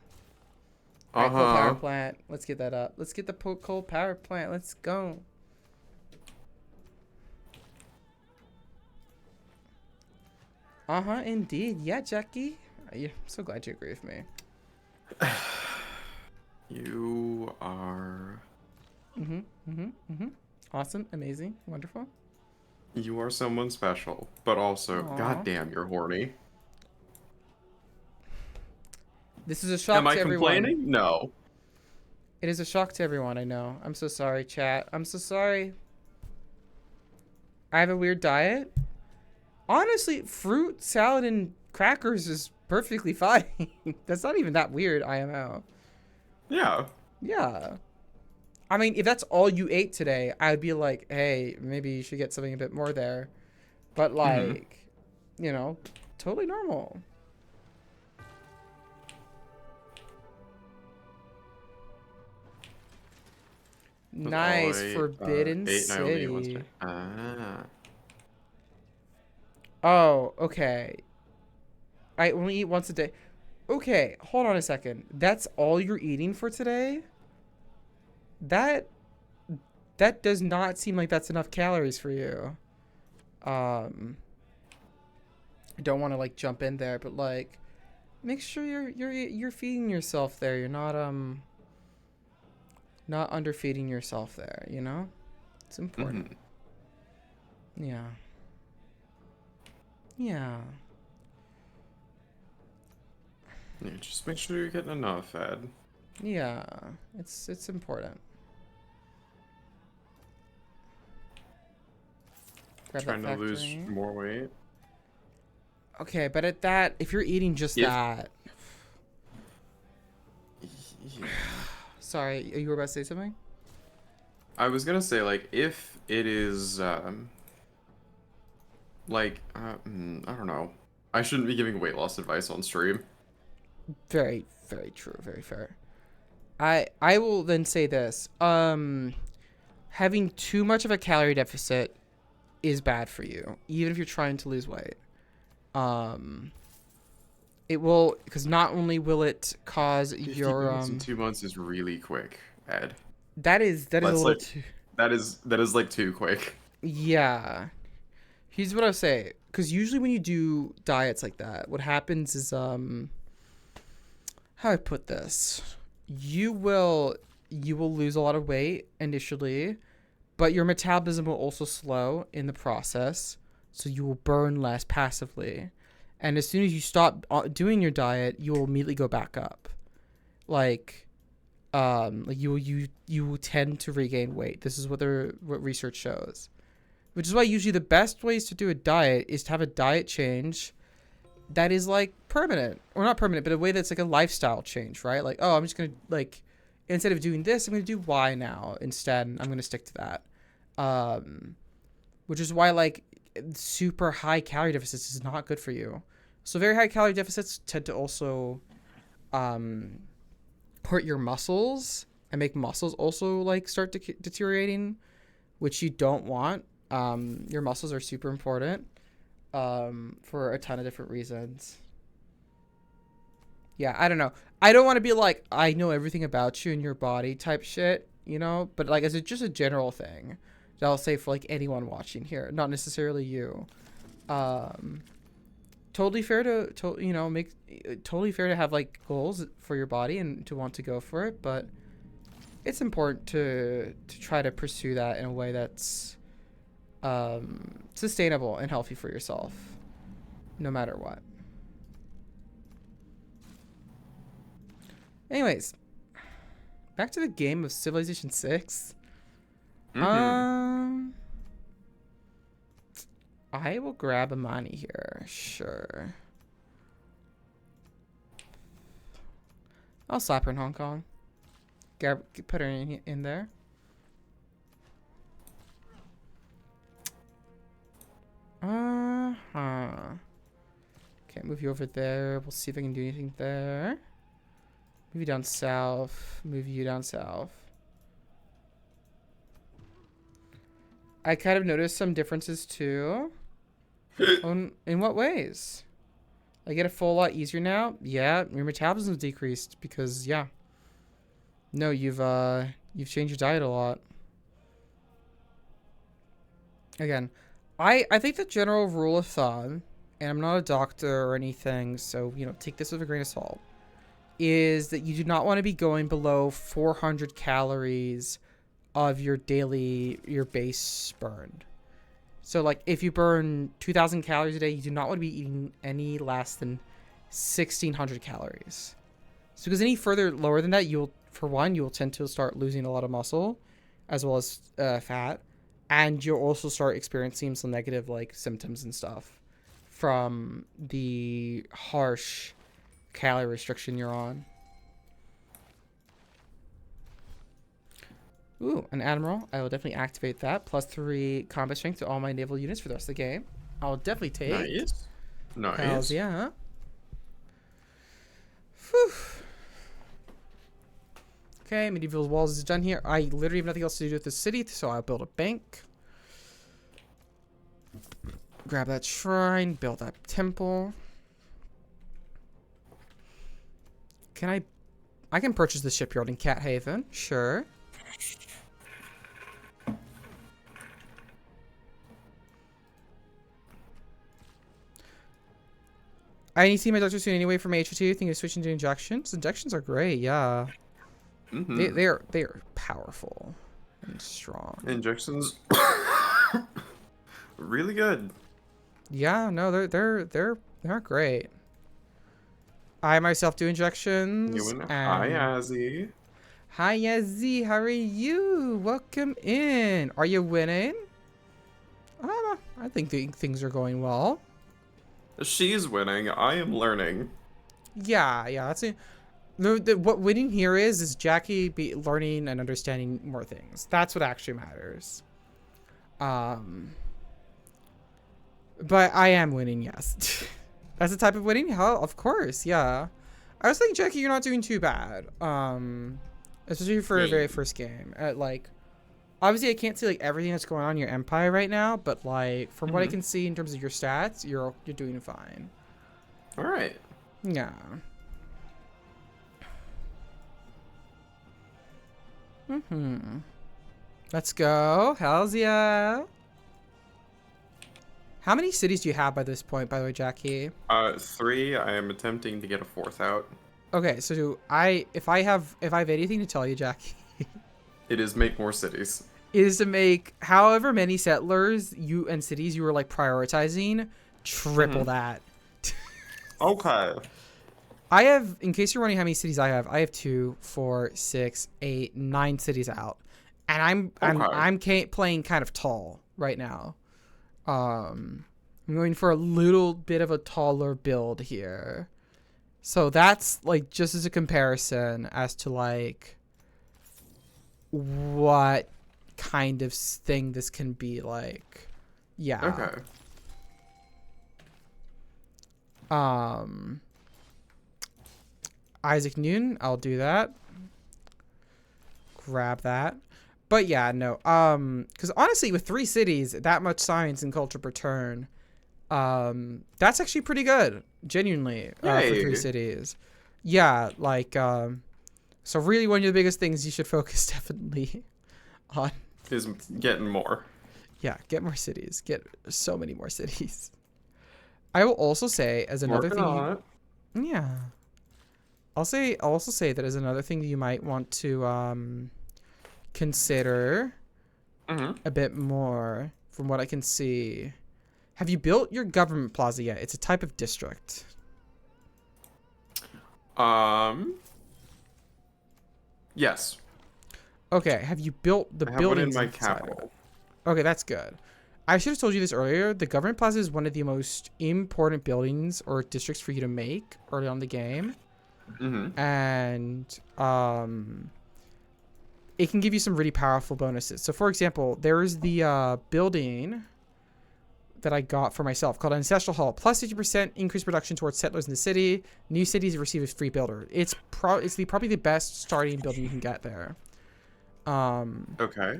A: Alright, coal power
B: Uh-huh.
A: plant. Let's get that up. Let's get the coal power plant. Let's go. Uh-huh, indeed. Yeah, Jackie. Yeah, I'm so glad you agree with me.
B: You are...
A: Awesome, amazing, wonderful.
B: You are someone special. But also,
A: Aw.
B: goddamn, you're horny.
A: This is a shock
B: Am I
A: to everyone.
B: complaining? No.
A: It is a shock to everyone, I know. I'm so sorry, chat. I'm so sorry. I have a weird diet. Honestly, fruit, salad, and crackers is perfectly fine. That's not even that weird, IMO.
B: Yeah.
A: Yeah. I mean, if that's all you ate today, I'd be like, hey, maybe you should get something a bit more there. But like, you know, totally normal. Nice, Forbidden
B: 8 9
A: City.
B: Ah.
A: Oh, okay. I only eat once a day. Okay, hold on a second. That's all you're eating for today? That does not seem like that's enough calories for you. I don't want to like jump in there, but like make sure you're feeding yourself there. You're not underfeeding yourself there, you know? It's important. Yeah. Yeah.
B: Yeah, just make sure you're getting enough, Ed.
A: Yeah. It's important. Grab
B: Trying
A: that
B: to lose
A: factory.
B: more weight.
A: Okay, but at that, if you're eating just
B: If-
A: that.
B: Yeah.
A: Sorry, you were about to say something?
B: I was gonna say, like, if it is, like, I don't know. I shouldn't be giving weight loss advice on stream.
A: Very, very true. Very fair. I will then say this. Having too much of a calorie deficit is bad for you, even if you're trying to lose weight. It will, because not only will it cause
B: 50
A: your
B: pounds in 2 months is really quick, Ed.
A: that is a
B: That's
A: little
B: like
A: too,
B: that is like too quick.
A: yeah. Here's what I'll say, because usually when you do diets like that, what happens is how I put this, you will lose a lot of weight initially, but your metabolism will also slow in the process, so you will burn less passively. And as soon as you stop doing your diet, you will immediately go back up. Like you will tend to regain weight. This is what research shows. Which is why usually the best ways to do a diet is to have a diet change that is like permanent, or not permanent, but a way that's like a lifestyle change, right? Like, oh, I'm just gonna, like, instead of doing this, I'm gonna do Y now instead. And I'm gonna stick to that. Which is why like super high calorie deficits is not good for you. So very high calorie deficits tend to also hurt your muscles and make muscles also like start deteriorating, which you don't want. Your muscles are super important for a ton of different reasons. Yeah, I don't know. I don't want to be like, I know everything about you and your body type shit, you know? But like, as just a general thing that I'll say for like anyone watching here, not necessarily you. Totally fair to you know, make totally fair to have like goals for your body and to want to go for it, but it's important to try to pursue that in a way that's sustainable and healthy for yourself, no matter what. Anyways, back to the game of Civilization 6. I will grab Amani here. Sure. I'll slap her in Hong Kong. Put her in there. Okay, move you over there. We'll see if I can do anything there. Move you down south. Move you down south. I kind of noticed some differences too. In what ways? I get a full lot easier now. Yeah, your metabolism's decreased because yeah. No, you've changed your diet a lot. Again, I think the general rule of thumb, and I'm not a doctor or anything, so you know, take this with a grain of salt, is that you do not want to be going below 400 calories of your base burned. So like if you burn 2,000 calories a day, you do not want to be eating any less than 1,600 calories. So because any further lower than that, you will tend to start losing a lot of muscle as well as fat, and you'll also start experiencing some negative like symptoms and stuff from the harsh calorie restriction you're on. Ooh, an admiral. I will definitely activate that. +3 combat strength to all my naval units for the rest of the game. I'll definitely take.
B: Nice. Nice.
A: Hells yeah. Whew. Okay, medieval walls is done here. I literally have nothing else to do with the city, so I'll build a bank. Grab that shrine, build that temple. I can purchase the shipyard in Cat Haven, sure. I need to see my doctor soon anyway for my HO2. Think of switching to injections. Injections are great, yeah. They are powerful and strong.
B: Injections really good.
A: Yeah, no, they're great. I myself do injections.
B: Hi, Azzy.
A: Hi, Azzy. How are you? Welcome in. Are you winning? I think things are going well.
B: She's winning. I am learning.
A: Yeah. That's it. What winning here is Jackie learning and understanding more things. That's what actually matters. But I am winning, yes. That's the type of winning? Hell, of course, yeah. I was thinking, Jackie, you're not doing too bad. Especially for a very
B: Yay.
A: first game. Like, obviously, I can't see like everything that's going on in your empire right now, but like from what I can see in terms of your stats, you're doing fine.
B: All right.
A: Yeah. Let's go. Hells yeah. How many cities do you have by this point, by the way, Jackie?
B: 3. I am attempting to get a 4th out.
A: Okay, so if I have anything to tell you, Jackie,
B: It is make more cities.
A: is to make however many settlers and cities you were like prioritizing, triple that.
B: Okay.
A: I have, in case you're wondering how many cities I have 2, 4, 6, 8, 9 cities out, and I'm playing kind of tall right now. I'm going for a little bit of a taller build here, so that's like just as a comparison as to like what kind of thing this can be like. Yeah.
B: Okay.
A: Isaac Newton, I'll do that. Grab that. But yeah, no. Because honestly, with 3 cities, that much science and culture per turn, that's actually pretty good. Genuinely, for 3
B: Yay.
A: cities. Yeah, like, so really one of the biggest things you should focus definitely on.
B: Is getting more.
A: Yeah, get more cities. Get so many more cities. I will also say, as another
B: Working
A: thing,
B: on it.
A: yeah. I'll also say that as another thing that you might want to consider a bit more from what I can see. Have you built your government plaza yet? It's a type of district.
B: Yes.
A: Okay, have you built the
B: I have one in
A: buildings
B: my
A: inside of it?
B: capital.
A: Okay, that's good. I should have told you this earlier. The government plaza is one of the most important buildings or districts for you to make early on in the game. And it can give you some really powerful bonuses. So for example, there's the building that I got for myself called Ancestral Hall. Plus 50% increased production towards settlers in the city. New cities receive a free builder. It's probably the best starting building you can get there.
B: Okay.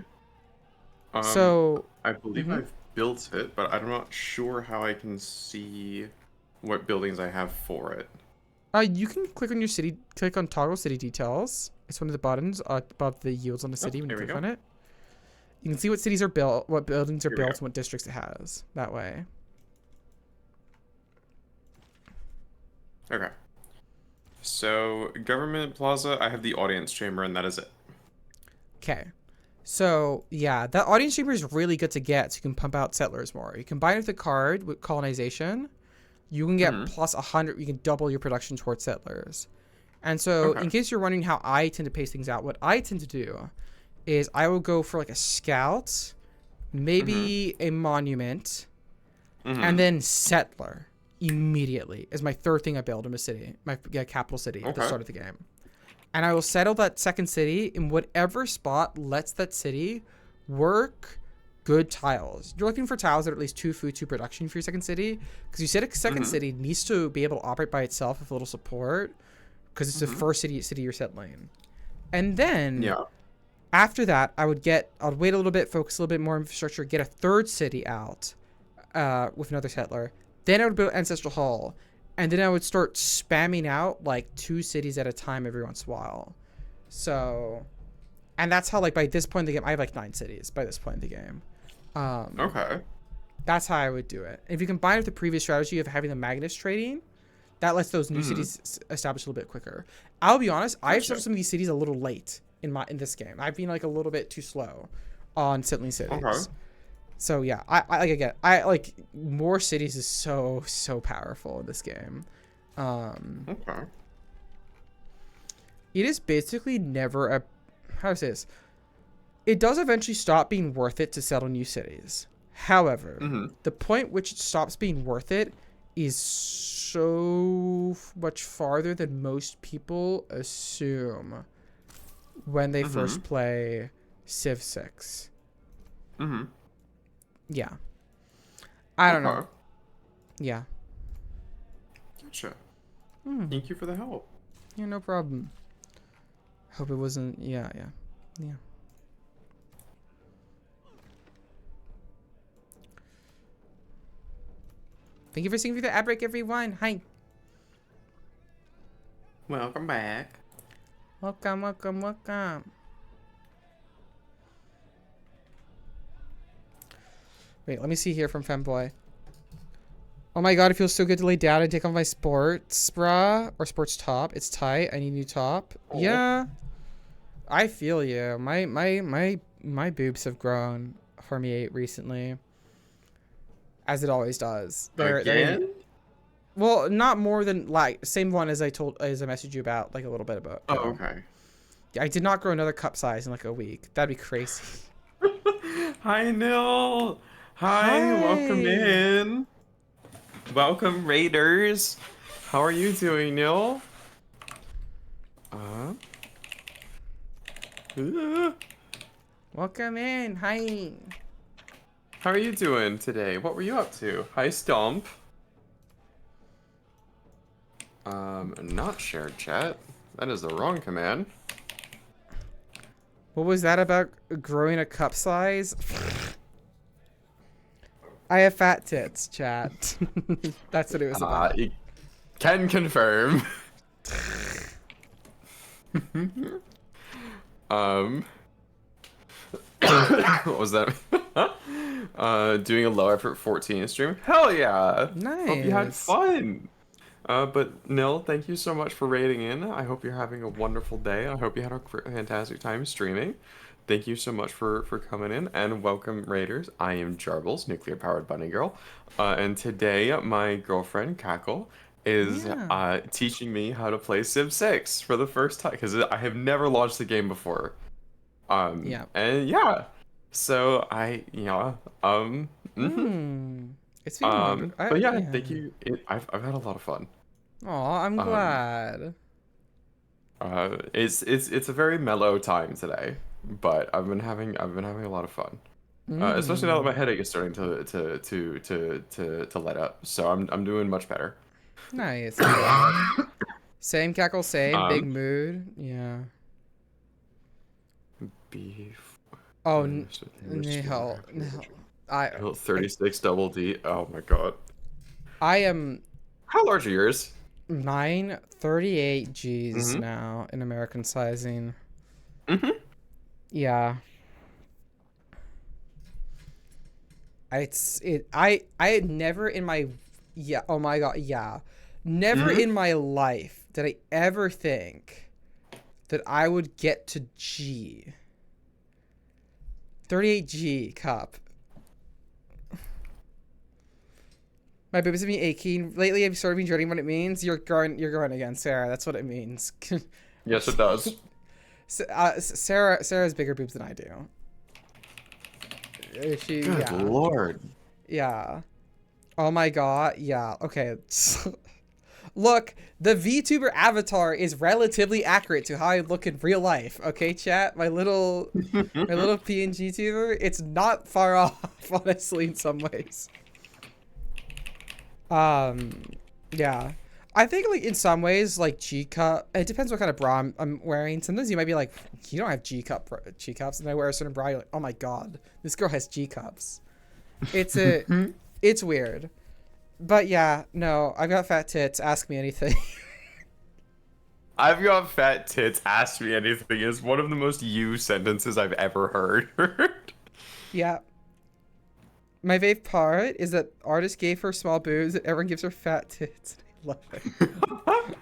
A: So
B: I believe I've built it, but I'm not sure how I can see what buildings I have for it.
A: you can click on your city, click on toggle city details. It's one of the buttons above the yields on the city when you
B: there we
A: click
B: go.
A: on it. You can see what cities are built, what buildings are
B: Here we
A: built,
B: go.
A: and what districts it has that way.
B: Okay. So, Government Plaza, I have the audience chamber, and that is it.
A: Okay. So, yeah, that audience chamber is really good to get so you can pump out settlers more. You combine it with the card with colonization, you can get plus 100, you can double your production towards settlers. And so, in case you're wondering how I tend to pace things out, what I tend to do is I will go for like a scout, maybe a monument, and then settler immediately is my third thing I build in a city, my capital city at the start of the game. And I will settle that second city in whatever spot lets that city work good tiles. You're looking for tiles that are at least 2 food, 2 production for your second city, because you said a second city needs to be able to operate by itself with a little support, because it's the first city you're settling. And then after that, I'd wait a little bit, focus a little bit more on infrastructure, get a third city out with another settler. Then I would build Ancestral Hall. And then I would start spamming out like 2 cities at a time every once in a while. So, and that's how like by this point in the game, I have like 9 cities by this point in the game.
B: Okay.
A: That's how I would do it. If you combine it with the previous strategy of having the Magnus trading, that lets those new cities establish a little bit quicker. I'll be honest, I've started some of these cities a little late in this game. I've been like a little bit too slow on settling cities.
B: Okay.
A: So yeah, I like more cities is so powerful in this game.
B: Okay.
A: It is basically never a, how to say this? It does eventually stop being worth it to settle new cities. However, the point which it stops being worth it is so much farther than most people assume when they first play Civ 6. Yeah. I don't know. Yeah.
B: Gotcha. Thank you for the help.
A: Yeah, no problem. Hope it wasn't. Yeah. Thank you for singing through the ad break, everyone. Hi.
B: Welcome back.
A: Welcome. Wait, let me see here from Femboy. Oh my god, it feels so good to lay down and take off my sports bra or sports top. It's tight. I need a new top.
B: Oh.
A: Yeah. I feel you. My boobs have grown for me recently. As it always does.
B: Again?
A: Well, not more than like same one as I messaged you about like a little bit about.
B: Oh, okay.
A: I did not grow another cup size in like a week. That'd be crazy.
B: Hi, Nil. Hi, welcome
A: Hi.
B: in. Welcome, Raiders. How are you doing, Nil?
A: Welcome in. Hi.
B: How are you doing today? What were you up to? Hi, Stomp. Not shared chat. That is the wrong command.
A: What was that about growing a cup size? I have fat tits, chat. That's what it was about.
B: Can confirm. What was that? Doing a low effort 14 stream. Hell yeah! Hope you had
A: Nice.
B: fun. But Nil, thank you so much for raiding in. I hope you're having a wonderful day. I hope you had a fantastic time streaming. Thank you so much for coming in, and welcome Raiders. I am Jarbles, Nuclear Powered Bunny Girl, and today my girlfriend Cackle is
A: Yeah.
B: teaching me how to play Civ 6 for the first time because I have never launched the game before.
A: Yeah.
B: And yeah, so
A: It's been wonderful.
B: but yeah, thank you. I've had a lot of fun.
A: Aw, I'm glad.
B: It's a very mellow time today, but I've been having a lot of fun. Especially now that my headache is starting to let up, so I'm doing much better.
A: Nice. I'm glad. Same Cackle, same. Big
B: Um,
A: mood. Yeah.
B: Beef.
A: Oh, no. I
B: 36 double D. Oh my god.
A: am
B: How large are yours?
A: mine 38 G's
B: Mhm.
A: now in American sizing.
B: Mhm.
A: Yeah. I had never in my oh my god, yeah. Never in my life did I ever think that I would get to G. 38G cup. My boobs have been aching. Lately I've sort of been dreading what it means. You're growing again, Sarah. That's what it means.
B: Yes, it does.
A: Sarah has bigger boobs than I do. She,
B: Good
A: yeah.
B: lord.
A: Yeah. Oh my god. Yeah. Okay. Look, the VTuber avatar is relatively accurate to how I look in real life. Okay, chat. My little PNG tuber. It's not far off, honestly, in some ways. Yeah. I think like in some ways, like G cup. It depends what kind of bra I'm wearing. Sometimes you might be like, you don't have G cups, and I wear a certain bra. You're like, oh my god, this girl has G cups. It's it's weird. But yeah, no, I've got fat tits. Ask me anything.
B: I've got fat tits. Ask me anything is one of the most you sentences I've ever heard.
A: Yeah. My fave part is that artist gave her small boobs and everyone gives her fat tits. I love it.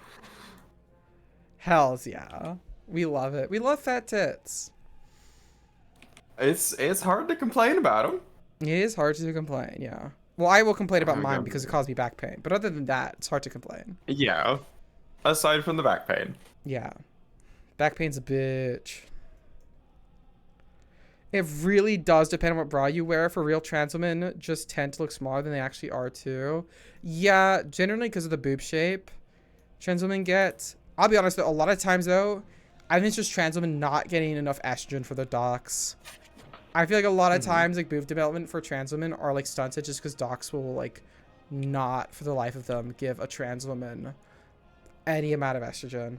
A: Hells yeah. We love it. We love fat tits.
B: It's hard to complain about them.
A: It is hard to complain, yeah. Well, I will complain about
B: Oh,
A: mine
B: yeah.
A: because it caused me back pain. But other than that, it's hard to complain.
B: Yeah. Aside from the back pain.
A: Yeah. Back pain's a bitch. It really does depend on what bra you wear. For real, trans women just tend to look smaller than they actually are too. Yeah, generally because of the boob shape trans women get. I'll be honest though, a lot of times though, I think it's just trans women not getting enough estrogen for their docs. I feel like a lot of times like boob development for trans women are like stunted just because docs will like not for the life of them give a trans woman any amount of estrogen.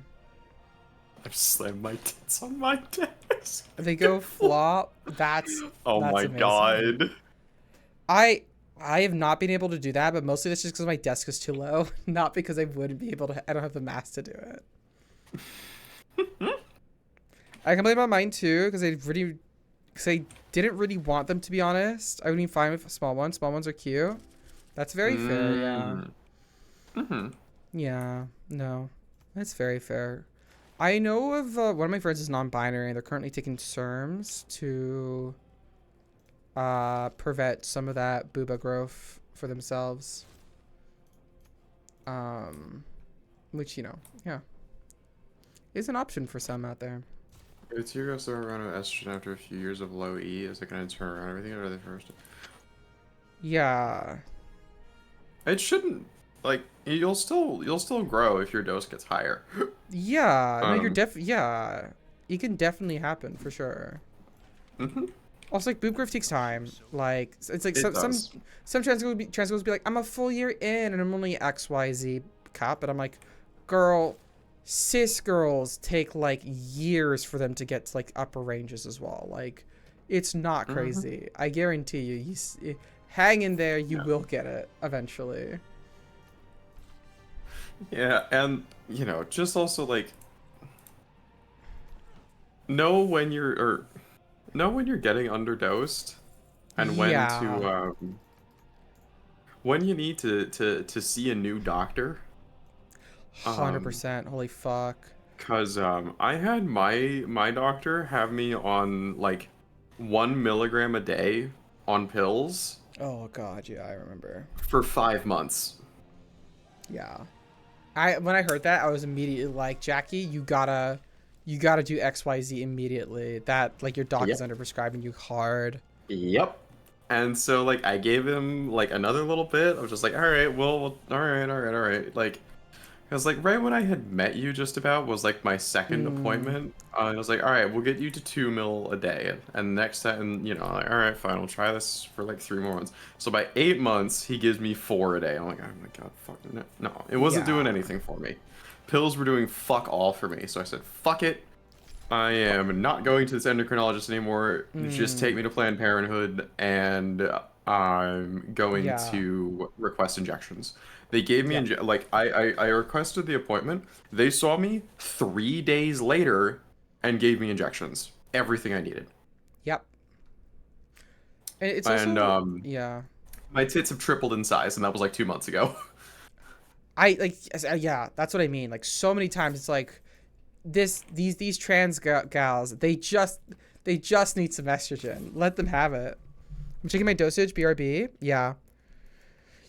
B: I've slammed my tits on my desk.
A: They go flop. That's
B: Oh
A: that's
B: my
A: amazing.
B: god.
A: I have not been able to do that, but mostly that's just because my desk is too low, not because I wouldn't be able to. I don't have the mass to do it. I complain about mine too because I didn't really want them, to be honest. I would be fine with small ones. Small ones are cute. That's very fair. Yeah.
B: Mm-hmm.
A: Yeah. No, that's very fair. I know of one of my friends is non-binary. They're currently taking SERMs to prevent some of that booba growth for themselves. Which, you know, yeah, is an option for some out there.
B: If you guys start around with estrogen after a few years of low E, is it going to turn around everything, or are they first?
A: Yeah.
B: It shouldn't. Like, you'll still grow if your dose gets higher.
A: Yeah. No, you're
B: Um,
A: yeah. It can definitely happen for sure.
B: Mm-hmm.
A: Also, like, boob growth takes time. Like, it's like
B: It
A: some
B: does.
A: trans girls will be like, I'm a full year in and I'm only XYZ cup, but I'm like, girl, cis girls take like years for them to get to like upper ranges as well. Like, it's not
B: Mhm.
A: crazy. I guarantee you. Hang in there. You
B: Yeah.
A: will get it eventually.
B: Yeah, and just also like know when you're getting underdosed, and
A: Yeah.
B: when you need to see a new doctor.
A: 100%. Holy fuck.
B: Cause I had my doctor have me on like 1 milligram a day on pills
A: Oh god. Yeah, I remember.
B: for 5 months.
A: Yeah. When I heard that, I was immediately like, Jackie, you gotta do XYZ immediately. That like your doc is
B: Yep.
A: under prescribing you hard.
B: Yep. And so like I gave him like another little bit. I was just like, all right, well, all right, all right, all right. Like, because like right when I had met you, just about was like my second appointment. I was like, all right, we'll get you to 2 mil a day, and next time, like, all right, fine, we'll try this for like 3 more months. So by 8 months, he gives me 4 a day. I'm like, oh my god, fuck no, it wasn't doing
A: Yeah.
B: anything for me. Pills were doing fuck all for me. So I said, fuck it. I am not going to this endocrinologist anymore. Just take me to Planned Parenthood, and I'm going
A: Yeah.
B: to request injections. They gave me
A: Yep.
B: I requested the appointment. They saw me 3 days later and gave me injections. Everything I needed.
A: Yep. And it's
B: And
A: also yeah.
B: my tits have tripled in size, and that was like 2 months ago.
A: I like yeah, that's what I mean. Like so many times it's like these trans gals, they just need some estrogen. Let them have it. I'm checking my dosage, BRB. Yeah.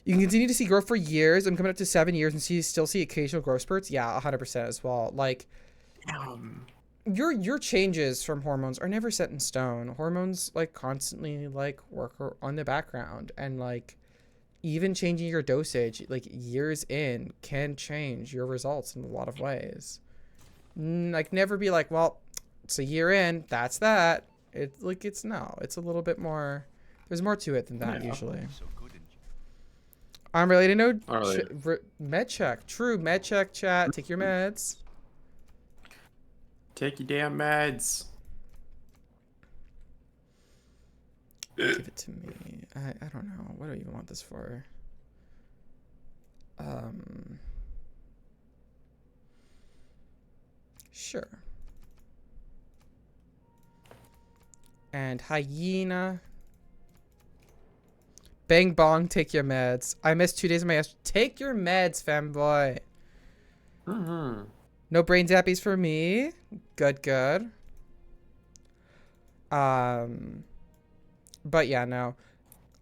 A: You can continue to see growth for years. I'm coming up to 7 years and still see occasional growth spurts. Yeah, 100% as well. Like your changes from hormones are never set in stone. Hormones like constantly like work on the background, and like even changing your dosage like years in can change your results in a lot of ways. Like never be like, well, it's a year in, that's that. It's like it's a little bit more. There's more to it than that
B: Yeah.
A: usually.
C: So good and
A: I'm related no
B: Alright.
A: med check. True med check chat. Take your meds.
B: Take your damn meds.
A: Give it to me. I don't know. What do I even want this for? Sure. And hyena. Bang bong, take your meds. I missed 2 days of my ass. Take your meds, femboy.
B: Mm-hmm.
A: No brain zappies for me. Good, good. But yeah, no.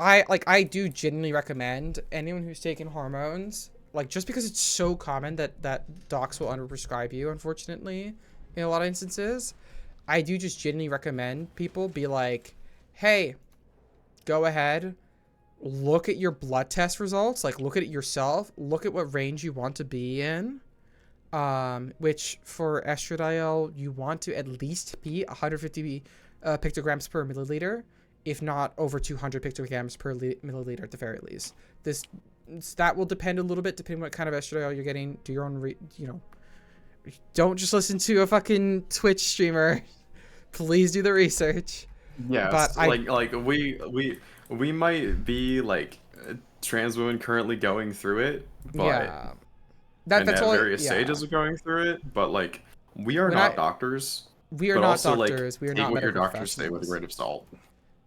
A: I do genuinely recommend anyone who's taking hormones, like just because it's so common that docs will underprescribe you, unfortunately, in a lot of instances. I do just genuinely recommend people be like, hey, go ahead, look at your blood test results, like look at it yourself, look at what range you want to be in. Which for estradiol, you want to at least be 150 pictograms per milliliter, if not over 200 pictograms per milliliter at the very least. That will depend a little bit depending on what kind of estradiol you're getting. Do your own, Don't just listen to a fucking Twitch streamer. Please do the research.
B: Yes,
A: But I
B: like we might be like trans women currently going through it, but
A: yeah.
B: and
A: That's
B: at
A: all.
B: various
A: Yeah.
B: stages of going through it, but like we are
A: When
B: not
A: I-
B: doctors,
A: We are
B: but
A: not
B: also
A: doctors.
B: like
A: We are
B: take
A: not
B: what your
A: medical
B: doctors say with a
A: professionals.
B: grain of salt.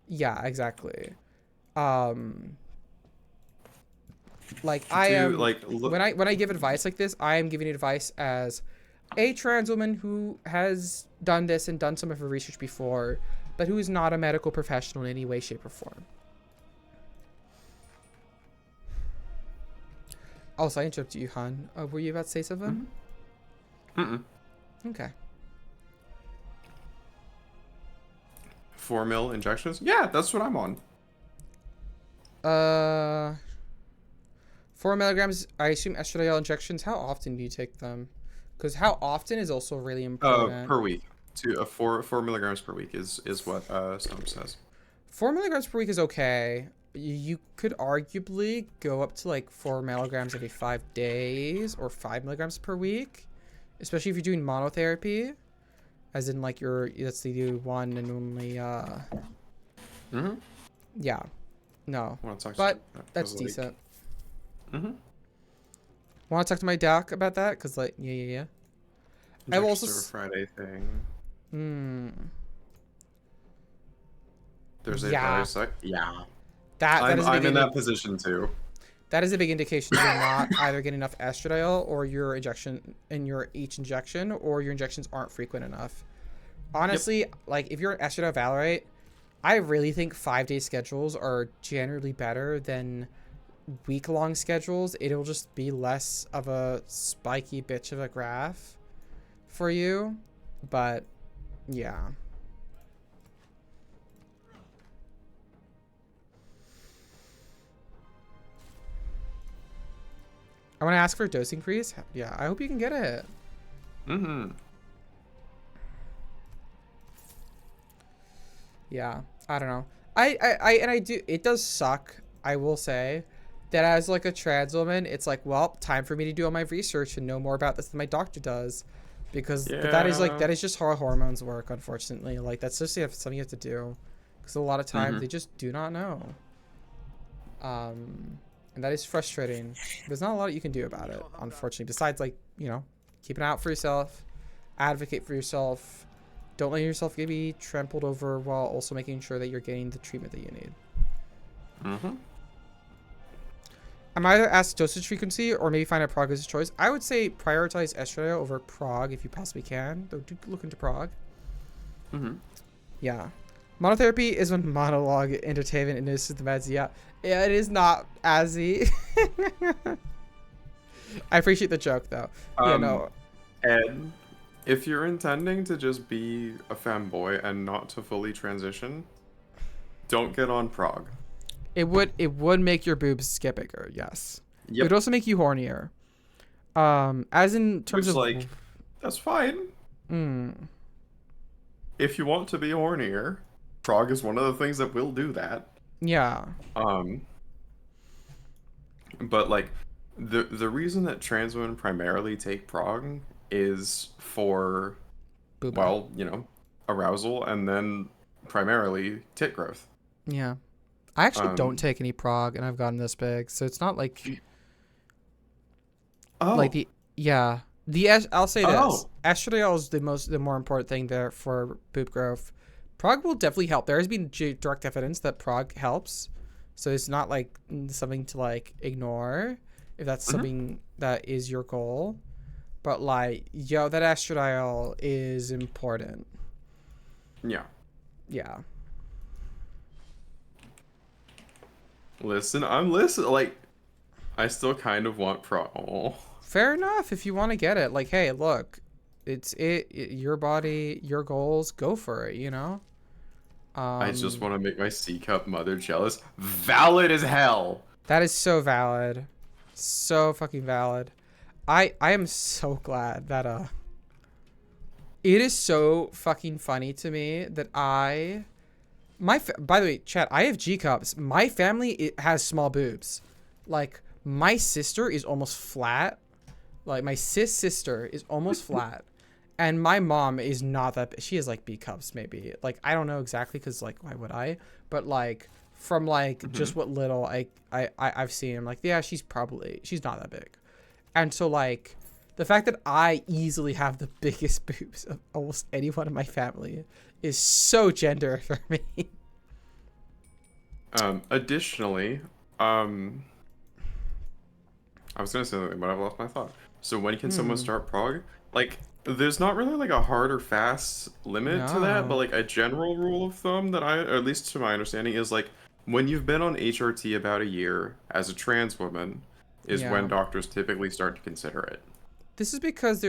A: Yeah, exactly. Like I
B: To,
A: am
B: like look,
A: when I give advice like this, I am giving advice as a trans woman who has done this and done some of her research before, but who is not a medical professional in any way, shape, or form. Also, I interrupted you, Han. Were you about to say something?
B: mm-mm.
A: Okay.
B: 4 mil injections. Yeah, that's what I'm on.
A: 4 milligrams. I assume estradiol injections. How often do you take them? Because how often is also really important.
B: Per week. To 4 milligrams per week is what Stump says.
A: 4 milligrams per week is okay. You could arguably go up to like 4 milligrams every 5 days or 5 milligrams per week, especially if you're doing monotherapy, as in like let's say you do one and only
B: Mm-hmm.
A: yeah, no,
B: Want to talk
A: but
B: to that,
A: that's
B: 'cause, like,
A: decent.
B: Mm-hmm.
A: Want to talk to my doc about that? Cause like yeah. I will also
B: Injections are a Friday thing. Thursday,
A: Yeah.
B: Friday, sec. Yeah.
A: That is a
B: I'm
A: big
B: in that position too.
A: that is a big indication you're not either getting enough estradiol or your injection in your each injection, or your injections aren't frequent enough. Honestly, like if you're an estradiol valerate, I really think 5-day schedules are generally better than week-long schedules. It'll just be less of a spiky bitch of a graph for you, but yeah. I want to ask for a dose increase. Yeah, I hope you can get it.
B: Mm-hmm.
A: Yeah, I don't know. I do. It does suck. I will say that as like a trans woman, it's like, well, time for me to do all my research and know more about this than my doctor does, because but that is like
B: Yeah.
A: that is just how hormones work. Unfortunately, like that's just something you have to do, because a lot of times they just do not know. And that is frustrating. There's not a lot you can do about it, unfortunately. Besides, like, you know, keep an eye out for yourself, advocate for yourself. Don't let yourself be trampled over while also making sure that you're getting the treatment that you need.
B: Mm-hmm.
A: I'm either ask dosage frequency or maybe find a prog as a choice. I would say prioritize estradiol over prog if you possibly can, though do look into prog.
B: Mm-hmm.
A: Yeah. Monotherapy is when monologue entertainment and this is the meds. Yeah, it is not Azzy. I appreciate the joke though. Yeah, no.
B: Ed, if you're intending to just be a fanboy and not to fully transition, don't get on prog.
A: It would make your boobs get bigger, yes. It
B: Yep.
A: would also make you hornier. As in terms
B: Which,
A: of
B: like, that's fine.
A: mm,
B: If you want to be hornier, prog is one of the things that will do that.
A: yeah.
B: But like the reason that trans women primarily take prog is for
A: Boob.
B: well, you know, arousal and then primarily tit growth.
A: Yeah. I actually don't
B: Um,
A: take any prog and I've gotten this big, so it's not like
B: Oh,
A: like the yeah. I'll say this.
B: Oh.
A: Estradiol is the more important thing there for boob growth. Prog will definitely help. There has been direct evidence that prog helps. So it's not like something to like ignore if that's something that is your goal. But like, yo, that estradiol is important.
B: yeah.
A: Yeah.
B: Listen, I'm listening. Like, I still kind of want prog. Oh.
A: Fair enough if you want to get it. Like, hey, look, it's your body, your goals, go for it, you know?
B: I just want to make my C cup mother jealous. Valid as hell.
A: That is so valid. So fucking valid. I am so glad that it is so fucking funny to me that by the way, chat, I have G cups. My family has small boobs. Like my sister is almost flat. Like my cis sister is almost flat, and my mom is not that. She is like B cups maybe. Like I don't know exactly because like why would I? But like from like just what little I've seen, I'm like yeah she's not that big, and so like the fact that I easily have the biggest boobs of almost anyone in my family is so gender affirming.
B: Additionally, I was gonna say something, but I've lost my thought. So when can someone start prog? Like, there's not really like a hard or fast limit to that, but
A: No.
B: like a general rule of thumb that or at least to my understanding, is like when you've been on HRT about a year as a trans woman, is when
A: Yeah.
B: doctors typically start to consider it.
A: This is because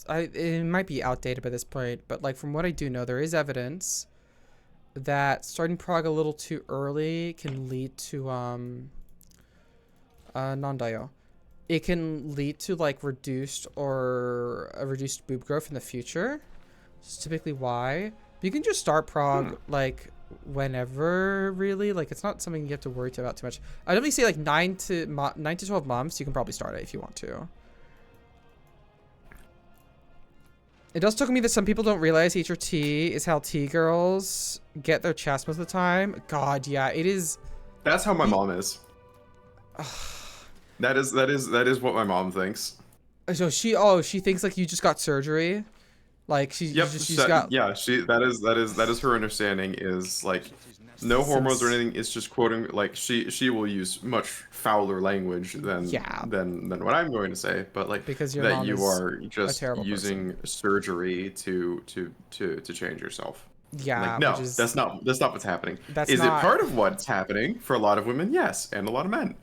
A: it might be outdated by this point, but like from what I do know, there is evidence that starting prog a little too early can lead to non-dio. It can lead to like reduced or a reduced boob growth in the future. It's typically why. But you can just start prog like whenever really. Like it's not something you have to worry about too much. I'd definitely say like 9 to 12 months. You can probably start it if you want to. It does took me that some people don't realize HRT is how T girls get their chest most of the time. God, yeah, it is.
B: That's how my mom is. That is what my mom thinks.
A: So she thinks like you just got surgery, like she's got
B: Yeah, that is her understanding, is like no hormones or anything. It's just quoting, like she will use much fouler language than
A: Yeah.
B: than what I'm going to say, but like
A: Because your
B: that
A: mom
B: you
A: is
B: are just
A: terrible
B: using surgery to change yourself.
A: yeah,
B: Like no,
A: which is
B: that's not what's happening.
A: that's
B: Is it
A: not
B: part of what's happening for a lot of women? Yes, and a lot of men.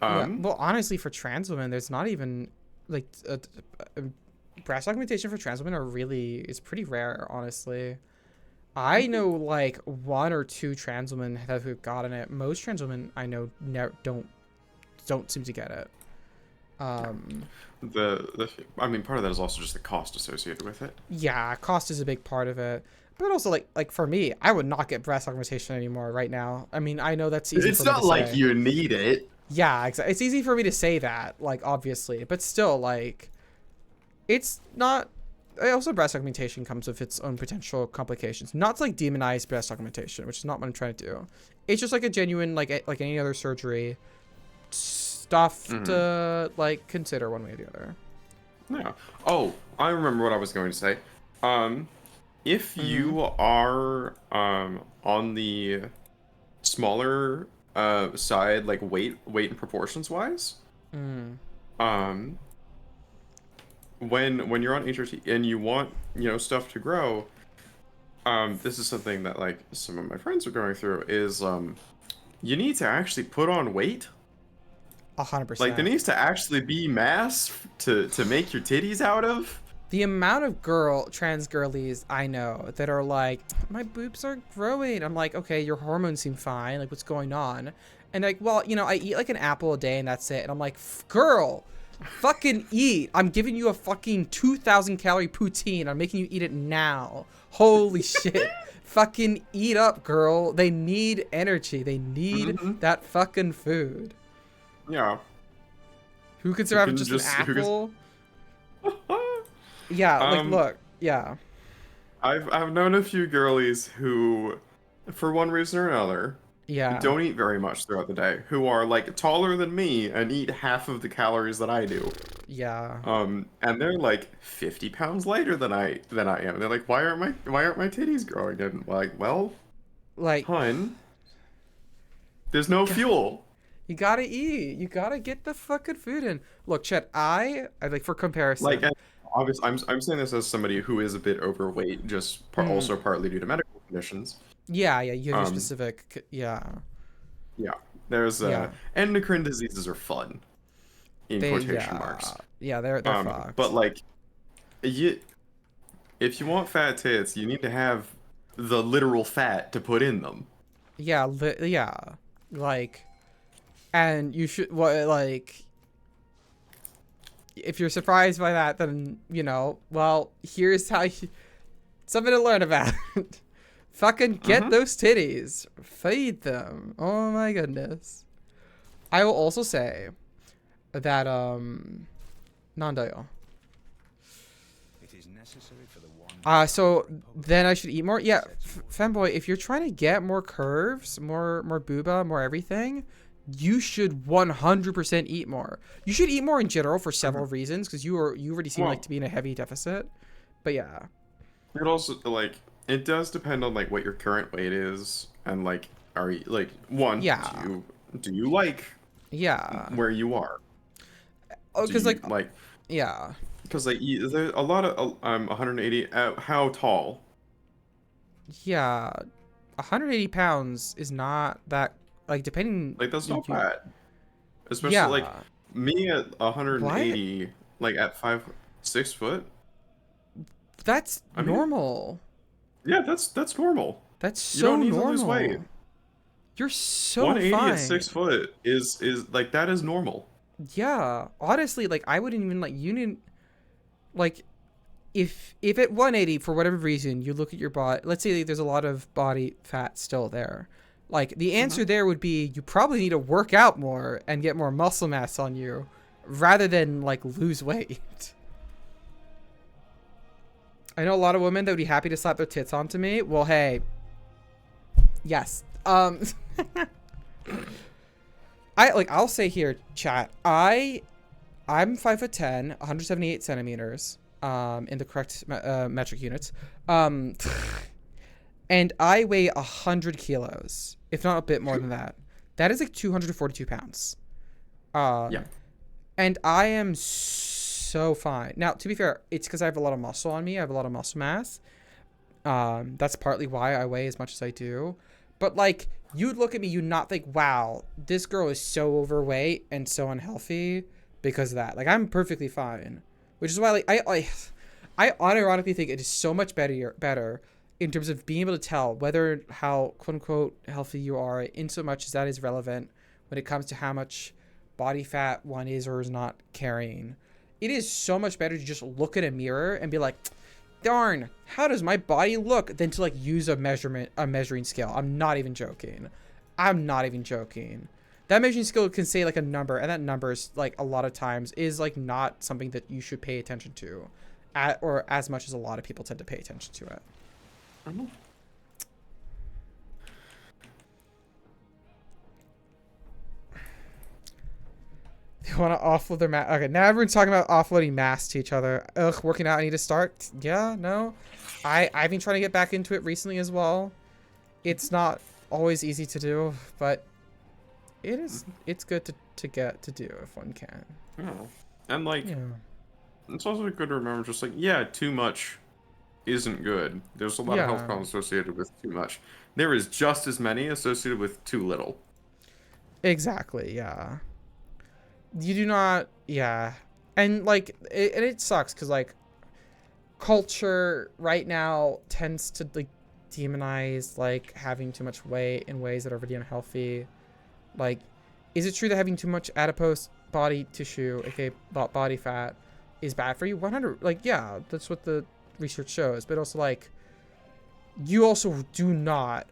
A: yeah. Well, honestly, for trans women, there's not even like breast augmentation for trans women is pretty rare, honestly. I know like 1 or 2 trans women who've gotten it. Most trans women I know don't seem to get it.
B: I mean, part of that is also just the cost associated with it.
A: Yeah, cost is a big part of it. But also like for me, I would not get breast augmentation anymore right now. I mean, I know that's easy
B: It's
A: for me
B: not
A: to
B: like
A: say.
B: you need it.
A: Yeah, exactly. It's easy for me to say that, like obviously, but still like it's not also breast augmentation comes with its own potential complications. Not to like demonize breast augmentation, which is not what I'm trying to do. It's just like a genuine like any other surgery stuff to like consider one way or the other.
B: Yeah. Oh, I remember what I was going to say. If you are on the smaller side, like weight and proportions wise, um, when you're on HRT and you want stuff to grow, this is something that like some of my friends are going through, is you need to actually put on weight.
A: 100%.
B: Like there needs to actually be mass to make your titties out of.
A: The amount of trans girlies I know that are like, my boobs are growing. I'm like, okay, your hormones seem fine. Like, what's going on? And like, well, I eat like an apple a day and that's it. And I'm like, girl, fucking eat. I'm giving you a fucking 2,000 calorie poutine. I'm making you eat it now. Holy shit. Fucking eat up, girl. They need energy. They need that fucking food.
B: Yeah.
A: Who can survive
B: can
A: with just
B: just-
A: an
B: who can-
A: apple? Yeah, like, look. Yeah.
B: I've known a few girlies who, for one reason or another,
A: Yeah.
B: don't eat very much throughout the day, who are like taller than me and eat half of the calories that I do.
A: Yeah.
B: And they're like 50 pounds lighter than I am. They're like, why aren't my titties growing? And I'm like, well,
A: Like,
B: hun, there's no fuel.
A: you gotta eat. You gotta get the fucking food in. Look, Chet, I like for comparison.
B: Like, and obviously, I'm saying this as somebody who is a bit overweight, just also partly due to medical conditions.
A: Yeah, you have your specific. Yeah.
B: Yeah, there's
A: Yeah.
B: endocrine diseases are fun, in quotation marks.
A: Yeah, they're fucked.
B: But like, if you want fat tits, you need to have the literal fat to put in them.
A: Yeah, like, and you should like. If you're surprised by that, then well, here's how something to learn about. Fucking get those titties, feed them. Oh my goodness. I will also say that Non-dial.
C: It is necessary for the one.
A: So then I should eat more. Yeah, Femboy, if you're trying to get more curves, more booba, more everything, you should 100% eat more. You should eat more in general for several reasons, because you already seem like to be in a heavy deficit. But yeah.
B: It also like it does depend on like what your current weight is and like are you like one
A: Yeah.
B: do you like
A: Yeah.
B: where you are?
A: Oh,
B: Do
A: because
B: you,
A: like,
B: like
A: yeah.
B: because like there's a lot of I'm 180. How tall?
A: Yeah. 180 pounds is not that, like, depending.
B: Like that's not
A: you-
B: bad. Especially like
A: Yeah.
B: me at
A: What?
B: 180, like at 6 foot.
A: That's
B: I mean,
A: normal.
B: yeah, that's normal.
A: That's
B: You
A: so
B: don't need to
A: normal.
B: lose weight.
A: You're so
B: 180
A: fine.
B: at 6 foot is like that is normal.
A: Yeah. Honestly, like, I wouldn't even, like, you didn't, like, if at 180 for whatever reason you look at your body, let's say there's a lot of body fat still there, like the answer there would be you probably need to work out more and get more muscle mass on you rather than like lose weight. I know a lot of women that would be happy to slap their tits onto me. Well, hey, yes. I'll say here, chat, I'm 5'10", 178 centimeters, in the correct metric units. And I weigh 100 kilos, if not a bit more than that. That is like 242 pounds.
B: Yeah.
A: And I am so fine. Now, to be fair, it's because I have a lot of muscle on me. I have a lot of muscle mass. That's partly why I weigh as much as I do. But like, you'd look at me, you'd not think, wow, this girl is so overweight and so unhealthy because of that. Like, I'm perfectly fine. Which is why, like, I unironically think it is so much better in terms of being able to tell whether how quote unquote healthy you are, in so much as that is relevant when it comes to how much body fat one is or is not carrying. It is so much better to just look at a mirror and be like, darn, how does my body look, than to like use a measuring scale. I'm not even joking. That measuring scale can say like a number, and that number is like a lot of times is like not something that you should pay attention to, or as much as a lot of people tend to pay attention to it. They want to offload their mass. Okay, now everyone's talking about offloading mass to each other. Ugh, working out, I need to start. Yeah, no. I've been trying to get back into it recently as well. It's not always easy to do, but it's good to get to do if one can.
B: Yeah. And like
A: Yeah.
B: it's also good to remember just like yeah, too much isn't good. There's a lot of health
A: Yeah.
B: problems associated with too much. There is just as many associated with too little.
A: Exactly, yeah. You do not, yeah. And like it sucks because like culture right now tends to like demonize like having too much weight in ways that are really unhealthy. Like, is it true that having too much adipose body tissue, aka body fat, is bad for you? 100, like, yeah, that's what the research shows. But also like, you also do not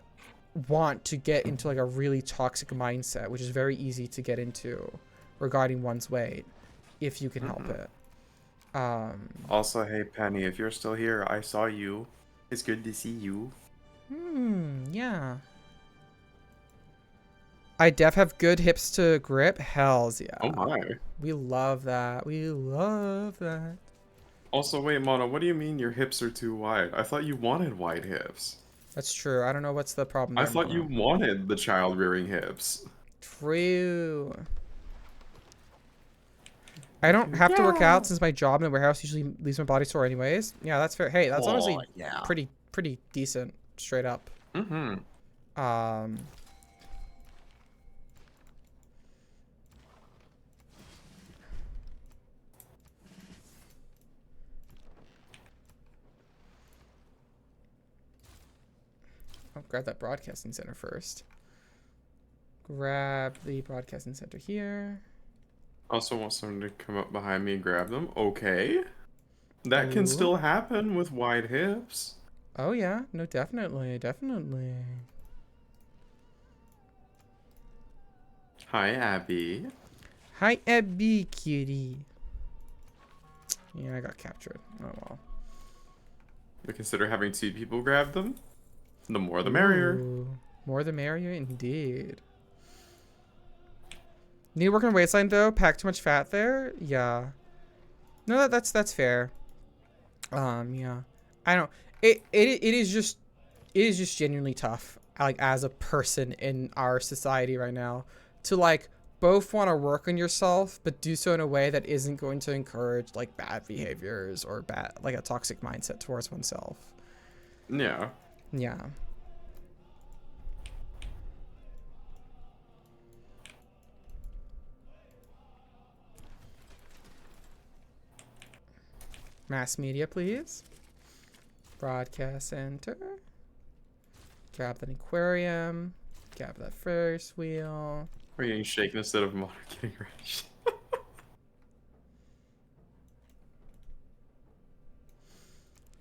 A: want to get into like a really toxic mindset, which is very easy to get into regarding one's weight if you can help it.
B: Also, hey Penny, if you're still here, I saw you. It's good to see you.
A: Yeah. I def have good hips to grip. Hells yeah.
B: Oh my.
A: We love that. We love that.
B: Also, wait, Mono, what do you mean your hips are too wide? I thought you wanted wide hips.
A: That's true. I don't know what's the problem.
B: I
A: there,
B: thought you
A: Mono.
B: wanted the child rearing hips.
A: True. I don't have to work out since my job in the warehouse usually leaves my body sore anyways. Yeah, that's fair. Hey, that's honestly
B: yeah.
A: pretty decent, straight up.
B: Mm-hmm.
A: I'll grab that broadcasting center first. Grab the broadcasting center here.
B: Also want someone to come up behind me and grab them. Okay. That can
A: Ooh.
B: still happen with wide hips.
A: Oh yeah, no, definitely.
B: Hi, Abby.
A: Hi, Abby, cutie. Yeah, I got captured. Oh well.
B: But consider having 2 people grab them. The more the merrier.
A: Ooh, more the merrier indeed. Need to work on waistline though. Pack too much fat there. Yeah. No, that's fair. Yeah. I don't. It is just genuinely tough. Like as a person in our society right now, to like both want to work on yourself, but do so in a way that isn't going to encourage like bad behaviors or like a toxic mindset towards oneself.
B: Yeah.
A: Yeah. Mass media, please. Broadcast center. Grab that aquarium. Grab that Ferris wheel.
B: We're getting shaken instead of Mono getting ready.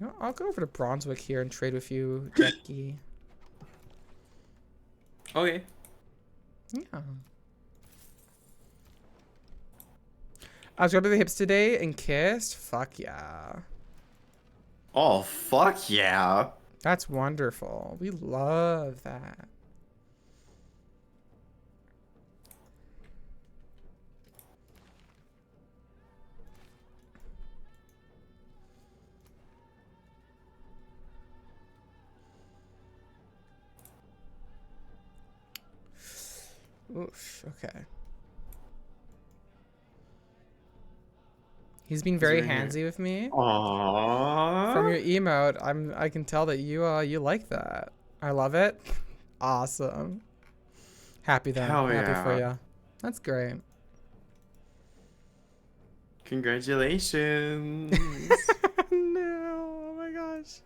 A: You know, I'll go over to Brunswick here and trade with you, Jackie.
B: Okay.
A: Yeah. I was grabbing the hips today and kissed. Fuck yeah.
B: Oh, fuck yeah.
A: That's wonderful. We love that. Oof, okay. He's been very
B: right here.
A: handsy with me.
B: Aww.
A: From your emote, I can tell that you like that. I love it. Awesome. Happy then.
B: Hell
A: Happy for
B: yeah.
A: you. That's great.
B: Congratulations.
A: No, oh my gosh.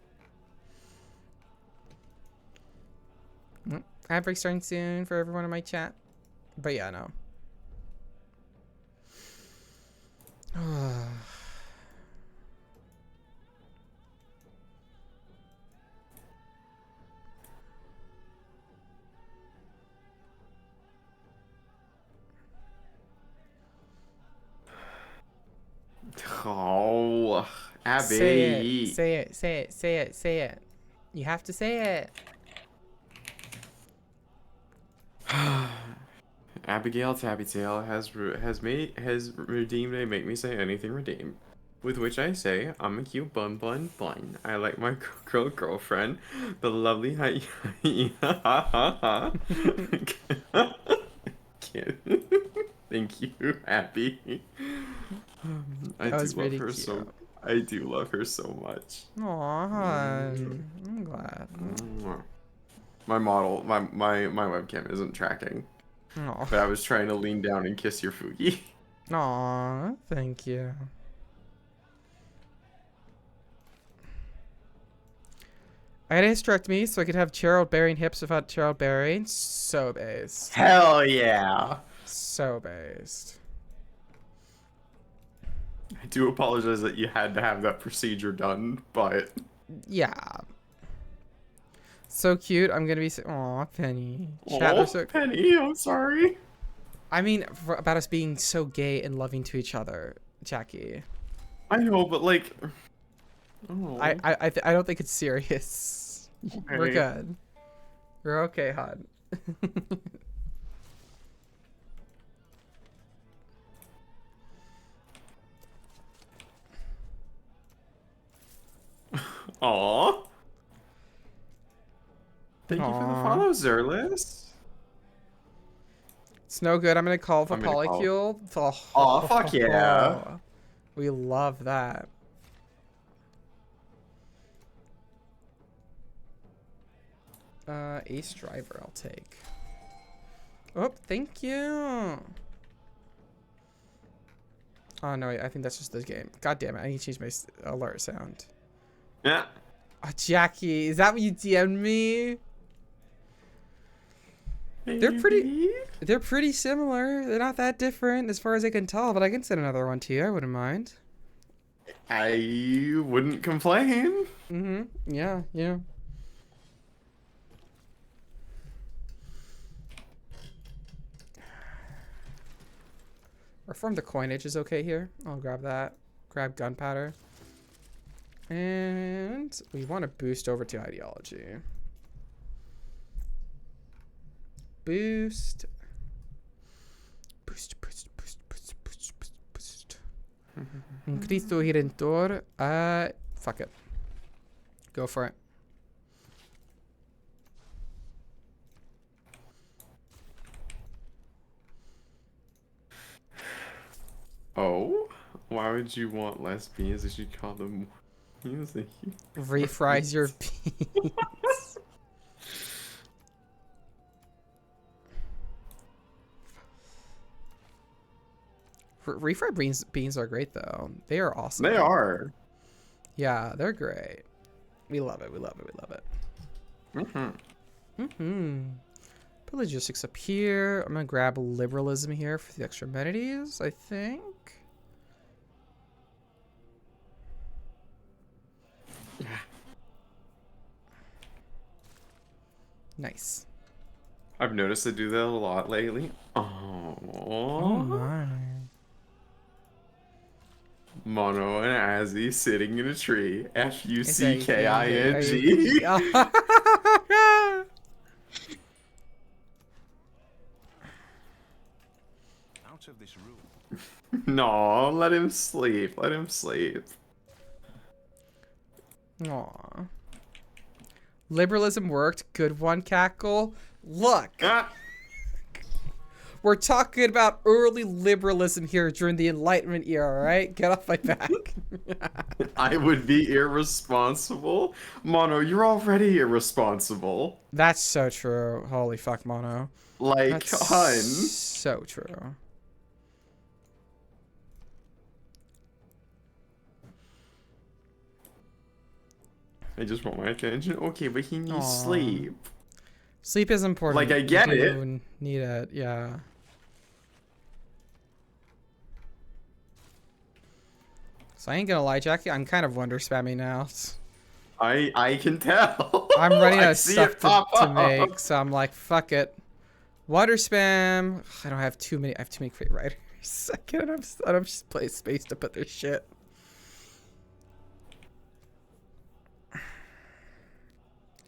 A: Ad break starting soon for everyone in my chat. But yeah, no.
B: Oh, Abby.
A: Say it. Say it. Say it. Say it. Say it. You have to say it.
B: Abigail Tabbytail has redeemed a make me say anything redeem, with which I say I'm a cute bun bun bun. I like my girlfriend, the lovely hyena. Thank you, Abby. I
A: That
B: do
A: was
B: love
A: really
B: her
A: cute.
B: so. I do love her so much.
A: Aw, hon. I'm glad.
B: My model, my webcam isn't tracking.
A: Aw.
B: But I was trying to lean down and kiss your Fugi.
A: Aw, thank you. I had a hysterectomy so I could have childbearing hips without childbearing. So based.
B: Hell yeah.
A: So based.
B: I do apologize that you had to have that procedure done, but
A: Yeah. So cute. I'm gonna be so. Aw, Penny. Chat, they're so.
B: Penny, I'm sorry.
A: I mean, about us being so gay and loving to each other, Jackie.
B: I know, but like, oh.
A: I don't think it's serious. We're
B: Okay.
A: good. We're okay, hon.
B: Aw. Thank you for the
A: Aw.
B: follow, Zerlis.
A: It's no good. I'm gonna call for
B: I'm gonna call.
A: Polycule.
B: Aw, fuck yeah.
A: We love that. Ace Driver, I'll take. Oh, thank you. Oh no, wait, I think that's just the game. God damn it! I need to change my alert sound.
B: Yeah.
A: Oh, Jackie, is that what you DM'd me? They're pretty similar. They're not that different as far as I can tell, but I can send another one to you. I wouldn't mind.
B: I wouldn't complain.
A: Mm-hmm. Yeah, yeah. Reform the coinage is okay here. I'll grab that. grab gunpowder. And we want to boost over to ideology. Boost. Boost, boost, boost, boost, boost, boost, boost. Cristo Redentor. Fuck it. Go for it.
B: Oh? Why would you want lesbians if you call them music?
A: Refries your beans. Refried beans are great though. They are awesome.
B: They are.
A: Yeah, they're great. We love it. We love it. We love it. Put logistics up here. I'm gonna grab liberalism here for the extra amenities, I think. Nice.
B: I've noticed they do that a lot lately. Oh
A: my.
B: Mono and Azzy sitting in a tree. Fucking.
C: Out of this room.
B: No, let him sleep. Let him sleep.
A: Aw. Liberalism worked. Good one, Cackle. Look.
B: Ah.
A: We're talking about early liberalism here during the Enlightenment era, right? Get off my back.
B: I would be irresponsible. Mono, you're already irresponsible.
A: That's so true. Holy fuck, Mono.
B: Like,
A: That's
B: hun.
A: so true.
B: I just want my attention. Okay, but he needs
A: Aw.
B: sleep.
A: Sleep is important.
B: Like, I get
A: You
B: it.
A: do need it, yeah. So I ain't gonna lie, Jackie. I'm kind of wonder spamming now.
B: I can tell.
A: I'm running
B: I
A: out of
B: see
A: stuff
B: it pop
A: to
B: up.
A: make, so I'm like, fuck it. Water spam. I don't have too many. I have too many great writers. I can't. I don't just play space to put their shit.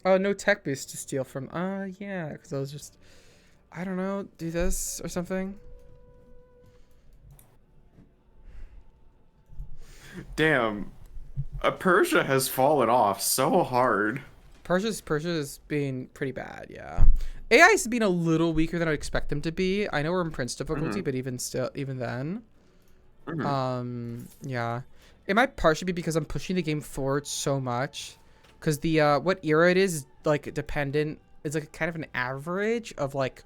A: Oh, no tech boost to steal from. Yeah, because I was just, I don't know, do this or something.
B: Damn, Persia has fallen off so hard.
A: Persia's being pretty bad, yeah. AI's been a little weaker than I'd expect them to be. I know we're in Prince difficulty, but even then. Yeah. It might partially be because I'm pushing the game forward so much. Because the, what era it is, like, dependent, it's like kind of an average of, like,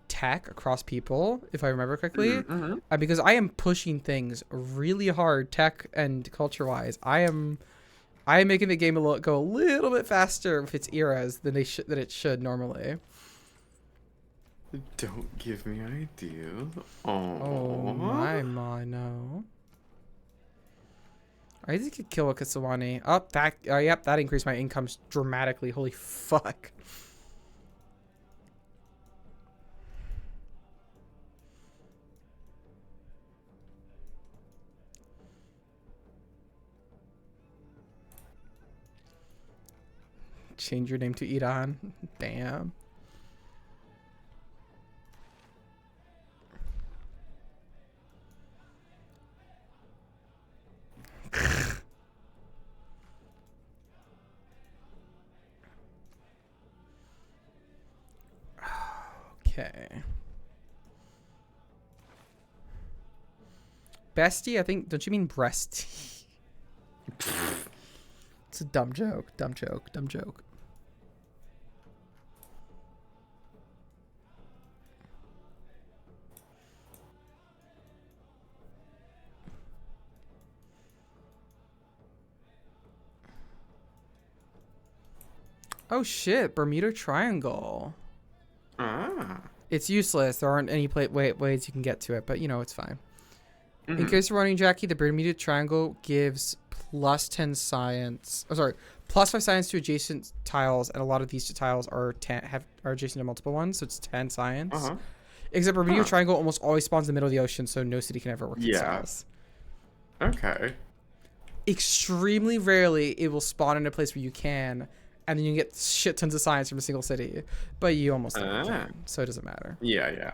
A: tech across people, if I remember correctly. Because I am pushing things really hard, tech and culture-wise. I am making the game go a little bit faster with its eras than it should normally.
B: Don't give me ideas.
A: Oh my mono. I think I could kill a Kasawani. Oh, yep, that increased my income dramatically. Holy fuck. Change your name to Iran. Damn. Okay. Bestie, I think, don't you mean breasty? It's a dumb joke, dumb joke, dumb joke. Oh shit, Bermuda Triangle.
B: Ah.
A: It's useless. There aren't any ways you can get to it, but you know, it's fine. In case you're wondering, Jackie, the Bermuda Triangle gives plus 10 science. Oh, sorry, plus 5 science to adjacent tiles, and a lot of these tiles are adjacent to multiple ones, so it's 10 science. Except Bermuda Triangle almost always spawns in the middle of the ocean, so no city can ever work its tiles.
B: Okay.
A: extremely rarely it will spawn in a place where you can, and then you get shit tons of science from a single city. But you almost never can, so it doesn't matter.
B: Yeah.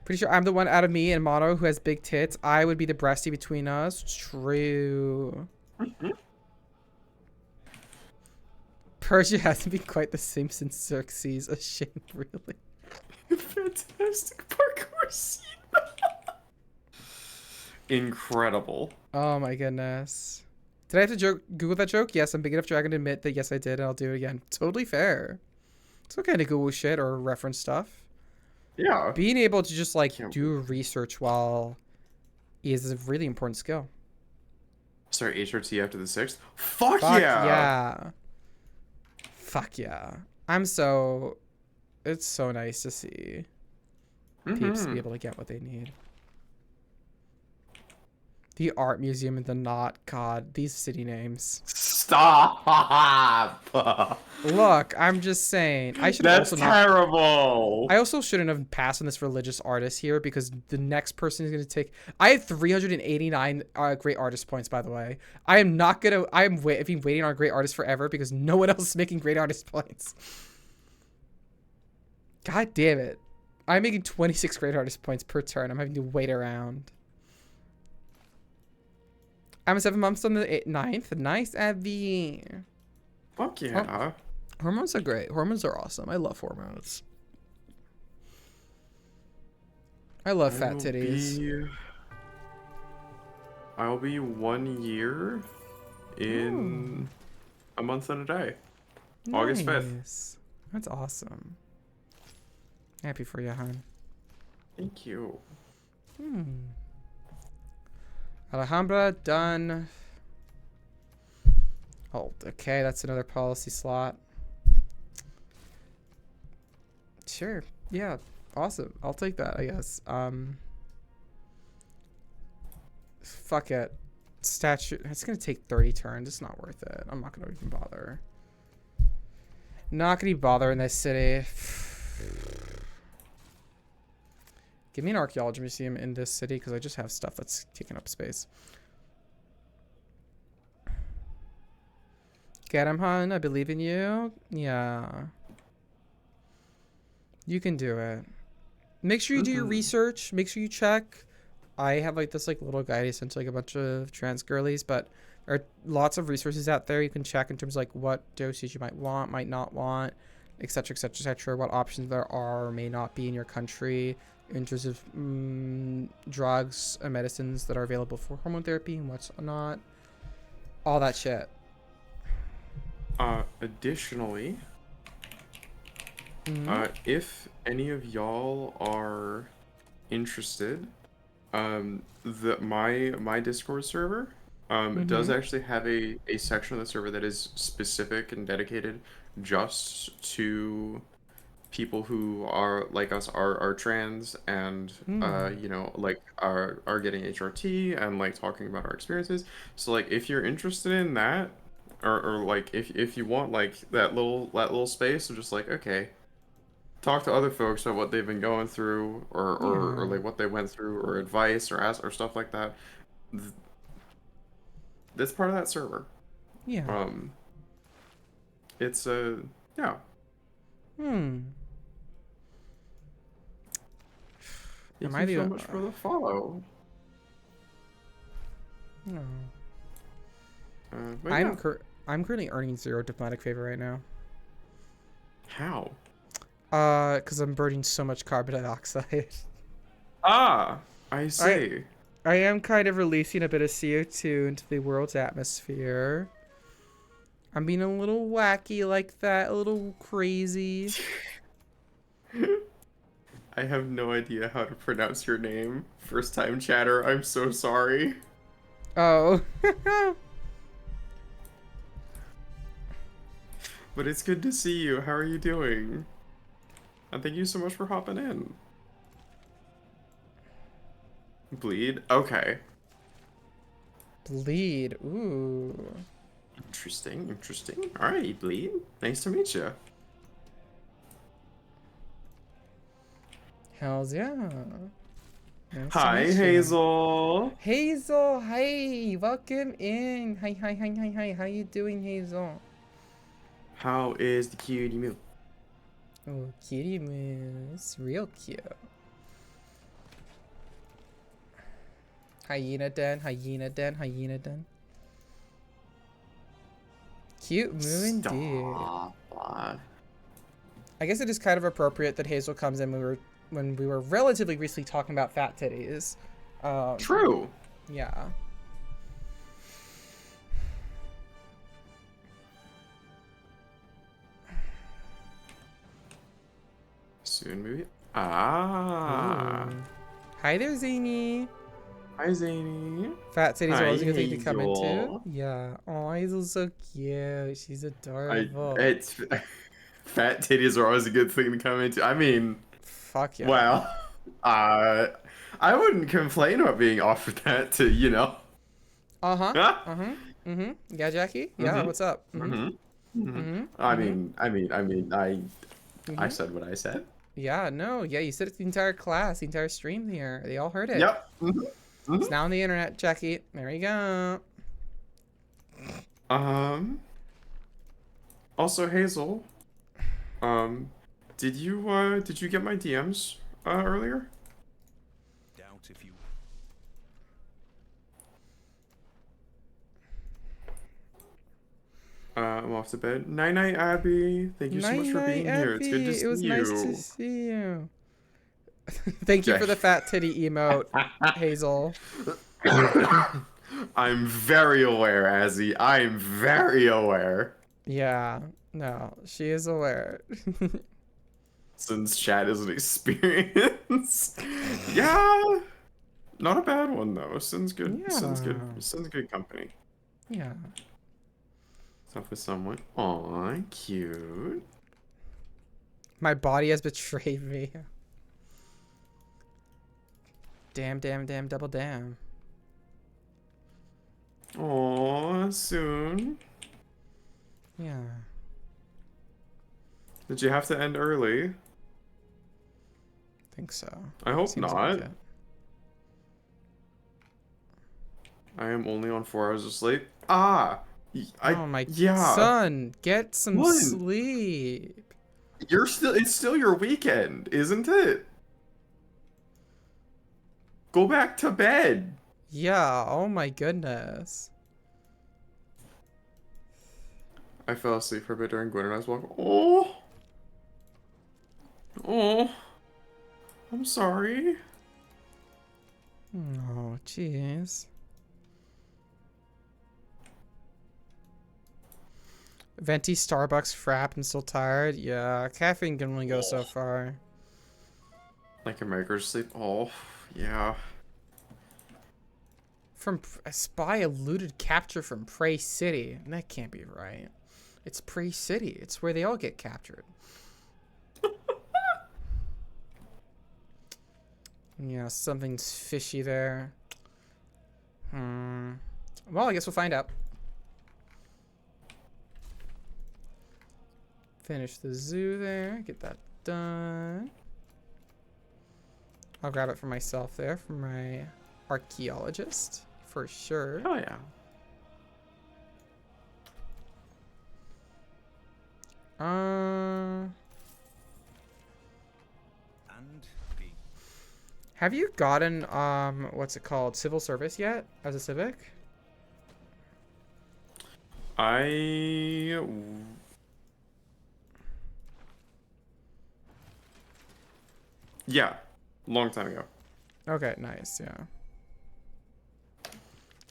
A: Pretty sure I'm the one out of me and Mono who has big tits. I would be the breasty between us. True. Persia hasn't been quite the same since Xerxes. A shame, really.
B: Fantastic parkour scene. Incredible.
A: Oh my goodness. Did I have to Google that joke? Yes, I'm big enough dragon to admit that yes I did, and I'll do it again. Totally fair. It's okay to Google shit or reference stuff.
B: Yeah.
A: Being able to just like
B: Can't
A: do research while is a really important skill.
B: Start HRT after the 6th. Fuck
A: Fuck
B: yeah.
A: yeah. Fuck yeah. It's so nice to see peeps be able to get what they need. The art museum and the knot. God, these city names.
B: Stop.
A: Look, I'm just saying.
B: That's terrible.
A: I also shouldn't have passed on this religious artist here because the next person is going to take. I have 389 great artist points, by the way. I am not gonna. I've been waiting on a great artist forever because no one else is making great artist points. God damn it! I'm making 26 great artist points per turn. I'm having to wait around. I'm 7 months on the 9th. Nice, Abby.
B: Fuck yeah.
A: Oh. Hormones are great. Hormones are awesome. I love hormones. I love fat titties.
B: I'll be 1 year in a month and a day. August 5th.
A: That's awesome. Happy for you, hon.
B: Thank you.
A: Alhambra, done. Oh, okay, that's another policy slot. Sure. Yeah. Awesome. I'll take that, I guess. Fuck it. Statue. It's gonna take 30 turns. It's not worth it. I'm not gonna even bother. Not gonna bother in this city. Give me an archaeology museum in this city because I just have stuff that's taking up space. Get him, hun. I believe in you. Yeah. You can do it. Make sure you do your research. Make sure you check. I have like this like little guide I sent to like a bunch of trans girlies, but there are lots of resources out there you can check in terms of like what dosage you might want, might not want, etc., etc., etc., what options there are or may not be in your country in terms of drugs and medicines that are available for hormone therapy and what's not. All that shit.
B: Additionally, if any of y'all are interested, my Discord server does actually have a section of the server that is specific and dedicated just to people who are like us, are trans and you know, like are getting HRT and like talking about our experiences. So like if you're interested in that, or like if you want like that little space of just like, okay, talk to other folks about what they've been going through or like what they went through or advice or ask or stuff like that, that's part of that server. It's yeah. Thank you so much for the follow.
A: No.
B: But yeah.
A: I'm currently earning 0 diplomatic favor right now.
B: How?
A: Because I'm burning so much carbon dioxide.
B: Ah, I see.
A: I am kind of releasing a bit of CO2 into the world's atmosphere. I'm being a little wacky like that, a little crazy.
B: I have no idea how to pronounce your name. First time chatter, I'm so sorry.
A: Oh.
B: But it's good to see you. How are you doing? And thank you so much for hopping in. Bleed? Okay.
A: Bleed. Ooh.
B: Interesting, interesting. Alright, Bleed. Nice to meet you.
A: Hells yeah. Nice to
B: Hi,
A: meet you.
B: Hazel.
A: Hazel, hi, welcome in. Hi, hi, hi, hi, hi. How you doing, Hazel?
B: How is the cutie moo?
A: Oh, kitty moose, real cute. Hyena den, hyena den, hyena den. Cute moo indeed.
B: Stop.
A: I guess it is kind of appropriate that Hazel comes in when we were relatively recently talking about fat titties.
B: True.
A: Yeah.
B: Soon, maybe. Ah.
A: Ooh. Hi there, Zany.
B: Hi, Zany.
A: Fat titties are always a good thing to come into.
B: Hazel.
A: Yeah. Oh, Hazel's so cute. She's adorable.
B: It's fat titties are always a good thing to come into. I mean,
A: Fuck yeah.
B: well, I wouldn't complain about being offered that to, you know.
A: Uh-huh.
B: Huh?
A: Uh-huh. Mm-hmm. Yeah, Jackie? Yeah,
B: Mhm.
A: what's up? Mm-hmm.
B: Mm-hmm.
A: Mm-hmm.
B: I
A: Mm-hmm.
B: said what I said.
A: Yeah, no. Yeah, you said it to the entire class, the entire stream here. They all heard it.
B: Yep.
A: It's now on the internet, Jackie. There you go.
B: Also, Hazel, did you get my DMs earlier?
C: Doubt if you.
B: I'm off to bed. Night night, Abby. Thank you so much for being here. It's good to see
A: It was
B: you.
A: nice to see you. Thank you for the fat titty emote, Hazel.
B: I'm very aware, Azzy. I'm very aware.
A: Yeah, no, she is aware.
B: Since chat is an experience. Yeah. Not a bad one though. Sin's good. Sin's good.
A: Yeah.
B: Sin's good company.
A: Yeah.
B: Stuff with someone. Aw, cute.
A: My body has betrayed me. Damn, damn, damn, double damn.
B: Aw, soon.
A: Yeah.
B: Did you have to end early?
A: I think so.
B: I hope
A: Seems
B: not.
A: like it.
B: I am only on 4 hours of sleep. Ah!
A: Oh my
B: yeah.
A: son, get some
B: What?
A: sleep.
B: It's still your weekend, isn't it? Go back to bed.
A: Yeah, oh my goodness.
B: I fell asleep for a bit during Gwen and I's walk. Oh. Oh. I'm sorry.
A: Oh, jeez. Venti Starbucks frap and still tired? Yeah, caffeine can only go so far.
B: Like a make her sleep. Oh, yeah.
A: From a spy eluded capture from Prey City. That can't be right. It's Prey City. It's where they all get captured. Yeah, something's fishy there. Well, I guess we'll find out. Finish the zoo there. Get that done. I'll grab it for myself there, for my archaeologist, for sure.
B: Oh, yeah.
C: And the.
A: Have you gotten what's it called, civil service yet as a civic?
B: Yeah, long time ago.
A: Okay, nice, yeah.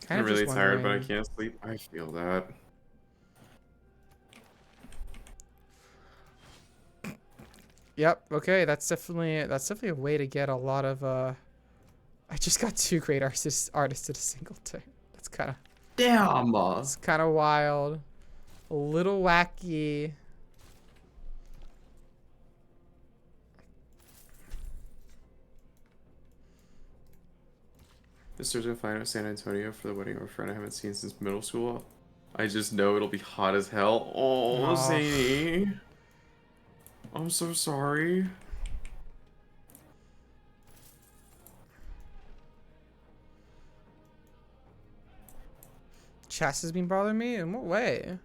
B: I'm really
A: just
B: tired, but I
A: wondering-
B: can't sleep. I feel that.
A: Yep. Okay, that's definitely a way to get a lot of. I just got 2 great artists at a single turn. That's kind of.
B: Damn.
A: It's kind of wild, a little wacky.
B: This Thursday, flying out to San Antonio for the wedding of a friend I haven't seen since middle school. I just know it'll be hot as hell. Oh,
A: Oh.
B: Zany. I'm so sorry.
A: chest has been bothering me? In what way?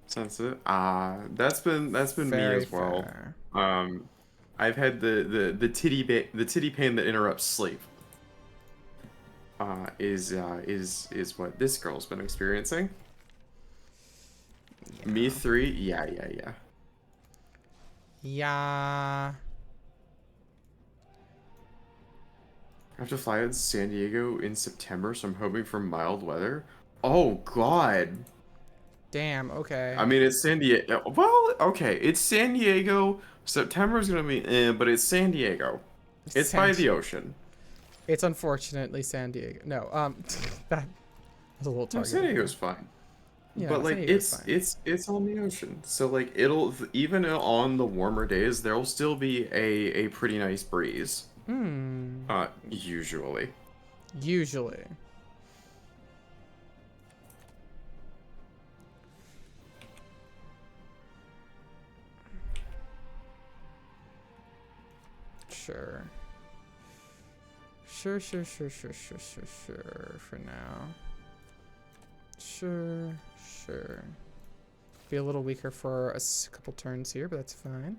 B: Sensitive. That's been me
A: Very
B: as well.
A: fair.
B: I've had the titty pain that interrupts sleep. Is what this girl's been experiencing. Me 3, yeah.
A: Yeah.
B: I have to fly out to San Diego in September, so I'm hoping for mild weather. Oh God.
A: Damn, okay.
B: I mean, it's San Diego. Well, okay, it's San Diego. September's gonna be, but it's San Diego. It's by the ocean.
A: It's unfortunately San Diego. No, that was a little
B: No,
A: targeted.
B: San Diego's fine.
A: Yeah,
B: But like
A: San Diego's fine.
B: it's on the ocean, so like it'll even on the warmer days there'll still be a pretty nice breeze. Usually.
A: Usually. Sure. Sure. For now. Sure. Be a little weaker for a couple turns here, but that's fine.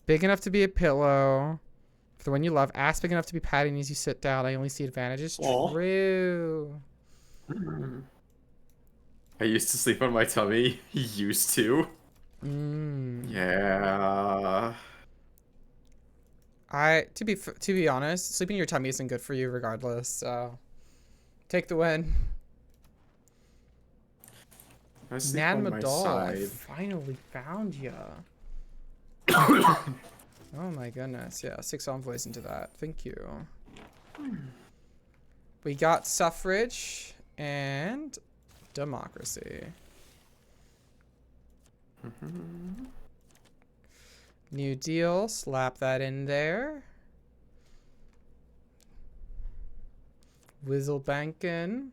A: Big enough to be a pillow. For the one you love. Ass big enough to be padding as you sit down. I only see advantages.
B: Aw.
A: True.
B: I used to sleep on my tummy. Used to. Yeah.
A: To be honest, sleeping in your tummy isn't good for you regardless. So, take the win.
B: I sleep
A: Nan
B: on my
A: Madal, I
B: side.
A: finally found ya. Oh my goodness, yeah, 6 envoys into that. Thank you. We got suffrage and democracy. New Deal, slap that in there. Whizzlebankin.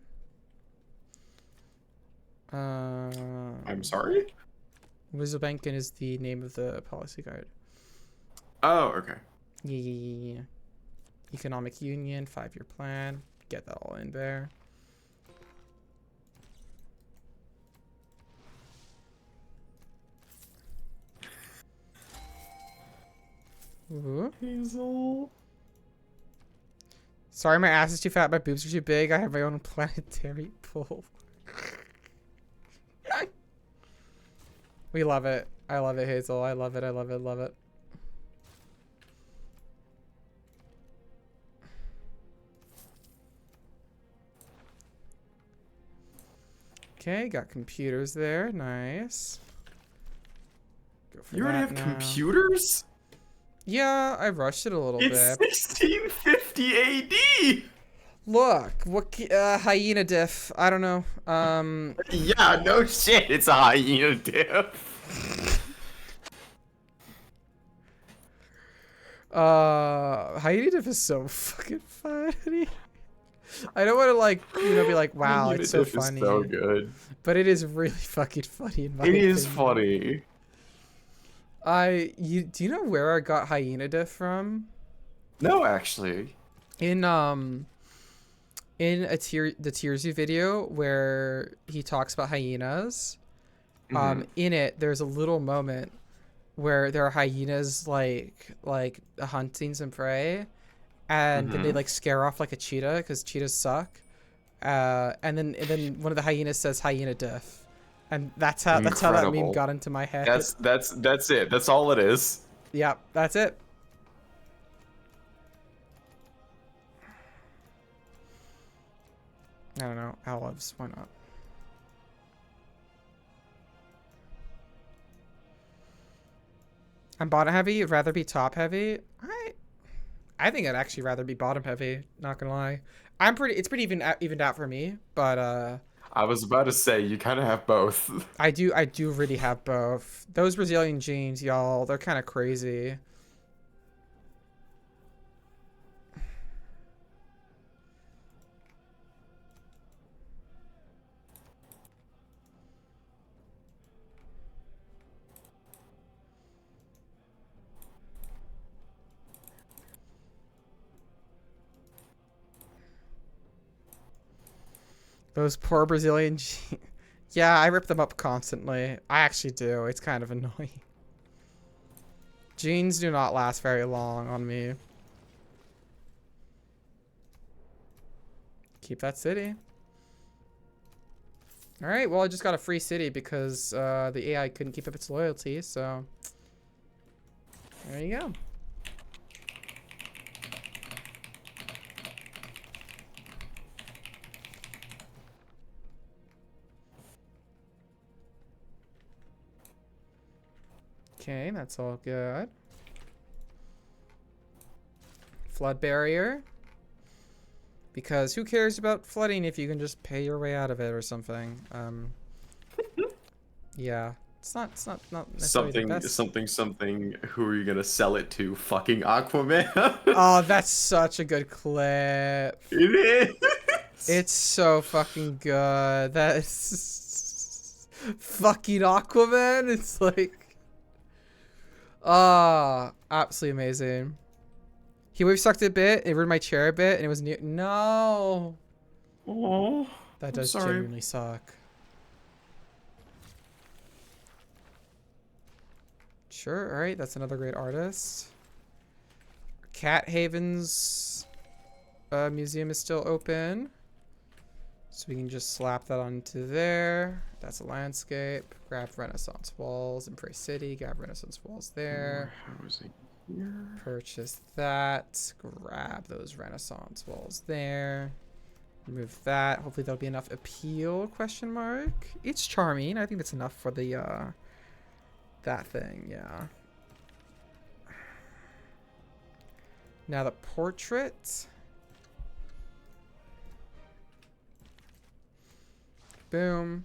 B: I'm sorry?
A: Whizzlebankin is the name of the policy guide.
B: Oh, okay.
A: Yeah. Economic Union, 5-year plan. Get that all in there. Ooh.
B: Hazel.
A: Sorry, my ass is too fat. My boobs are too big. I have my own planetary pool. We love it. I love it, Hazel. I love it. I love it. Love it. Okay, got computers there. Nice. Go for
B: You already
A: that
B: have
A: now.
B: computers?
A: Yeah, I rushed it a little
B: It's
A: bit.
B: 1650 AD!
A: Look, what hyena diff. I don't know.
B: Yeah, no shit, it's a hyena diff.
A: Hyena diff is so fucking funny. I don't want to like, be like, wow,
B: Hyena
A: it's so
B: diff is
A: funny.
B: so good.
A: But it is really fucking funny in my
B: It is
A: opinion.
B: funny.
A: Do you know where I got hyena diff from?
B: No, actually.
A: In the Tearsy video where he talks about hyenas, in it there's a little moment where there are hyenas like hunting some prey, and then they like scare off like a cheetah because cheetahs suck, and then one of the hyenas says hyena diff, and that's how that meme
B: Incredible.
A: got into my head.
B: That's it. That's all it is.
A: Yep, that's it. I don't know. Olives, why not? I'm bottom heavy. You'd rather be top heavy. I think I'd actually rather be bottom heavy. Not gonna lie. It's pretty evened out for me. But
B: I was about to say you kind of have both.
A: I do really have both. Those Brazilian jeans, y'all, they're kind of crazy. Those poor Brazilian Yeah, I rip them up constantly. I actually do. It's kind of annoying. Jeans do not last very long on me. Keep that city. Alright, well I just got a free city because the AI couldn't keep up its loyalty, so... There you go. Okay, that's all good. Flood barrier. Because who cares about flooding if you can just pay your way out of it or something? Yeah, it's not necessarily the best.
B: Something. Who are you gonna sell it to? Fucking Aquaman.
A: Oh, that's such a good clip.
B: It is.
A: It's so fucking good. That is fucking Aquaman. It's like, absolutely amazing. He wave sucked a bit. It ruined my chair a bit, and it was new. No.
B: Oh,
A: That does genuinely suck. Sure. All right. That's another great artist. Cat Haven's museum is still open. So we can just slap that onto there. That's a landscape. Grab Renaissance walls in Prairie City. Grab Renaissance walls there.
B: Housing here.
A: Purchase that. Grab those Renaissance walls there. Remove that. Hopefully that'll be enough appeal, question mark. It's charming. I think that's enough for the that thing, yeah. Now the portrait. Boom.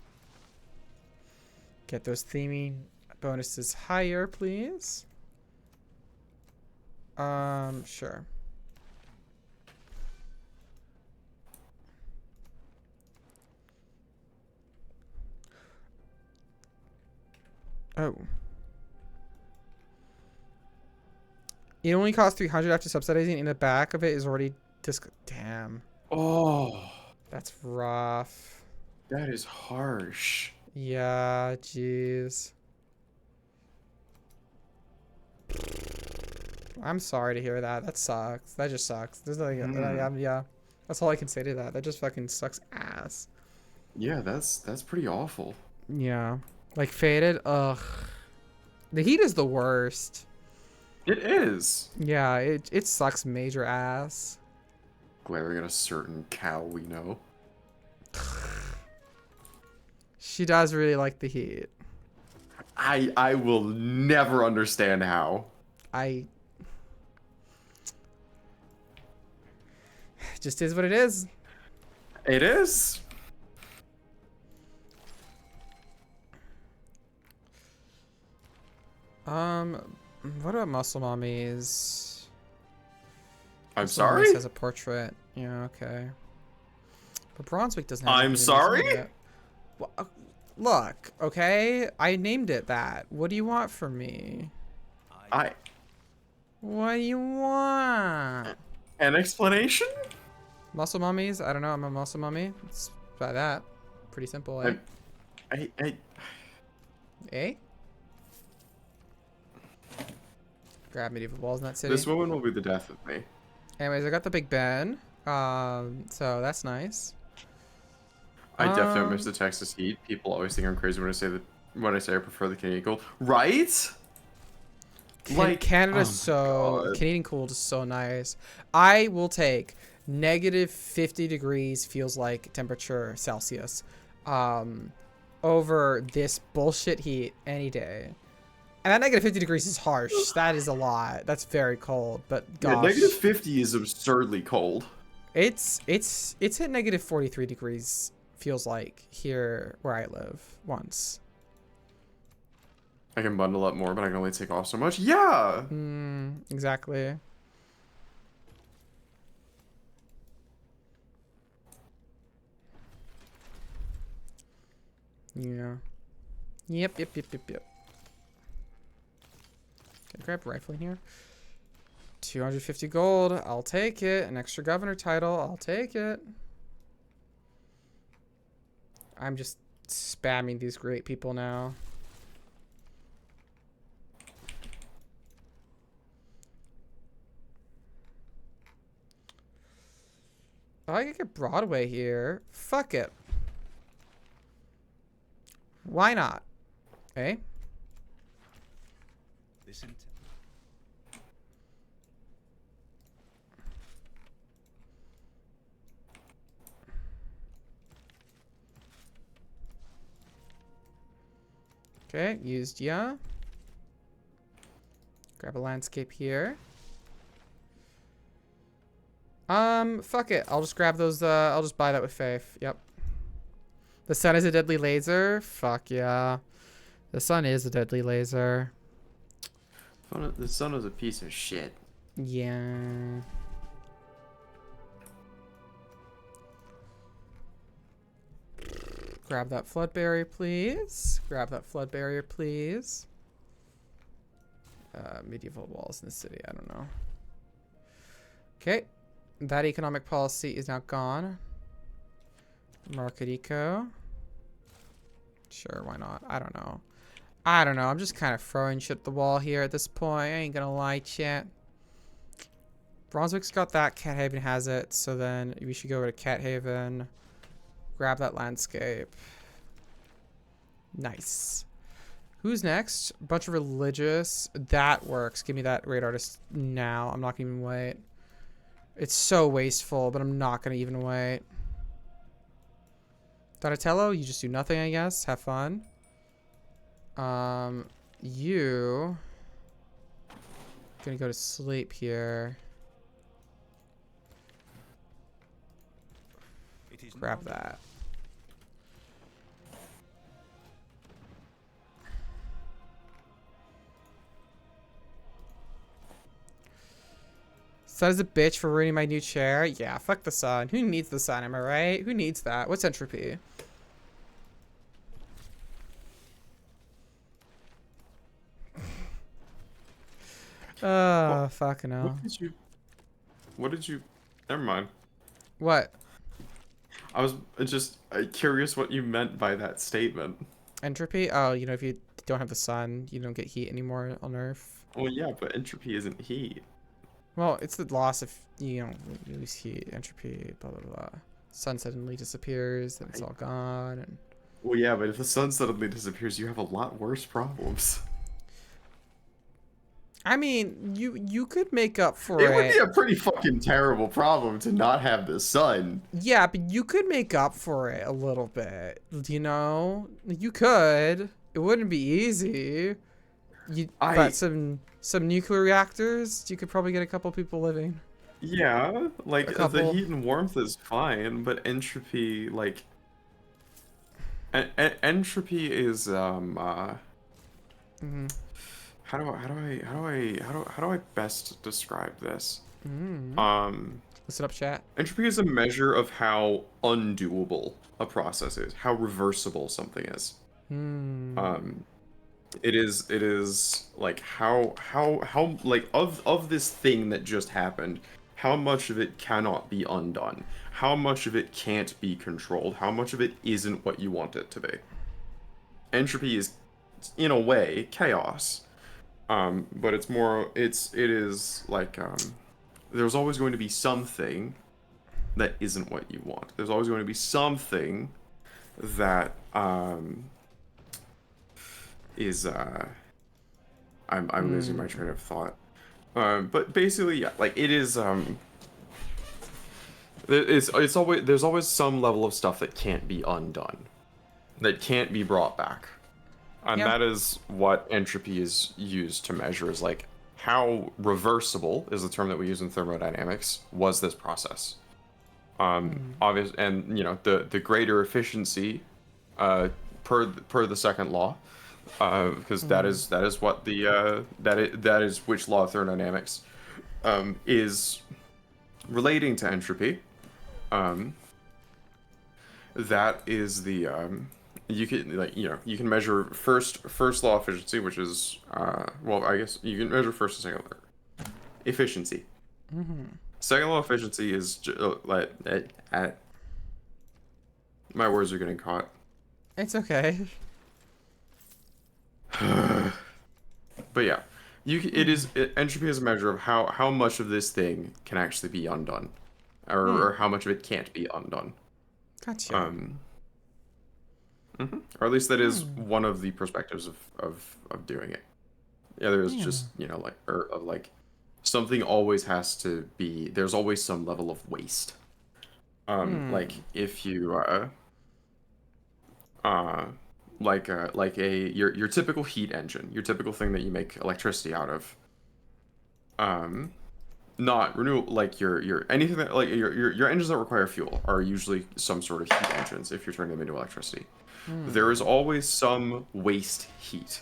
A: Get those theming bonuses higher, please. Sure. Oh. It only costs 300 after subsidizing. In the back of it is already damn.
B: Oh,
A: That's rough.
B: that is harsh.
A: Yeah, jeez. I'm sorry to hear that. That sucks. That just sucks. There's nothing. Yeah, that's all I can say to that. That just fucking sucks ass.
B: Yeah, that's pretty awful.
A: Yeah, like faded. Ugh. The heat is the worst.
B: It is.
A: Yeah, it sucks major ass.
B: Glaring at a certain cow we know.
A: She does really like the heat.
B: I will never understand how.
A: It just is what it is.
B: It is.
A: What about Muscle Mommies?
B: I'm
A: Muscle
B: sorry?
A: Mommies has a portrait. Yeah, okay. But Brunswick doesn't have
B: I'm
A: anything
B: sorry?
A: to it. Well, look, okay? I named it that. What do you want from me? What do you want?
B: An explanation?
A: Muscle Mummies? I don't know. I'm a muscle mummy. It's by that. Pretty simple, eh? Eh? Grab medieval walls in that city.
B: This woman will be the death of me.
A: Anyways, I got the Big Ben. So that's nice.
B: I definitely miss the Texas heat. People always think I'm crazy when I say I prefer the Canadian cold. Right?
A: Canada's Canadian cold is so nice. I will take negative 50 degrees feels like temperature Celsius over this bullshit heat any day. And that negative 50 degrees is harsh. That is a lot. That's very cold, but gosh.
B: Yeah, negative 50 is absurdly cold.
A: It's hit negative 43 degrees feels like here where I live once.
B: I can bundle up more, but I can only take off so much. Yeah.
A: Exactly. Yeah. Yep. Can I grab rifling here? 250 gold. I'll take it. An extra governor title. I'll take it. I'm just spamming these great people now. Oh, I could get Broadway here. Fuck it. Why not? Eh?
C: Listen to
A: Okay, used yeah. Grab a landscape here. Fuck it. I'll just grab those, I'll just buy that with Faith. Yep. The sun is a deadly laser? Fuck yeah. The sun is a deadly laser.
B: The sun is a piece of shit.
A: Yeah. Grab that flood barrier, please. Grab that flood barrier, please. Medieval walls in the city. I don't know. Okay. That economic policy is now gone. Market eco. Sure, why not? I don't know. I don't know. I'm just kind of throwing shit at the wall here at this point. I ain't gonna lie, chat. Brunswick's got that. Cat Haven has it. So then we should go to Cat Haven. Grab that landscape. Nice. Who's next? A bunch of religious. That works. Give me that great artist now. I'm not gonna even wait. It's so wasteful, but I'm not gonna even wait. Donatello, you just do nothing, I guess. Have fun. You gonna go to sleep here.
C: it is
A: Grab
C: not
A: that. Sun is a bitch for ruining my new chair. Yeah, fuck the sun. Who needs the sun, am I right? Who needs that? What's entropy? Oh, fucking hell.
B: What did you... Never mind.
A: What?
B: I was just curious what you meant by that statement.
A: Entropy? Oh, you know, if you don't have the sun, you don't get heat anymore on Earth.
B: Well, yeah, but entropy isn't heat.
A: Well, it's the loss of, you know, you lose heat, entropy, blah, blah, blah. Sun suddenly disappears, then it's all gone, and...
B: Well, yeah, but if the sun suddenly disappears, you have a lot worse problems.
A: I mean, you could make up for
B: It would be a pretty fucking terrible problem to not have the sun.
A: Yeah, but you could make up for it a little bit, you know? You could. It wouldn't be easy. But some nuclear reactors, you could probably get a couple people living.
B: Yeah, like
A: A
B: the
A: couple.
B: heat and warmth is fine, but entropy, like, entropy is
A: Mm-hmm.
B: how do I best describe this?
A: Mm-hmm. Listen up, chat.
B: Entropy is a measure of how undoable a process is, how reversible something is. It is like how like of this thing that just happened, how much of it cannot be undone, how much of it can't be controlled, how much of it isn't what you want it to be. Entropy is, in a way, chaos. But it is like there's always going to be something that isn't what you want. There's always going to be something that is I'm losing my train of thought. But basically, yeah, like it is it's always, there's always some level of stuff that can't be undone, that can't be brought back. And
A: Yeah.
B: that is what entropy is used to measure, is like how reversible is the term that we use in thermodynamics was this process. Obvious, and you know, the greater efficiency per the second law, because that is what the that is which law of thermodynamics is relating to entropy. That is the you can, like, you know, you can measure first law efficiency, which is well, I guess you can measure first and second law efficiency. Second law efficiency is like my words are getting caught.
A: It's okay.
B: But yeah, entropy is a measure of how much of this thing can actually be undone, or how much of it can't be undone.
A: Gotcha.
B: Or at least that is one of the perspectives of doing it. Yeah, there's
A: Yeah.
B: just, like, or of like, something always has to be, there's always some level of waste. Like if you uh like your typical heat engine, your typical thing that you make electricity out of, not renewable, like your anything that, like, your engines that require fuel are usually some sort of heat engines if you're turning them into electricity. There is always some waste heat.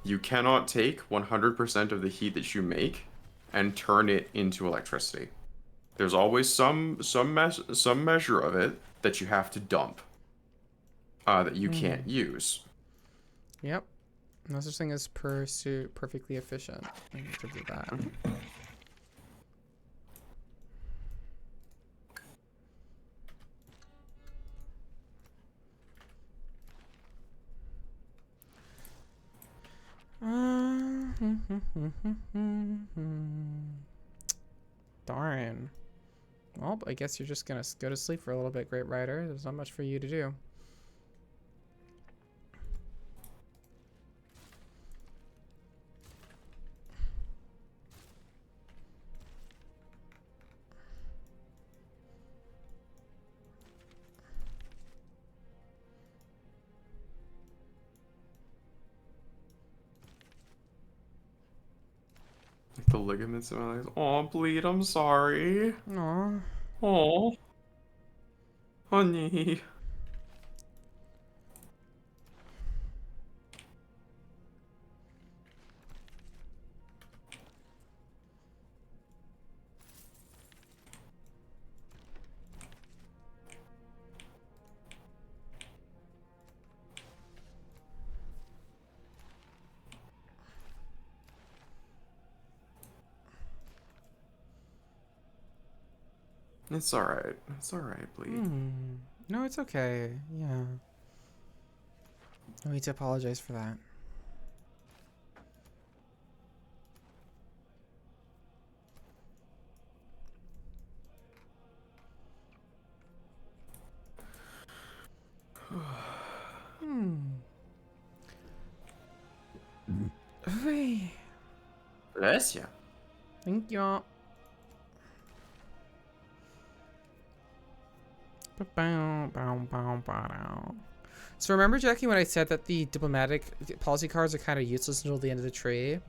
B: You cannot take 100% of the heat that you make and turn it into electricity. There's always some measure of it that you have to dump, that you can't use.
A: Yep. No such thing as perfectly efficient in terms of that. Darn. Well, I guess you're just gonna go to sleep for a little bit, Great Rider. There's not much for you to do.
B: Like the ligaments in my legs. Oh, bleed, I'm sorry.
A: Aw.
B: Oh, honey. It's alright. It's alright, bleed.
A: No, it's okay. Yeah. No need to apologize for that. Hey.
B: Bless ya.
A: Thank you. So remember, Jackie, when I said that the diplomatic policy cards are kind of useless until the end of the tree?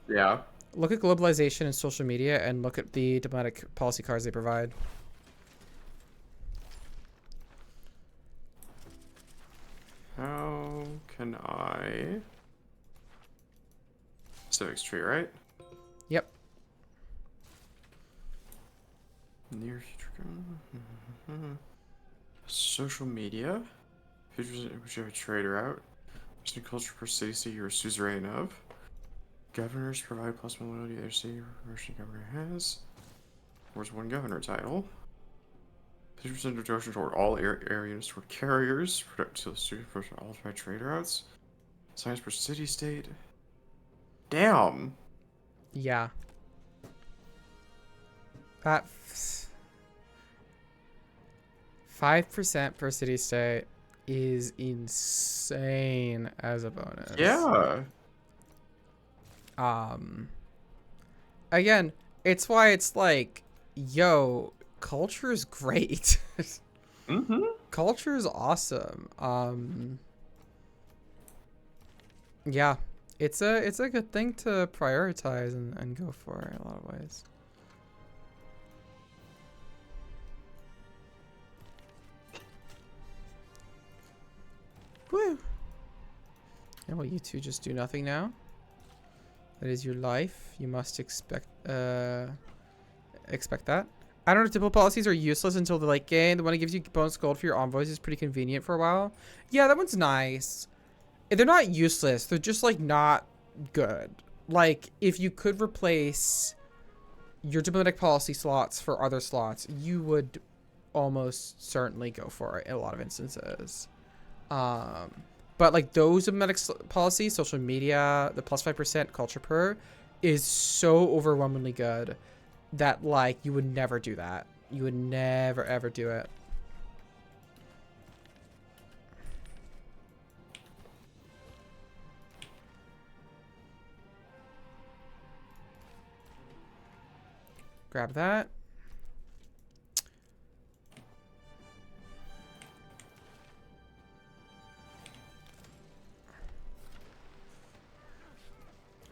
B: Yeah.
A: Look at globalization and social media and look at the diplomatic policy cards they provide.
B: How can I... Civics tree, right?
A: Yep.
B: Near future... Social media? Features which you have a trader out. Western culture per city state you're a suzerain of. Governors provide plus one loyalty their city Russian governor has. Where's one governor title? 50% introduction toward all areas toward carriers. Product to the student for all trade routes. Science per city state. Damn.
A: Yeah. That 5% per city state is insane as a bonus.
B: Yeah.
A: Again, it's why it's like, yo, culture is great. Culture is awesome. Yeah, it's a good thing to prioritize and go for in a lot of ways. Woo. And will you two just do nothing now? That is your life. You must expect that. I don't know if diplo policies are useless until the late game. The one that gives you bonus gold for your envoys is pretty convenient for a while. Yeah, that one's nice. They're not useless. They're just like not good. Like if you could replace your diplomatic policy slots for other slots, you would almost certainly go for it in a lot of instances. But like those diplomatic policies, social media, the plus 5% culture per is so overwhelmingly good that like you would never do that. You would never ever do it. Grab that.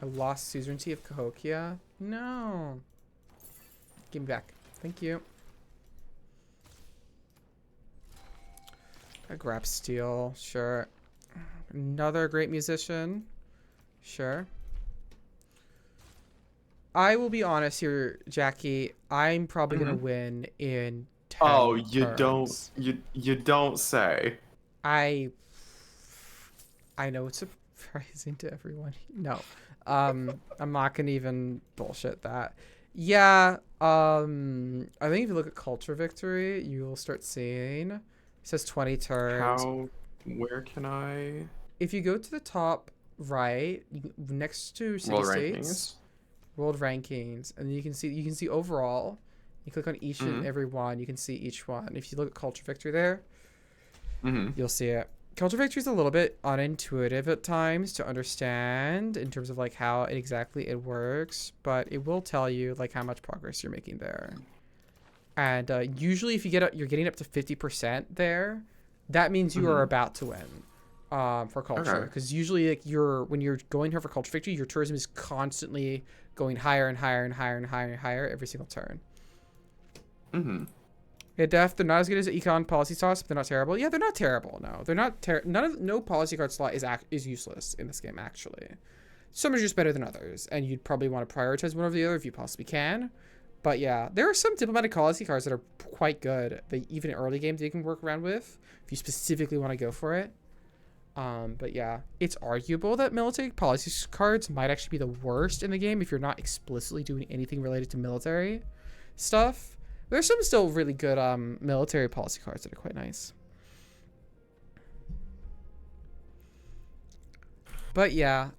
A: I lost suzerainty of Cahokia. No. Give me back. Thank you. I grab steel. Sure. Another great musician. Sure. I will be honest here, Jackie. I'm probably gonna win in 10
B: Oh, you
A: turns.
B: you don't say.
A: I know it's surprising to everyone. No. I'm not gonna even bullshit that. Yeah, I think if you look at culture victory, you'll start seeing it says 20 turns.
B: Where can I?
A: If you go to the top right, next to city
B: World
A: states,
B: rankings.
A: world rankings, and you can see overall. You click on each and every one, you can see each one. If you look at culture victory there, you'll see it. Culture victory is a little bit unintuitive at times to understand in terms of like how exactly it works, but it will tell you like how much progress you're making there. And usually, if you're getting up to 50% there, that means you are about to win for culture. Because usually, like when you're going here for culture victory, your tourism is constantly going higher and higher and higher and higher and higher every single turn. Yeah, they're not as good as econ policy slots, but they're not terrible. Yeah, they're not terrible. No, they're not no policy card slot is useless in this game actually. Some are just better than others, and you'd probably want to prioritize one over the other if you possibly can. But yeah, there are some diplomatic policy cards that are quite good. That even in early games you can work around with if you specifically want to go for it. But yeah, it's arguable that military policy cards might actually be the worst in the game if you're not explicitly doing anything related to military stuff. There's some still really good military policy cards that are quite nice. But yeah,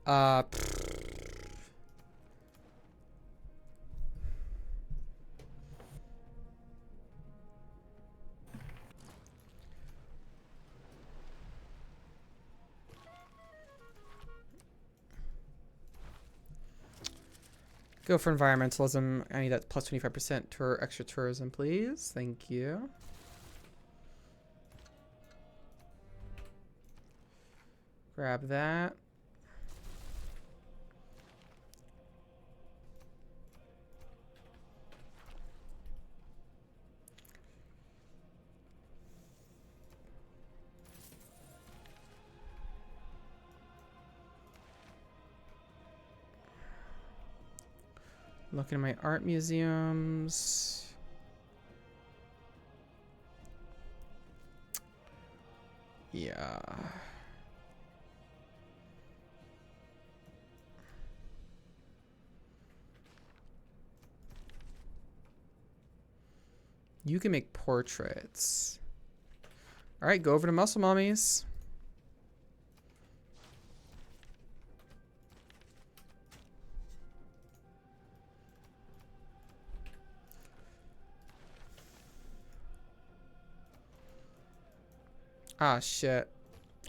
A: go for environmentalism. I need that plus 25% for extra tourism, please. Thank you. Grab that. Looking at my art museums. Yeah. You can make portraits. All right, go over to Muscle Mummies. Ah, shit.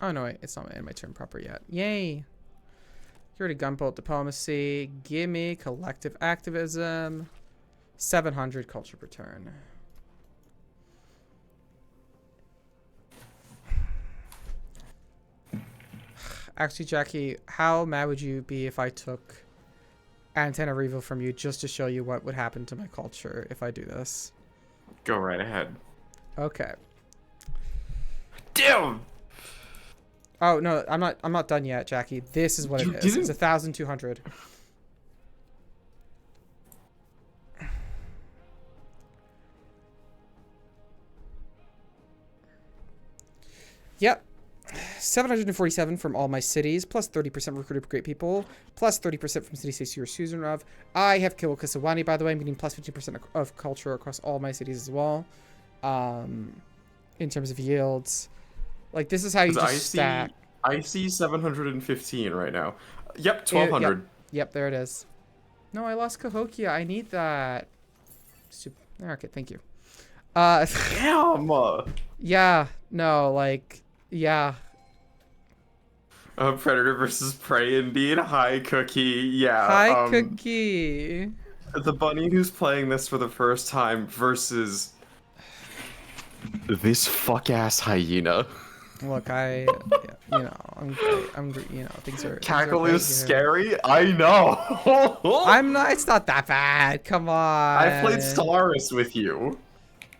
A: Oh, no, wait. It's not in my turn proper yet. Yay. Get rid of gunboat diplomacy. Gimme collective activism. 700 culture per turn. Actually, Jackie, how mad would you be if I took Antananarivo from you just to show you what would happen to my culture if I do this?
B: Go right ahead.
A: Okay.
B: Damn.
A: Oh no, I'm not done yet, Jackie. This is what it is. It's 1,200. Yep. 747 from all my cities, plus 30% recruited great people, plus 30% from city states you're Susan of. I have Kiwil Kasawani, by the way. I'm getting plus 15% of culture across all my cities as well. In terms of yields. Like this is how you
B: 'Cause
A: just stack.
B: I see 715 right now. Yep,
A: Yep,
B: 1200.
A: yep, there it is. No, I lost Cahokia. I need that. Okay, thank you.
B: Damn.
A: Yeah, no, like, yeah.
B: Predator versus Prey indeed. Hi, Cookie. Yeah.
A: Hi, Cookie.
B: The bunny who's playing this for the first time versus this fuck ass hyena.
A: Look, you know, I'm great. You know, things are.
B: Cackle
A: great
B: is
A: here.
B: scary. I know.
A: I'm not. It's not that bad. Come on.
B: I played Stellaris with you.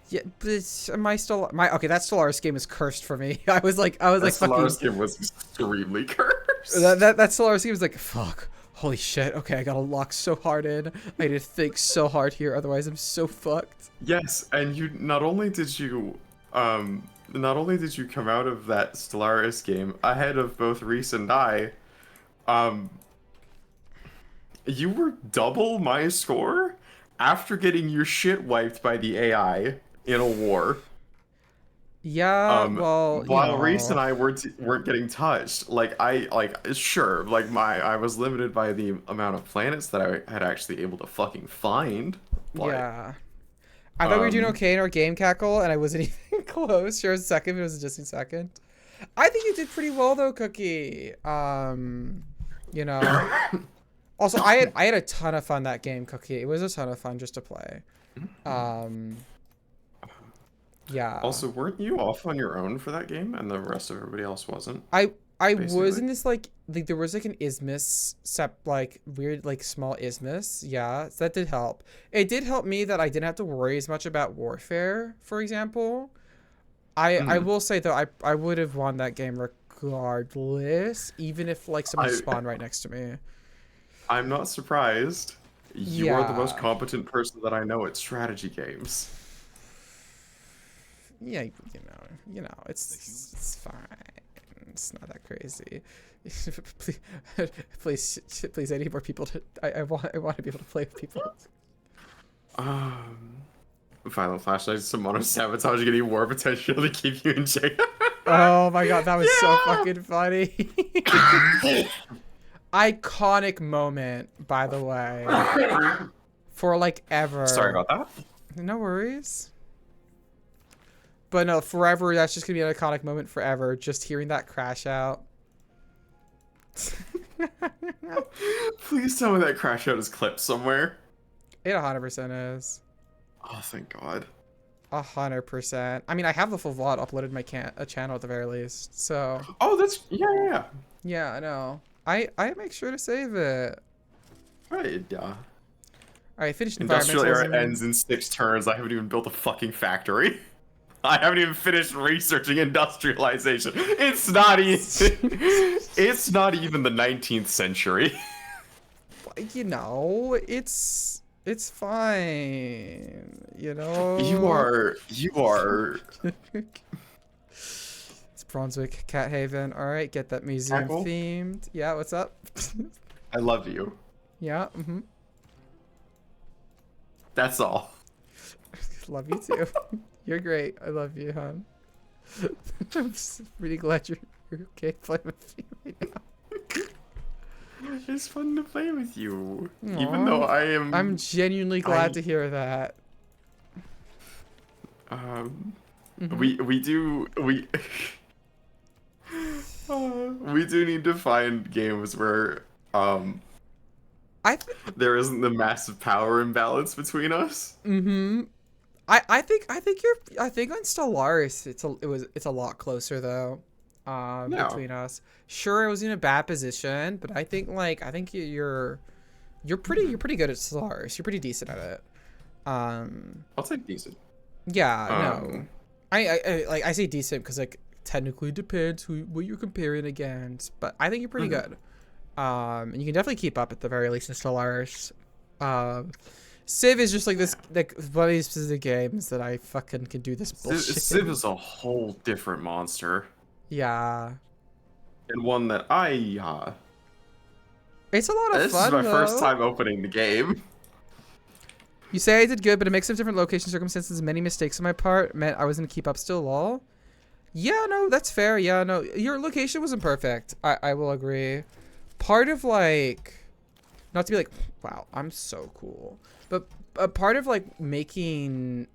A: Yeah, but okay, that Stellaris game is cursed for me. I was like,
B: That
A: fucking.
B: Stellaris game was extremely cursed.
A: That Stellaris game was like, fuck. Holy shit. Okay, I gotta lock so hard in. I need to think so hard here, otherwise I'm so fucked.
B: Yes, and you not only did you come out of that Stellaris game ahead of both Reese and I, you were double my score after getting your shit wiped by the AI in a war.
A: Yeah, well,
B: while Reese and I weren't getting touched, I was limited by the amount of planets that I had actually able to fucking find. But,
A: yeah. I thought we were doing okay in our game, Cackle, and I wasn't even close. Sure, a second, but it was just a second. I think you did pretty well though, Cookie. You know. Also, I had a ton of fun that game, Cookie. It was a ton of fun just to play. Yeah.
B: Also, weren't you off on your own for that game, and the rest of everybody else wasn't?
A: I
B: basically?
A: was in this like there was like an isthmus, like weird like small isthmus. Yeah, so that did help. It did help me that I didn't have to worry as much about warfare, for example. I will say though, I would have won that game regardless, even if like someone spawned right next to me.
B: I'm not surprised. You are the most
A: Yeah.
B: competent person that I know at strategy games.
A: Yeah, you know, it's fine. It's not that crazy. please, I need more people to. I want to be able to play with people.
B: Final flashlight, some mono sabotage, getting war potential to keep you in jail.
A: Oh my god, that was so fucking funny. Iconic moment, by the way. For like ever.
B: Sorry about that.
A: No worries. But no, forever, that's just gonna be an iconic moment forever. Just hearing that crash out.
B: Please tell me that crash out is clipped somewhere.
A: It 100% is.
B: Oh, thank God.
A: 100%. I mean, I have the full VOD uploaded my channel at the very least. So.
B: Oh, that's yeah.
A: Yeah, I know. I make sure to save it.
B: Right, yeah.
A: All right, finished
B: Industrial
A: environmentalism.
B: era ends in 6 turns. I haven't even built a fucking factory. I haven't even finished researching industrialization. It's not even. It's not even the 19th century.
A: You know, it's fine. You know.
B: You are.
A: It's Brunswick, Cat Haven. All right, get that museum
B: Cackle?
A: themed. Yeah, what's up?
B: I love you.
A: Yeah. Mhm.
B: That's all.
A: Love you too. You're great. I love you, hon. I'm just really glad you're okay playing with me right now.
B: It's fun to play with you,
A: Aw.
B: even though I am.
A: I'm genuinely glad to hear that.
B: We do need to find games where there isn't the massive power imbalance between us.
A: I think on Stellaris it's a lot closer though. Between us. Sure, it was in a bad position, but I think you're pretty good at Stellaris. You're pretty decent at it.
B: I'll take decent.
A: Yeah, no. I say decent because like technically it depends what you're comparing against, but I think you're pretty good. And you can definitely keep up at the very least in Stellaris. Civ is just like this, like one of these specific games that I fucking can do this bullshit.
B: Civ is a whole different monster,
A: Yeah.
B: and one that
A: It's a lot of
B: this
A: fun.
B: is my
A: though.
B: first time opening the game.
A: You say I did good, but a mix of different location circumstances and many mistakes on my part meant I was gonna keep up still, lol. Yeah, no, that's fair. Yeah, no, your location wasn't perfect. I will agree. Part of like, not to be like, wow, I'm so cool, but a part of like making,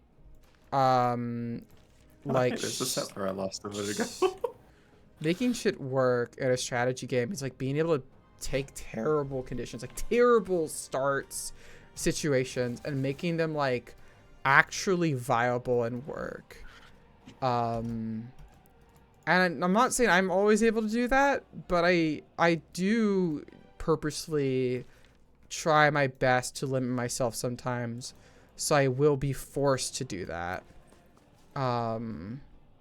A: like,
B: There's a settler I lost a minute ago.
A: making shit work in a strategy game is like being able to take terrible conditions, like terrible starts, situations, and making them like actually viable and work. And I'm not saying I'm always able to do that, but I do purposely try my best to limit myself sometimes, so I will be forced to do that.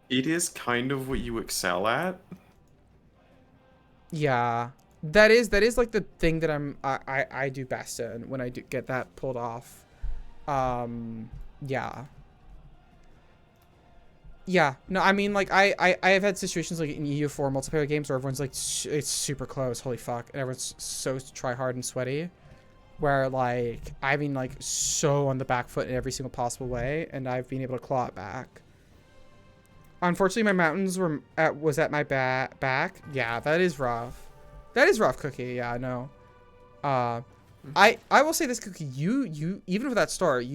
B: It is kind of what you excel at.
A: Yeah, that is like the thing that I do best in when I do get that pulled off. Yeah. Yeah, no, I mean, like, I have had situations, like, in EU4 multiplayer games where everyone's, like, it's super close, holy fuck, and everyone's so try hard and sweaty, where, like, I've been, like, so on the back foot in every single possible way, and I've been able to claw it back. Unfortunately, my mountains was at my back. Yeah, that is rough. That is rough, Cookie, yeah, I know. I will say this, Cookie, you even with that start,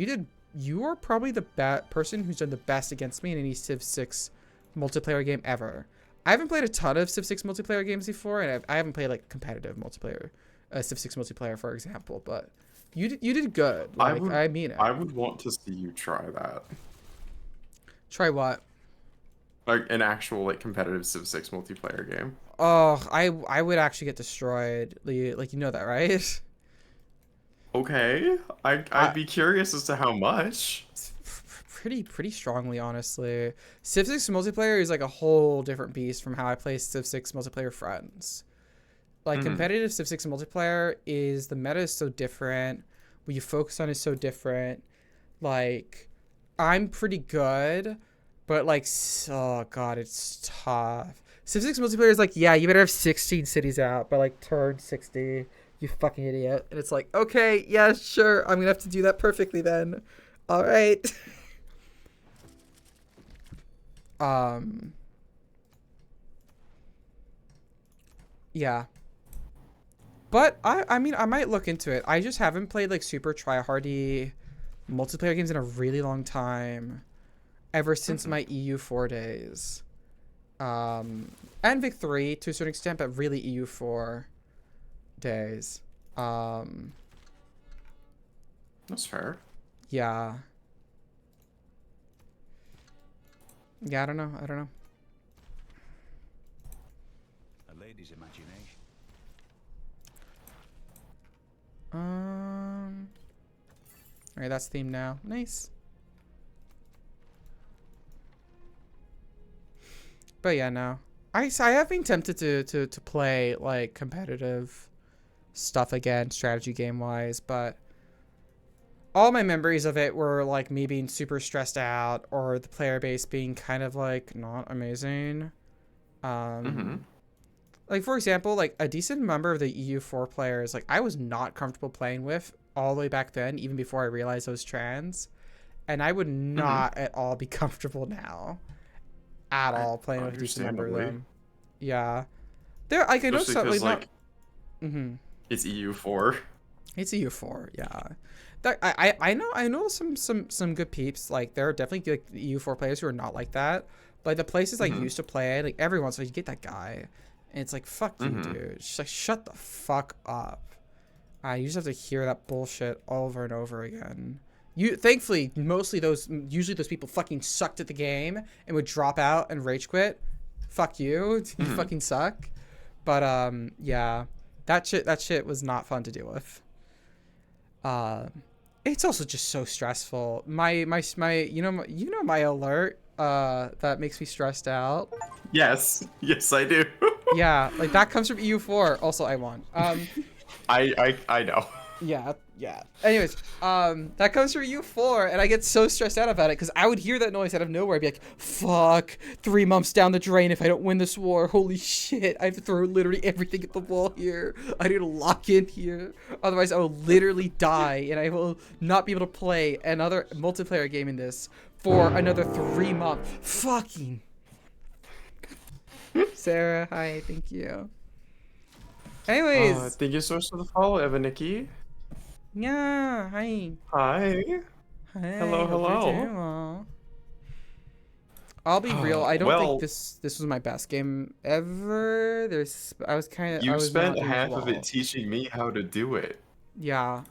A: you are probably the person who's done the best against me in any Civ 6 multiplayer game ever. I haven't played a ton of Civ 6 multiplayer games before, and I haven't played like competitive multiplayer, Civ 6 multiplayer, for example. But you did good. Like, I mean it.
B: I would want to see you try that.
A: Try what?
B: Like an actual like competitive Civ 6 multiplayer game.
A: Oh, I would actually get destroyed. Like, you know that, right?
B: Okay, I'd be curious as to how much.
A: Pretty strongly, honestly. Civ 6 multiplayer is like a whole different beast from how I play Civ 6 multiplayer friends. Like, competitive Civ 6 multiplayer is, the meta is so different. What you focus on is so different. Like, I'm pretty good, but like, oh god, it's tough. Civ 6 multiplayer is like, yeah, you better have 16 cities out by like turn 60. You fucking idiot. And it's like, okay, yeah, sure. I'm gonna have to do that perfectly then. All right. Yeah. But I mean, I might look into it. I just haven't played like super tryhardy multiplayer games in a really long time. Ever since my EU4 days. And Vic 3 to a certain extent, but really EU4 days.
B: That's fair.
A: Yeah. Yeah, I don't know.
C: A lady's imagination.
A: Alright, that's themed now. Nice. But yeah, no. I have been tempted to play like competitive stuff again, strategy game wise, but all my memories of it were like me being super stressed out or the player base being kind of like not amazing. Like, for example, like a decent number of the EU4 players, like I was not comfortable playing with all the way back then, even before I realized I was trans, and I would not at all be comfortable now at all playing with a decent number of them. Yeah, there, like, I know something like
B: it's EU4.
A: It's EU4, yeah. That I know some good peeps. Like, there are definitely like EU4 players who are not like that. But like, the places I used to play, like every once in a while you get that guy, and it's like, fuck you, dude. Just like, shut the fuck up. You just have to hear that bullshit over and over again. Thankfully, usually those people fucking sucked at the game and would drop out and rage quit. Fuck you, you fucking suck. But yeah, that shit was not fun to deal with. It's also just so stressful. My you know my alert that makes me stressed out.
B: Yes, I do.
A: Yeah, like that comes from EU4. Also, I won.
B: I know.
A: Yeah. Anyways, that comes from EU4, and I get so stressed out about it because I would hear that noise out of nowhere. I'd be like, fuck, 3 months down the drain if I don't win this war. Holy shit, I have to throw literally everything at the wall here. I need to lock in here. Otherwise, I will literally die, and I will not be able to play another multiplayer game in this for another 3 months. Fucking. Sarah, hi, thank you. Anyways,
B: Thank you so much for the follow, Evaniki.
A: yeah, hi.
B: Hi.
A: Hi,
B: Hello,
A: hope you're
B: hello.
A: doing well. I'll be real, I don't think
B: Well,
A: this was my best game ever. I
B: you
A: was not
B: spent
A: doing
B: half of it
A: well.
B: teaching me how to do it.
A: Yeah.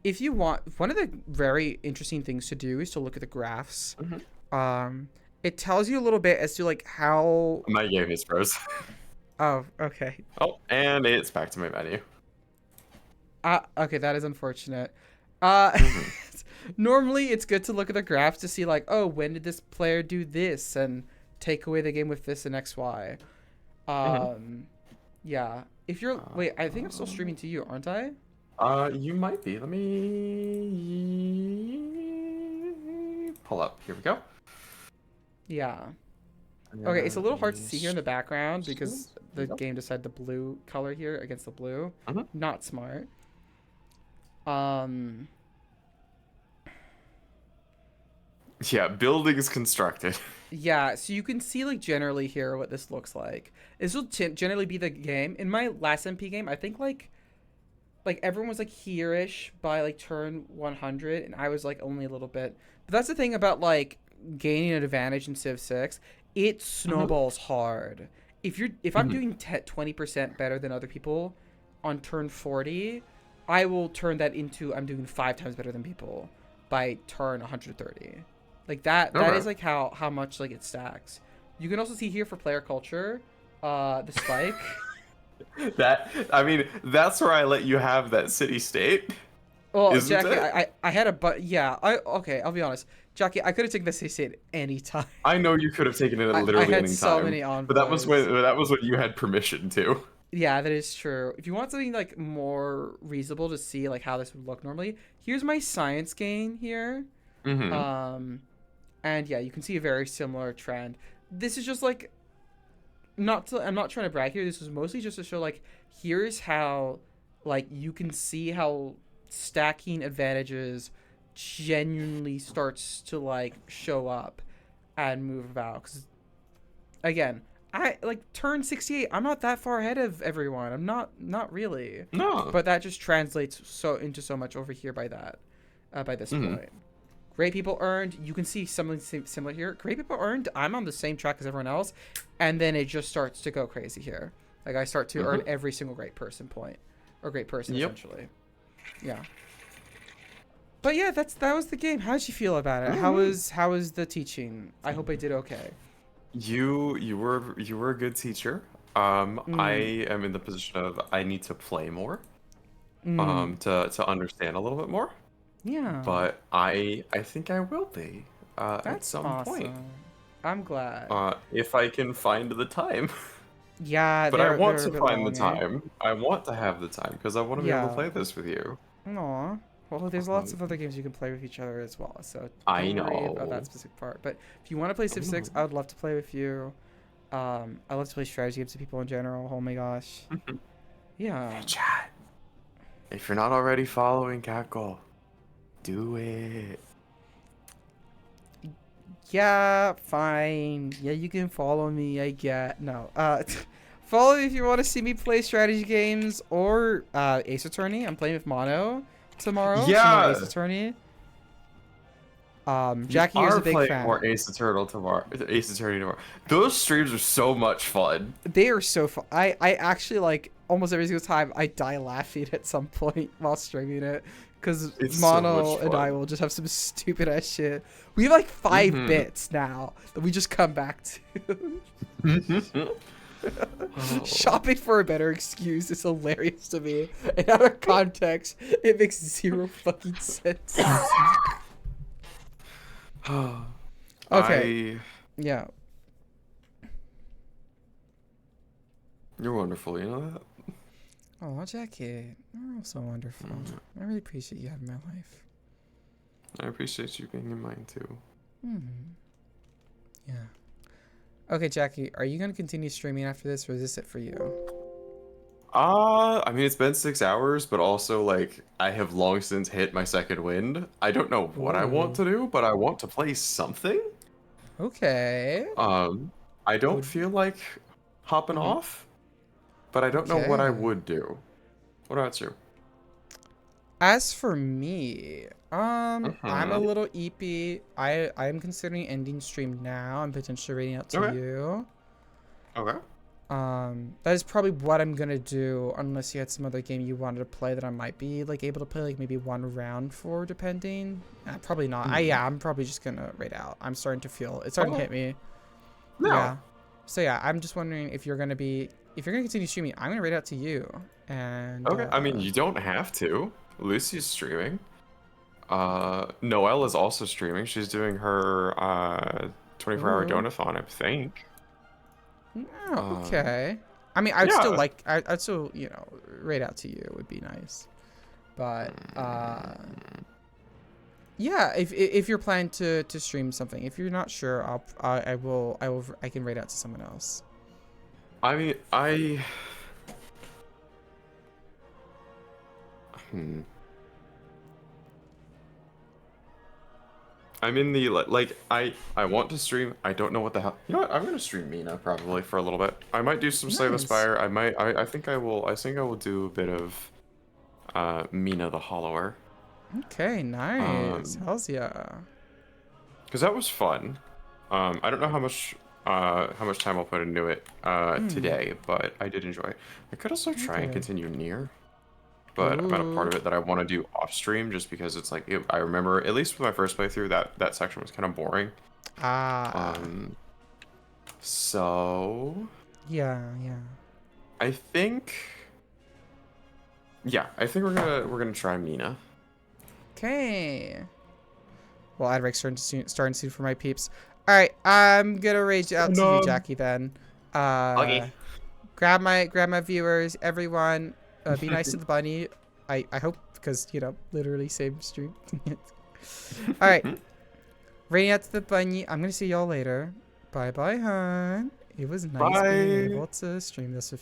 A: If you want, one of the very interesting things to do is to look at the graphs.
B: Mhm.
A: It tells you a little bit as to like how.
B: My game is froze.
A: Oh, okay.
B: Oh, and it's back to my menu.
A: Okay, that is unfortunate. Uh,
B: Mhm.
A: normally it's good to look at the graphs to see like, oh, when did this player do this and take away the game with this and X, Y. Yeah. If you're, wait, I think I'm still streaming to you, aren't I?
B: You might be. Let me pull up. Here we go.
A: Yeah. Okay, it's a little hard to see here in the background because the game decided the blue color here against the blue.
B: Mhm.
A: Not smart.
B: Yeah, buildings constructed.
A: Yeah, so you can see like generally here what this looks like. This will generally be the game. In my last MP game, I think like everyone was like here-ish by like turn 100 and I was like only a little bit. But that's the thing about like gaining an advantage in Civ 6. It snowballs hard. If I'm doing 20% better than other people on turn 40, I will turn that into I'm doing 5 times better than people by turn 130. Like that
B: Okay.
A: is like how much like it stacks. You can also see here for player culture, the spike.
B: I mean, that's where I let you have that city state.
A: Well,
B: Isn't
A: Jackie,
B: it?
A: I had a yeah. Okay, I'll be honest, Jackie, I could have taken the city state any time.
B: I know you could have taken it at
A: I
B: literally
A: had
B: any
A: so
B: time,
A: many
B: but that was
A: envoys.
B: when you had permission to.
A: Yeah, that is true. If you want something like more reasonable to see like how this would look normally, here's my science gain here.
B: Mm-hmm.
A: And yeah, you can see a very similar trend. This is just like I'm not trying to brag here. This was mostly just to show like here's how like you can see how stacking advantages genuinely starts to like show up and move about. Because again, I like turn 68. I'm not that far ahead of everyone. I'm not really.
B: No.
A: But that just translates into so much over here by that by this point. Great people earned. You can see something similar here. Great people earned. I'm on the same track as everyone else, and then it just starts to go crazy here. Like I start to earn every single great person point, or great person essentially. Yeah. But yeah, that was the game. How did you feel about it? How was the teaching? I hope I did okay.
B: You were a good teacher. I am in the position of I need to play more. To understand a little bit more.
A: Yeah.
B: But I think I will be at
A: That's
B: some
A: awesome.
B: point.
A: I'm glad.
B: If I can find the time.
A: Yeah,
B: But I want
A: they're
B: to
A: a bit
B: find the
A: long, eh?
B: time. I want to have the time because I want to be able to
A: Yeah.
B: play this with you.
A: Aw. Well, there's lots of other games you can play with each other as well, so
B: I
A: don't worry about
B: know.
A: that specific part. But if you want to play Civ 6, I would love to play with you. I love to play strategy games with people in general. Oh my gosh. Yeah.
B: Chat. If you're not already following Catcall, do it.
A: Yeah, fine. Yeah, you can follow me, I get. No. Follow me if you want to see me play strategy games or Ace Attorney. I'm playing with Mono tomorrow. Some more
B: Yeah.
A: Ace Attorney. Jackie is a big
B: playing
A: fan.
B: more Ace Attorney tomorrow. Those streams are so much fun.
A: They are so fun. I actually like almost every single time I die laughing at some point while streaming it because
B: It's so
A: Mono
B: much
A: and I
B: fun.
A: will just have some stupid ass shit. We have like 5 bits now that we just come back to. Shopping for a better excuse is hilarious to me. And out of context, it makes 0 fucking sense. Okay. Yeah.
B: You're wonderful, you know that?
A: Oh, Jackie, you're so wonderful. I really appreciate you having my life.
B: I appreciate you being in mine too.
A: Yeah. Okay, Jackie, are you gonna continue streaming after this, or is this it for you?
B: I mean, it's been 6 hours, but also, like, I have long since hit my second wind. I don't know what I want to do, but I want to play something.
A: Okay.
B: I don't feel like hopping off, but I don't know what I
A: Okay.
B: would do. What about you?
A: As for me, I'm a
B: Mhm.
A: little eepy. I'm considering ending stream now and potentially raiding out to
B: Okay.
A: you.
B: Okay.
A: That is probably what I'm gonna do, unless you had some other game you wanted to play that I might be like able to play like maybe one round for, depending. Probably not.
B: Mhm.
A: I'm probably just gonna raid out. I'm starting to feel it's starting to
B: Okay.
A: hit me.
B: No.
A: Yeah. So yeah, I'm just wondering if you're gonna continue streaming. I'm gonna raid out to you, and
B: Okay. I mean, you don't have to. Lucy's streaming. Noelle is also streaming. She's doing her 24-hour
A: ooh,
B: donathon, I think.
A: oh, okay. I mean,
B: Yeah.
A: I'd still raid out to you would be nice, but yeah, if you're planning to stream something, if you're not sure, I can raid out to someone else.
B: I mean, hmm. I'm in the like I want to stream. I don't know what the hell. You know what? I'm gonna stream Mina probably for a little bit. I might do some Slay the
A: Nice.
B: Spire. I think I will. I think I will do a bit of Mina the Hollower.
A: Okay, nice. Hell's yeah.
B: Because that was fun. I don't know how much time I'll put into it today, but I did enjoy. I could also try and
A: Okay.
B: continue near, but I'm at a part
A: Ooh.
B: of it that I want to do off stream just because it's like I remember at least with my first playthrough that section was kind of boring.
A: Ah.
B: Um, so
A: Yeah, yeah.
B: I think, yeah, I think we're gonna try Mina.
A: Okay. Well, I'd like starting soon for my peeps. All right, I'm gonna rage out to you,
B: No.
A: Jackie. Then, uh,
B: Okay.
A: grab my viewers, everyone. Be nice to the bunny. I hope, because literally same stream. All right, rating out to the bunny. I'm gonna see y'all later. Bye bye, hon. It was nice being
B: Bye.
A: able to stream this with